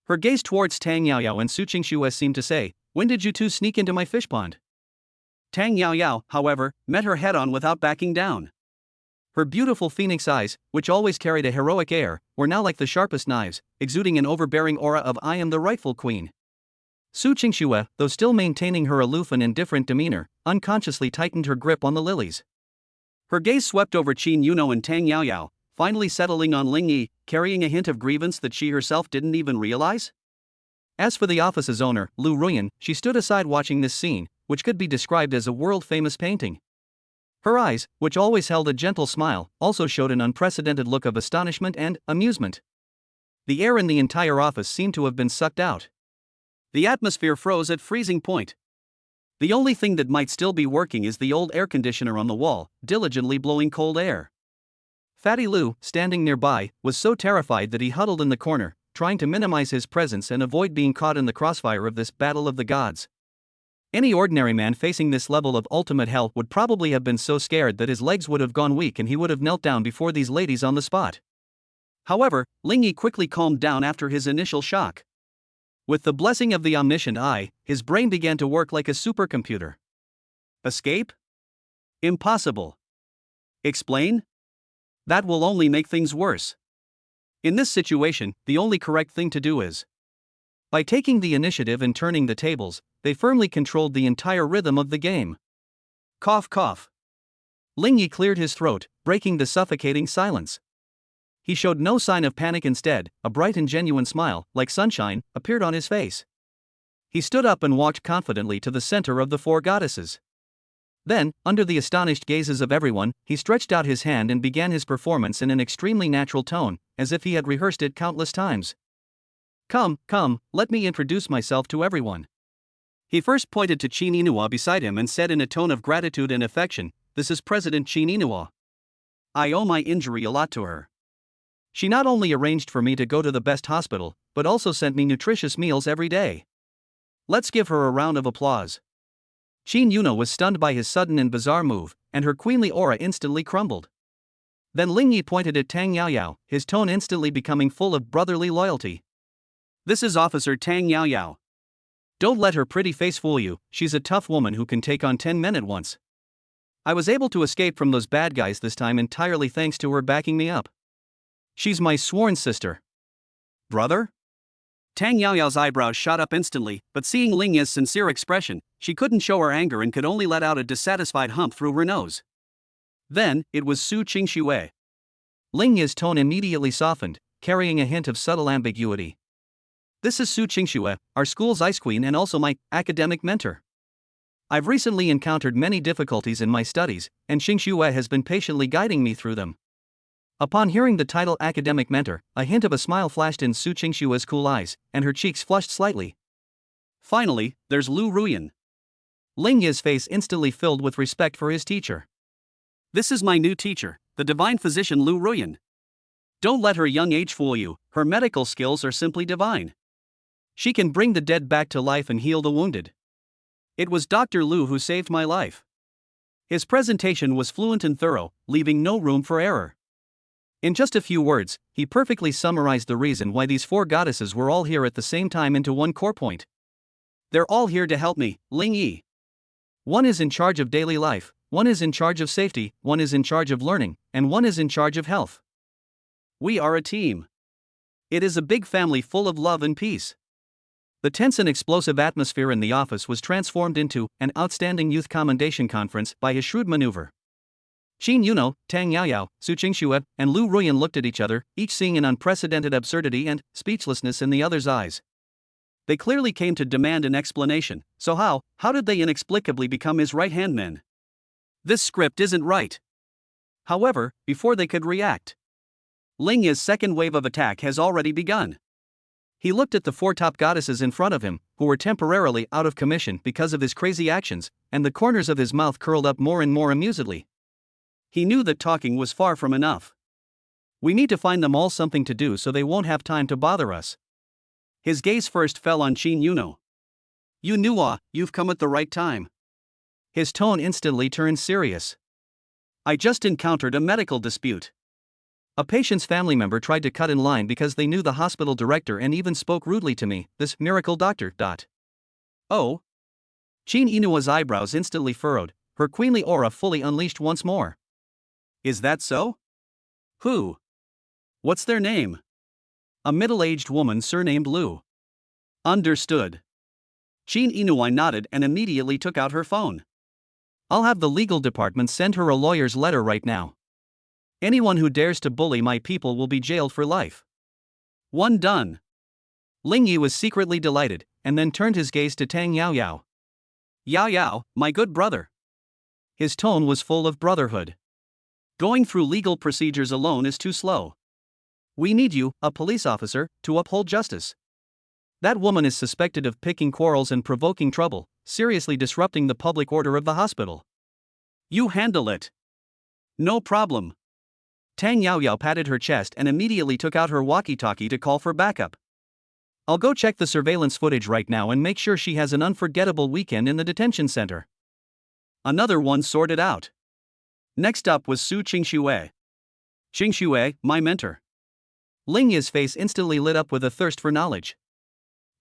Her gaze towards Tang Yaoyao and Su Qingxue seemed to say, when did you two sneak into my fish pond? Tang Yaoyao, however, met her head-on without backing down. Her beautiful phoenix eyes, which always carried a heroic air, were now like the sharpest knives, exuding an overbearing aura of I am the rightful queen. Su Qingxue, though still maintaining her aloof and indifferent demeanor, unconsciously tightened her grip on the lilies. Her gaze swept over Qin Yuno and Tang Yaoyao, finally settling on Ling Yi, carrying a hint of grievance that she herself didn't even realize. As for the office's owner, Lu Ruyan, she stood aside watching this scene, which could be described as a world-famous painting. Her eyes, which always held a gentle smile, also showed an unprecedented look of astonishment and amusement. The air in the entire office seemed to have been sucked out. The atmosphere froze at freezing point. The only thing that might still be working is the old air conditioner on the wall, diligently blowing cold air. Fatty Lou, standing nearby, was so terrified that he huddled in the corner, trying to minimize his presence and avoid being caught in the crossfire of this battle of the gods. Any ordinary man facing this level of ultimate hell would probably have been so scared that his legs would have gone weak and he would have knelt down before these ladies on the spot. However, Ling Yi quickly calmed down after his initial shock. With the blessing of the omniscient eye, his brain began to work like a supercomputer. Escape? Impossible. Explain? That will only make things worse. In this situation, the only correct thing to do is, by taking the initiative and turning the tables, they firmly controlled the entire rhythm of the game. Cough cough. Ling Yi cleared his throat, breaking the suffocating silence. He showed no sign of panic. Instead, a bright and genuine smile, like sunshine, appeared on his face. He stood up and walked confidently to the center of the four goddesses. Then, under the astonished gazes of everyone, he stretched out his hand and began his performance in an extremely natural tone, as if he had rehearsed it countless times. Come, let me introduce myself to everyone. He first pointed to Chin Inua beside him and said in a tone of gratitude and affection, "This is President Chin Inua. I owe my injury a lot to her. She not only arranged for me to go to the best hospital, but also sent me nutritious meals every day. Let's give her a round of applause." Chin Yuna was stunned by his sudden and bizarre move, and her queenly aura instantly crumbled. Then Ling Yi pointed at Tang Yaoyao, his tone instantly becoming full of brotherly loyalty. "This is Officer Tang Yaoyao. Don't let her pretty face fool you, she's a tough woman who can take on 10 men at once. I was able to escape from those bad guys this time entirely thanks to her backing me up. She's my sworn sister." "Brother?" Tang Yaoyao's eyebrows shot up instantly, but seeing Ling Yi's sincere expression, she couldn't show her anger and could only let out a dissatisfied hump through her nose. Then, it was Su Qingxue. Ling Yi's tone immediately softened, carrying a hint of subtle ambiguity. "This is Su Qingxue, our school's ice queen and also my academic mentor. I've recently encountered many difficulties in my studies, and Qingxue has been patiently guiding me through them." Upon hearing the title academic mentor, a hint of a smile flashed in Su Qingxue's cool eyes, and her cheeks flushed slightly. "Finally, there's Lu Ruyan." Ling Yi's face instantly filled with respect for his teacher. "This is my new teacher, the divine physician Lu Ruyan. Don't let her young age fool you, her medical skills are simply divine. She can bring the dead back to life and heal the wounded. It was Dr. Lu who saved my life." His presentation was fluent and thorough, leaving no room for error. In just a few words, he perfectly summarized the reason why these four goddesses were all here at the same time into one core point. "They're all here to help me, Ling Yi. One is in charge of daily life, one is in charge of safety, one is in charge of learning, and one is in charge of health. We are a team. It is a big family full of love and peace." The tense and explosive atmosphere in the office was transformed into an outstanding youth commendation conference by his shrewd maneuver. Chin Yuna, Tang Yaoyao, Su Qingxue, and Lu Ruyan looked at each other, each seeing an unprecedented absurdity and speechlessness in the other's eyes. They clearly came to demand an explanation, so how did they inexplicably become his right-hand men? This script isn't right. However, before they could react, Ling Yi's second wave of attack has already begun. He looked at the four top goddesses in front of him, who were temporarily out of commission because of his crazy actions, and the corners of his mouth curled up more and more amusedly. He knew that talking was far from enough. "We need to find them all something to do so they won't have time to bother us." His gaze first fell on Chin Yuno. "You Nua, you've come at the right time." His tone instantly turned serious. "I just encountered a medical dispute. A patient's family member tried to cut in line because they knew the hospital director and even spoke rudely to me, this miracle doctor. Oh?" Chin Inua's eyebrows instantly furrowed, her queenly aura fully unleashed once more. "Is that so? Who? What's their name?" "A middle-aged woman surnamed Lu." "Understood." Chin Inui nodded and immediately took out her phone. "I'll have the legal department send her a lawyer's letter right now. Anyone who dares to bully my people will be jailed for life." "One done." Ling Yi was secretly delighted, and then turned his gaze to Tang Yaoyao. "Yaoyao, my good brother." His tone was full of brotherhood. "Going through legal procedures alone is too slow. We need you, a police officer, to uphold justice. That woman is suspected of picking quarrels and provoking trouble, seriously disrupting the public order of the hospital. You handle it." "No problem." Tang Yaoyao patted her chest and immediately took out her walkie-talkie to call for backup. "I'll go check the surveillance footage right now and make sure she has an unforgettable weekend in the detention center." Another one sorted out. Next up was Su Qingxue. "Qingxue, my mentor." Ling Yi's face instantly lit up with a thirst for knowledge.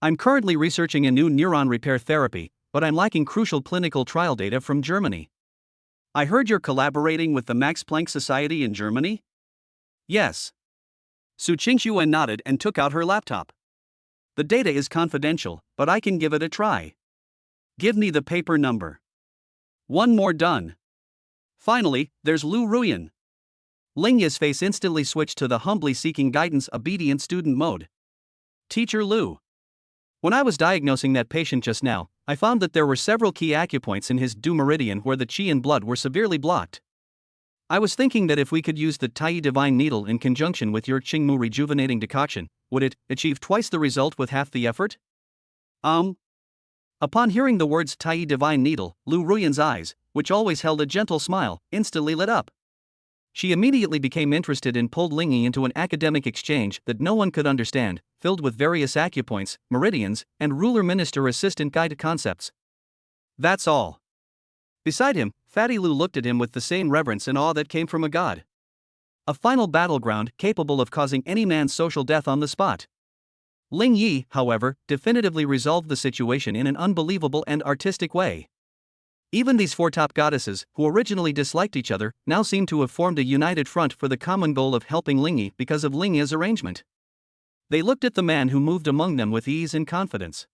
"I'm currently researching a new neuron repair therapy, but I'm lacking crucial clinical trial data from Germany." "I heard you're collaborating with the Max Planck Society in Germany?" "Yes." Su Qingxue nodded and took out her laptop. "The data is confidential, but I can give it a try. Give me the paper number." One more done. Finally, there's Lu Ruyan. Ling Yi's face instantly switched to the humbly seeking guidance obedient student mode. Teacher Lu. When I was diagnosing that patient just now, I found that there were several key acupoints in his du meridian where the qi and blood were severely blocked. I was thinking that if we could use the Tai Divine Needle in conjunction with your Qingmu rejuvenating decoction, would it achieve twice the result with half the effort? Upon hearing the words Tai Divine Needle, Lu Ruyan's eyes, which always held a gentle smile, instantly lit up. She immediately became interested and pulled Ling Yi into an academic exchange that no one could understand, filled with various acupoints, meridians, and ruler-minister-assistant guided concepts. That's all. Beside him, Fatty Lu looked at him with the same reverence and awe that came from a god. A final battleground capable of causing any man's social death on the spot. Ling Yi, however, definitively resolved the situation in an unbelievable and artistic way. Even these four top goddesses, who originally disliked each other, now seemed to have formed a united front for the common goal of helping Ling Yi because of Ling Yi's arrangement. They looked at the man who moved among them with ease and confidence.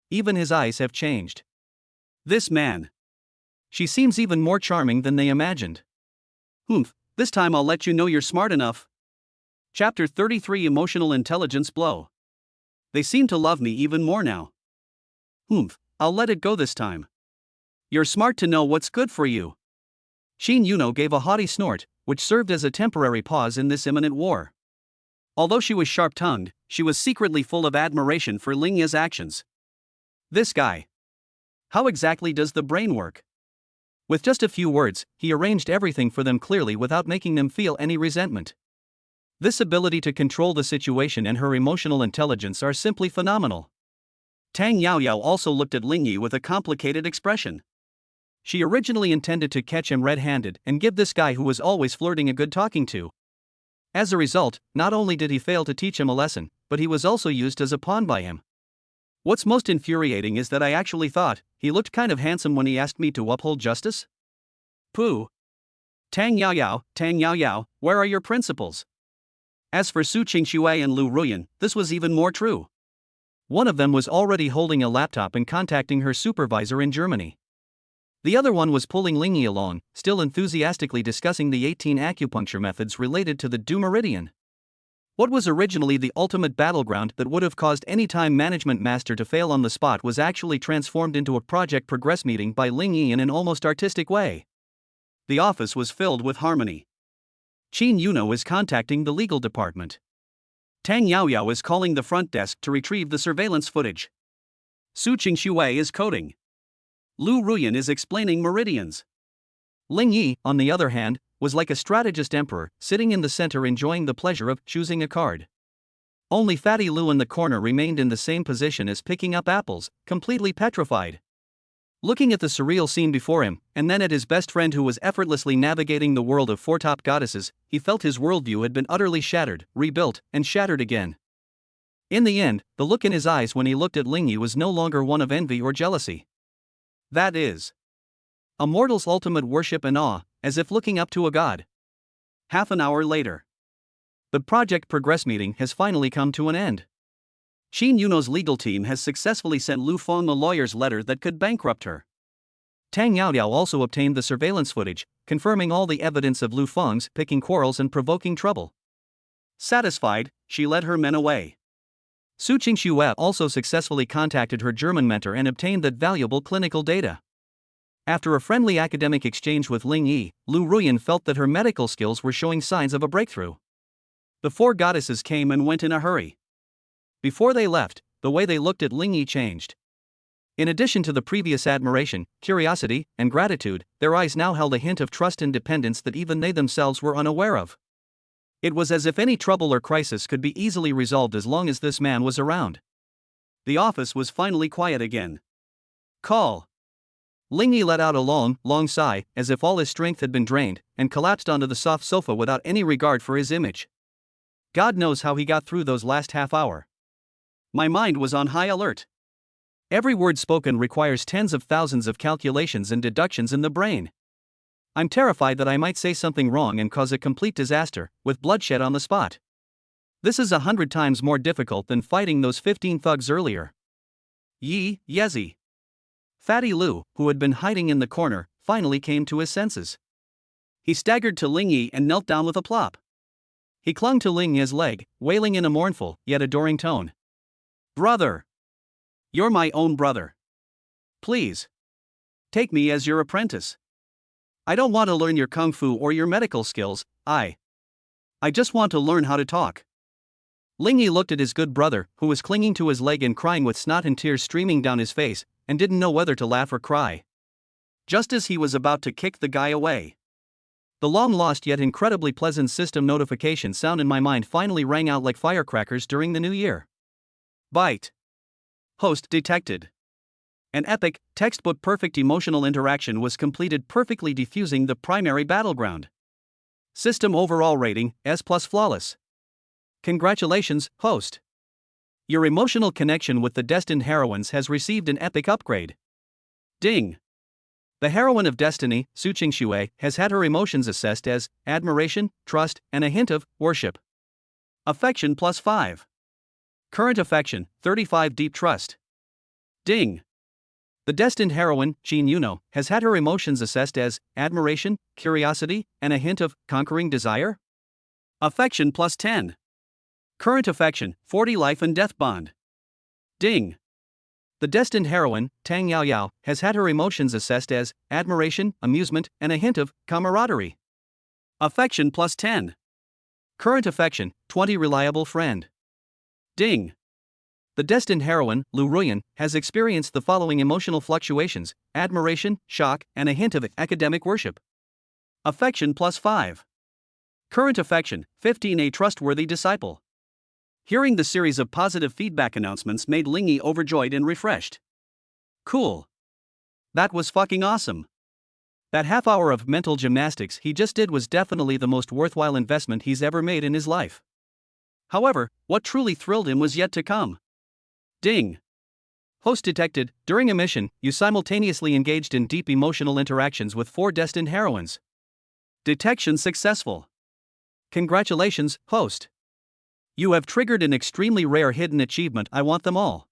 Even his eyes have changed. This man. She seems even more charming than they imagined. This time I'll let you know you're smart enough. Chapter 33 Emotional Intelligence Blow. They seem to love me even more now. I'll let it go this time. You're smart to know what's good for you. Shin Yuno gave a haughty snort, which served as a temporary pause in this imminent war. Although she was sharp-tongued, she was secretly full of admiration for Ling Yi's actions. This guy. How exactly does the brain work? With just a few words, he arranged everything for them clearly without making them feel any resentment. This ability to control the situation and her emotional intelligence are simply phenomenal. Tang Yaoyao also looked at Ling Yi with a complicated expression. She originally intended to catch him red-handed and give this guy who was always flirting a good talking to. As a result, not only did he fail to teach him a lesson, but he was also used as a pawn by him. What's most infuriating is that I actually thought he looked kind of handsome when he asked me to uphold justice. Pooh. Tang Yaoyao, where are your principles? As for Su Qingxue and Lu Ruyan, this was even more true. One of them was already holding a laptop and contacting her supervisor in Germany. The other one was pulling Ling Yi along, still enthusiastically discussing the 18 acupuncture methods related to the du meridian. What was originally the ultimate battleground that would have caused any time management master to fail on the spot was actually transformed into a project progress meeting by Ling Yi in an almost artistic way. The office was filled with harmony. Qin Yuno is contacting the legal department. Tang Yaoyao is calling the front desk to retrieve the surveillance footage. Su Qingxue is coding. Lu Ruyan is explaining meridians. Ling Yi, on the other hand, was like a strategist emperor, sitting in the center enjoying the pleasure of choosing a card. Only Fatty Lu in the corner remained in the same position as picking up apples, completely petrified. Looking at the surreal scene before him, and then at his best friend who was effortlessly navigating the world of four top goddesses, he felt his worldview had been utterly shattered, rebuilt, and shattered again. In the end, the look in his eyes when he looked at Ling Yi was no longer one of envy or jealousy. That is a mortal's ultimate worship and awe, as if looking up to a god. Half an hour later. The Project Progress meeting has finally come to an end. Qin Yuno's legal team has successfully sent Lu Feng a lawyer's letter that could bankrupt her. Tang Yaoyao also obtained the surveillance footage, confirming all the evidence of Lu Feng's picking quarrels and provoking trouble. Satisfied, she led her men away. Su Qingxue also successfully contacted her German mentor and obtained that valuable clinical data. After a friendly academic exchange with Ling Yi, Lu Ruyan felt that her medical skills were showing signs of a breakthrough. The four goddesses came and went in a hurry. Before they left, the way they looked at Ling Yi changed. In addition to the previous admiration, curiosity, and gratitude, their eyes now held a hint of trust and dependence that even they themselves were unaware of. It was as if any trouble or crisis could be easily resolved as long as this man was around. The office was finally quiet again. Call. Ling Yi let out a long sigh, as if all his strength had been drained, and collapsed onto the soft sofa without any regard for his image. God knows how he got through those last half hour. My mind was on high alert. Every word spoken requires tens of thousands of calculations and deductions in the brain. I'm terrified that I might say something wrong and cause a complete disaster, with bloodshed on the spot. This is 100 times more difficult than fighting those 15 thugs earlier. Yezi. Fatty Lu, who had been hiding in the corner, finally came to his senses. He staggered to Ling Yi and knelt down with a plop. He clung to Ling Yi's leg, wailing in a mournful, yet adoring tone. Brother! You're my own brother. Please. Take me as your apprentice. I don't want to learn your kung fu or your medical skills, I just want to learn how to talk. Ling Yi looked at his good brother, who was clinging to his leg and crying with snot and tears streaming down his face, and didn't know whether to laugh or cry. Just as he was about to kick the guy away, the long-lost yet incredibly pleasant system notification sound in my mind finally rang out like firecrackers during the new year. Bite. Host detected. An epic, textbook-perfect emotional interaction was completed, perfectly defusing the primary battleground. System overall rating, S+ flawless. Congratulations, host. Your emotional connection with the destined heroines has received an epic upgrade. Ding. The heroine of destiny, Su Qingxue, has had her emotions assessed as admiration, trust, and a hint of worship. Affection +5. Current affection, 35 deep trust. Ding. The destined heroine, Qin Yuno, has had her emotions assessed as admiration, curiosity, and a hint of conquering desire. Affection +10. Current affection, 40 life and death bond. Ding. The destined heroine, Tang Yao Yao, has had her emotions assessed as admiration, amusement, and a hint of camaraderie. Affection +10. Current affection, 20 reliable friend. Ding. The destined heroine, Lu Ruyan, has experienced the following emotional fluctuations: admiration, shock, and a hint of academic worship. Affection +5. Current affection, 15 a trustworthy disciple. Hearing the series of positive feedback announcements made Ling Yi overjoyed and refreshed. Cool. That was fucking awesome. That half hour of mental gymnastics he just did was definitely the most worthwhile investment he's ever made in his life. However, what truly thrilled him was yet to come. Ding. Host detected. During a mission, you simultaneously engaged in deep emotional interactions with 4 destined heroines. Detection successful. Congratulations, host. You have triggered an extremely rare hidden achievement. I want them all.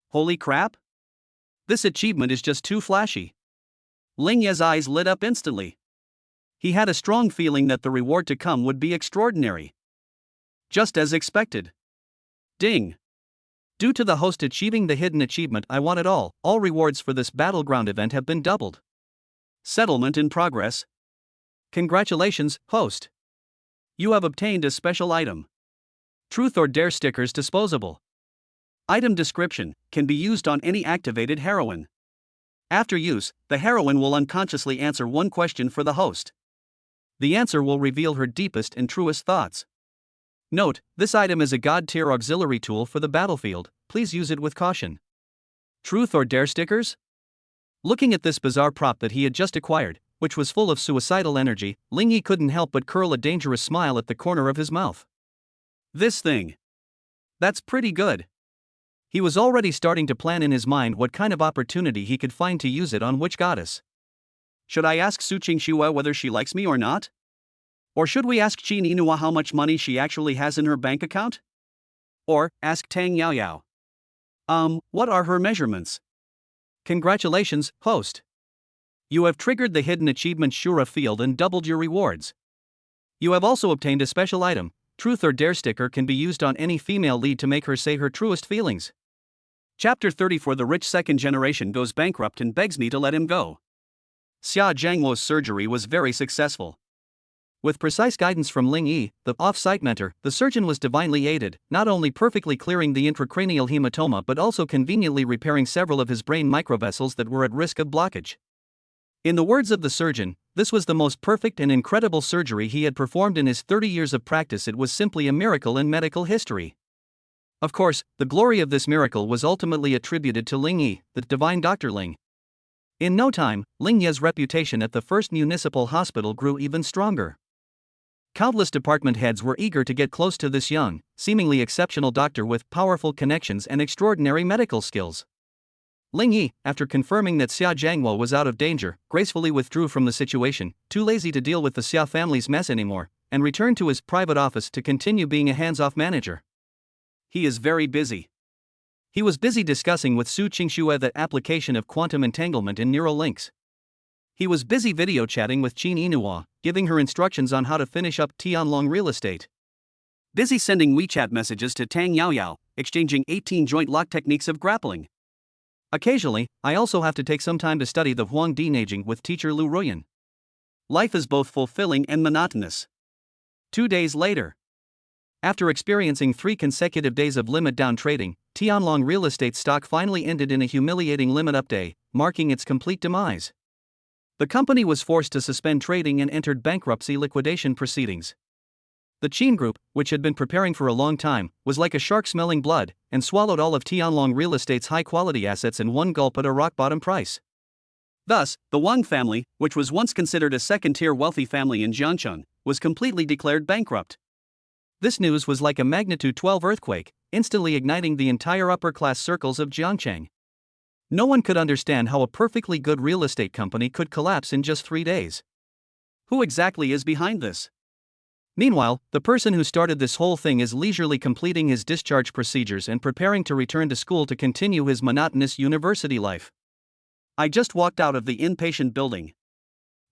Holy crap? This achievement is just too flashy. Ling Ye's eyes lit up instantly. He had a strong feeling that the reward to come would be extraordinary. Just as expected. Ding. Due to the host achieving the hidden achievement I want it all rewards for this battleground event have been doubled. Settlement in progress. Congratulations, host. You have obtained a special item. Truth or Dare stickers disposable. Item description: can be used on any activated heroine. After use, the heroine will unconsciously answer one question for the host. The answer will reveal her deepest and truest thoughts. Note: this item is a god-tier auxiliary tool for the battlefield, please use it with caution. Truth or Dare stickers? Looking at this bizarre prop that he had just acquired, which was full of suicidal energy, Ling Yi couldn't help but curl a dangerous smile at the corner of his mouth. This thing. That's pretty good. He was already starting to plan in his mind what kind of opportunity he could find to use it on which goddess. Should I ask Su Qingxue whether she likes me or not? Or should we ask Qin Inua how much money she actually has in her bank account? Or ask Tang Yao Yao. What are her measurements? Congratulations, host. You have triggered the hidden achievement Shura field and doubled your rewards. You have also obtained a special item. Truth or Dare sticker can be used on any female lead to make her say her truest feelings. Chapter 34. The rich second generation goes bankrupt and begs me to let him go. Xia Zhangwo's surgery was very successful. With precise guidance from Ling Yi, the off-site mentor, the surgeon was divinely aided, not only perfectly clearing the intracranial hematoma but also conveniently repairing several of his brain microvessels that were at risk of blockage. In the words of the surgeon, this was the most perfect and incredible surgery he had performed in his 30 years of practice. It was simply a miracle in medical history. Of course, the glory of this miracle was ultimately attributed to Ling Yi, the divine Dr. Ling. In no time, Ling Yi's reputation at the first municipal hospital grew even stronger. Countless department heads were eager to get close to this young, seemingly exceptional doctor with powerful connections and extraordinary medical skills. Ling Yi, after confirming that Xia Zhangwo was out of danger, gracefully withdrew from the situation, too lazy to deal with the Xia family's mess anymore, and returned to his private office to continue being a hands-off manager. He is very busy. He was busy discussing with Su Qingxue the application of quantum entanglement in neural links. He was busy video chatting with Chin Inua, giving her instructions on how to finish up Tianlong real estate. Busy sending WeChat messages to Tang Yaoyao, exchanging 18 joint lock techniques of grappling. Occasionally, I also have to take some time to study the Huang Di Neijing with teacher Lu Ruyan. Life is both fulfilling and monotonous. 2 days later. After experiencing 3 consecutive days of limit-down trading, Tianlong real estate stock finally ended in a humiliating limit-up day, marking its complete demise. The company was forced to suspend trading and entered bankruptcy liquidation proceedings. The Qin Group, which had been preparing for a long time, was like a shark smelling blood, and swallowed all of Tianlong real estate's high-quality assets in one gulp at a rock-bottom price. Thus, the Wang family, which was once considered a second-tier wealthy family in Jiangcheng, was completely declared bankrupt. This news was like a magnitude 12 earthquake, instantly igniting the entire upper-class circles of Jiangcheng. No one could understand how a perfectly good real estate company could collapse in just 3 days. Who exactly is behind this? Meanwhile, the person who started this whole thing is leisurely completing his discharge procedures and preparing to return to school to continue his monotonous university life. I just walked out of the inpatient building.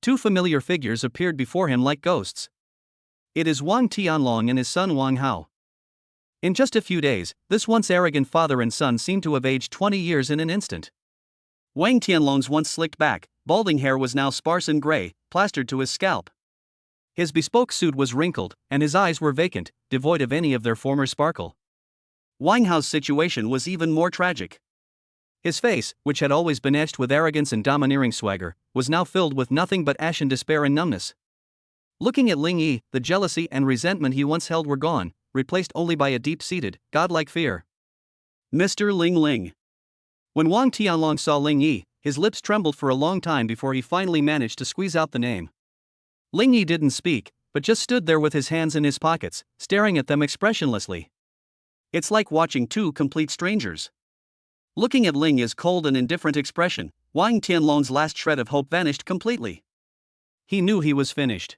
2 familiar figures appeared before him like ghosts. It is Wang Tianlong and his son Wang Hao. In just a few days, this once arrogant father and son seemed to have aged 20 years in an instant. Wang Tianlong's once slicked back, balding hair was now sparse and gray, plastered to his scalp. His bespoke suit was wrinkled, and his eyes were vacant, devoid of any of their former sparkle. Wang Hao's situation was even more tragic. His face, which had always been etched with arrogance and domineering swagger, was now filled with nothing but ashen despair and numbness. Looking at Ling Yi, the jealousy and resentment he once held were gone, replaced only by a deep-seated, godlike fear. Mr. Ling Ling. When Wang Tianlong saw Ling Yi, his lips trembled for a long time before he finally managed to squeeze out the name. Ling Yi didn't speak, but just stood there with his hands in his pockets, staring at them expressionlessly. It's like watching 2 complete strangers. Looking at Ling Yi's cold and indifferent expression, Wang Tianlong's last shred of hope vanished completely. He knew he was finished.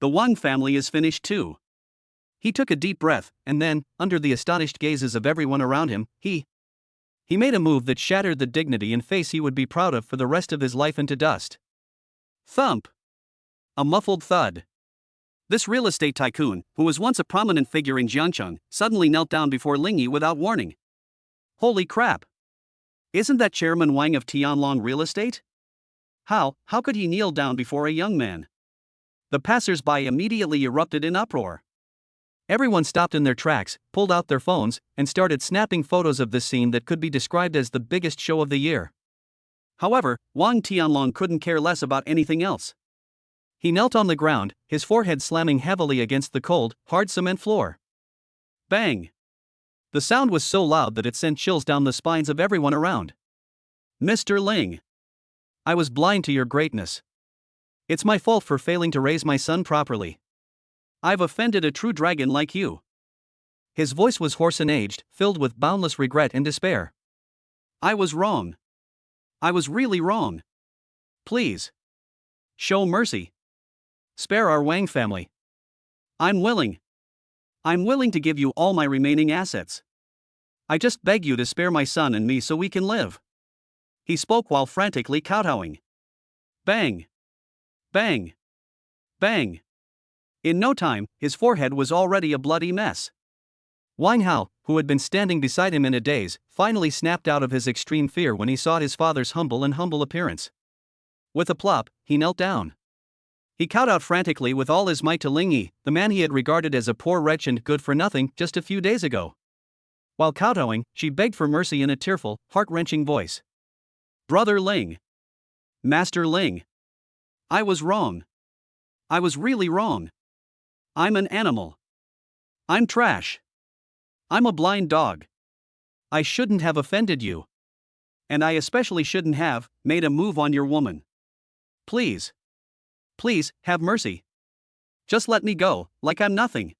The Wang family is finished too. He took a deep breath, and then, under the astonished gazes of everyone around him, he made a move that shattered the dignity and face he would be proud of for the rest of his life into dust. Thump! A muffled thud. This real estate tycoon, who was once a prominent figure in Jiangcheng, suddenly knelt down before Ling Yi without warning. Holy crap! Isn't that Chairman Wang of Tianlong Real Estate? How could he kneel down before a young man? The passers-by immediately erupted in uproar. Everyone stopped in their tracks, pulled out their phones, and started snapping photos of this scene that could be described as the biggest show of the year. However, Wang Tianlong couldn't care less about anything else. He knelt on the ground, his forehead slamming heavily against the cold, hard cement floor. Bang! The sound was so loud that it sent chills down the spines of everyone around. Mr. Ling. I was blind to your greatness. It's my fault for failing to raise my son properly. I've offended a true dragon like you. His voice was hoarse and aged, filled with boundless regret and despair. I was wrong. I was really wrong. Please. Show mercy. Spare our Wang family. I'm willing to give you all my remaining assets. I just beg you to spare my son and me so we can live. He spoke while frantically kowtowing. Bang! Bang! Bang! In no time, his forehead was already a bloody mess. Wang Hao, who had been standing beside him in a daze, finally snapped out of his extreme fear when he saw his father's humble appearance. With a plop, he knelt down. He kowtowed frantically with all his might to Ling Yi, the man he had regarded as a poor wretch and good for nothing just a few days ago. While kowtowing, she begged for mercy in a tearful, heart-wrenching voice. Brother Ling. Master Ling. I was wrong. I was really wrong. I'm an animal. I'm trash. I'm a blind dog. I shouldn't have offended you. And I especially shouldn't have made a move on your woman. Please. Please, have mercy. Just let me go, like I'm nothing.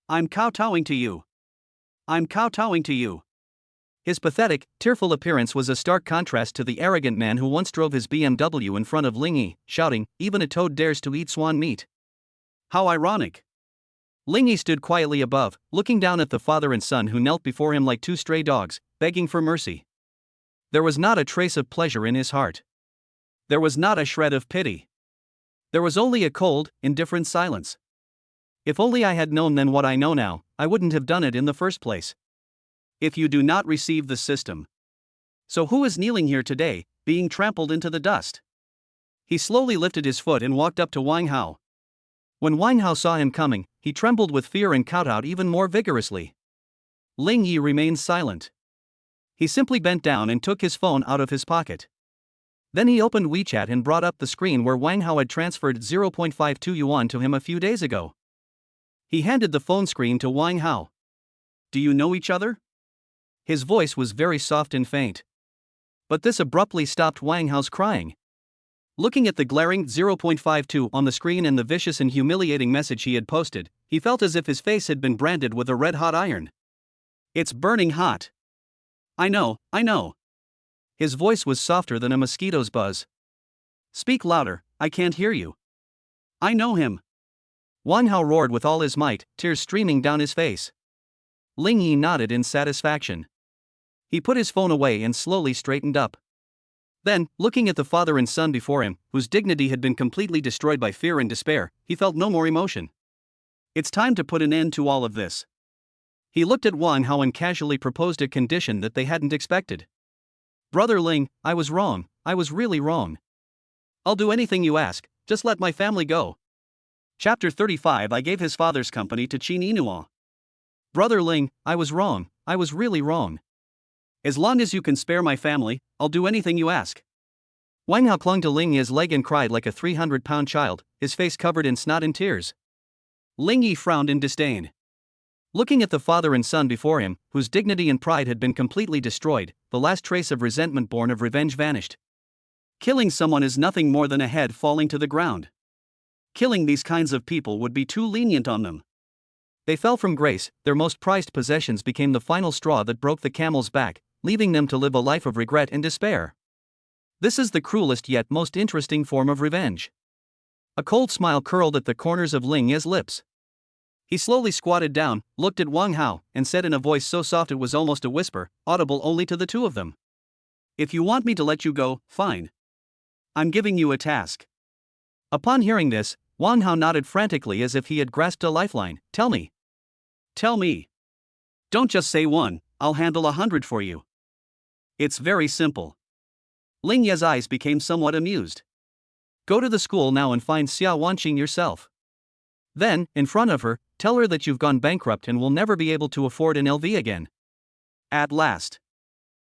I'm kowtowing to you. I'm kowtowing to you. His pathetic, tearful appearance was a stark contrast to the arrogant man who once drove his BMW in front of Ling Yi, shouting, "Even a toad dares to eat swan meat." How ironic. Ling Yi stood quietly above, looking down at the father and son who knelt before him like 2 stray dogs, begging for mercy. There was not a trace of pleasure in his heart. There was not a shred of pity. There was only a cold, indifferent silence. If only I had known then what I know now, I wouldn't have done it in the first place. If you do not receive the system. So who is kneeling here today, being trampled into the dust? He slowly lifted his foot and walked up to Wang Hao. When Wang Hao saw him coming, he trembled with fear and kowtowed even more vigorously. Ling Yi remained silent. He simply bent down and took his phone out of his pocket. Then he opened WeChat and brought up the screen where Wang Hao had transferred 0.52 yuan to him a few days ago. He handed the phone screen to Wang Hao. Do you know each other? His voice was very soft and faint. But this abruptly stopped Wang Hao's crying. Looking at the glaring 0.52 on the screen and the vicious and humiliating message he had posted, he felt as if his face had been branded with a red-hot iron. It's burning hot. I know. His voice was softer than a mosquito's buzz. Speak louder, I can't hear you. I know him. Wang Hao roared with all his might, tears streaming down his face. Ling Yi nodded in satisfaction. He put his phone away and slowly straightened up. Then, looking at the father and son before him, whose dignity had been completely destroyed by fear and despair, he felt no more emotion. It's time to put an end to all of this. He looked at Wang Hao and casually proposed a condition that they hadn't expected. Brother Ling, I was wrong, I was really wrong. I'll do anything you ask, just let my family go. Chapter 35 I gave his father's company to Qin Inua. Brother Ling, I was wrong, I was really wrong. As long as you can spare my family, I'll do anything you ask. Wang Hao clung to Ling Yi's leg and cried like a 300-pound child, his face covered in snot and tears. Ling Yi frowned in disdain. Looking at the father and son before him, whose dignity and pride had been completely destroyed, the last trace of resentment born of revenge vanished. Killing someone is nothing more than a head falling to the ground. Killing these kinds of people would be too lenient on them. They fell from grace, their most prized possessions became the final straw that broke the camel's back, leaving them to live a life of regret and despair. This is the cruelest yet most interesting form of revenge. A cold smile curled at the corners of Ling Yi's lips. He slowly squatted down, looked at Wang Hao, and said in a voice so soft it was almost a whisper, audible only to the two of them. If you want me to let you go, fine. I'm giving you a task. Upon hearing this, Wang Hao nodded frantically as if he had grasped a lifeline. Tell me. Tell me. Don't just say one, I'll handle 100 for you. It's very simple. Ling Ye's eyes became somewhat amused. Go to the school now and find Xia Wanqing yourself. Then, in front of her, tell her that you've gone bankrupt and will never be able to afford an LV again. At last.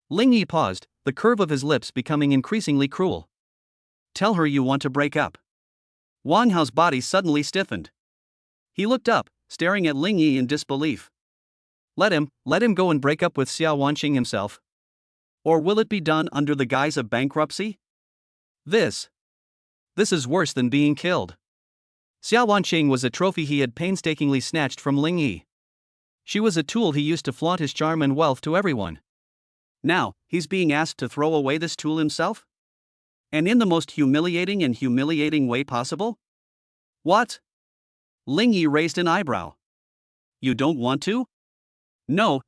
Ling Yi paused, the curve of his lips becoming increasingly cruel. Tell her you want to break up. Wang Hao's body suddenly stiffened. He looked up, staring at Ling Yi in disbelief. Let him go and break up with Xia Wanqing himself. Or will it be done under the guise of bankruptcy? This is worse than being killed. Xia Wanqing was a trophy he had painstakingly snatched from Ling Yi. She was a tool he used to flaunt his charm and wealth to everyone. Now, he's being asked to throw away this tool himself? And in the most humiliating way possible? What? Ling Yi raised an eyebrow. You don't want to? No.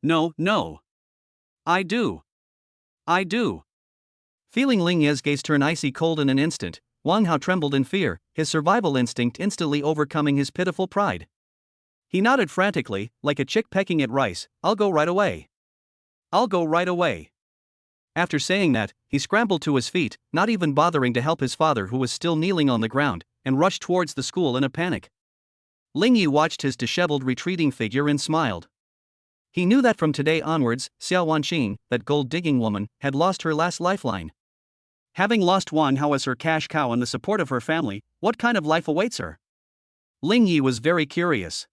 I do. Feeling Ling Yi's gaze turn icy cold in an instant, Wang Hao trembled in fear, his survival instinct instantly overcoming his pitiful pride. He nodded frantically, like a chick pecking at rice. I'll go right away. After saying that, he scrambled to his feet, not even bothering to help his father who was still kneeling on the ground, and rushed towards the school in a panic. Ling Yi watched his disheveled retreating figure and smiled. He knew that from today onwards, Xia Wanqing, that gold-digging woman, had lost her last lifeline. Having lost Wang Hao as her cash cow and the support of her family, what kind of life awaits her? Ling Yi was very curious.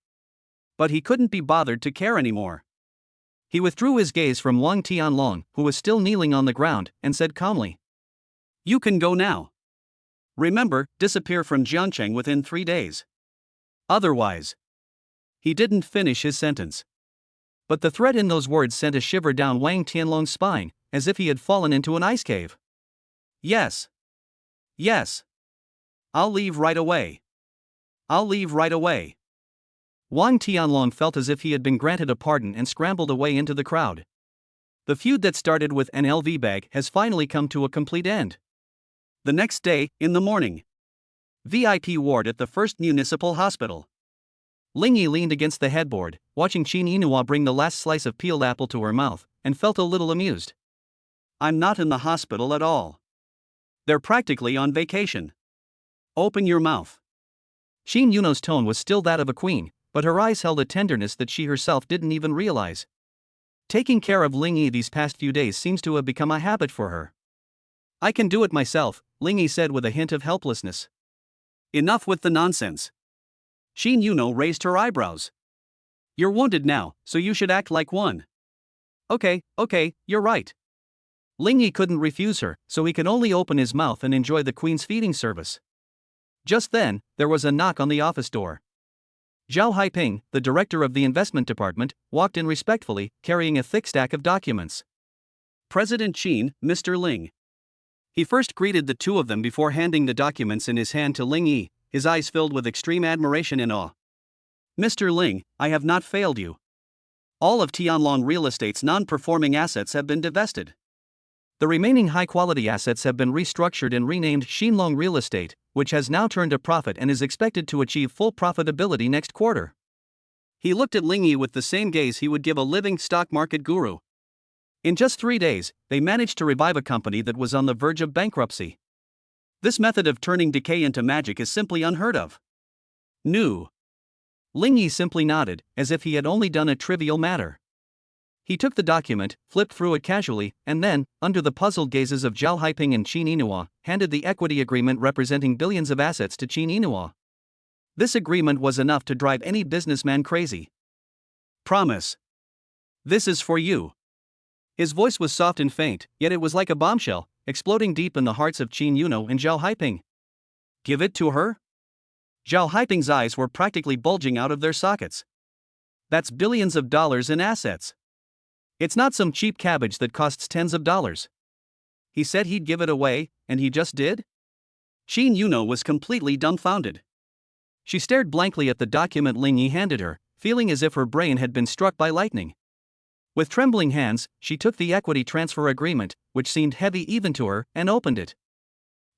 But he couldn't be bothered to care anymore. He withdrew his gaze from Wang Tianlong, who was still kneeling on the ground, and said calmly. You can go now. Remember, disappear from Jiangcheng within 3 days. Otherwise. He didn't finish his sentence. But the threat in those words sent a shiver down Wang Tianlong's spine, as if he had fallen into an ice cave. Yes. I'll leave right away. Wang Tianlong felt as if he had been granted a pardon and scrambled away into the crowd. The feud that started with an LV bag has finally come to a complete end. The next day, in the morning. VIP ward at the First Municipal Hospital. Ling Yi leaned against the headboard, watching Qin Yinhua bring the last slice of peeled apple to her mouth, and felt a little amused. I'm not in the hospital at all. They're practically on vacation. Open your mouth. Qin Yuno's tone was still that of a queen, but her eyes held a tenderness that she herself didn't even realize. Taking care of Ling Yi these past few days seems to have become a habit for her. I can do it myself, Ling Yi said with a hint of helplessness. Enough with the nonsense. Qin Yuno raised her eyebrows. You're wounded now, so you should act like one. Okay, you're right. Ling Yi couldn't refuse her, so he could only open his mouth and enjoy the queen's feeding service. Just then, there was a knock on the office door. Zhao Haiping, the director of the investment department, walked in respectfully, carrying a thick stack of documents. President Qin, Mr. Ling. He first greeted the two of them before handing the documents in his hand to Ling Yi, his eyes filled with extreme admiration and awe. Mr. Ling, I have not failed you. All of Tianlong Real Estate's non-performing assets have been divested. The remaining high-quality assets have been restructured and renamed Xinlong Real Estate, which has now turned a profit and is expected to achieve full profitability next quarter. He looked at Ling Yi with the same gaze he would give a living stock market guru. In just 3 days, they managed to revive a company that was on the verge of bankruptcy. This method of turning decay into magic is simply unheard of. New. Ling Yi simply nodded, as if he had only done a trivial matter. He took the document, flipped through it casually, and then, under the puzzled gazes of Zhao Haiping and Qin Yinhua, handed the equity agreement representing billions of assets to Qin Yinhua. This agreement was enough to drive any businessman crazy. Promise. This is for you. His voice was soft and faint, yet it was like a bombshell, exploding deep in the hearts of Qin Yuno and Zhao Haiping. Give it to her? Zhao Haiping's eyes were practically bulging out of their sockets. That's billions of dollars in assets. It's not some cheap cabbage that costs tens of dollars. He said he'd give it away, and he just did? Qin Yuno was completely dumbfounded. She stared blankly at the document Ling Yi handed her, feeling as if her brain had been struck by lightning. With trembling hands, she took the equity transfer agreement, which seemed heavy even to her, and opened it.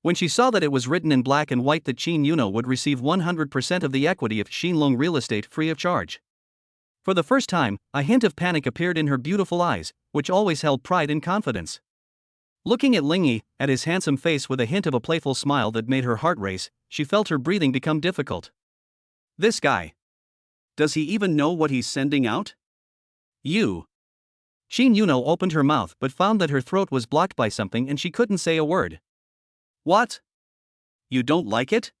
When she saw that it was written in black and white that Qin Yuno would receive 100% of the equity of Xinlong Real Estate free of charge. For the first time, a hint of panic appeared in her beautiful eyes, which always held pride and confidence. Looking at Ling Yi, at his handsome face with a hint of a playful smile that made her heart race, she felt her breathing become difficult. This guy. Does he even know what he's sending out? You. Qin Yuno opened her mouth but found that her throat was blocked by something and she couldn't say a word. What? You don't like it?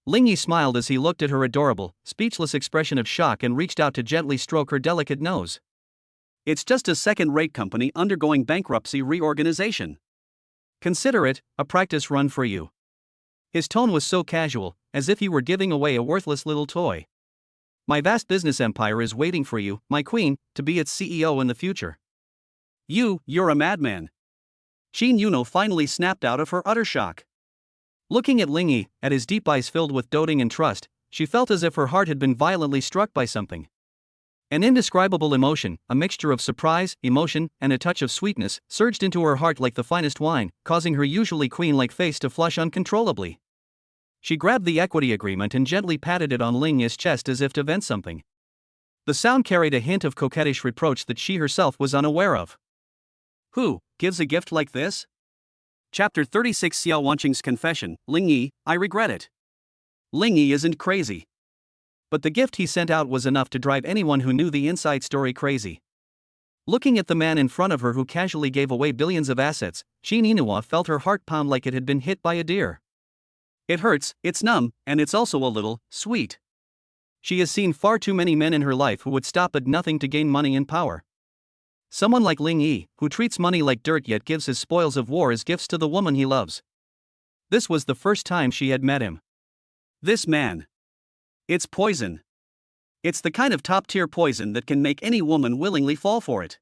Ling Yi smiled as he looked at her adorable, speechless expression of shock and reached out to gently stroke her delicate nose. It's just a second-rate company undergoing bankruptcy reorganization. Consider it a practice run for you. His tone was so casual, as if he were giving away a worthless little toy. My vast business empire is waiting for you, my queen, to be its CEO in the future. You're a madman. Qin Yuno finally snapped out of her utter shock. Looking at Ling Yi, at his deep eyes filled with doting and trust, she felt as if her heart had been violently struck by something. An indescribable emotion, a mixture of surprise, emotion, and a touch of sweetness, surged into her heart like the finest wine, causing her usually queen-like face to flush uncontrollably. She grabbed the equity agreement and gently patted it on Ling Yi's chest as if to vent something. The sound carried a hint of coquettish reproach that she herself was unaware of. Who gives a gift like this? Chapter 36 Xiao Wanqing's Confession. Ling Yi, I regret it. Ling Yi isn't crazy. But the gift he sent out was enough to drive anyone who knew the inside story crazy. Looking at the man in front of her who casually gave away billions of assets, Qin Yinhua felt her heart pound like it had been hit by a deer. It hurts, it's numb, and it's also a little sweet. She has seen far too many men in her life who would stop at nothing to gain money and power. Someone like Ling Yi, who treats money like dirt yet gives his spoils of war as gifts to the woman he loves. This was the first time she had met him. This man. It's poison. It's the kind of top-tier poison that can make any woman willingly fall for it.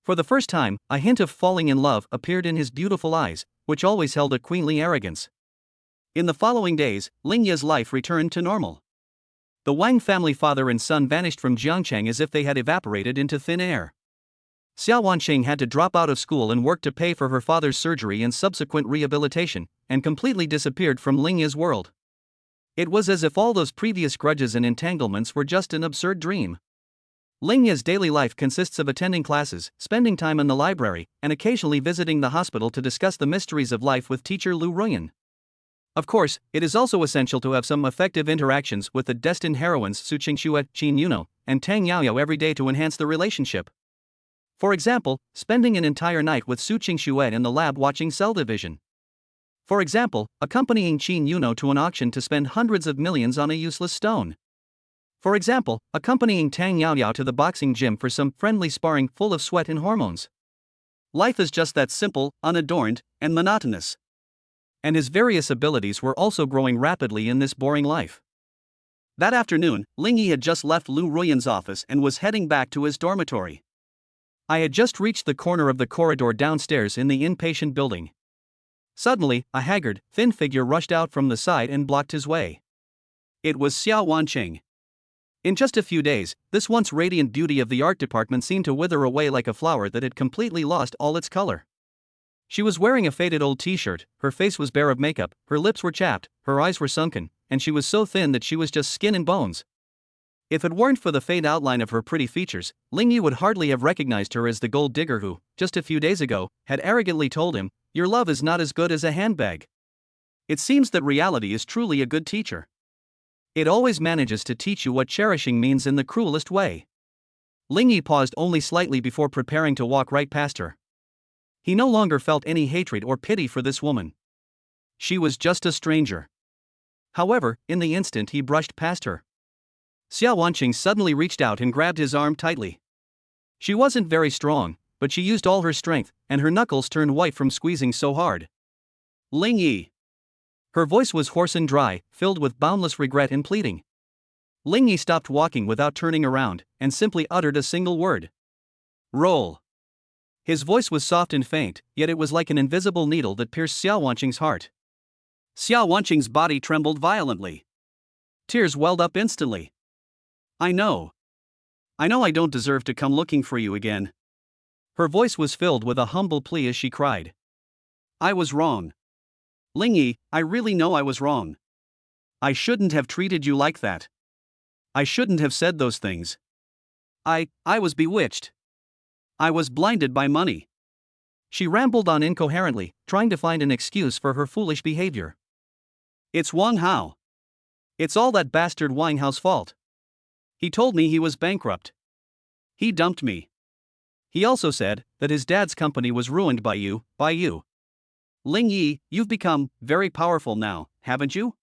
For the first time, a hint of falling in love appeared in his beautiful eyes, which always held a queenly arrogance. In the following days, Ling Yi's life returned to normal. The Wang family father and son vanished from Jiangcheng as if they had evaporated into thin air. Xiao Wanqing had to drop out of school and work to pay for her father's surgery and subsequent rehabilitation, and completely disappeared from Lingya's world. It was as if all those previous grudges and entanglements were just an absurd dream. Lingya's daily life consists of attending classes, spending time in the library, and occasionally visiting the hospital to discuss the mysteries of life with teacher Lu Ruyan. Of course, it is also essential to have some effective interactions with the destined heroines Su Qingxue, Qin Yuno, and Tang Yaoyao every day to enhance the relationship. For example, spending an entire night with Su Qingxue in the lab watching Cell Division. For example, accompanying Qin Yuno to an auction to spend hundreds of millions on a useless stone. For example, accompanying Tang Yaoyao to the boxing gym for some friendly sparring full of sweat and hormones. Life is just that simple, unadorned, and monotonous. And his various abilities were also growing rapidly in this boring life. That afternoon, Lingyi had just left Lu Ruyan's office and was heading back to his dormitory. I had just reached the corner of the corridor downstairs in the inpatient building. Suddenly, a haggard, thin figure rushed out from the side and blocked his way. It was Xiao Wanqing. In just a few days, this once radiant beauty of the art department seemed to wither away like a flower that had completely lost all its color. She was wearing a faded old t-shirt, her face was bare of makeup, her lips were chapped, her eyes were sunken, and she was so thin that she was just skin and bones. If it weren't for the faint outline of her pretty features, Lingyi would hardly have recognized her as the gold digger who, just a few days ago, had arrogantly told him, "Your love is not as good as a handbag." It seems that reality is truly a good teacher. It always manages to teach you what cherishing means in the cruelest way. Lingyi paused only slightly before preparing to walk right past her. He no longer felt any hatred or pity for this woman. She was just a stranger. However, in the instant he brushed past her, Xiao Wanqing suddenly reached out and grabbed his arm tightly. She wasn't very strong, but she used all her strength, and her knuckles turned white from squeezing so hard. Lingyi. Her voice was hoarse and dry, filled with boundless regret and pleading. Lingyi stopped walking without turning around, and simply uttered a single word. Roll. His voice was soft and faint, yet it was like an invisible needle that pierced Xiao Wanqing's heart. Xiao Wanqing's body trembled violently. Tears welled up instantly. I know I don't deserve to come looking for you again. Her voice was filled with a humble plea as she cried. I was wrong. Lingyi, I really know I was wrong. I shouldn't have treated you like that. I shouldn't have said those things. I was bewitched. I was blinded by money. She rambled on incoherently, trying to find an excuse for her foolish behavior. It's Wang Hao. It's all that bastard Wang Hao's fault. He told me he was bankrupt. He dumped me. He also said that his dad's company was ruined by you. Lingyi, you've become very powerful now, haven't you?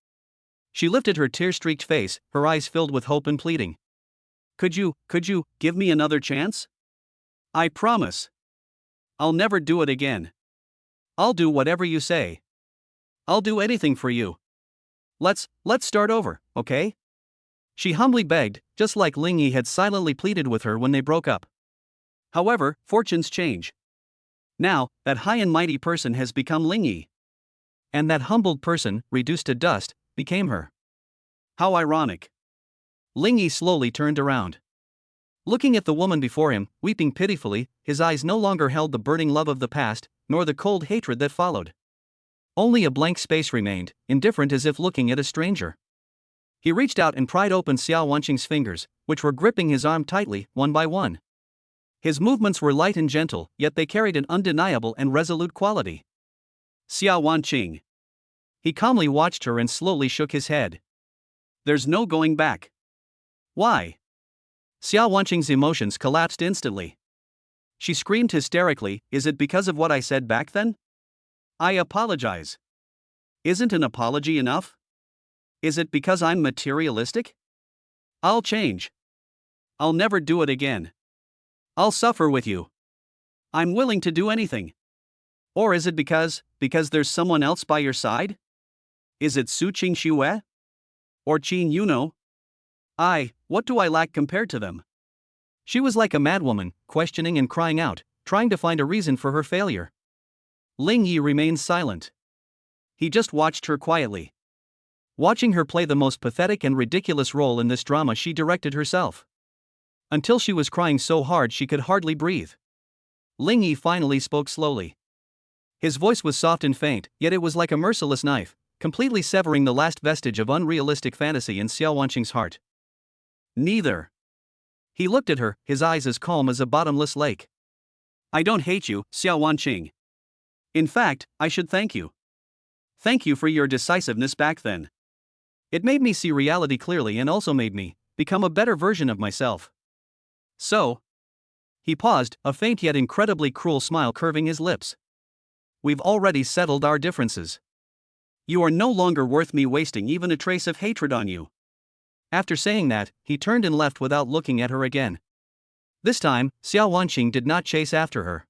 She lifted her tear-streaked face, her eyes filled with hope and pleading. Could you give me another chance? I promise. I'll never do it again. I'll do whatever you say. I'll do anything for you. Let's start over, okay? She humbly begged, just like Lingyi had silently pleaded with her when they broke up. However, fortunes change. Now, that high and mighty person has become Lingyi. And that humbled person, reduced to dust, became her. How ironic. Lingyi slowly turned around. Looking at the woman before him, weeping pitifully, his eyes no longer held the burning love of the past, nor the cold hatred that followed. Only a blank space remained, indifferent as if looking at a stranger. He reached out and pried open Xiao Wanqing's fingers, which were gripping his arm tightly, one by one. His movements were light and gentle, yet they carried an undeniable and resolute quality. Xiao Wanqing. He calmly watched her and slowly shook his head. There's no going back. Why? Xiao Wanqing's emotions collapsed instantly. She screamed hysterically, is it because of what I said back then? I apologize. Isn't an apology enough? Is it because I'm materialistic? I'll change. I'll never do it again. I'll suffer with you. I'm willing to do anything. Or is it because there's someone else by your side? Is it Su Qingxue? Or Qin Yuno? What do I lack compared to them? She was like a madwoman, questioning and crying out, trying to find a reason for her failure. Lingyi remained silent. He just watched her quietly. Watching her play the most pathetic and ridiculous role in this drama she directed herself. Until she was crying so hard she could hardly breathe. Ling Yi finally spoke slowly. His voice was soft and faint, yet it was like a merciless knife, completely severing the last vestige of unrealistic fantasy in Xiao Wanqing's heart. Neither. He looked at her, his eyes as calm as a bottomless lake. I don't hate you, Xiao Wanqing. In fact, I should thank you. Thank you for your decisiveness back then. It made me see reality clearly and also made me become a better version of myself. So. He paused, a faint yet incredibly cruel smile curving his lips. We've already settled our differences. You are no longer worth me wasting even a trace of hatred on you. After saying that, he turned and left without looking at her again. This time, Xiao Wanqing did not chase after her.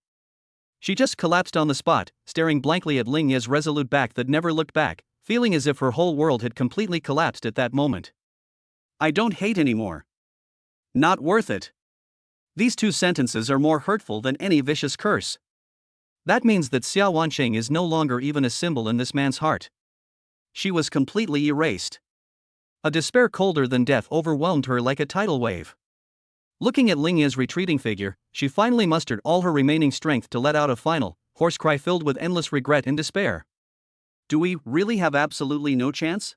She just collapsed on the spot, staring blankly at Ling Ye's resolute back that never looked back, feeling as if her whole world had completely collapsed at that moment. I don't hate anymore. Not worth it. These two sentences are more hurtful than any vicious curse. That means that Xiao Wanqing is no longer even a symbol in this man's heart. She was completely erased. A despair colder than death overwhelmed her like a tidal wave. Looking at Ling Ye's retreating figure, she finally mustered all her remaining strength to let out a final, hoarse cry filled with endless regret and despair. Do we really have absolutely no chance?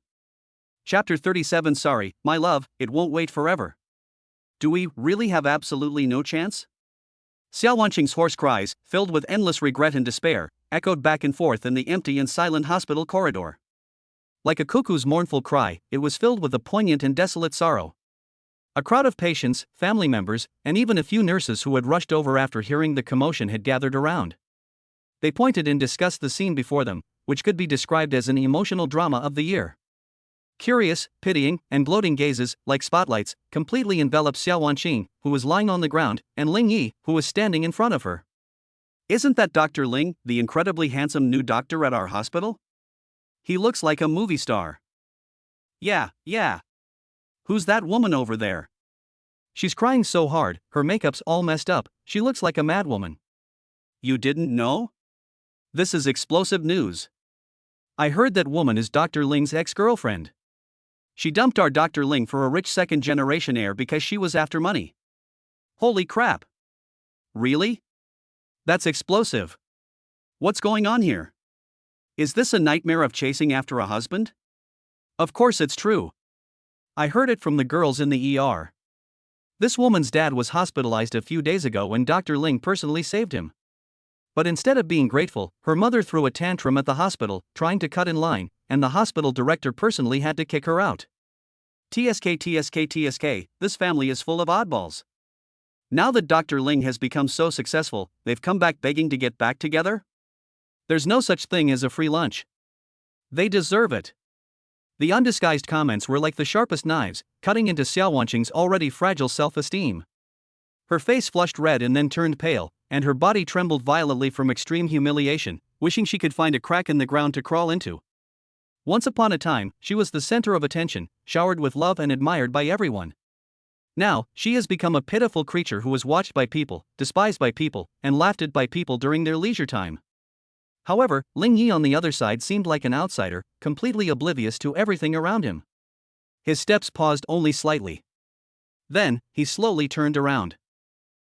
Chapter 37. Sorry, my love, it won't wait forever. Do we really have absolutely no chance? Xiao Wanqing's hoarse cries, filled with endless regret and despair, echoed back and forth in the empty and silent hospital corridor. Like a cuckoo's mournful cry, it was filled with a poignant and desolate sorrow. A crowd of patients, family members, and even a few nurses who had rushed over after hearing the commotion had gathered around. They pointed and discussed the scene before them, which could be described as an emotional drama of the year. Curious, pitying, and gloating gazes, like spotlights, completely enveloped Xiao Wanqing, who was lying on the ground, and Ling Yi, who was standing in front of her. Isn't that Dr. Ling, the incredibly handsome new doctor at our hospital? He looks like a movie star. Yeah. Who's that woman over there? She's crying so hard, her makeup's all messed up, she looks like a madwoman. You didn't know? This is explosive news. I heard that woman is Dr. Ling's ex-girlfriend. She dumped our Dr. Ling for a rich second-generation heir because she was after money. Holy crap. Really? That's explosive. What's going on here? Is this a nightmare of chasing after a husband? Of course it's true. I heard it from the girls in the ER. This woman's dad was hospitalized a few days ago when Dr. Ling personally saved him. But instead of being grateful, her mother threw a tantrum at the hospital, trying to cut in line, and the hospital director personally had to kick her out. TSK, this family is full of oddballs. Now that Dr. Ling has become so successful, they've come back begging to get back together? There's no such thing as a free lunch. They deserve it. The undisguised comments were like the sharpest knives, cutting into Xiao Wanqing's already fragile self-esteem. Her face flushed red and then turned pale, and her body trembled violently from extreme humiliation, wishing she could find a crack in the ground to crawl into. Once upon a time, she was the center of attention, showered with love and admired by everyone. Now, she has become a pitiful creature who is watched by people, despised by people, and laughed at by people during their leisure time. However, Ling Yi on the other side seemed like an outsider, completely oblivious to everything around him. His steps paused only slightly. Then, he slowly turned around.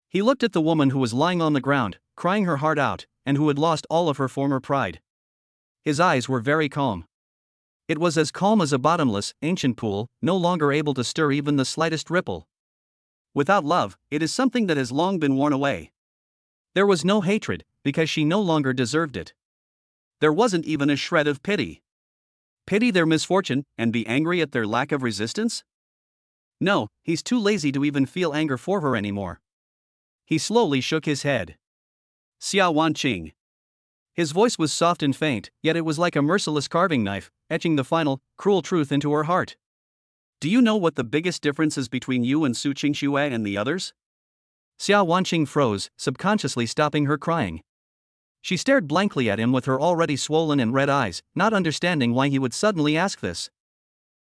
He looked at the woman who was lying on the ground, crying her heart out, and who had lost all of her former pride. His eyes were very calm. It was as calm as a bottomless, ancient pool, no longer able to stir even the slightest ripple. Without love, it is something that has long been worn away. There was no hatred, because she no longer deserved it. There wasn't even a shred of pity. Pity their misfortune, and be angry at their lack of resistance? No, he's too lazy to even feel anger for her anymore. He slowly shook his head. Xiao Wanqing. His voice was soft and faint, yet it was like a merciless carving knife, etching the final, cruel truth into her heart. Do you know what the biggest difference is between you and Su Qingxue and the others? Xiao Wanqing froze, subconsciously stopping her crying. She stared blankly at him with her already swollen and red eyes, not understanding why he would suddenly ask this.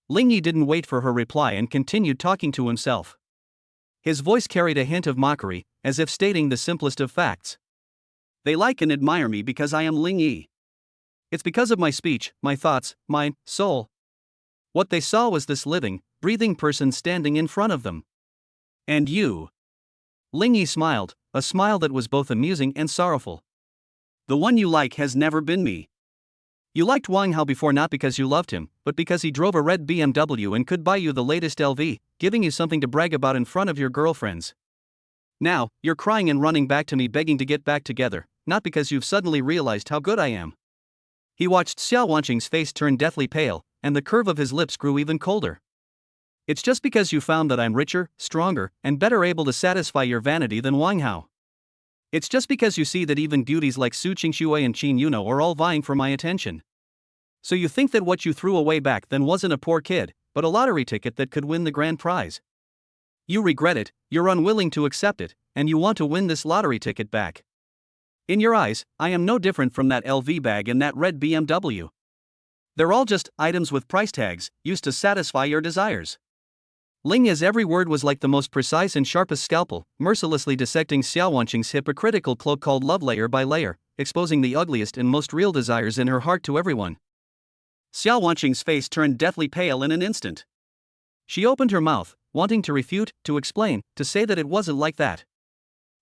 Ling Yi didn't wait for her reply and continued talking to himself. His voice carried a hint of mockery, as if stating the simplest of facts. They like and admire me because I am Ling Yi. It's because of my speech, my thoughts, my soul. What they saw was this living, breathing person standing in front of them. And you. Ling Yi smiled, a smile that was both amusing and sorrowful. The one you like has never been me. You liked Wang Hao before not because you loved him, but because he drove a red BMW and could buy you the latest LV, giving you something to brag about in front of your girlfriends. Now, you're crying and running back to me begging to get back together, not because you've suddenly realized how good I am. He watched Xiao Wanqing's face turn deathly pale, and the curve of his lips grew even colder. It's just because you found that I'm richer, stronger, and better able to satisfy your vanity than Wang Hao. It's just because you see that even beauties like Su Qingxue and Qin Yuno are all vying for my attention. So you think that what you threw away back then wasn't a poor kid, but a lottery ticket that could win the grand prize. You regret it, you're unwilling to accept it, and you want to win this lottery ticket back. In your eyes, I am no different from that LV bag and that red BMW. They're all just items with price tags, used to satisfy your desires. Ling Yi's every word was like the most precise and sharpest scalpel, mercilessly dissecting Xiao Wanqing's hypocritical cloak called love layer by layer, exposing the ugliest and most real desires in her heart to everyone. Xiao Wanqing's face turned deathly pale in an instant. She opened her mouth, wanting to refute, to explain, to say that it wasn't like that.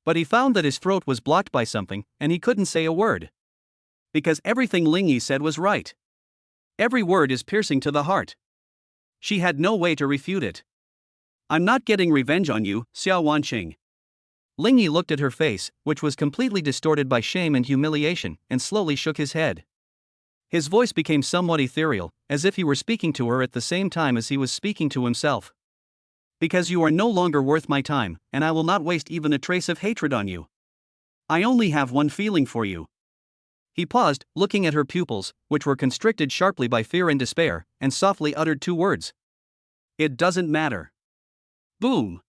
But he found that his throat was blocked by something, and he couldn't say a word. Because everything Ling Yi said was right. Every word is piercing to the heart. She had no way to refute it. I'm not getting revenge on you, Xiao Wanqing. Ling Yi looked at her face, which was completely distorted by shame and humiliation, and slowly shook his head. His voice became somewhat ethereal, as if he were speaking to her at the same time as he was speaking to himself. Because you are no longer worth my time, and I will not waste even a trace of hatred on you. I only have one feeling for you. He paused, looking at her pupils, which were constricted sharply by fear and despair, and softly uttered two words. It doesn't matter. Boom!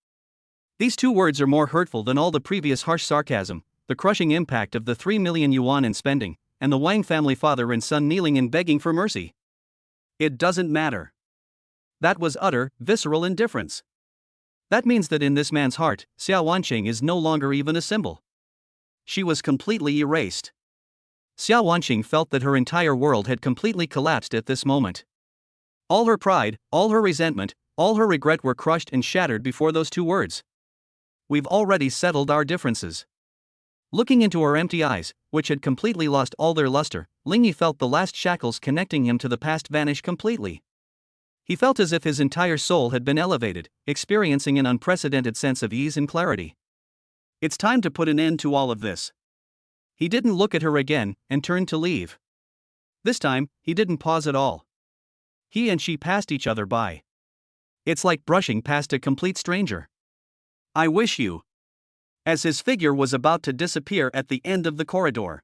These two words are more hurtful than all the previous harsh sarcasm, the crushing impact of the 3 million yuan in spending, and the Wang family father and son kneeling and begging for mercy. It doesn't matter. That was utter, visceral indifference. That means that in this man's heart, Xiao Wanqing is no longer even a symbol. She was completely erased. Xiao Wanqing felt that her entire world had completely collapsed at this moment. All her pride, all her resentment, all her regret were crushed and shattered before those two words. We've already settled our differences. Looking into her empty eyes, which had completely lost all their luster, Ling Yi felt the last shackles connecting him to the past vanish completely. He felt as if his entire soul had been elevated, experiencing an unprecedented sense of ease and clarity. It's time to put an end to all of this. He didn't look at her again, and turned to leave. This time, he didn't pause at all. He and she passed each other by. It's like brushing past a complete stranger. I wish you. As his figure was about to disappear at the end of the corridor.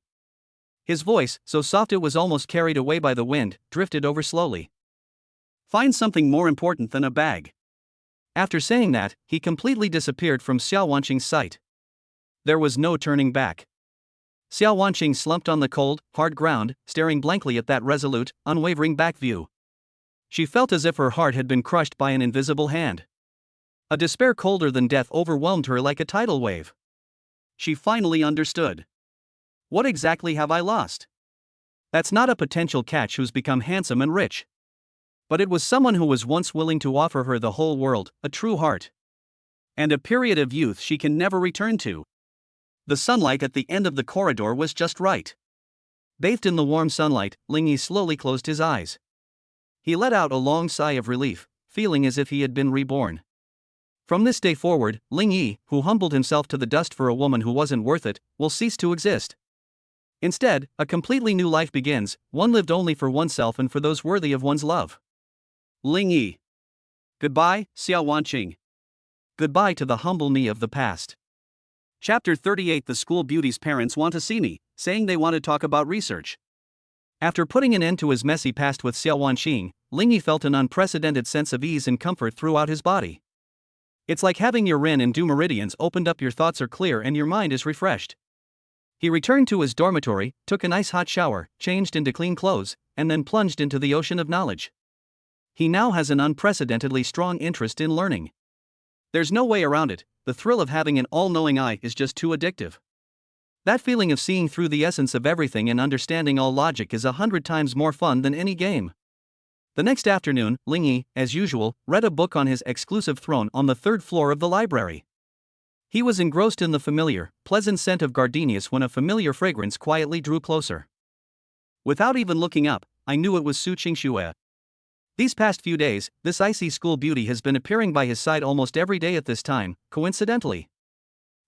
His voice, so soft it was almost carried away by the wind, drifted over slowly. Find something more important than a bag. After saying that, he completely disappeared from Xiao Wanqing's sight. There was no turning back. Xiao Wanqing slumped on the cold, hard ground, staring blankly at that resolute, unwavering back view. She felt as if her heart had been crushed by an invisible hand. A despair colder than death overwhelmed her like a tidal wave. She finally understood. What exactly have I lost? That's not a potential catch who's become handsome and rich. But it was someone who was once willing to offer her the whole world, a true heart. And a period of youth she can never return to. The sunlight at the end of the corridor was just right. Bathed in the warm sunlight, Ling Yi slowly closed his eyes. He let out a long sigh of relief, feeling as if he had been reborn. From this day forward, Ling Yi, who humbled himself to the dust for a woman who wasn't worth it, will cease to exist. Instead, a completely new life begins, one lived only for oneself and for those worthy of one's love. Ling Yi. Goodbye, Xiao Wanqing. Goodbye to the humble me of the past. Chapter 38. The school beauty's parents want to see me, saying they want to talk about research. After putting an end to his messy past with Xiao Wanqing, Ling Yi felt an unprecedented sense of ease and comfort throughout his body. It's like having your yin and du meridians opened up, your thoughts are clear and your mind is refreshed. He returned to his dormitory, took a nice hot shower, changed into clean clothes, and then plunged into the ocean of knowledge. He now has an unprecedentedly strong interest in learning. There's no way around it, the thrill of having an all-knowing eye is just too addictive. That feeling of seeing through the essence of everything and understanding all logic is 100 times more fun than any game. The next afternoon, Ling Yi, as usual, read a book on his exclusive throne on the third floor of the library. He was engrossed in the familiar, pleasant scent of gardenias when a familiar fragrance quietly drew closer. Without even looking up, I knew it was Su Qingxue. These past few days, this icy school beauty has been appearing by his side almost every day at this time, coincidentally.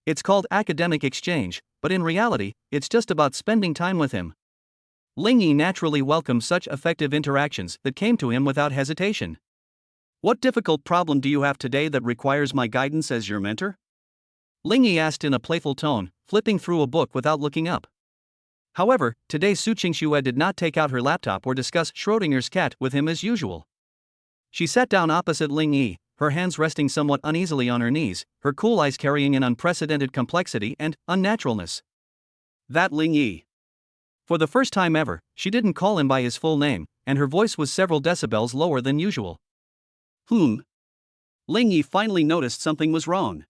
It's called academic exchange, but in reality, it's just about spending time with him. Ling Yi naturally welcomed such effective interactions that came to him without hesitation. What difficult problem do you have today that requires my guidance as your mentor? Ling Yi asked in a playful tone, flipping through a book without looking up. However, today Su Qingxue did not take out her laptop or discuss Schrodinger's cat with him as usual. She sat down opposite Ling Yi, her hands resting somewhat uneasily on her knees, her cool eyes carrying an unprecedented complexity and unnaturalness. That Ling Yi. For the first time ever, she didn't call him by his full name, and her voice was several decibels lower than usual. Ling Yi finally noticed something was wrong.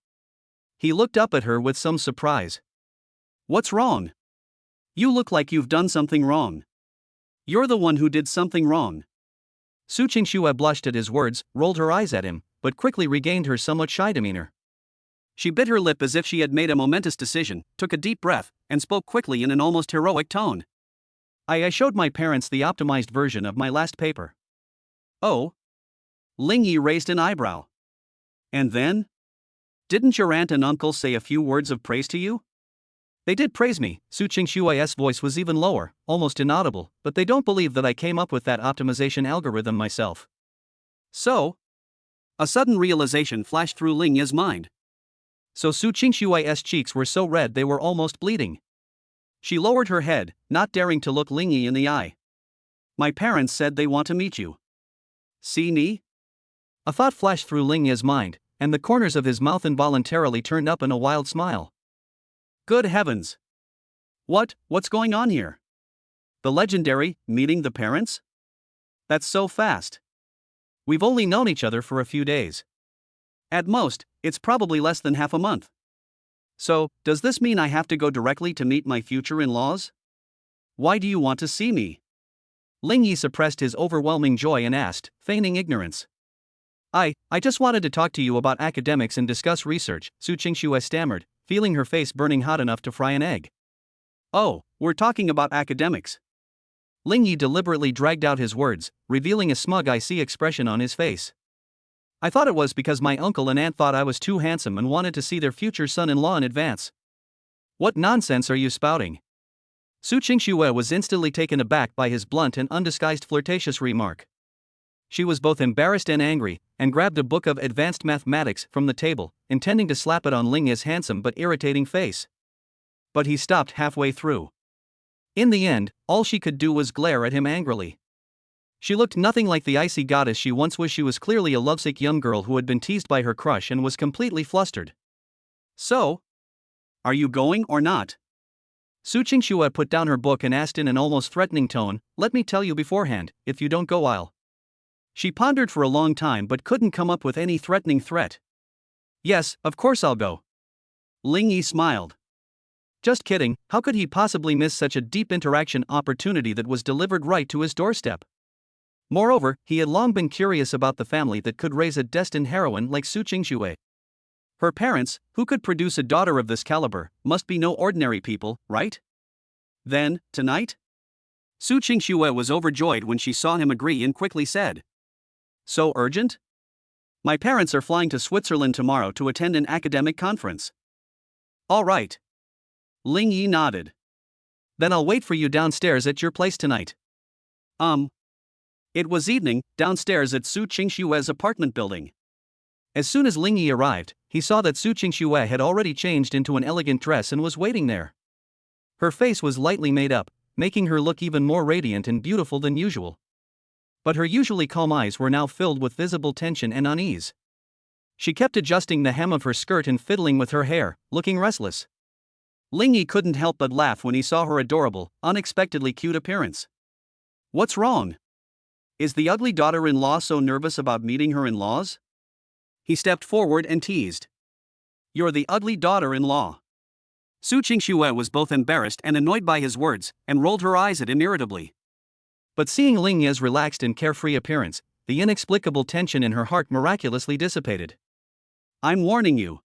He looked up at her with some surprise. What's wrong? You look like you've done something wrong. You're the one who did something wrong. Su Qingxue blushed at his words, rolled her eyes at him, but quickly regained her somewhat shy demeanor. She bit her lip as if she had made a momentous decision, took a deep breath, and spoke quickly in an almost heroic tone. I showed my parents the optimized version of my last paper. Oh? Ling Yi raised an eyebrow. And then? Didn't your aunt and uncle say a few words of praise to you? They did praise me. Su Qingxue's voice was even lower, almost inaudible, but they don't believe that I came up with that optimization algorithm myself. So? A sudden realization flashed through Ling Yi's mind. So Su Qingxue's cheeks were so red they were almost bleeding. She lowered her head, not daring to look Ling Yi in the eye. My parents said they want to meet you. See ni? A thought flashed through Ling Yi's mind, and the corners of his mouth involuntarily turned up in a wild smile. Good heavens! What's going on here? The legendary, meeting the parents? That's so fast. We've only known each other for a few days. At most, it's probably less than half a month. So, does this mean I have to go directly to meet my future in-laws? Why do you want to see me? Ling Yi suppressed his overwhelming joy and asked, feigning ignorance. I just wanted to talk to you about academics and discuss research, Su Qingxue stammered, feeling her face burning hot enough to fry an egg. Oh, we're talking about academics. Ling Yi deliberately dragged out his words, revealing a smug icy expression on his face. I thought it was because my uncle and aunt thought I was too handsome and wanted to see their future son-in-law in advance. What nonsense are you spouting? Su Qingxue was instantly taken aback by his blunt and undisguised flirtatious remark. She was both embarrassed and angry, and grabbed a book of advanced mathematics from the table, intending to slap it on Ling Yi's handsome but irritating face. But he stopped halfway through. In the end, all she could do was glare at him angrily. She looked nothing like the icy goddess she once was. She was clearly a lovesick young girl who had been teased by her crush and was completely flustered. So? Are you going or not? Su Qingxue put down her book and asked in an almost threatening tone, let me tell you beforehand, if you don't go I'll. She pondered for a long time but couldn't come up with any threatening threat. Yes, of course I'll go. Ling Yi smiled. Just kidding, how could he possibly miss such a deep interaction opportunity that was delivered right to his doorstep? Moreover, he had long been curious about the family that could raise a destined heroine like Su Qingxue. Her parents, who could produce a daughter of this caliber, must be no ordinary people, right? Then, tonight? Su Qingxue was overjoyed when she saw him agree and quickly said. So urgent? My parents are flying to Switzerland tomorrow to attend an academic conference. All right. Ling Yi nodded. Then I'll wait for you downstairs at your place tonight. It was evening, downstairs at Su Qingxue's apartment building. As soon as Ling Yi arrived, he saw that Su Qingxue had already changed into an elegant dress and was waiting there. Her face was lightly made up, making her look even more radiant and beautiful than usual. But her usually calm eyes were now filled with visible tension and unease. She kept adjusting the hem of her skirt and fiddling with her hair, looking restless. Ling Yi couldn't help but laugh when he saw her adorable, unexpectedly cute appearance. What's wrong? Is the ugly daughter-in-law so nervous about meeting her in-laws? He stepped forward and teased. You're the ugly daughter-in-law. Su Qingxue was both embarrassed and annoyed by his words, and rolled her eyes at him irritably. But seeing Ling Yi's relaxed and carefree appearance, the inexplicable tension in her heart miraculously dissipated. I'm warning you.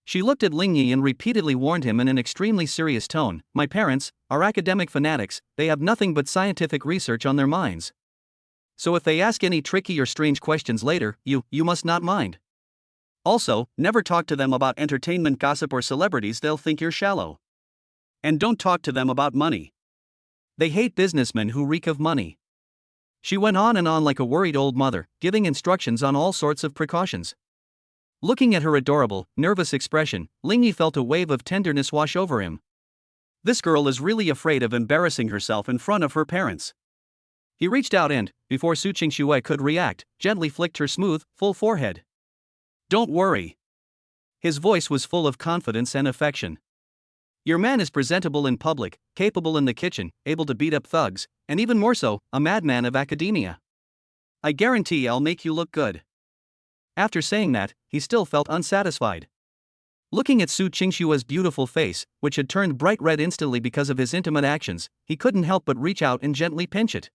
She looked at Ling Yi and repeatedly warned him in an extremely serious tone, "My parents are academic fanatics, they have nothing but scientific research on their minds. So if they ask any tricky or strange questions later, you must not mind. Also, never talk to them about entertainment gossip or celebrities, they'll think you're shallow. And don't talk to them about money. They hate businessmen who reek of money." She went on and on like a worried old mother, giving instructions on all sorts of precautions. Looking at her adorable, nervous expression, Ling Yi felt a wave of tenderness wash over him. This girl is really afraid of embarrassing herself in front of her parents. He reached out and, before Su Qingxue could react, gently flicked her smooth, full forehead. "Don't worry." His voice was full of confidence and affection. "Your man is presentable in public, capable in the kitchen, able to beat up thugs, and even more so, a madman of academia. I guarantee I'll make you look good." After saying that, he still felt unsatisfied. Looking at Su Qingxue's beautiful face, which had turned bright red instantly because of his intimate actions, he couldn't help but reach out and gently pinch it.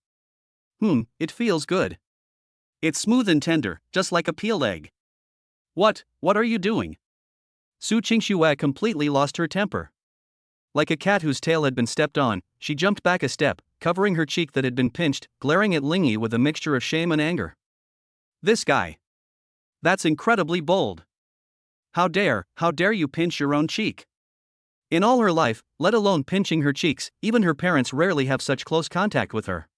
It feels good. It's smooth and tender, just like a peeled egg." What are you doing?" Su Qingxue completely lost her temper. Like a cat whose tail had been stepped on, she jumped back a step, covering her cheek that had been pinched, glaring at Ling Yi with a mixture of shame and anger. "This guy. That's incredibly bold. How dare you pinch your own cheek?" In all her life, let alone pinching her cheeks, even her parents rarely have such close contact with her.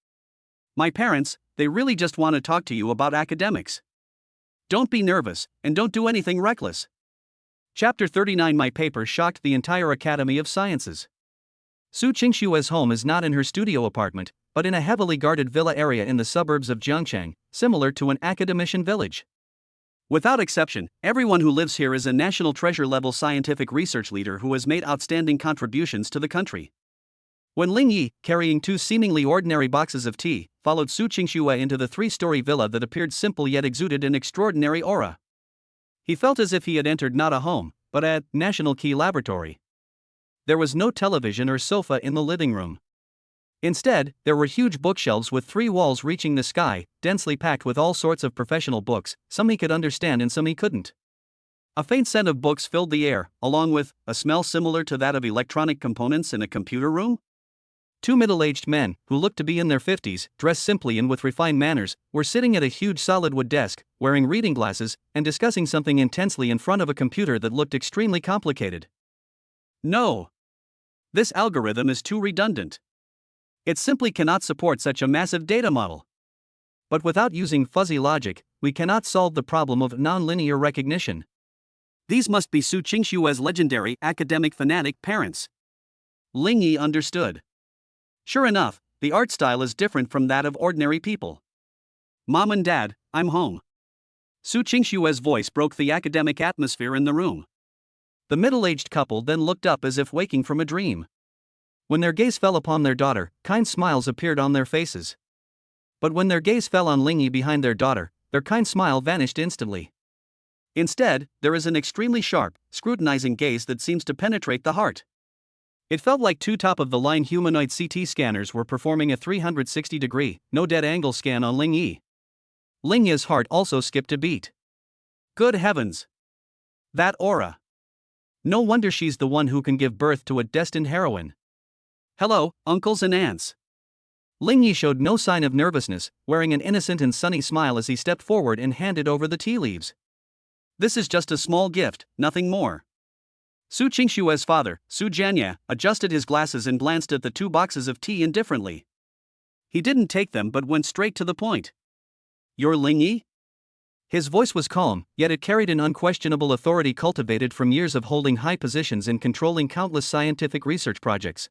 "My parents, they really just want to talk to you about academics. Don't be nervous, and don't do anything reckless." Chapter 39. My paper shocked the entire Academy of Sciences. Su Qingxue's home is not in her studio apartment, but in a heavily guarded villa area in the suburbs of Jiangchang, similar to an academician village. Without exception, everyone who lives here is a national treasure-level scientific research leader who has made outstanding contributions to the country. When Ling Yi, carrying 2 seemingly ordinary boxes of tea, followed Su Qingxue into the 3-story villa that appeared simple yet exuded an extraordinary aura, he felt as if he had entered not a home, but a national key laboratory. There was no television or sofa in the living room. Instead, there were huge bookshelves with 3 walls reaching the sky, densely packed with all sorts of professional books, some he could understand and some he couldn't. A faint scent of books filled the air, along with a smell similar to that of electronic components in a computer room. 2 middle-aged men, who looked to be in their 50s, dressed simply and with refined manners, were sitting at a huge solid wood desk, wearing reading glasses, and discussing something intensely in front of a computer that looked extremely complicated. "No. This algorithm is too redundant. It simply cannot support such a massive data model. But without using fuzzy logic, we cannot solve the problem of nonlinear recognition. These must be Su Qingxue's legendary academic fanatic parents." Ling Yi understood. Sure enough, the art style is different from that of ordinary people. "Mom and Dad, I'm home." Su Qingxue's voice broke the academic atmosphere in the room. The middle-aged couple then looked up as if waking from a dream. When their gaze fell upon their daughter, kind smiles appeared on their faces. But when their gaze fell on Ling Yi behind their daughter, their kind smile vanished instantly. Instead, there is an extremely sharp, scrutinizing gaze that seems to penetrate the heart. It felt like 2 top-of-the-line humanoid CT scanners were performing a 360-degree, no-dead-angle scan on Ling Yi. Ling Yi's heart also skipped a beat. Good heavens! That aura! No wonder she's the one who can give birth to a destined heroine. "Hello, uncles and aunts." Ling Yi showed no sign of nervousness, wearing an innocent and sunny smile as he stepped forward and handed over the tea leaves. "This is just a small gift, nothing more." Su Qingxue's father, Su Jianye, adjusted his glasses and glanced at the 2 boxes of tea indifferently. He didn't take them but went straight to the point. "You're Ling Yi?" His voice was calm, yet it carried an unquestionable authority cultivated from years of holding high positions and controlling countless scientific research projects.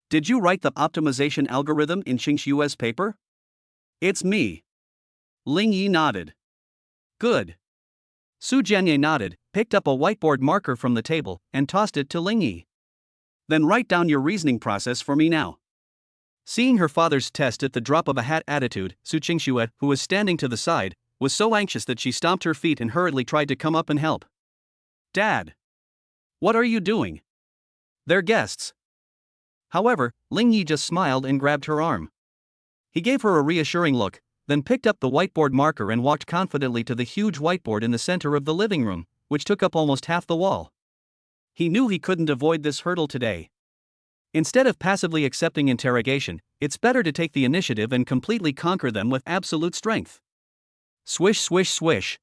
"Did you write the optimization algorithm in Qingxue's paper?" "It's me." Ling Yi nodded. "Good." Su Jianye nodded, picked up a whiteboard marker from the table, and tossed it to Ling Yi. "Then write down your reasoning process for me now." Seeing her father's test at the drop of a hat attitude, Su Qingxue, who was standing to the side, was so anxious that she stomped her feet and hurriedly tried to come up and help. "Dad! What are you doing? They're guests." However, Ling Yi just smiled and grabbed her arm. He gave her a reassuring look, then picked up the whiteboard marker and walked confidently to the huge whiteboard in the center of the living room, which took up almost half the wall. He knew he couldn't avoid this hurdle today. Instead of passively accepting interrogation, it's better to take the initiative and completely conquer them with absolute strength. Swish, swish, swish.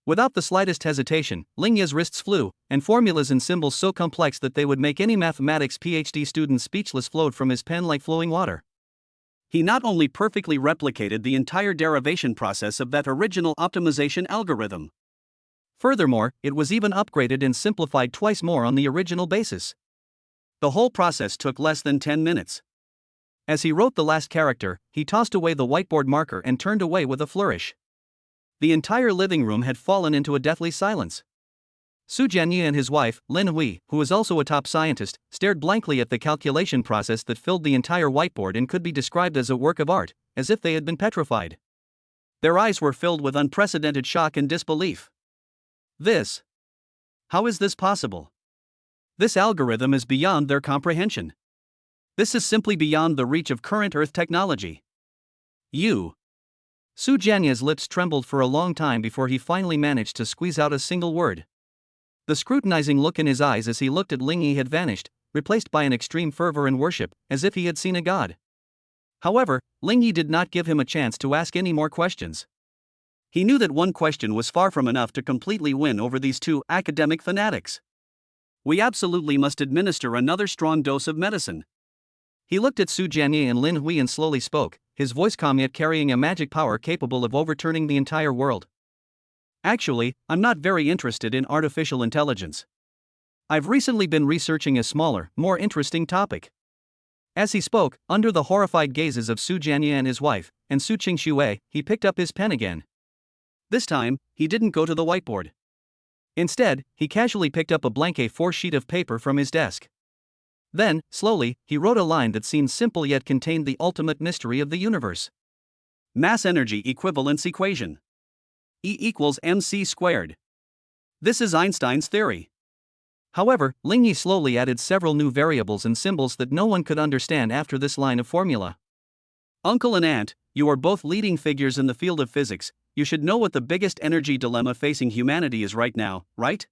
Without the slightest hesitation, Ling Yi's wrists flew, and formulas and symbols so complex that they would make any mathematics PhD student speechless flowed from his pen like flowing water. He not only perfectly replicated the entire derivation process of that original optimization algorithm. Furthermore, it was even upgraded and simplified twice more on the original basis. The whole process took less than 10 minutes. As he wrote the last character, he tossed away the whiteboard marker and turned away with a flourish. The entire living room had fallen into a deathly silence. Su Jianye and his wife, Lin Hui, who was also a top scientist, stared blankly at the calculation process that filled the entire whiteboard and could be described as a work of art, as if they had been petrified. Their eyes were filled with unprecedented shock and disbelief. How is this possible? This algorithm is beyond their comprehension. This is simply beyond the reach of current Earth technology. Su Jianye's lips trembled for a long time before he finally managed to squeeze out a single word. The scrutinizing look in his eyes as he looked at Ling Yi had vanished, replaced by an extreme fervor and worship, as if he had seen a god. However, Ling Yi did not give him a chance to ask any more questions. He knew that one question was far from enough to completely win over these two academic fanatics. We absolutely must administer another strong dose of medicine. He looked at Su Jianye and Lin Hui and slowly spoke, his voice calm yet carrying a magic power capable of overturning the entire world. Actually, I'm not very interested in artificial intelligence. I've recently been researching a smaller, more interesting topic. As he spoke, under the horrified gazes of Su Jianye and his wife, and Su Qingxue, he picked up his pen again. This time, he didn't go to the whiteboard. Instead, he casually picked up a blank A4 sheet of paper from his desk. Then, slowly, he wrote a line that seemed simple yet contained the ultimate mystery of the universe. Mass energy equivalence equation. E equals mc squared. This is Einstein's theory. However, Ling Yi slowly added several new variables and symbols that no one could understand after this line of formula. Uncle and aunt, you are both leading figures in the field of physics. You should know what the biggest energy dilemma facing humanity is right now, right?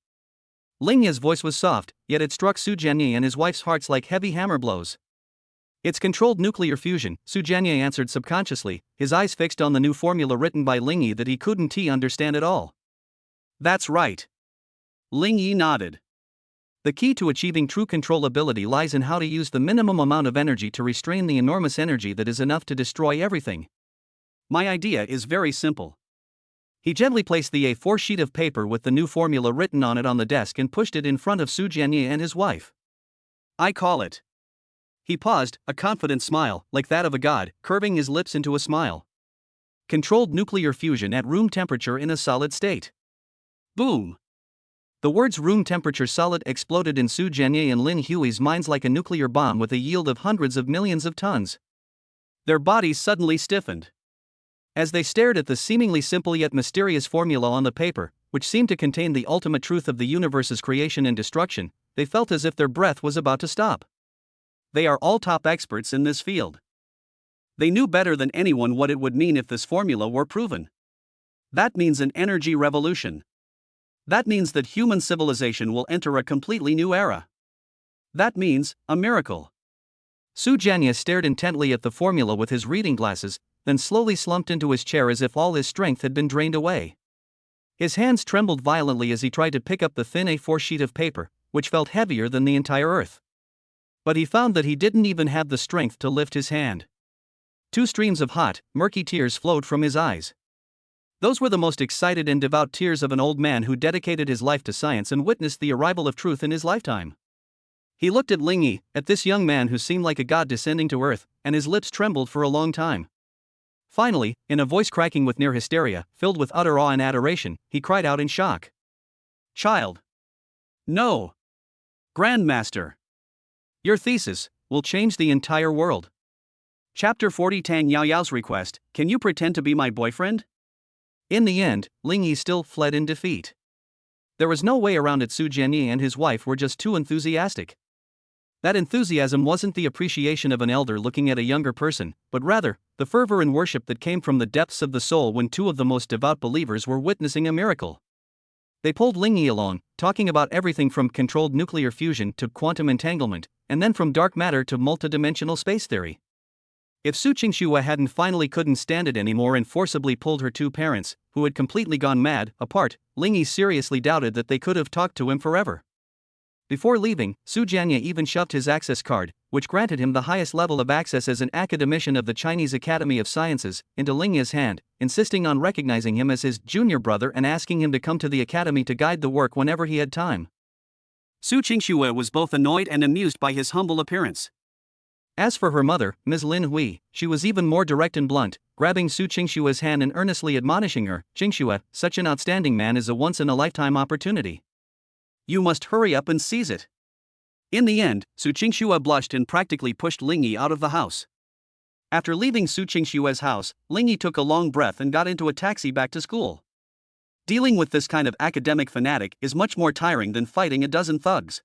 Ling Yi's voice was soft, yet it struck Su Jianye and his wife's hearts like heavy hammer blows. It's controlled nuclear fusion, Su Jianye answered subconsciously, his eyes fixed on the new formula written by Ling Yi that he couldn't understand at all. That's right. Ling Yi nodded. The key to achieving true controllability lies in how to use the minimum amount of energy to restrain the enormous energy that is enough to destroy everything. My idea is very simple. He gently placed the A4 sheet of paper with the new formula written on it on the desk and pushed it in front of Su Jianye and his wife. I call it. He paused, a confident smile, like that of a god, curving his lips into a smile. Controlled nuclear fusion at room temperature in a solid state. Boom! The words room temperature solid exploded in Su Jianye and Lin Hui's minds like a nuclear bomb with a yield of hundreds of millions of tons. Their bodies suddenly stiffened. As they stared at the seemingly simple yet mysterious formula on the paper, which seemed to contain the ultimate truth of the universe's creation and destruction, they felt as if their breath was about to stop. They are all top experts in this field. They knew better than anyone what it would mean if this formula were proven. That means an energy revolution. That means that human civilization will enter a completely new era. That means a miracle. Su Jianye stared intently at the formula with his reading glasses, then slowly slumped into his chair as if all his strength had been drained away. His hands trembled violently as he tried to pick up the thin A4 sheet of paper, which felt heavier than the entire earth. But he found that he didn't even have the strength to lift his hand. Two streams of hot, murky tears flowed from his eyes. Those were the most excited and devout tears of an old man who dedicated his life to science and witnessed the arrival of truth in his lifetime. He looked at Ling Yi, at this young man who seemed like a god descending to earth, and his lips trembled for a long time. Finally, in a voice cracking with near hysteria, filled with utter awe and adoration, he cried out in shock. Child! No! Grandmaster! Your thesis will change the entire world. Chapter 40 Tang Yaoyao's request, can you pretend to be my boyfriend? In the end, Ling Yi still fled in defeat. There was no way around it. Su Jianye and his wife were just too enthusiastic. That enthusiasm wasn't the appreciation of an elder looking at a younger person, but rather, the fervor and worship that came from the depths of the soul when two of the most devout believers were witnessing a miracle. They pulled Ling Yi along, talking about everything from controlled nuclear fusion to quantum entanglement, and then from dark matter to multidimensional space theory. If Su Qingxue hadn't finally couldn't stand it anymore and forcibly pulled her two parents, who had completely gone mad, apart, Ling Yi seriously doubted that they could have talked to him forever. Before leaving, Su Jianye even shoved his access card, which granted him the highest level of access as an academician of the Chinese Academy of Sciences, into Ling Yi's hand, insisting on recognizing him as his junior brother and asking him to come to the academy to guide the work whenever he had time. Su Qingxue was both annoyed and amused by his humble appearance. As for her mother, Ms. Lin Hui, she was even more direct and blunt, grabbing Su Qingxue's hand and earnestly admonishing her, "Qingxue, such an outstanding man is a once-in-a-lifetime opportunity. You must hurry up and seize it." In the end, Su Qingxue blushed and practically pushed Ling Yi out of the house. After leaving Su Qingxue's house, Ling Yi took a long breath and got into a taxi back to school. Dealing with this kind of academic fanatic is much more tiring than fighting a dozen thugs.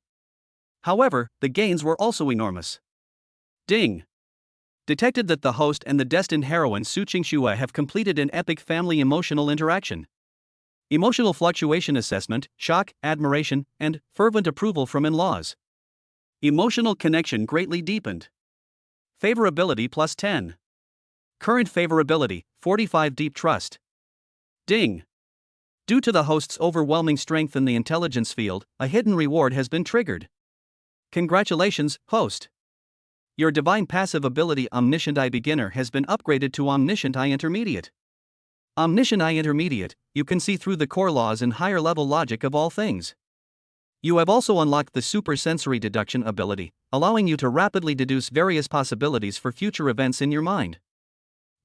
However, the gains were also enormous. Ding! Detected that the host and the destined heroine Su Qingxue have completed an epic family emotional interaction. Emotional fluctuation assessment, shock, admiration, and fervent approval from in-laws. Emotional connection greatly deepened. Favorability plus 10. Current favorability, 45 deep trust. Ding! Due to the host's overwhelming strength in the intelligence field, a hidden reward has been triggered. Congratulations, host! Your divine passive ability Omniscient Eye Beginner has been upgraded to Omniscient Eye Intermediate. Omniscient Eye Intermediate, you can see through the core laws and higher level logic of all things. You have also unlocked the Super Sensory Deduction ability, allowing you to rapidly deduce various possibilities for future events in your mind.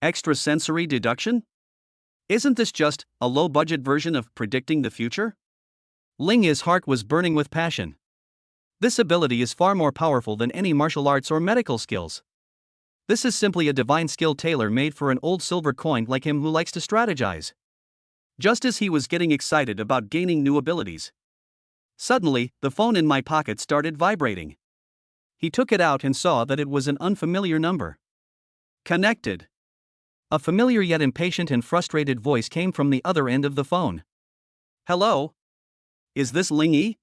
Extrasensory deduction? Isn't this just a low-budget version of predicting the future? Ling Yi's heart was burning with passion. This ability is far more powerful than any martial arts or medical skills. This is simply a divine skill tailor-made for an old silver coin like him who likes to strategize. Just as he was getting excited about gaining new abilities, suddenly, the phone in my pocket started vibrating. He took it out and saw that it was an unfamiliar number. Connected. A familiar yet impatient and frustrated voice came from the other end of the phone. "Hello? Is this Ling Yi?"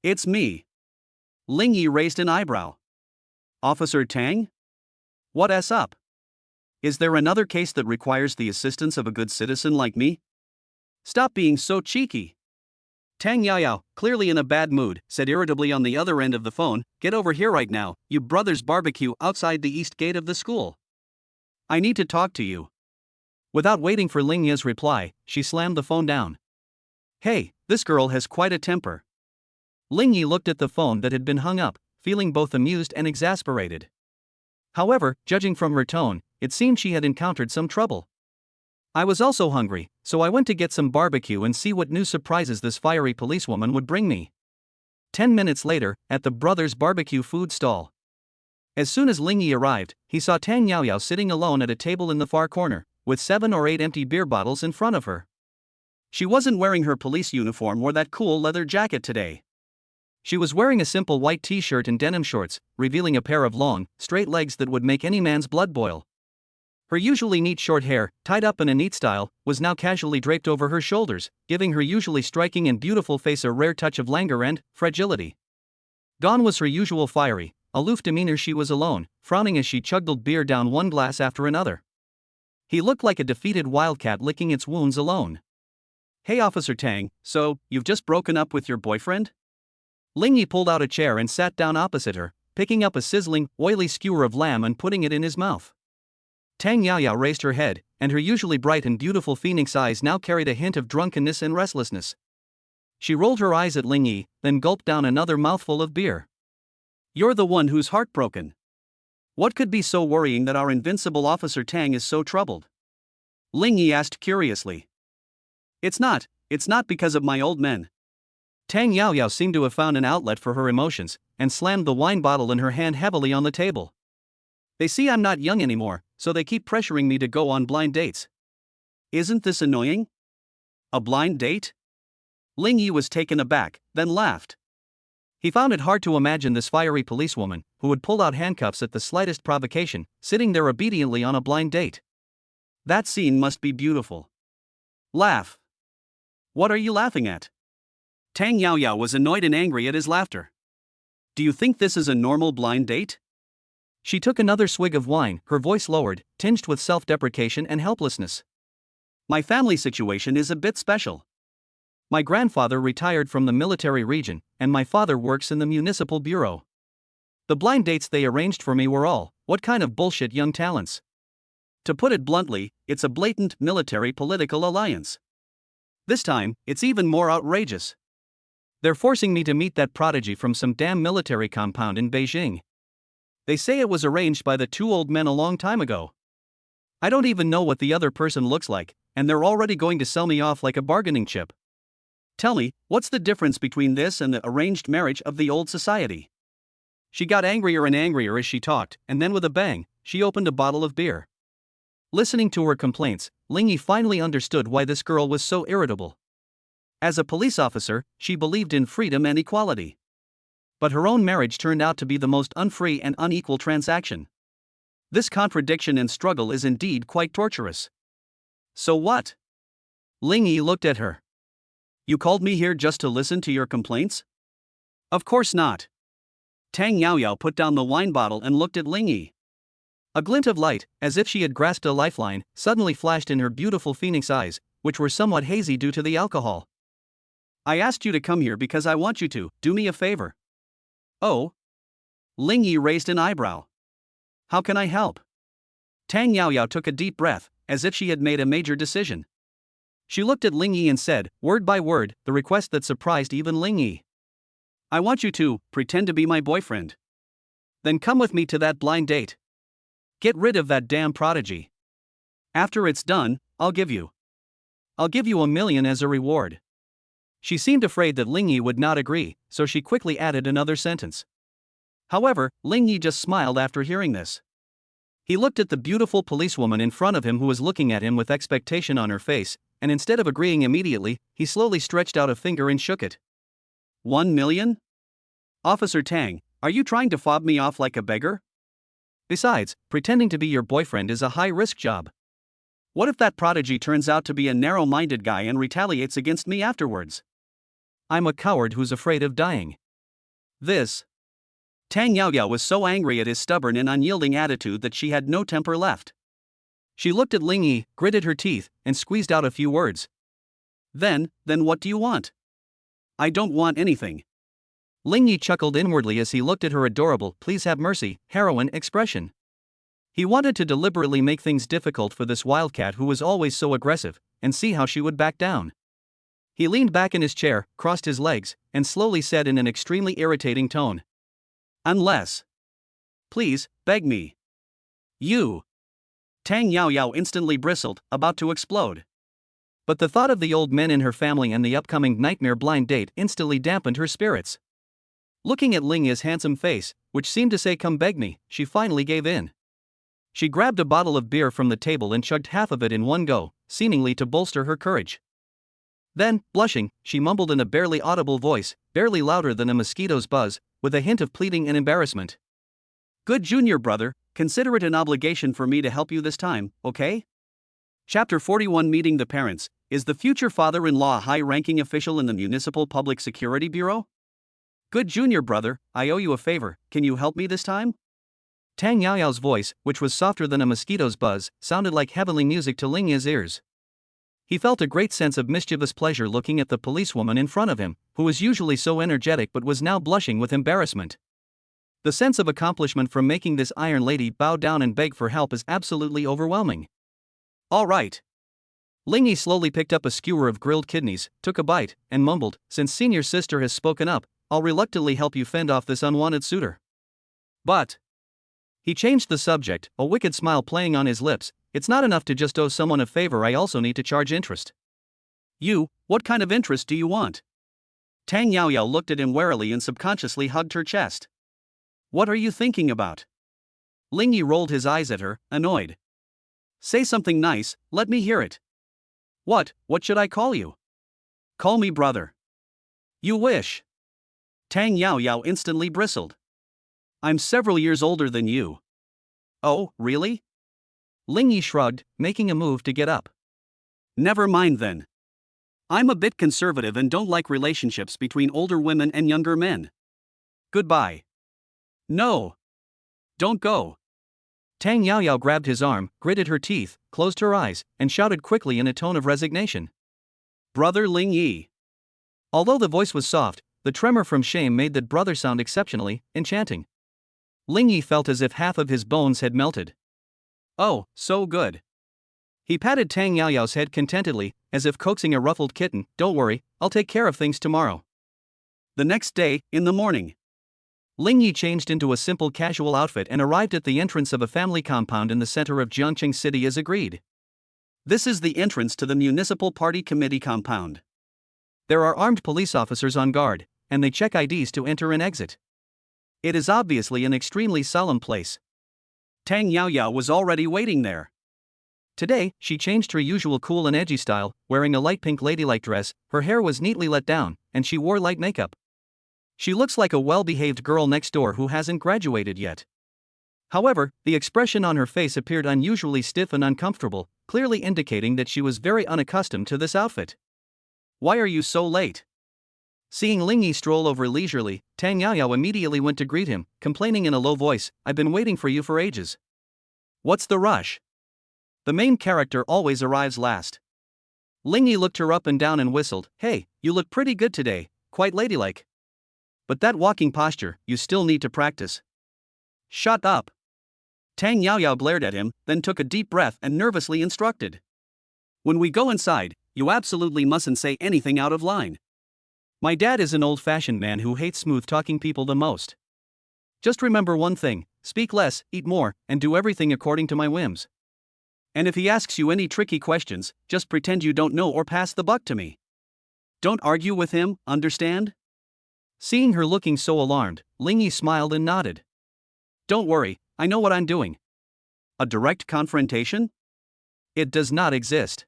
"It's me." Ling Yi raised an eyebrow. "Officer Tang? What's up? Is there another case that requires the assistance of a good citizen like me? Stop being so cheeky." Tang Yaoyao, clearly in a bad mood, said irritably on the other end of the phone, "Get over here right now, you brothers barbecue outside the east gate of the school. I need to talk to you." Without waiting for Ling Yi's reply, she slammed the phone down. "Hey, this girl has quite a temper." Ling Yi looked at the phone that had been hung up, feeling both amused and exasperated. However, judging from her tone, it seemed she had encountered some trouble. "I was also hungry, so I went to get some barbecue and see what new surprises this fiery policewoman would bring me." 10 minutes later, at the brothers' barbecue food stall. As soon as Ling Yi arrived, he saw Tang Yaoyao sitting alone at a table in the far corner, with 7 or 8 empty beer bottles in front of her. She wasn't wearing her police uniform or that cool leather jacket today. She was wearing a simple white t-shirt and denim shorts, revealing a pair of long, straight legs that would make any man's blood boil. Her usually neat short hair, tied up in a neat style, was now casually draped over her shoulders, giving her usually striking and beautiful face a rare touch of languor and fragility. Gone was her usual fiery, aloof demeanor. She was alone, frowning as she chugged beer down one glass after another. He looked like a defeated wildcat licking its wounds alone. "Hey Officer Tang, so, you've just broken up with your boyfriend?" Ling Yi pulled out a chair and sat down opposite her, picking up a sizzling, oily skewer of lamb and putting it in his mouth. Tang Yaoyao raised her head, and her usually bright and beautiful phoenix eyes now carried a hint of drunkenness and restlessness. She rolled her eyes at Ling Yi, then gulped down another mouthful of beer. "You're the one who's heartbroken. What could be so worrying that our invincible Officer Tang is so troubled?" Ling Yi asked curiously. It's not because of my old men." Tang Yaoyao seemed to have found an outlet for her emotions, and slammed the wine bottle in her hand heavily on the table. "They see I'm not young anymore, so they keep pressuring me to go on blind dates. Isn't this annoying? A blind date?" Ling Yi was taken aback, then laughed. He found it hard to imagine this fiery policewoman, who would pull out handcuffs at the slightest provocation, sitting there obediently on a blind date. That scene must be beautiful. Laugh. What are you laughing at? Tang Yaoyao was annoyed and angry at his laughter. Do you think this is a normal blind date? She took another swig of wine, her voice lowered, tinged with self-deprecation and helplessness. My family situation is a bit special. My grandfather retired from the military region, and my father works in the municipal bureau. The blind dates they arranged for me were all, what kind of bullshit young talents? To put it bluntly, it's a blatant military political alliance. This time, it's even more outrageous. They're forcing me to meet that prodigy from some damn military compound in Beijing. They say it was arranged by the two old men a long time ago. I don't even know what the other person looks like, and they're already going to sell me off like a bargaining chip. Tell me, what's the difference between this and the arranged marriage of the old society? She got angrier and angrier as she talked, and then with a bang, she opened a bottle of beer. Listening to her complaints, Lingyi finally understood why this girl was so irritable. As a police officer, she believed in freedom and equality. But her own marriage turned out to be the most unfree and unequal transaction. This contradiction and struggle is indeed quite torturous. So what? Lingyi looked at her. You called me here just to listen to your complaints? Of course not. Tang Yaoyao put down the wine bottle and looked at Lingyi. A glint of light, as if she had grasped a lifeline, suddenly flashed in her beautiful phoenix eyes, which were somewhat hazy due to the alcohol. I asked you to come here because I want you to do me a favor. Oh? Lingyi raised an eyebrow. How can I help? Tang Yaoyao took a deep breath, as if she had made a major decision. She looked at Lingyi and said, word by word, the request that surprised even Lingyi. I want you to pretend to be my boyfriend. Then come with me to that blind date. Get rid of that damn prodigy. After it's done, I'll give you $1 million as a reward. She seemed afraid that Lingyi would not agree, so she quickly added another sentence. However, Lingyi just smiled after hearing this. He looked at the beautiful policewoman in front of him who was looking at him with expectation on her face, and instead of agreeing immediately, he slowly stretched out a finger and shook it. 1 million? Officer Tang, are you trying to fob me off like a beggar? Besides, pretending to be your boyfriend is a high-risk job. What if that prodigy turns out to be a narrow-minded guy and retaliates against me afterwards? I'm a coward who's afraid of dying. This. Tang Yaoyao was so angry at his stubborn and unyielding attitude that she had no temper left. She looked at Lingyi, gritted her teeth, and squeezed out a few words. Then what do you want? I don't want anything. Lingyi chuckled inwardly as he looked at her adorable, please have mercy, heroine expression. He wanted to deliberately make things difficult for this wildcat who was always so aggressive, and see how she would back down. He leaned back in his chair, crossed his legs, and slowly said in an extremely irritating tone. Unless. Please, beg me. You. Tang Yaoyao instantly bristled, about to explode. But the thought of the old men in her family and the upcoming nightmare blind date instantly dampened her spirits. Looking at Lingyi's handsome face, which seemed to say come beg me, she finally gave in. She grabbed a bottle of beer from the table and chugged half of it in one go, seemingly to bolster her courage. Then, blushing, she mumbled in a barely audible voice, barely louder than a mosquito's buzz, with a hint of pleading and embarrassment. Good junior brother, consider it an obligation for me to help you this time, okay? Chapter 41 Meeting the Parents. Is the future father-in-law a high-ranking official in the Municipal Public Security Bureau? Good junior brother, I owe you a favor, can you help me this time? Tang Yaoyao's voice, which was softer than a mosquito's buzz, sounded like heavenly music to Lingyi's ears. He felt a great sense of mischievous pleasure looking at the policewoman in front of him, who was usually so energetic but was now blushing with embarrassment. The sense of accomplishment from making this iron lady bow down and beg for help is absolutely overwhelming. All right. Lingyi slowly picked up a skewer of grilled kidneys, took a bite, and mumbled, since senior sister has spoken up, I'll reluctantly help you fend off this unwanted suitor. But. He changed the subject, a wicked smile playing on his lips. It's not enough to just owe someone a favor, I also need to charge interest. What kind of interest do you want? Tang Yaoyao looked at him warily and subconsciously hugged her chest. What are you thinking about? Lingyi rolled his eyes at her, annoyed. Say something nice, let me hear it. What should I call you? Call me brother. You wish. Tang Yaoyao instantly bristled. I'm several years older than you. Oh, really? Lingyi shrugged, making a move to get up. Never mind then. I'm a bit conservative and don't like relationships between older women and younger men. Goodbye. No. Don't go. Tang Yaoyao grabbed his arm, gritted her teeth, closed her eyes, and shouted quickly in a tone of resignation. Brother Ling Yi. Although the voice was soft, the tremor from shame made that brother sound exceptionally enchanting. Ling Yi felt as if half of his bones had melted. Oh, so good. He patted Tang Yaoyao's head contentedly, as if coaxing a ruffled kitten. Don't worry, I'll take care of things tomorrow. The next day, in the morning, Ling Yi changed into a simple casual outfit and arrived at the entrance of a family compound in the center of Jiangqing City as agreed. This is the entrance to the Municipal Party Committee compound. There are armed police officers on guard, and they check IDs to enter and exit. It is obviously an extremely solemn place. Tang Yaoyao was already waiting there. Today, she changed her usual cool and edgy style, wearing a light pink ladylike dress, her hair was neatly let down, and she wore light makeup. She looks like a well-behaved girl next door who hasn't graduated yet. However, the expression on her face appeared unusually stiff and uncomfortable, clearly indicating that she was very unaccustomed to this outfit. Why are you so late? Seeing Ling Yi stroll over leisurely, Tang Yaoyao immediately went to greet him, complaining in a low voice, I've been waiting for you for ages. What's the rush? The main character always arrives last. Ling Yi looked her up and down and whistled, Hey, you look pretty good today, quite ladylike. But that walking posture, you still need to practice. Shut up. Tang Yaoyao glared at him, then took a deep breath and nervously instructed. When we go inside, you absolutely mustn't say anything out of line. My dad is an old-fashioned man who hates smooth-talking people the most. Just remember one thing, speak less, eat more, and do everything according to my whims. And if he asks you any tricky questions, just pretend you don't know or pass the buck to me. Don't argue with him, understand? Seeing her looking so alarmed, Ling Yi smiled and nodded. Don't worry, I know what I'm doing. A direct confrontation? It does not exist.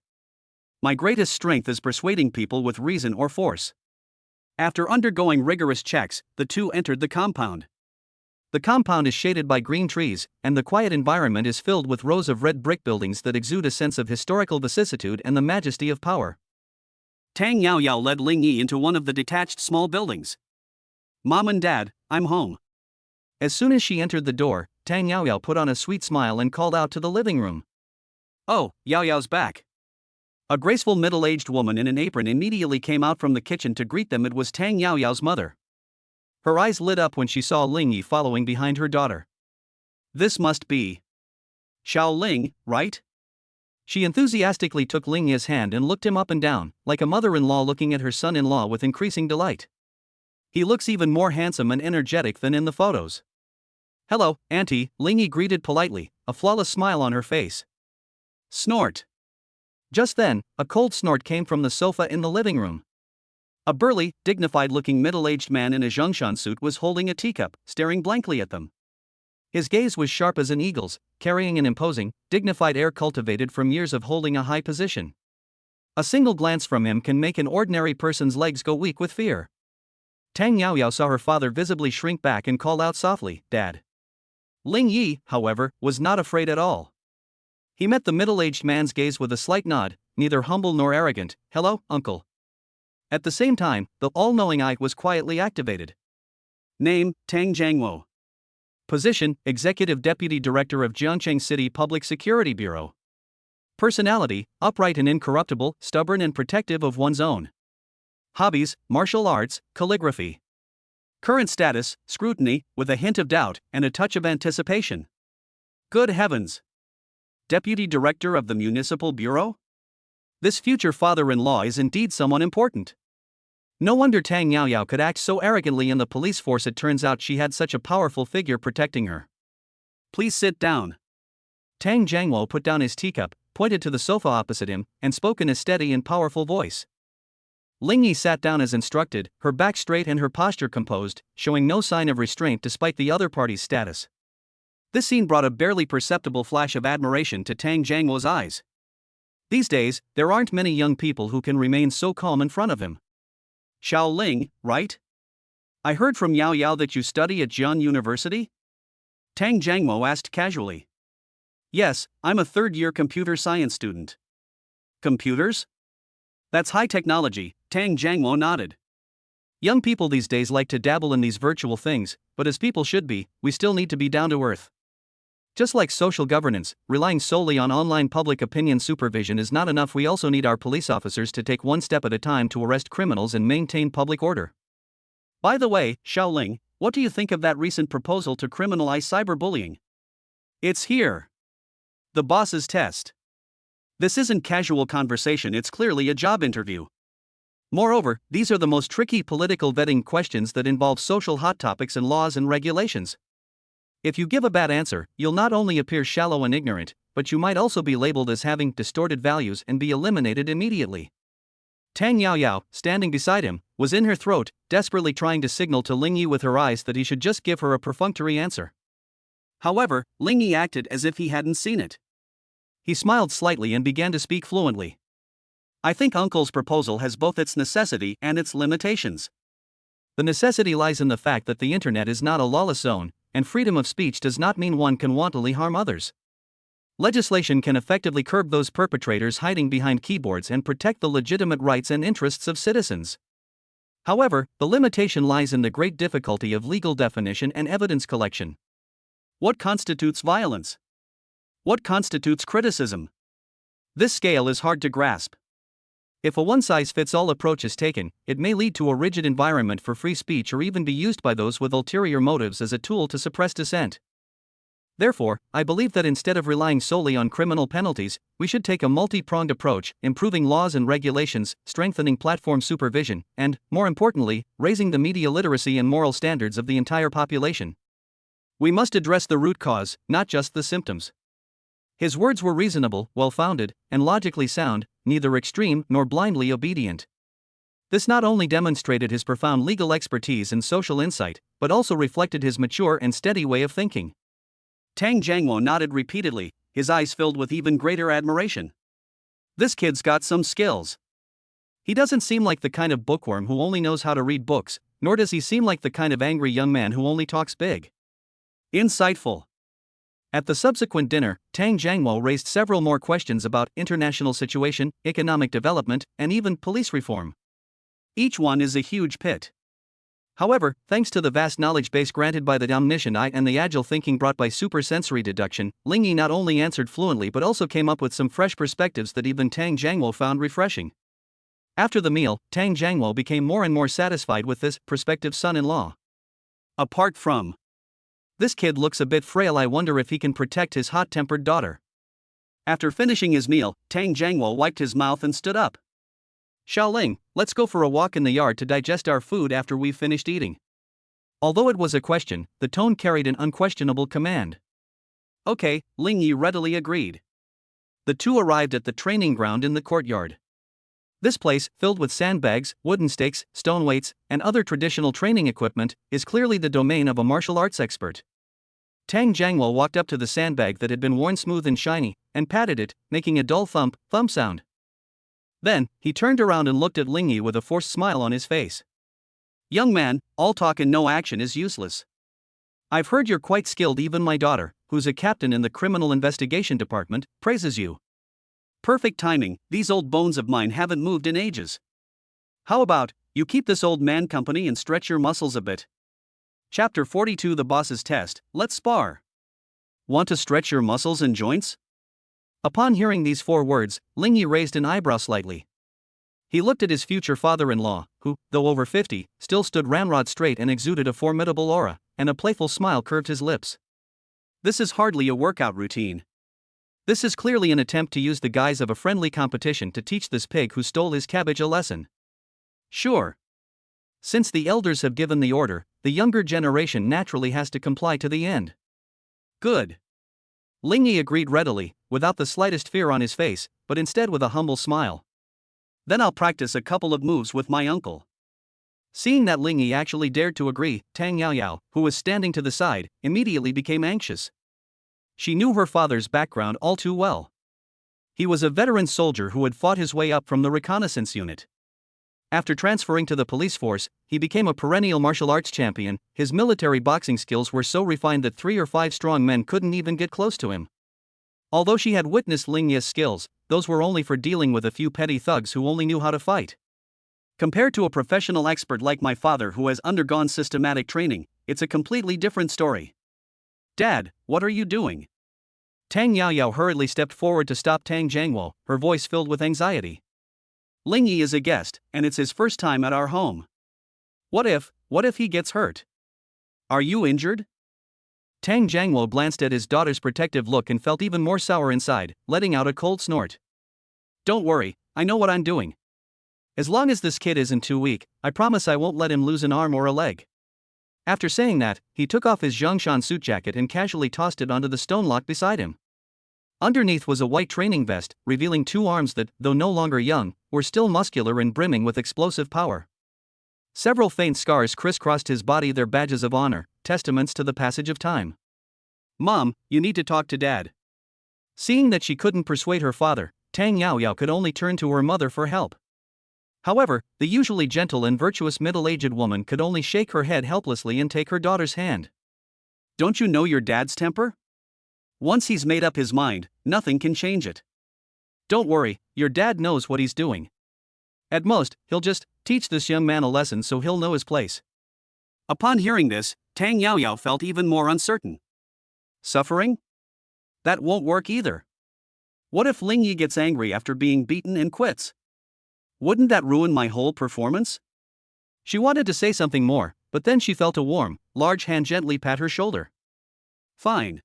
My greatest strength is persuading people with reason or force. After undergoing rigorous checks, the two entered the compound. The compound is shaded by green trees, and the quiet environment is filled with rows of red brick buildings that exude a sense of historical vicissitude and the majesty of power. Tang Yaoyao led Ling Yi into one of the detached small buildings. Mom and Dad, I'm home. As soon as she entered the door, Tang Yaoyao put on a sweet smile and called out to the living room. Oh, Yaoyao's back. A graceful middle-aged woman in an apron immediately came out from the kitchen to greet them. It was Tang Yaoyao's mother. Her eyes lit up when she saw Ling Yi following behind her daughter. This must be Xiao Ling, right? She enthusiastically took Ling Yi's hand and looked him up and down, like a mother-in-law looking at her son-in-law with increasing delight. He looks even more handsome and energetic than in the photos. Hello, Auntie, Ling Yi greeted politely, a flawless smile on her face. Snort. Just then, a cold snort came from the sofa in the living room. A burly, dignified-looking middle-aged man in a Zhongshan suit was holding a teacup, staring blankly at them. His gaze was sharp as an eagle's, carrying an imposing, dignified air cultivated from years of holding a high position. A single glance from him can make an ordinary person's legs go weak with fear. Tang Yaoyao saw her father visibly shrink back and called out softly, Dad. Ling Yi, however, was not afraid at all. He met the middle-aged man's gaze with a slight nod, neither humble nor arrogant. Hello, uncle. At the same time, the all-knowing eye was quietly activated. Name, Tang Jiangwo. Position, Executive Deputy Director of Jiangqing City Public Security Bureau. Personality, upright and incorruptible, stubborn and protective of one's own. Hobbies, martial arts, calligraphy. Current status, scrutiny, with a hint of doubt and a touch of anticipation. Good heavens! Deputy Director of the Municipal Bureau? This future father-in-law is indeed someone important. No wonder Tang Yaoyao could act so arrogantly in the police force. It turns out she had such a powerful figure protecting her. Please sit down. Tang Jiangwo put down his teacup, pointed to the sofa opposite him, and spoke in a steady and powerful voice. Ling Yi sat down as instructed, her back straight and her posture composed, showing no sign of restraint despite the other party's status. This scene brought a barely perceptible flash of admiration to Tang Jiangwo's eyes. These days, there aren't many young people who can remain so calm in front of him. Xiao Ling, right? I heard from Yaoyao that you study at Jian University? Tang Jiangwo asked casually. Yes, I'm a third-year computer science student. Computers? That's high technology, Tang Jiangmo nodded. Young people these days like to dabble in these virtual things, but as people should be, we still need to be down to earth. Just like social governance, relying solely on online public opinion supervision is not enough. We also need our police officers to take one step at a time to arrest criminals and maintain public order. By the way, Xiaoling, what do you think of that recent proposal to criminalize cyberbullying? It's here. The boss's test. This isn't casual conversation, it's clearly a job interview. Moreover, these are the most tricky political vetting questions that involve social hot topics and laws and regulations. If you give a bad answer, you'll not only appear shallow and ignorant, but you might also be labeled as having distorted values and be eliminated immediately. Tang Yaoyao, standing beside him, was in her throat, desperately trying to signal to Ling Yi with her eyes that he should just give her a perfunctory answer. However, Ling Yi acted as if he hadn't seen it. He smiled slightly and began to speak fluently. I think Uncle's proposal has both its necessity and its limitations. The necessity lies in the fact that the internet is not a lawless zone, and freedom of speech does not mean one can wantonly harm others. Legislation can effectively curb those perpetrators hiding behind keyboards and protect the legitimate rights and interests of citizens. However, the limitation lies in the great difficulty of legal definition and evidence collection. What constitutes violence? What constitutes criticism? This scale is hard to grasp. If a one-size-fits-all approach is taken, it may lead to a rigid environment for free speech or even be used by those with ulterior motives as a tool to suppress dissent. Therefore, I believe that instead of relying solely on criminal penalties, we should take a multi-pronged approach, improving laws and regulations, strengthening platform supervision, and, more importantly, raising the media literacy and moral standards of the entire population. We must address the root cause, not just the symptoms. His words were reasonable, well-founded, and logically sound, neither extreme nor blindly obedient. This not only demonstrated his profound legal expertise and social insight, but also reflected his mature and steady way of thinking. Tang Jiangmo nodded repeatedly, his eyes filled with even greater admiration. This kid's got some skills. He doesn't seem like the kind of bookworm who only knows how to read books, nor does he seem like the kind of angry young man who only talks big. Insightful. At the subsequent dinner, Tang Jiangmo raised several more questions about international situation, economic development, and even police reform. Each one is a huge pit. However, thanks to the vast knowledge base granted by the omniscient eye and the agile thinking brought by supersensory deduction, Ling Yi not only answered fluently but also came up with some fresh perspectives that even Tang Jiangmo found refreshing. After the meal, Tang Jiangmo became more and more satisfied with this prospective son-in-law. Apart from this kid looks a bit frail, I wonder if he can protect his hot-tempered daughter. After finishing his meal, Tang Jiangmo wiped his mouth and stood up. Xiaoling, let's go for a walk in the yard to digest our food after we've finished eating. Although it was a question, the tone carried an unquestionable command. Okay, Ling Yi readily agreed. The two arrived at the training ground in the courtyard. This place, filled with sandbags, wooden stakes, stone weights, and other traditional training equipment, is clearly the domain of a martial arts expert. Tang Jiangmo walked up to the sandbag that had been worn smooth and shiny, and patted it, making a dull thump sound. Then, he turned around and looked at Ling Yi with a forced smile on his face. Young man, all talk and no action is useless. I've heard you're quite skilled. Even my daughter, who's a captain in the criminal investigation department, praises you. Perfect timing, these old bones of mine haven't moved in ages. How about, you keep this old man company and stretch your muscles a bit? Chapter 42 The Boss's Test, Let's Spar. Want to stretch your muscles and joints? Upon hearing these four words, Ling Yi raised an eyebrow slightly. He looked at his future father-in-law, who, though over 50, still stood ramrod straight and exuded a formidable aura, and a playful smile curved his lips. This is hardly a workout routine. This is clearly an attempt to use the guise of a friendly competition to teach this pig who stole his cabbage a lesson. Sure. Since the elders have given the order, the younger generation naturally has to comply to the end. Good. Ling Yi agreed readily, without the slightest fear on his face, but instead with a humble smile. Then I'll practice a couple of moves with my uncle. Seeing that Ling Yi actually dared to agree, Tang Yaoyao, who was standing to the side, immediately became anxious. She knew her father's background all too well. He was a veteran soldier who had fought his way up from the reconnaissance unit. After transferring to the police force, he became a perennial martial arts champion. His military boxing skills were so refined that 3 or 5 strong men couldn't even get close to him. Although she had witnessed Ling Yi's skills, those were only for dealing with a few petty thugs who only knew how to fight. Compared to a professional expert like my father who has undergone systematic training, it's a completely different story. Dad, what are you doing? Tang Yaoyao hurriedly stepped forward to stop Tang Jiangwo, her voice filled with anxiety. Ling Yi is a guest, and it's his first time at our home. What if he gets hurt? Are you injured? Tang Jiangwo glanced at his daughter's protective look and felt even more sour inside, letting out a cold snort. Don't worry, I know what I'm doing. As long as this kid isn't too weak, I promise I won't let him lose an arm or a leg. After saying that, he took off his Zhongshan suit jacket and casually tossed it onto the stone block beside him. Underneath was a white training vest, revealing two arms that, though no longer young, were still muscular and brimming with explosive power. Several faint scars crisscrossed his body, their badges of honor, testaments to the passage of time. Mom, you need to talk to Dad. Seeing that she couldn't persuade her father, Tang Yaoyao could only turn to her mother for help. However, the usually gentle and virtuous middle-aged woman could only shake her head helplessly and take her daughter's hand. Don't you know your dad's temper? Once he's made up his mind, nothing can change it. Don't worry, your dad knows what he's doing. At most, he'll just teach this young man a lesson so he'll know his place. Upon hearing this, Tang Yaoyao felt even more uncertain. Suffering? That won't work either. What if Ling Yi gets angry after being beaten and quits? Wouldn't that ruin my whole performance? She wanted to say something more, but then she felt a warm, large hand gently pat her shoulder. Fine.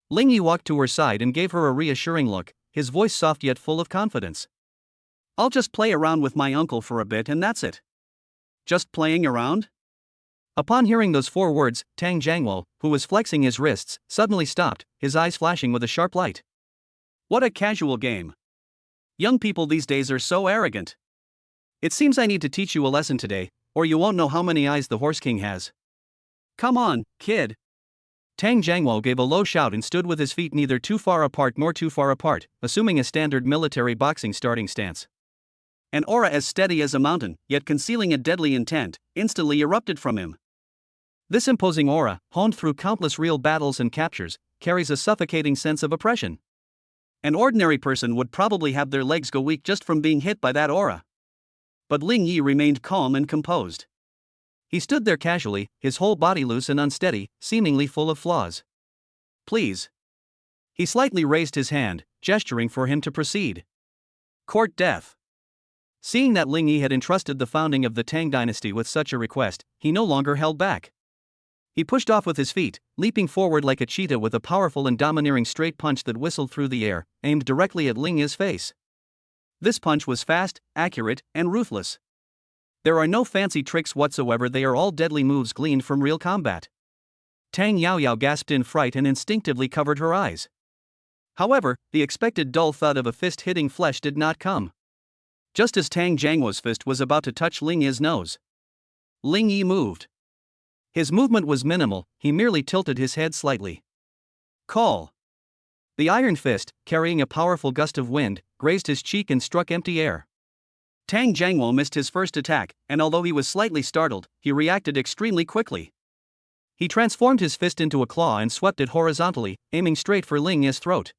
Ling Yi walked to her side and gave her a reassuring look, his voice soft yet full of confidence. I'll just play around with my uncle for a bit and that's it. Just playing around? Upon hearing those 4 words, Tang Jiangwo, who was flexing his wrists, suddenly stopped, his eyes flashing with a sharp light. What a casual game. Young people these days are so arrogant. It seems I need to teach you a lesson today, or you won't know how many eyes the Horse King has. Come on, kid. Tang Jiangwo gave a low shout and stood with his feet neither too far apart nor too far apart, assuming a standard military boxing starting stance. An aura as steady as a mountain, yet concealing a deadly intent, instantly erupted from him. This imposing aura, honed through countless real battles and captures, carries a suffocating sense of oppression. An ordinary person would probably have their legs go weak just from being hit by that aura. But Ling Yi remained calm and composed. He stood there casually, his whole body loose and unsteady, seemingly full of flaws. Please. He slightly raised his hand, gesturing for him to proceed. Court death. Seeing that Ling Yi had entrusted the founding of the Tang dynasty with such a request, he no longer held back. He pushed off with his feet, leaping forward like a cheetah with a powerful and domineering straight punch that whistled through the air, aimed directly at Ling Yi's face. This punch was fast, accurate, and ruthless. There are no fancy tricks whatsoever, they are all deadly moves gleaned from real combat. Tang Yaoyao gasped in fright and instinctively covered her eyes. However, the expected dull thud of a fist hitting flesh did not come. Just as Tang Jiangwo's fist was about to touch Ling Yi's nose, Ling Yi moved. His movement was minimal, he merely tilted his head slightly. Call. The iron fist, carrying a powerful gust of wind, grazed his cheek and struck empty air. Tang Jiangwo missed his first attack, and although he was slightly startled, he reacted extremely quickly. He transformed his fist into a claw and swept it horizontally, aiming straight for Ling Yi's throat.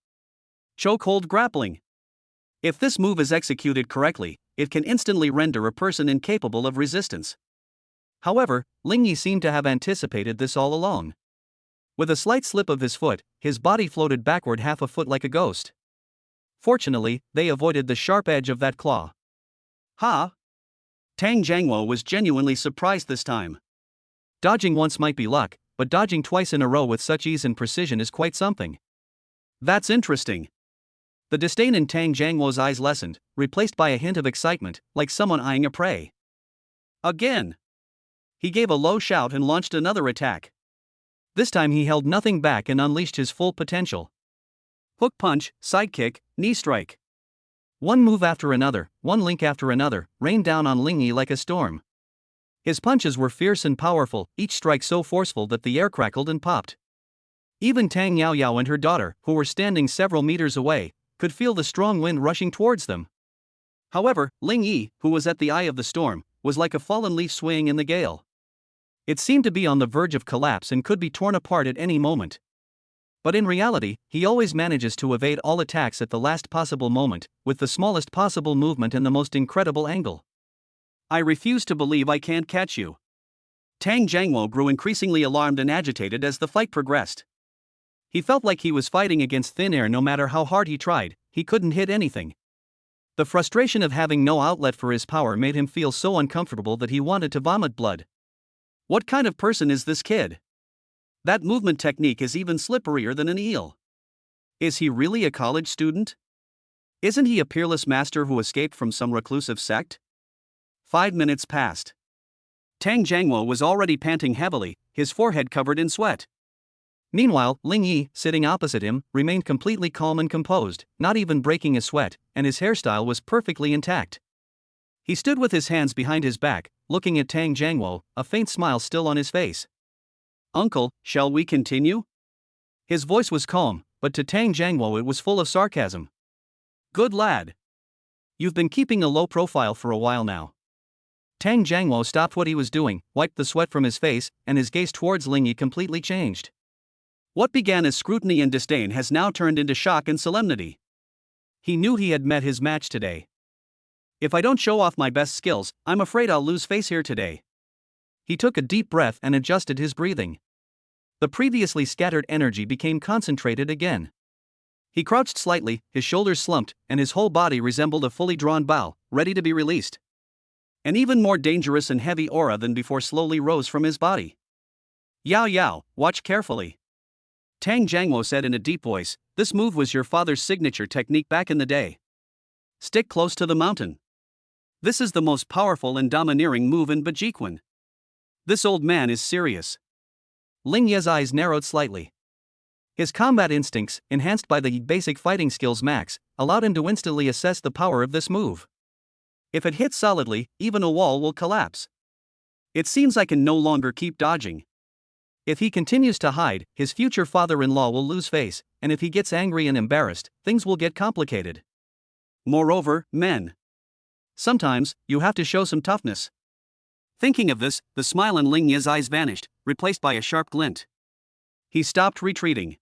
Chokehold grappling. If this move is executed correctly, it can instantly render a person incapable of resistance. However, Ling Yi seemed to have anticipated this all along. With a slight slip of his foot, his body floated backward half a foot like a ghost. Fortunately, they avoided the sharp edge of that claw. Ha! Tang Jiangwo was genuinely surprised this time. Dodging once might be luck, but dodging twice in a row with such ease and precision is quite something. That's interesting. The disdain in Tang Jiangwo's eyes lessened, replaced by a hint of excitement, like someone eyeing a prey. Again! He gave a low shout and launched another attack. This time he held nothing back and unleashed his full potential. Hook punch, sidekick, knee strike. One move after another, one link after another, rained down on Ling Yi like a storm. His punches were fierce and powerful, each strike so forceful that the air crackled and popped. Even Tang Yaoyao and her daughter, who were standing several meters away, could feel the strong wind rushing towards them. However, Ling Yi, who was at the eye of the storm, was like a fallen leaf swaying in the gale. It seemed to be on the verge of collapse and could be torn apart at any moment. But in reality, he always manages to evade all attacks at the last possible moment, with the smallest possible movement and the most incredible angle. I refuse to believe I can't catch you. Tang Jiangwo grew increasingly alarmed and agitated as the fight progressed. He felt like he was fighting against thin air no matter how hard he tried, he couldn't hit anything. The frustration of having no outlet for his power made him feel so uncomfortable that he wanted to vomit blood. What kind of person is this kid? That movement technique is even slipperier than an eel. Is he really a college student? Isn't he a peerless master who escaped from some reclusive sect? 5 minutes passed. Tang Jiangwo was already panting heavily, his forehead covered in sweat. Meanwhile, Ling Yi, sitting opposite him, remained completely calm and composed, not even breaking a sweat, and his hairstyle was perfectly intact. He stood with his hands behind his back, looking at Tang Jiangwo, a faint smile still on his face. "Uncle, shall we continue?" His voice was calm, but to Tang Jiangwo it was full of sarcasm. "Good lad. You've been keeping a low profile for a while now." Tang Jiangwo stopped what he was doing, wiped the sweat from his face, and his gaze towards Ling Yi completely changed. What began as scrutiny and disdain has now turned into shock and solemnity. He knew he had met his match today. "If I don't show off my best skills, I'm afraid I'll lose face here today." He took a deep breath and adjusted his breathing. The previously scattered energy became concentrated again. He crouched slightly, his shoulders slumped, and his whole body resembled a fully drawn bow, ready to be released. An even more dangerous and heavy aura than before slowly rose from his body. "Yao Yao, watch carefully," Tang Jiangwo said in a deep voice. "This move was your father's signature technique back in the day. Stick close to the mountain. This is the most powerful and domineering move in Bajiquan. This old man is serious." Ling Ye's eyes narrowed slightly. His combat instincts, enhanced by the basic fighting skills max, allowed him to instantly assess the power of this move. If it hits solidly, even a wall will collapse. It seems I can no longer keep dodging. If he continues to hide, his future father-in-law will lose face, and if he gets angry and embarrassed, things will get complicated. Moreover, men. Sometimes, you have to show some toughness. Thinking of this, the smile in Ling Ye's eyes vanished, replaced by a sharp glint. He stopped retreating.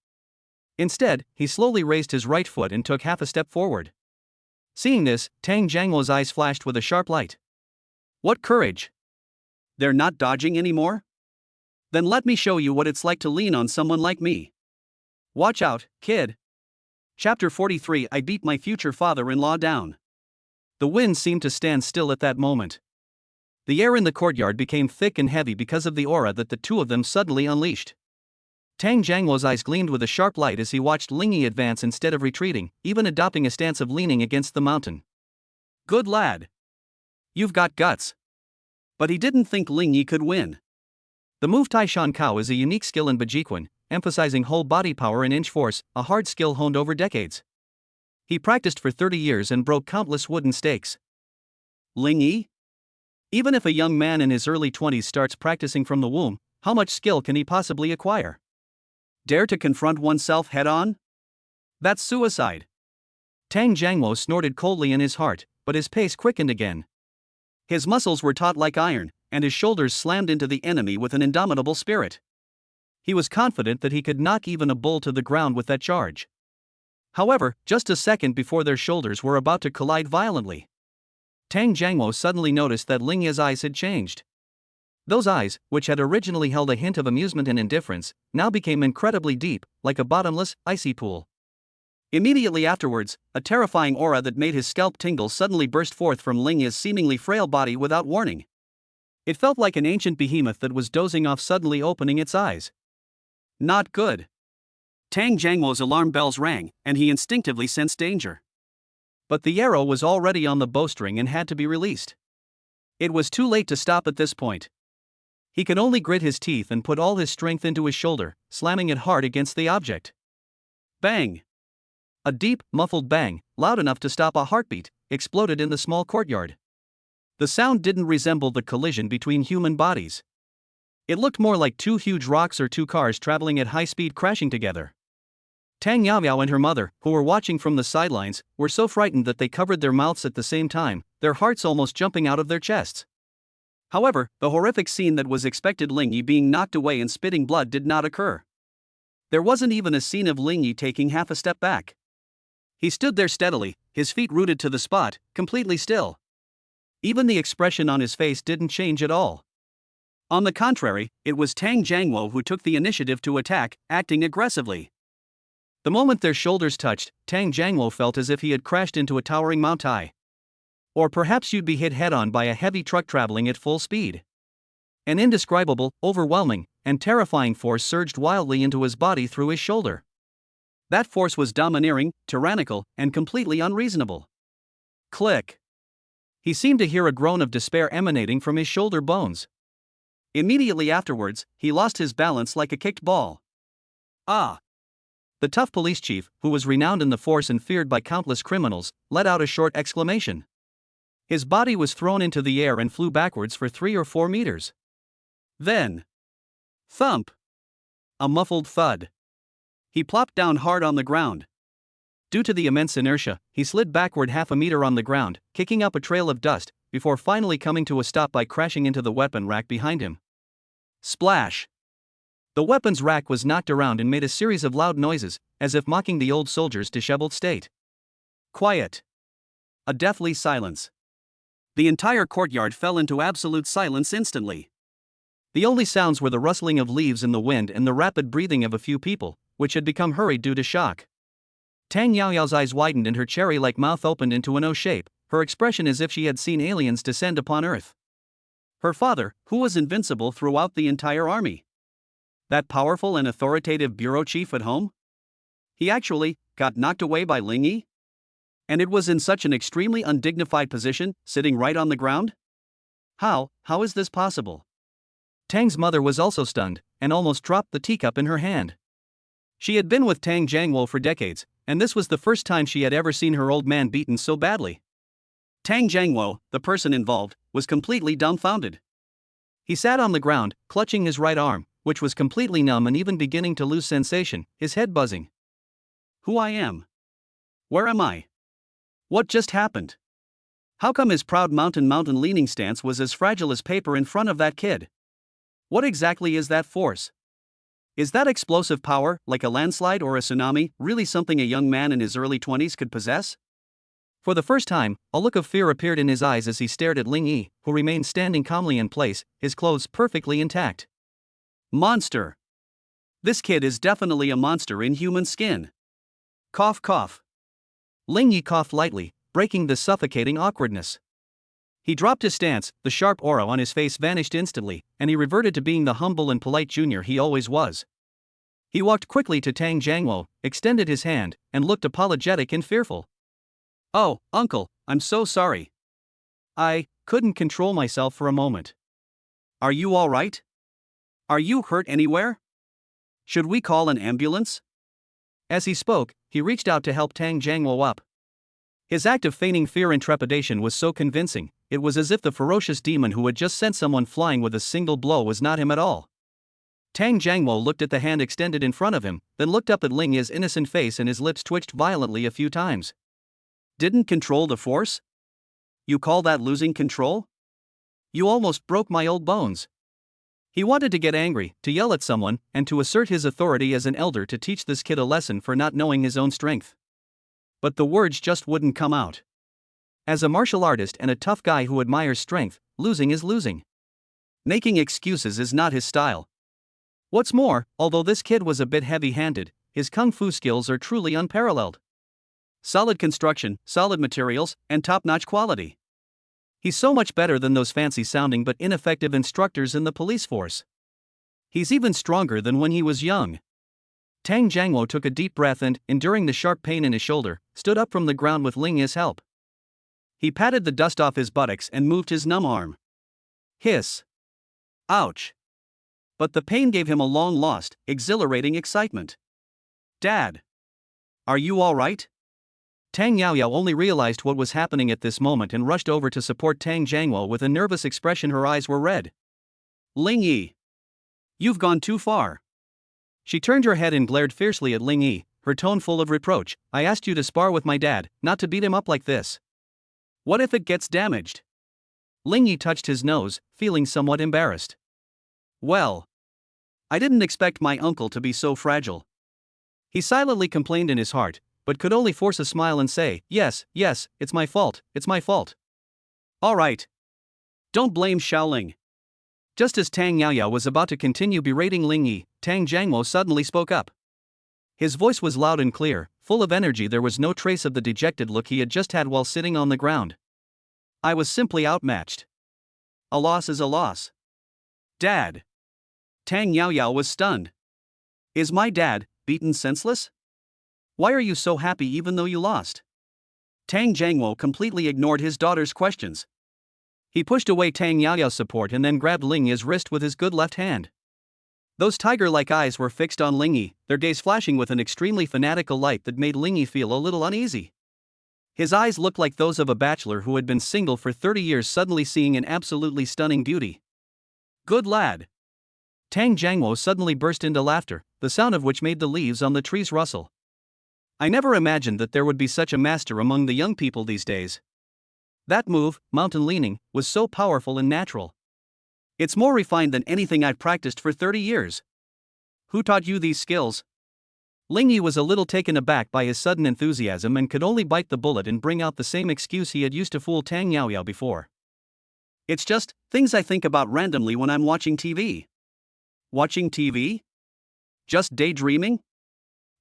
Instead, he slowly raised his right foot and took half a step forward. Seeing this, Tang Jiangwo's eyes flashed with a sharp light. What courage! They're not dodging anymore? Then let me show you what it's like to lean on someone like me. Watch out, kid. Chapter 43. I beat my future father-in-law down. The wind seemed to stand still at that moment. The air in the courtyard became thick and heavy because of the aura that the two of them suddenly unleashed. Tang Jiangwo's eyes gleamed with a sharp light as he watched Ling Yi advance instead of retreating, even adopting a stance of leaning against the mountain. Good lad. You've got guts. But he didn't think Ling Yi could win. The move Tai Shan Kao is a unique skill in Bajiquan, emphasizing whole body power and inch force, a hard skill honed over decades. He practiced for 30 years and broke countless wooden stakes. Ling Yi? Even if a young man in his early 20s starts practicing from the womb, how much skill can he possibly acquire? Dare to confront oneself head-on? That's suicide. Tang Jiangwo snorted coldly in his heart, but his pace quickened again. His muscles were taut like iron, and his shoulders slammed into the enemy with an indomitable spirit. He was confident that he could knock even a bull to the ground with that charge. However, just a second before their shoulders were about to collide violently, Tang Jiangwo suddenly noticed that Ling Ye's eyes had changed. Those eyes, which had originally held a hint of amusement and indifference, now became incredibly deep, like a bottomless, icy pool. Immediately afterwards, a terrifying aura that made his scalp tingle suddenly burst forth from Ling Ye's seemingly frail body without warning. It felt like an ancient behemoth that was dozing off suddenly opening its eyes. Not good. Tang Jiangwo's alarm bells rang, and he instinctively sensed danger. But the arrow was already on the bowstring and had to be released. It was too late to stop at this point. He could only grit his teeth and put all his strength into his shoulder, slamming it hard against the object. Bang! A deep, muffled bang, loud enough to stop a heartbeat, exploded in the small courtyard. The sound didn't resemble the collision between human bodies. It looked more like two huge rocks or two cars traveling at high speed crashing together. Tang Yaoyao and her mother, who were watching from the sidelines, were so frightened that they covered their mouths at the same time, their hearts almost jumping out of their chests. However, the horrific scene that was expected, Ling Yi being knocked away and spitting blood, did not occur. There wasn't even a scene of Ling Yi taking half a step back. He stood there steadily, his feet rooted to the spot, completely still. Even the expression on his face didn't change at all. On the contrary, it was Tang Jiangwo who took the initiative to attack, acting aggressively. The moment their shoulders touched, Tang Jiangwo felt as if he had crashed into a towering Mount Tai. Or perhaps you'd be hit head-on by a heavy truck traveling at full speed. An indescribable, overwhelming, and terrifying force surged wildly into his body through his shoulder. That force was domineering, tyrannical, and completely unreasonable. Click. He seemed to hear a groan of despair emanating from his shoulder bones. Immediately afterwards, he lost his balance like a kicked ball. Ah! The tough police chief, who was renowned in the force and feared by countless criminals, let out a short exclamation. His body was thrown into the air and flew backwards for 3 or 4 meters. Then, thump! A muffled thud. He plopped down hard on the ground. Due to the immense inertia, he slid backward half a meter on the ground, kicking up a trail of dust, before finally coming to a stop by crashing into the weapon rack behind him. Splash! The weapons rack was knocked around and made a series of loud noises, as if mocking the old soldier's disheveled state. Quiet. A deathly silence. The entire courtyard fell into absolute silence instantly. The only sounds were the rustling of leaves in the wind and the rapid breathing of a few people, which had become hurried due to shock. Tang Yaoyao's eyes widened and her cherry-like mouth opened into an O shape, her expression as if she had seen aliens descend upon Earth. Her father, who was invincible throughout the entire army. That powerful and authoritative bureau chief at home? He actually got knocked away by Ling Yi? And it was in such an extremely undignified position, sitting right on the ground? How is this possible? Tang's mother was also stunned, and almost dropped the teacup in her hand. She had been with Tang Jiangwo for decades, and this was the first time she had ever seen her old man beaten so badly. Tang Jiangwo, the person involved, was completely dumbfounded. He sat on the ground, clutching his right arm, which was completely numb and even beginning to lose sensation, his head buzzing. Who I am? Where am I? What just happened? How come his proud mountain-leaning stance was as fragile as paper in front of that kid? What exactly is that force? Is that explosive power, like a landslide or a tsunami, really something a young man in his early 20s could possess? For the first time, a look of fear appeared in his eyes as he stared at Ling Yi, who remained standing calmly in place, his clothes perfectly intact. Monster! This kid is definitely a monster in human skin. Cough, cough. Ling Yi coughed lightly, breaking the suffocating awkwardness. He dropped his stance, the sharp aura on his face vanished instantly, and he reverted to being the humble and polite junior he always was. He walked quickly to Tang Jiangwo, extended his hand, and looked apologetic and fearful. Oh, uncle, I'm so sorry. I couldn't control myself for a moment. Are you all right? Are you hurt anywhere? Should we call an ambulance? As he spoke, he reached out to help Tang Jiangwo up. His act of feigning fear and trepidation was so convincing, it was as if the ferocious demon who had just sent someone flying with a single blow was not him at all. Tang Jiangwo looked at the hand extended in front of him, then looked up at Ling Yi's innocent face and his lips twitched violently a few times. Didn't control the force? You call that losing control? You almost broke my old bones. He wanted to get angry, to yell at someone, and to assert his authority as an elder to teach this kid a lesson for not knowing his own strength. But the words just wouldn't come out. As a martial artist and a tough guy who admires strength, losing is losing. Making excuses is not his style. What's more, although this kid was a bit heavy-handed, his kung fu skills are truly unparalleled. Solid construction, solid materials, and top-notch quality. He's so much better than those fancy-sounding but ineffective instructors in the police force. He's even stronger than when he was young. Tang Jiangwo took a deep breath and, enduring the sharp pain in his shoulder, stood up from the ground with Ling Yi's help. He patted the dust off his buttocks and moved his numb arm. Hiss. Ouch. But the pain gave him a long-lost, exhilarating excitement. Dad. Are you all right? Tang Yaoyao only realized what was happening at this moment and rushed over to support Tang Jiangwo with a nervous expression. Her eyes were red. Ling Yi. You've gone too far. She turned her head and glared fiercely at Ling Yi, her tone full of reproach. I asked you to spar with my dad, not to beat him up like this. What if it gets damaged? Ling Yi touched his nose, feeling somewhat embarrassed. Well, I didn't expect my uncle to be so fragile. He silently complained in his heart, but could only force a smile and say, "Yes, yes, it's my fault, it's my fault." "Alright. Don't blame Xiaoling." Just as Tang Yaoyao was about to continue berating Ling Yi, Tang Jiangmo suddenly spoke up. His voice was loud and clear, full of energy. There was no trace of the dejected look he had just had while sitting on the ground. "I was simply outmatched. A loss is a loss." "Dad." Tang Yaoyao was stunned. "Is my dad beaten senseless? Why are you so happy even though you lost?" Tang Jiangmo completely ignored his daughter's questions. He pushed away Tang Yaoyao's support and then grabbed Ling Yi's wrist with his good left hand. Those tiger-like eyes were fixed on Ling Yi, their gaze flashing with an extremely fanatical light that made Ling Yi feel a little uneasy. His eyes looked like those of a bachelor who had been single for 30 years suddenly seeing an absolutely stunning beauty. "Good lad." Tang Jiangmo suddenly burst into laughter, the sound of which made the leaves on the trees rustle. "I never imagined that there would be such a master among the young people these days. That move, mountain leaning, was so powerful and natural. It's more refined than anything I've practiced for 30 years. Who taught you these skills?" Ling Yi was a little taken aback by his sudden enthusiasm and could only bite the bullet and bring out the same excuse he had used to fool Tang Yaoyao before. "It's just things I think about randomly when I'm watching TV." "Watching TV? Just daydreaming?"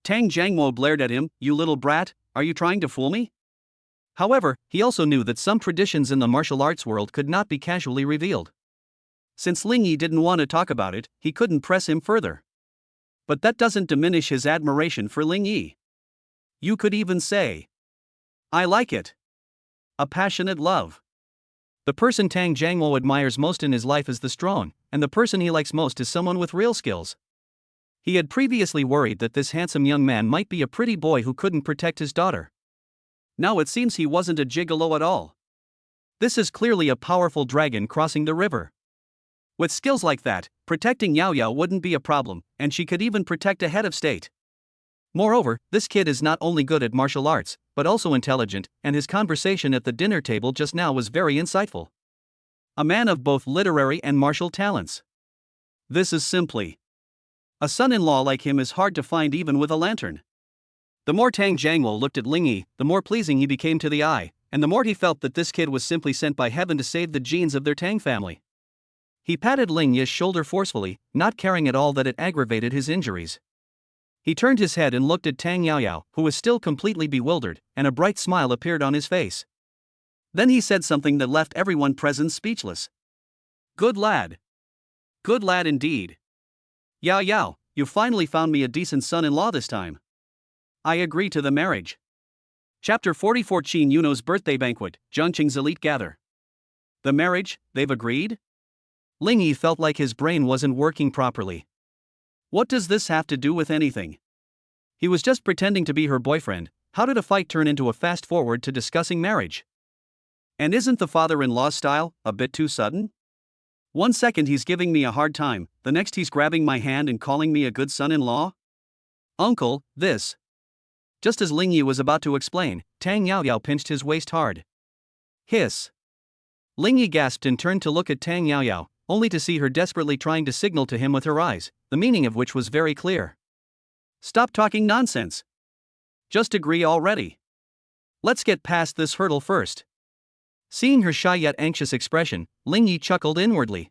Tang Jiangmo blared at him. "You little brat, are you trying to fool me?" However, he also knew that some traditions in the martial arts world could not be casually revealed. Since Ling Yi didn't want to talk about it, he couldn't press him further. But that doesn't diminish his admiration for Ling Yi. You could even say, "I like it." A passionate love. The person Tang Jiangmo admires most in his life is the strong, and the person he likes most is someone with real skills. He had previously worried that this handsome young man might be a pretty boy who couldn't protect his daughter. Now it seems he wasn't a gigolo at all. This is clearly a powerful dragon crossing the river. With skills like that, protecting Yao Yao wouldn't be a problem, and she could even protect a head of state. Moreover, this kid is not only good at martial arts, but also intelligent, and his conversation at the dinner table just now was very insightful. A man of both literary and martial talents. This is simply. A son-in-law like him is hard to find even with a lantern. The more Tang Jiangmo looked at Ling Yi, the more pleasing he became to the eye, and the more he felt that this kid was simply sent by heaven to save the genes of their Tang family. He patted Ling Yi's shoulder forcefully, not caring at all that it aggravated his injuries. He turned his head and looked at Tang Yaoyao, who was still completely bewildered, and a bright smile appeared on his face. Then he said something that left everyone present speechless. "Good lad. Good lad indeed. Yao Yao, you finally found me a decent son-in-law this time. I agree to the marriage." Chapter 44 Qin Yuno's birthday banquet, Zhengqing's elite gather. The marriage, they've agreed? Ling Yi felt like his brain wasn't working properly. What does this have to do with anything? He was just pretending to be her boyfriend. How did a fight turn into a fast forward to discussing marriage? And isn't the father-in-law's style a bit too sudden? One second he's giving me a hard time, the next he's grabbing my hand and calling me a good son-in-law? Uncle, this. Just as Ling Yi was about to explain, Tang Yaoyao pinched his waist hard. Hiss. Ling Yi gasped and turned to look at Tang Yaoyao, only to see her desperately trying to signal to him with her eyes, the meaning of which was very clear. Stop talking nonsense. Just agree already. Let's get past this hurdle first. Seeing her shy yet anxious expression, Ling Yi chuckled inwardly.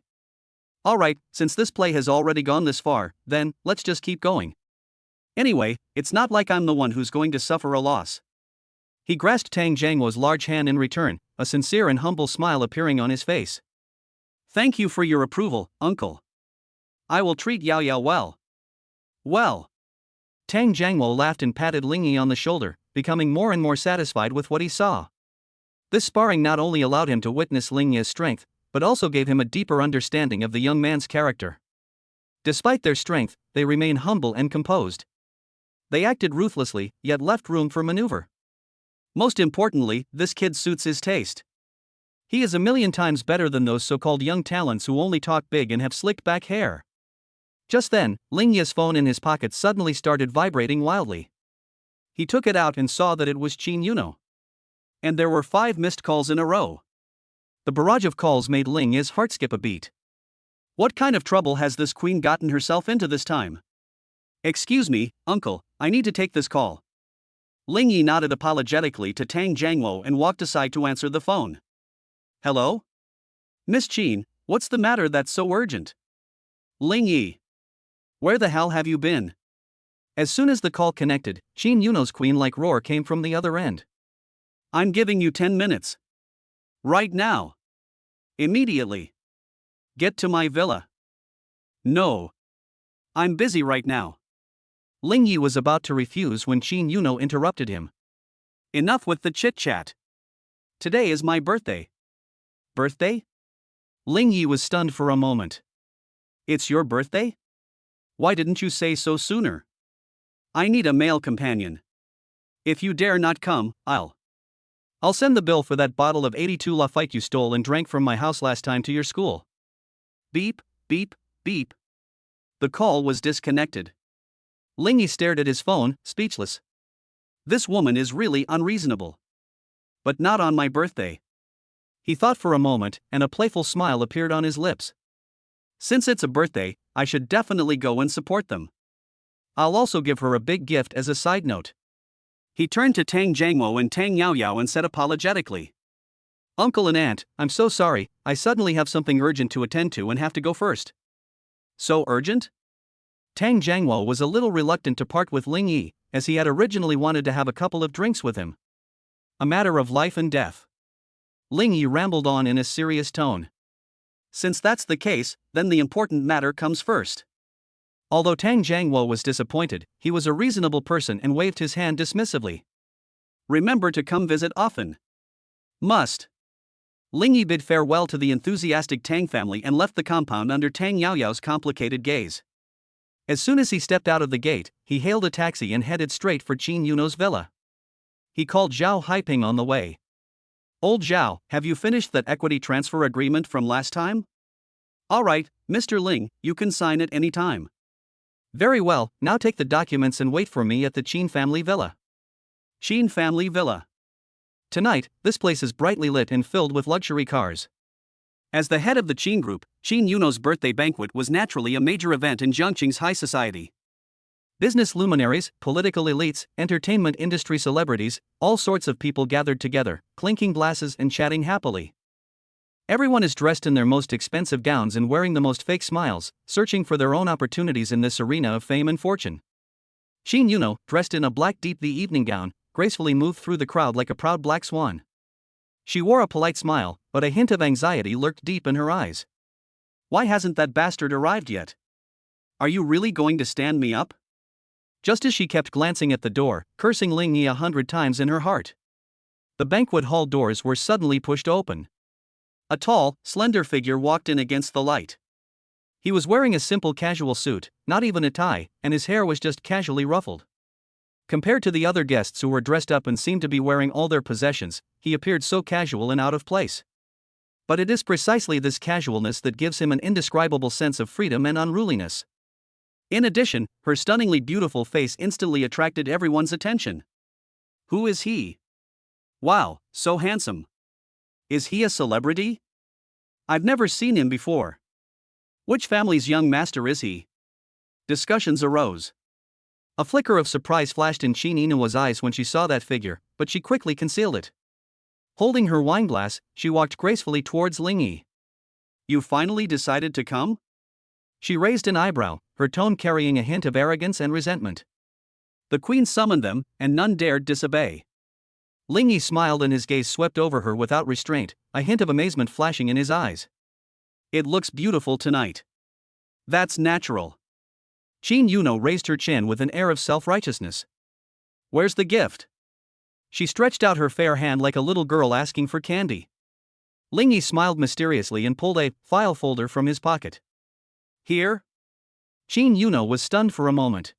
Alright, since this play has already gone this far, then, let's just keep going. Anyway, it's not like I'm the one who's going to suffer a loss. He grasped Tang Jiangmo's large hand in return, a sincere and humble smile appearing on his face. Thank you for your approval, uncle. I will treat Yao Yao well. Well. Tang Jiangmo laughed and patted Ling Yi on the shoulder, becoming more and more satisfied with what he saw. This sparring not only allowed him to witness Ling Yi's strength, but also gave him a deeper understanding of the young man's character. Despite their strength, they remained humble and composed. They acted ruthlessly, yet left room for maneuver. Most importantly, this kid suits his taste. He is a million times better than those so-called young talents who only talk big and have slicked back hair. Just then, Ling Yi's phone in his pocket suddenly started vibrating wildly. He took it out and saw that it was Qin Yuno. And there were 5 missed calls in a row. The barrage of calls made Ling Yi's heart skip a beat. What kind of trouble has this queen gotten herself into this time? Excuse me, uncle, I need to take this call. Ling Yi nodded apologetically to Tang Jiangwo and walked aside to answer the phone. Hello? Miss Qin, what's the matter that's so urgent? Ling Yi. Where the hell have you been? As soon as the call connected, Qin Yuno's queen-like roar came from the other end. I'm giving you 10 minutes. Right now. Immediately. Get to my villa. No. I'm busy right now. Ling Yi was about to refuse when Qin Yuno interrupted him. Enough with the chit-chat. Today is my birthday. Birthday? Ling Yi was stunned for a moment. It's your birthday? Why didn't you say so sooner? I need a male companion. If you dare not come, I'll send the bill for that bottle of 82 Lafite you stole and drank from my house last time to your school. Beep, beep, beep. The call was disconnected. Ling Yi stared at his phone, speechless. This woman is really unreasonable. But not on my birthday. He thought for a moment, and a playful smile appeared on his lips. Since it's a birthday, I should definitely go and support them. I'll also give her a big gift as a side note. He turned to Tang Jiangmo and Tang Yaoyao and said apologetically. Uncle and Aunt, I'm so sorry, I suddenly have something urgent to attend to and have to go first. So urgent? Tang Jiangmo was a little reluctant to part with Ling Yi, as he had originally wanted to have a couple of drinks with him. A matter of life and death. Ling Yi rambled on in a serious tone. Since that's the case, then the important matter comes first. Although Tang Jiangwo was disappointed, he was a reasonable person and waved his hand dismissively. Remember to come visit often. Must. Ling Yi bid farewell to the enthusiastic Tang family and left the compound under Tang Yaoyao's complicated gaze. As soon as he stepped out of the gate, he hailed a taxi and headed straight for Qin Yuno's villa. He called Zhao Haiping on the way. Old Zhao, have you finished that equity transfer agreement from last time? All right, Mr. Ling, you can sign it any time. Very well, now take the documents and wait for me at the Qin family villa. Qin family villa. Tonight, this place is brightly lit and filled with luxury cars. As the head of the Qin group, Qin Yuno's birthday banquet was naturally a major event in Jiangqing's high society. Business luminaries, political elites, entertainment industry celebrities, all sorts of people gathered together, clinking glasses and chatting happily. Everyone is dressed in their most expensive gowns and wearing the most fake smiles, searching for their own opportunities in this arena of fame and fortune. Qin Yuno, dressed in a black deep evening gown, gracefully moved through the crowd like a proud black swan. She wore a polite smile, but a hint of anxiety lurked deep in her eyes. Why hasn't that bastard arrived yet? Are you really going to stand me up? Just as she kept glancing at the door, cursing Ling Yi 100 times in her heart. The banquet hall doors were suddenly pushed open. A tall, slender figure walked in against the light. He was wearing a simple casual suit, not even a tie, and his hair was just casually ruffled. Compared to the other guests who were dressed up and seemed to be wearing all their possessions, he appeared so casual and out of place. But it is precisely this casualness that gives him an indescribable sense of freedom and unruliness. In addition, her stunningly beautiful face instantly attracted everyone's attention. Who is he? Wow, so handsome. Is he a celebrity? I've never seen him before. Which family's young master is he? Discussions arose. A flicker of surprise flashed in Qin Yuno's eyes when she saw that figure, but she quickly concealed it. Holding her wineglass, she walked gracefully towards Ling Yi. You finally decided to come? She raised an eyebrow, her tone carrying a hint of arrogance and resentment. The queen summoned them, and none dared disobey. Ling Yi smiled and his gaze swept over her without restraint, a hint of amazement flashing in his eyes. It looks beautiful tonight. That's natural. Qin Yuno raised her chin with an air of self-righteousness. Where's the gift? She stretched out her fair hand like a little girl asking for candy. Ling Yi smiled mysteriously and pulled a file folder from his pocket. Here? Qin Yuno was stunned for a moment.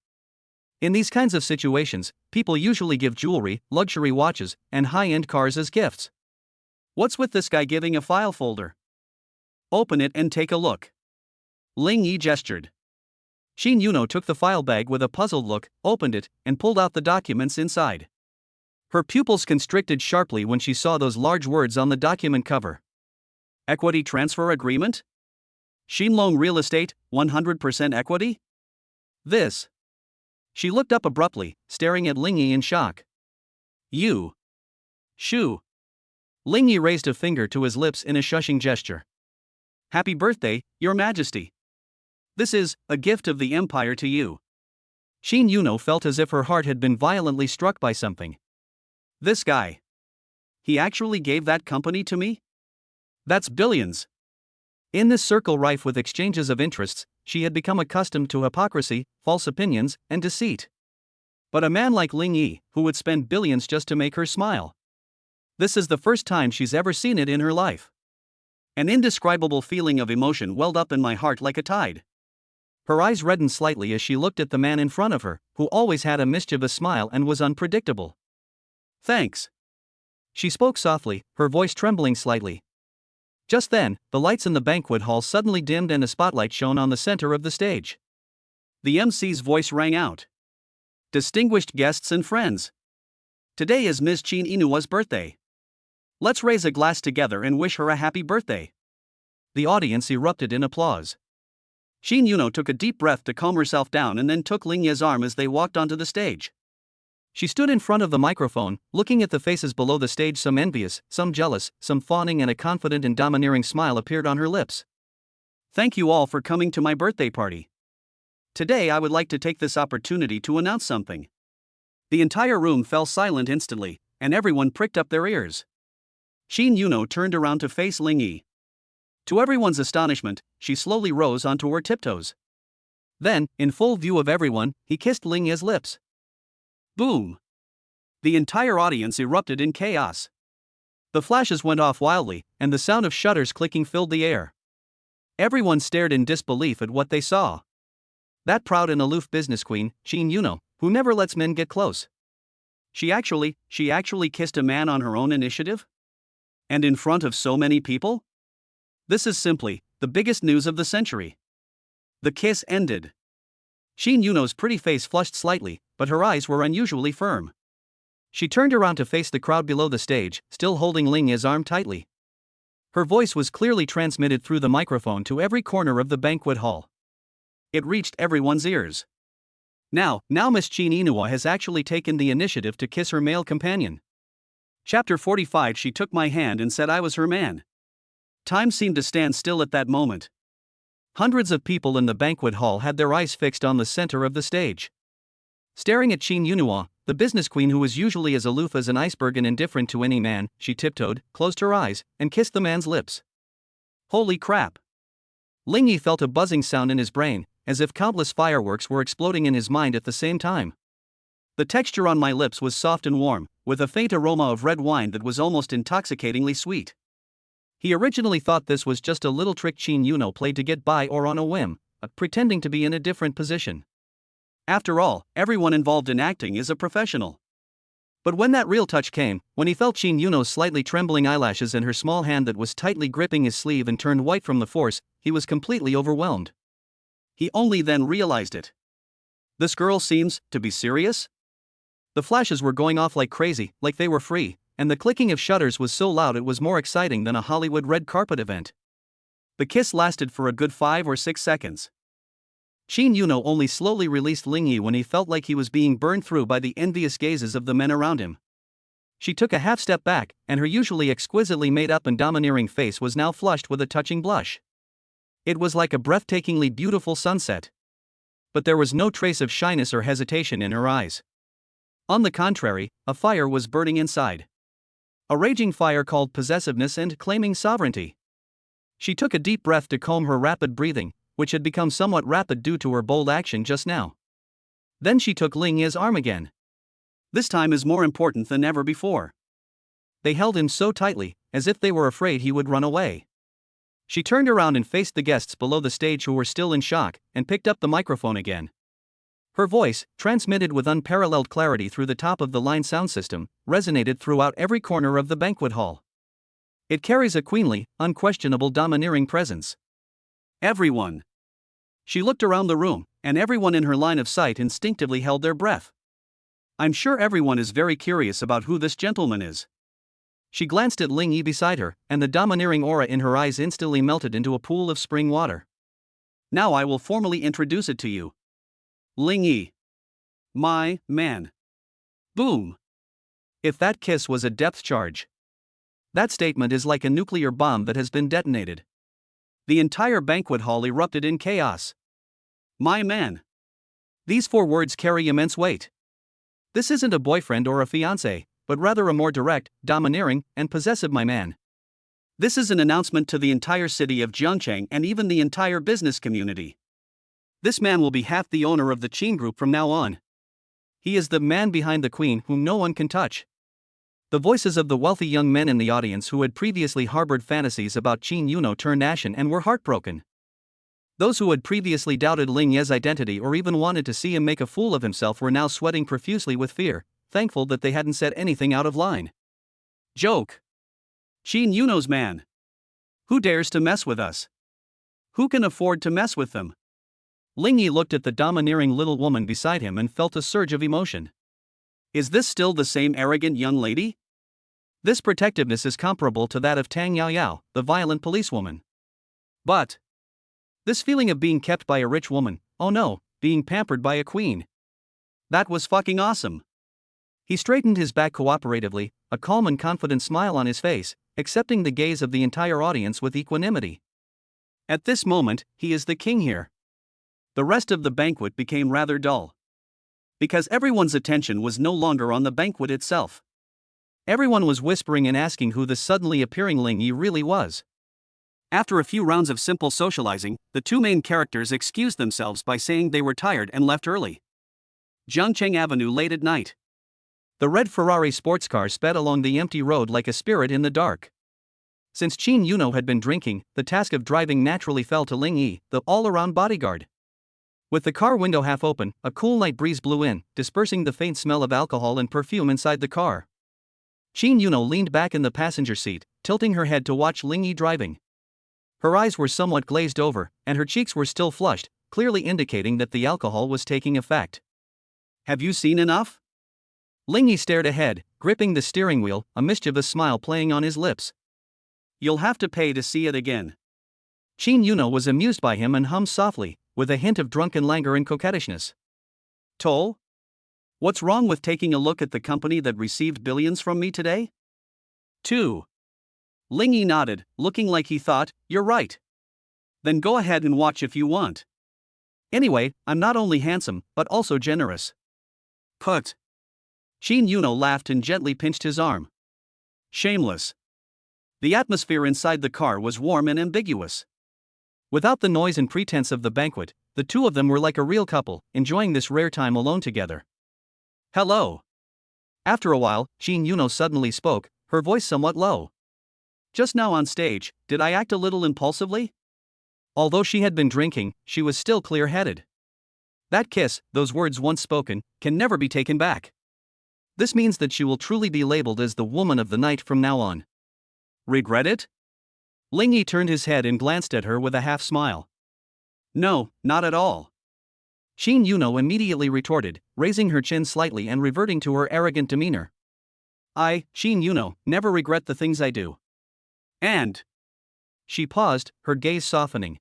In these kinds of situations, people usually give jewelry, luxury watches, and high-end cars as gifts. What's with this guy giving a file folder? Open it and take a look. Ling Yi gestured. Qin Yuno took the file bag with a puzzled look, opened it, and pulled out the documents inside. Her pupils constricted sharply when she saw those large words on the document cover. Equity transfer agreement? Xinlong Real Estate, 100% equity? This. She looked up abruptly, staring at Ling Yi in shock. You. Shoo. Ling Yi raised a finger to his lips in a shushing gesture. Happy birthday, Your Majesty. This is a gift of the Empire to you. Shin Yuno felt as if her heart had been violently struck by something. This guy. He actually gave that company to me? That's billions. In this circle rife with exchanges of interests, she had become accustomed to hypocrisy, false opinions, and deceit. But a man like Ling Yi, who would spend billions just to make her smile. This is the first time she's ever seen it in her life. An indescribable feeling of emotion welled up in my heart like a tide. Her eyes reddened slightly as she looked at the man in front of her, who always had a mischievous smile and was unpredictable. Thanks. She spoke softly, her voice trembling slightly. Just then, the lights in the banquet hall suddenly dimmed and a spotlight shone on the center of the stage. The MC's voice rang out. Distinguished guests and friends. Today is Ms. Chin Inua's birthday. Let's raise a glass together and wish her a happy birthday. The audience erupted in applause. Shin Yuno took a deep breath to calm herself down and then took Ling Ye's arm as they walked onto the stage. She stood in front of the microphone, looking at the faces below the stage, some envious, some jealous, some fawning, and a confident and domineering smile appeared on her lips. Thank you all for coming to my birthday party. Today I would like to take this opportunity to announce something. The entire room fell silent instantly, and everyone pricked up their ears. Shin Yuno turned around to face Ling Yi. To everyone's astonishment, she slowly rose onto her tiptoes. Then, in full view of everyone, he kissed Ling Yi's lips. Boom! The entire audience erupted in chaos. The flashes went off wildly, and the sound of shutters clicking filled the air. Everyone stared in disbelief at what they saw. That proud and aloof business queen, Shin Yuno, who never lets men get close. She actually kissed a man on her own initiative? And in front of so many people? This is simply the biggest news of the century. The kiss ended. Shin Yuno's pretty face flushed slightly, but her eyes were unusually firm. She turned around to face the crowd below the stage, still holding Ling Ye's arm tightly. Her voice was clearly transmitted through the microphone to every corner of the banquet hall. It reached everyone's ears. Now Miss Chin Inua has actually taken the initiative to kiss her male companion. Chapter 45. She took my hand and said I was her man. Time seemed to stand still at that moment. Hundreds of people in the banquet hall had their eyes fixed on the center of the stage. Staring at Shin Yunua, the business queen who was usually as aloof as an iceberg and indifferent to any man, she tiptoed, closed her eyes, and kissed the man's lips. Holy crap! Ling Yi felt a buzzing sound in his brain, as if countless fireworks were exploding in his mind at the same time. The texture on my lips was soft and warm, with a faint aroma of red wine that was almost intoxicatingly sweet. He originally thought this was just a little trick Shin Yuno played to get by or on a whim, pretending to be in a different position. After all, everyone involved in acting is a professional. But when that real touch came, when he felt Shin Yuno's slightly trembling eyelashes and her small hand that was tightly gripping his sleeve and turned white from the force, he was completely overwhelmed. He only then realized it. This girl seems to be serious? The flashes were going off like crazy, like they were free, and the clicking of shutters was so loud it was more exciting than a Hollywood red carpet event. The kiss lasted for a good 5 or 6 seconds. Shin Yuno only slowly released Ling Yi when he felt like he was being burned through by the envious gazes of the men around him. She took a half step back, and her usually exquisitely made up and domineering face was now flushed with a touching blush. It was like a breathtakingly beautiful sunset. But there was no trace of shyness or hesitation in her eyes. On the contrary, a fire was burning inside. A raging fire called possessiveness and claiming sovereignty. She took a deep breath to calm her rapid breathing, which had become somewhat rapid due to her bold action just now. Then she took Ling Yi's arm again. This time is more important than ever before. They held him so tightly, as if they were afraid he would run away. She turned around and faced the guests below the stage who were still in shock, and picked up the microphone again. Her voice, transmitted with unparalleled clarity through the top-of-the-line sound system, resonated throughout every corner of the banquet hall. It carries a queenly, unquestionable domineering presence. Everyone. She looked around the room, and everyone in her line of sight instinctively held their breath. I'm sure everyone is very curious about who this gentleman is. She glanced at Ling Yi beside her, and the domineering aura in her eyes instantly melted into a pool of spring water. Now I will formally introduce it to you. Ling Yi. My man. Boom. If that kiss was a depth charge. That statement is like a nuclear bomb that has been detonated. The entire banquet hall erupted in chaos. My man. These 4 words carry immense weight. This isn't a boyfriend or a fiancé, but rather a more direct, domineering, and possessive my man. This is an announcement to the entire city of Jiangcheng and even the entire business community. This man will be half the owner of the Qin Group from now on. He is the man behind the queen whom no one can touch. The voices of the wealthy young men in the audience who had previously harbored fantasies about Qin Yuno turned ashen and were heartbroken. Those who had previously doubted Ling Ye's identity or even wanted to see him make a fool of himself were now sweating profusely with fear, thankful that they hadn't said anything out of line. Joke. Qin Yuno's man. Who dares to mess with us? Who can afford to mess with them? Ling Yi looked at the domineering little woman beside him and felt a surge of emotion. Is this still the same arrogant young lady? This protectiveness is comparable to that of Tang Yaoyao, the violent policewoman. But this feeling of being kept by a rich woman, oh no, being pampered by a queen. That was fucking awesome. He straightened his back cooperatively, a calm and confident smile on his face, accepting the gaze of the entire audience with equanimity. At this moment, he is the king here. The rest of the banquet became rather dull. Because everyone's attention was no longer on the banquet itself. Everyone was whispering and asking who the suddenly appearing Ling Yi really was. After a few rounds of simple socializing, the 2 main characters excused themselves by saying they were tired and left early. Jiangcheng Avenue late at night. The red Ferrari sports car sped along the empty road like a spirit in the dark. Since Qin Yuno had been drinking, the task of driving naturally fell to Ling Yi, the all-around bodyguard. With the car window half open, a cool night breeze blew in, dispersing the faint smell of alcohol and perfume inside the car. Qin Yuno leaned back in the passenger seat, tilting her head to watch Ling Yi driving. Her eyes were somewhat glazed over, and her cheeks were still flushed, clearly indicating that the alcohol was taking effect. Have you seen enough? Ling Yi stared ahead, gripping the steering wheel, a mischievous smile playing on his lips. You'll have to pay to see it again. Qin Yuno was amused by him and hummed softly, with a hint of drunken languor and coquettishness. Toll? What's wrong with taking a look at the company that received billions from me today? 2. Ling Yi nodded, looking like he thought, you're right. Then go ahead and watch if you want. Anyway, I'm not only handsome, but also generous. Put. Qin Yuno laughed and gently pinched his arm. Shameless. The atmosphere inside the car was warm and ambiguous. Without the noise and pretense of the banquet, the 2 of them were like a real couple, enjoying this rare time alone together. Hello. After a while, Qin Yuno suddenly spoke, her voice somewhat low. Just now on stage, did I act a little impulsively? Although she had been drinking, she was still clear-headed. That kiss, those words once spoken, can never be taken back. This means that she will truly be labeled as the woman of the night from now on. Regret it? Ling Yi turned his head and glanced at her with a half-smile. No, not at all. Qin Yuno immediately retorted, raising her chin slightly and reverting to her arrogant demeanor. I, Qin Yuno, never regret the things I do. And. She paused, her gaze softening.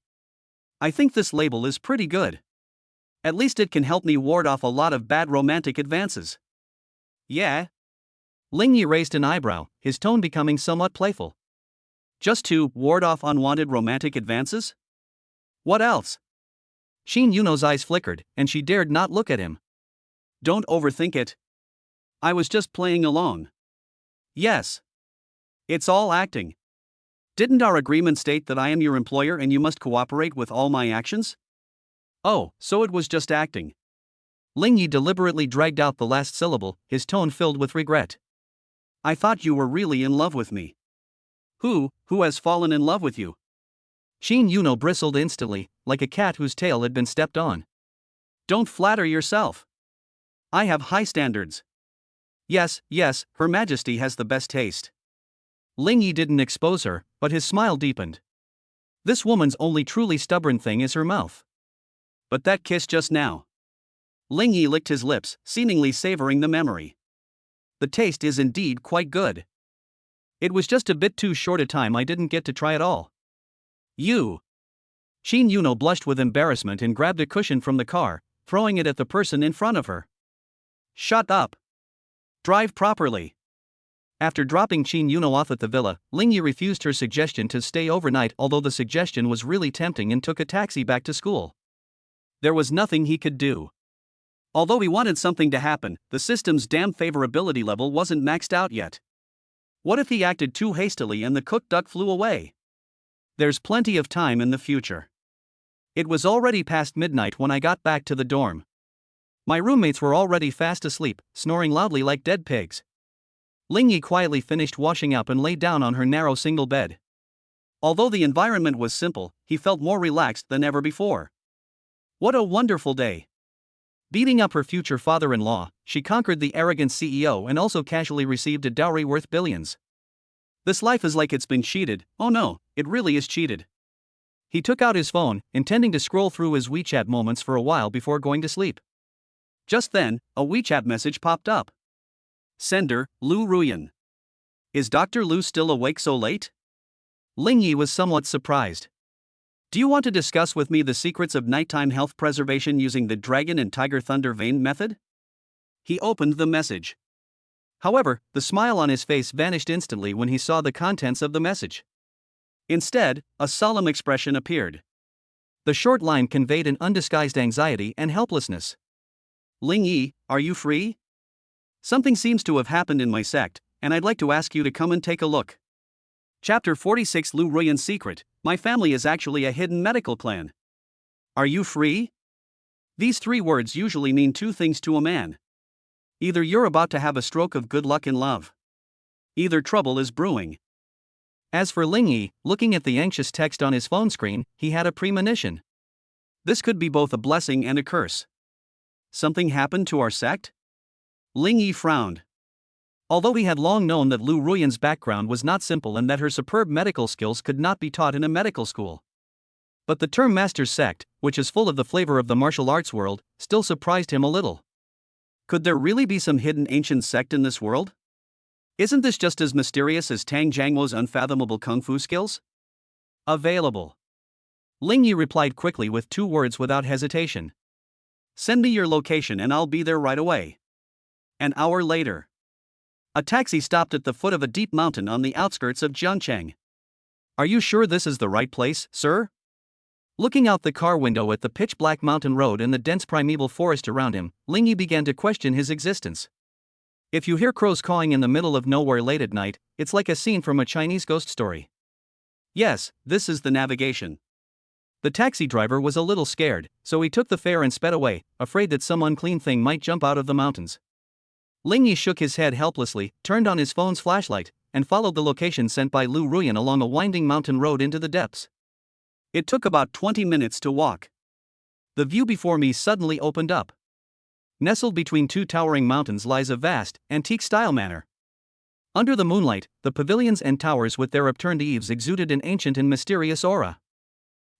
I think this label is pretty good. At least it can help me ward off a lot of bad romantic advances. Yeah? Ling Yi raised an eyebrow, his tone becoming somewhat playful. Just to ward off unwanted romantic advances? What else? Qin Yuno's eyes flickered, and she dared not look at him. Don't overthink it. I was just playing along. Yes. It's all acting. Didn't our agreement state that I am your employer and you must cooperate with all my actions? Oh, so it was just acting. Ling Yi deliberately dragged out the last syllable, his tone filled with regret. I thought you were really in love with me. Who has fallen in love with you? Qin Yuno bristled instantly, like a cat whose tail had been stepped on. Don't flatter yourself. I have high standards. Yes, Her Majesty has the best taste. Ling Yi didn't expose her, but his smile deepened. This woman's only truly stubborn thing is her mouth. But that kiss just now. Ling Yi licked his lips, seemingly savoring the memory. The taste is indeed quite good. It was just a bit too short a time I didn't get to try it all. You. Qin Yuno blushed with embarrassment and grabbed a cushion from the car, throwing it at the person in front of her. Shut up. Drive properly. After dropping Qin Yuno off at the villa, Lingyi refused her suggestion to stay overnight, although the suggestion was really tempting, and took a taxi back to school. There was nothing he could do. Although he wanted something to happen, the system's damn favorability level wasn't maxed out yet. What if he acted too hastily and the cooked duck flew away? There's plenty of time in the future. It was already past midnight when I got back to the dorm. My roommates were already fast asleep, snoring loudly like dead pigs. Lingyi quietly finished washing up and lay down on her narrow single bed. Although the environment was simple, he felt more relaxed than ever before. What a wonderful day! Beating up her future father-in-law, she conquered the arrogant CEO and also casually received a dowry worth billions. This life is like it's been cheated. Oh no, it really is cheated. He took out his phone, intending to scroll through his WeChat moments for a while before going to sleep. Just then, a WeChat message popped up. Sender, Lu Ruyan. Is Dr. Lu still awake so late? Lingyi was somewhat surprised. Do you want to discuss with me the secrets of nighttime health preservation using the Dragon and Tiger Thunder Vein method? He opened the message. However, the smile on his face vanished instantly when he saw the contents of the message. Instead, a solemn expression appeared. The short line conveyed an undisguised anxiety and helplessness. Lingyi, are you free? Something seems to have happened in my sect, and I'd like to ask you to come and take a look. Chapter 46 Lu Ruyan's Secret. My family is actually a hidden medical clan. Are you free? These three words usually mean two things to a man. Either you're about to have a stroke of good luck in love. Either trouble is brewing. As for Lingyi, looking at the anxious text on his phone screen, he had a premonition. This could be both a blessing and a curse. Something happened to our sect? Lingyi frowned. Although he had long known that Lu Ruyan's background was not simple and that her superb medical skills could not be taught in a medical school. But the term master's sect, which is full of the flavor of the martial arts world, still surprised him a little. Could there really be some hidden ancient sect in this world? Isn't this just as mysterious as Tang Jiangwo's unfathomable kung fu skills? Available. Lingyi replied quickly with 2 words without hesitation. Send me your location and I'll be there right away. An hour later. A taxi stopped at the foot of a deep mountain on the outskirts of Jiangcheng. Are you sure this is the right place, sir? Looking out the car window at the pitch-black mountain road and the dense primeval forest around him, Lingyi began to question his existence. If you hear crows cawing in the middle of nowhere late at night, it's like a scene from a Chinese ghost story. Yes, this is the navigation. The taxi driver was a little scared, so he took the fare and sped away, afraid that some unclean thing might jump out of the mountains. Lingyi shook his head helplessly, turned on his phone's flashlight, and followed the location sent by Lu Ruyan along a winding mountain road into the depths. It took about 20 minutes to walk. The view before me suddenly opened up. Nestled between 2 towering mountains lies a vast, antique-style manor. Under the moonlight, the pavilions and towers with their upturned eaves exuded an ancient and mysterious aura.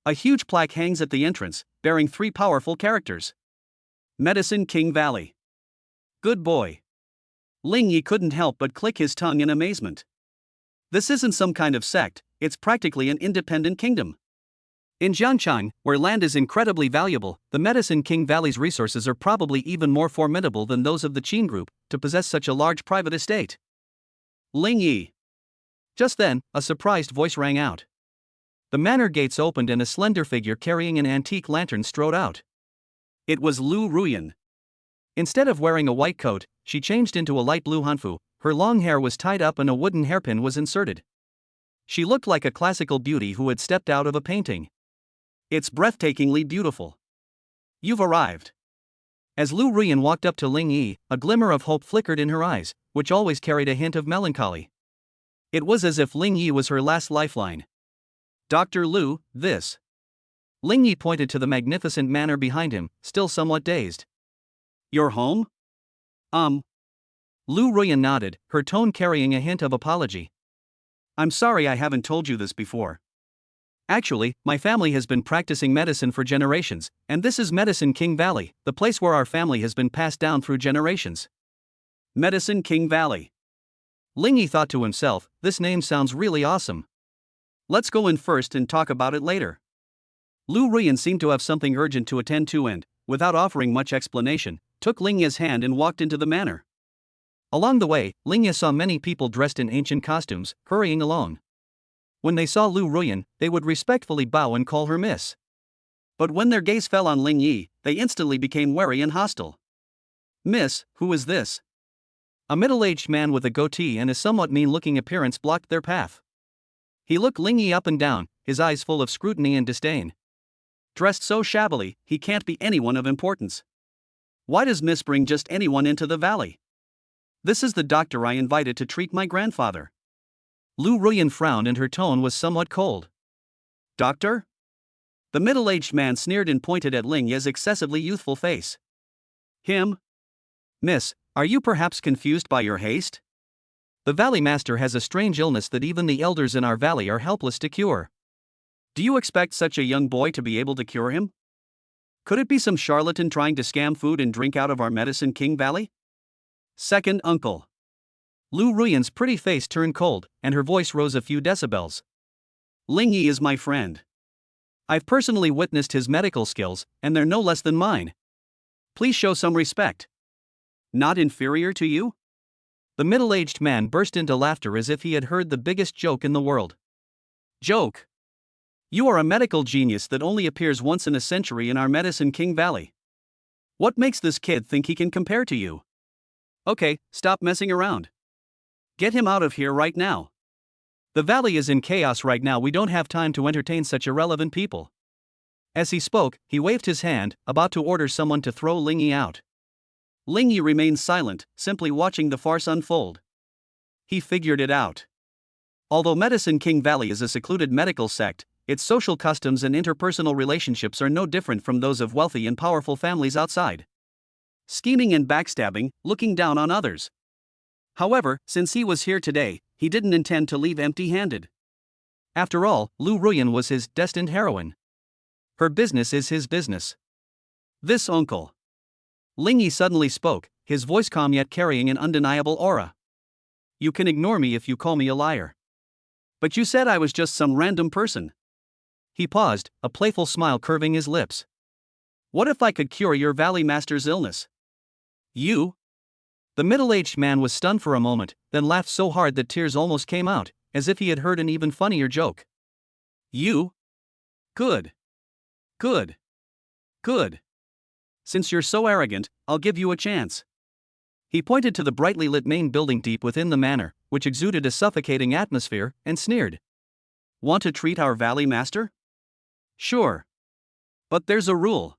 A huge plaque hangs at the entrance, bearing 3 powerful characters. Medicine King Valley. Good boy. Lingyi couldn't help but click his tongue in amazement. This isn't some kind of sect, it's practically an independent kingdom. In Jiangcheng, where land is incredibly valuable, the Medicine King Valley's resources are probably even more formidable than those of the Qin Group, to possess such a large private estate. Lingyi. Just then, a surprised voice rang out. The manor gates opened and a slender figure carrying an antique lantern strode out. It was Lu Ruyan. Instead of wearing a white coat, she changed into a light blue hanfu. Her long hair was tied up and a wooden hairpin was inserted. She looked like a classical beauty who had stepped out of a painting. It's breathtakingly beautiful. You've arrived. As Lu Ruyan walked up to Lingyi, a glimmer of hope flickered in her eyes, which always carried a hint of melancholy. It was as if Lingyi was her last lifeline. Dr. Lu, this. Lingyi pointed to the magnificent manor behind him, still somewhat dazed. Your home? Lu Ruyan nodded, her tone carrying a hint of apology. I'm sorry I haven't told you this before. Actually, my family has been practicing medicine for generations, and this is Medicine King Valley, the place where our family has been passed down through generations. Medicine King Valley. Lingyi thought to himself, this name sounds really awesome. Let's go in first and talk about it later. Lu Ruyan seemed to have something urgent to attend to and, without offering much explanation, took Ling Ye's hand and walked into the manor. Along the way, Ling Ye saw many people dressed in ancient costumes, hurrying along. When they saw Lu Ruyan, they would respectfully bow and call her miss. But when their gaze fell on Ling Yi, they instantly became wary and hostile. "Miss, who is this?" A middle-aged man with a goatee and a somewhat mean-looking appearance blocked their path. He looked Ling Yi up and down, his eyes full of scrutiny and disdain. "Dressed so shabbily, he can't be anyone of importance. Why does Miss bring just anyone into the valley? This is the doctor I invited to treat my grandfather." Lu Ruyan frowned and her tone was somewhat cold. "Doctor?" The middle-aged man sneered and pointed at Ling Ye's excessively youthful face. "Him? Miss, are you perhaps confused by your haste? The valley master has a strange illness that even the elders in our valley are helpless to cure. Do you expect such a young boy to be able to cure him? Could it be some charlatan trying to scam food and drink out of our Medicine King Valley?" "Second uncle." Lu Ruyan's pretty face turned cold, and her voice rose a few decibels. "Ling Yi is my friend. I've personally witnessed his medical skills, and they're no less than mine. Please show some respect. Not inferior to you?" The middle-aged man burst into laughter as if he had heard the biggest joke in the world. "Joke? You are a medical genius that only appears once in a century in our Medicine King Valley. What makes this kid think he can compare to you? Okay, stop messing around. Get him out of here right now. The valley is in chaos right now, we don't have time to entertain such irrelevant people." As he spoke, he waved his hand, about to order someone to throw Ling Yi out. Ling Yi remained silent, simply watching the farce unfold. He figured it out. Although Medicine King Valley is a secluded medical sect, its social customs and interpersonal relationships are no different from those of wealthy and powerful families outside. Scheming and backstabbing, looking down on others. However, since he was here today, he didn't intend to leave empty-handed. After all, Lu Ruyan was his destined heroine. Her business is his business. "This uncle." Ling Yi suddenly spoke, his voice calm yet carrying an undeniable aura. "You can ignore me if you call me a liar. But you said I was just some random person." He paused, a playful smile curving his lips. "What if I could cure your valley master's illness?" "You?" The middle-aged man was stunned for a moment, then laughed so hard that tears almost came out, as if he had heard an even funnier joke. "You? Good. Good. Good. Since you're so arrogant, I'll give you a chance." He pointed to the brightly lit main building deep within the manor, which exuded a suffocating atmosphere, and sneered. "Want to treat our valley master? Sure. But there's a rule.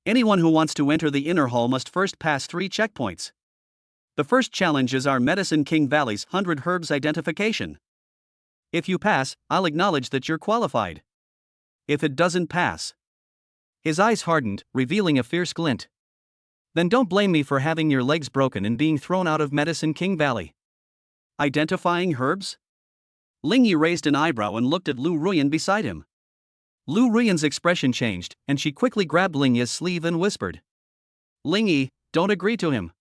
Anyone who wants to enter the inner hall must first pass 3 checkpoints. The first challenge is our Medicine King Valley's 100 herbs identification. If you pass, I'll acknowledge that you're qualified. If it doesn't pass..." His eyes hardened, revealing a fierce glint. "Then don't blame me for having your legs broken and being thrown out of Medicine King Valley." "Identifying herbs?" Ling Yi raised an eyebrow and looked at Lu Ruyan beside him. Lu Ruyan's expression changed, and she quickly grabbed Ling Yi's sleeve and whispered. "Ling Yi, don't agree to him.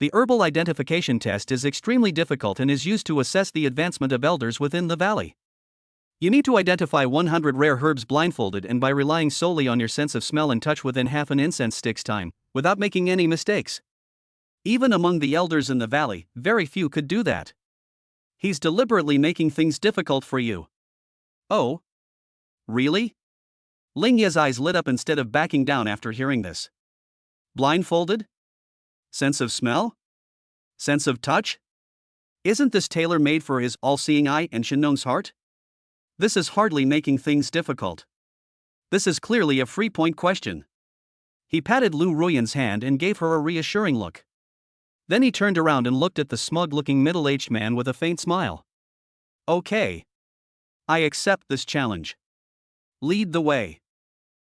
The herbal identification test is extremely difficult and is used to assess the advancement of elders within the valley. You need to identify 100 rare herbs blindfolded and by relying solely on your sense of smell and touch within half an incense stick's time, without making any mistakes. Even among the elders in the valley, very few could do that. He's deliberately making things difficult for you." "Oh? Really?" Ling Ye's eyes lit up instead of backing down after hearing this. "Blindfolded? Sense of smell? Sense of touch? Isn't this tailor made for his all-seeing eye and Shinong's heart? This is hardly making things difficult. This is clearly a free-point question." He patted Lu Ruyan's hand and gave her a reassuring look. Then he turned around and looked at the smug-looking middle-aged man with a faint smile. "Okay. I accept this challenge. Lead the way."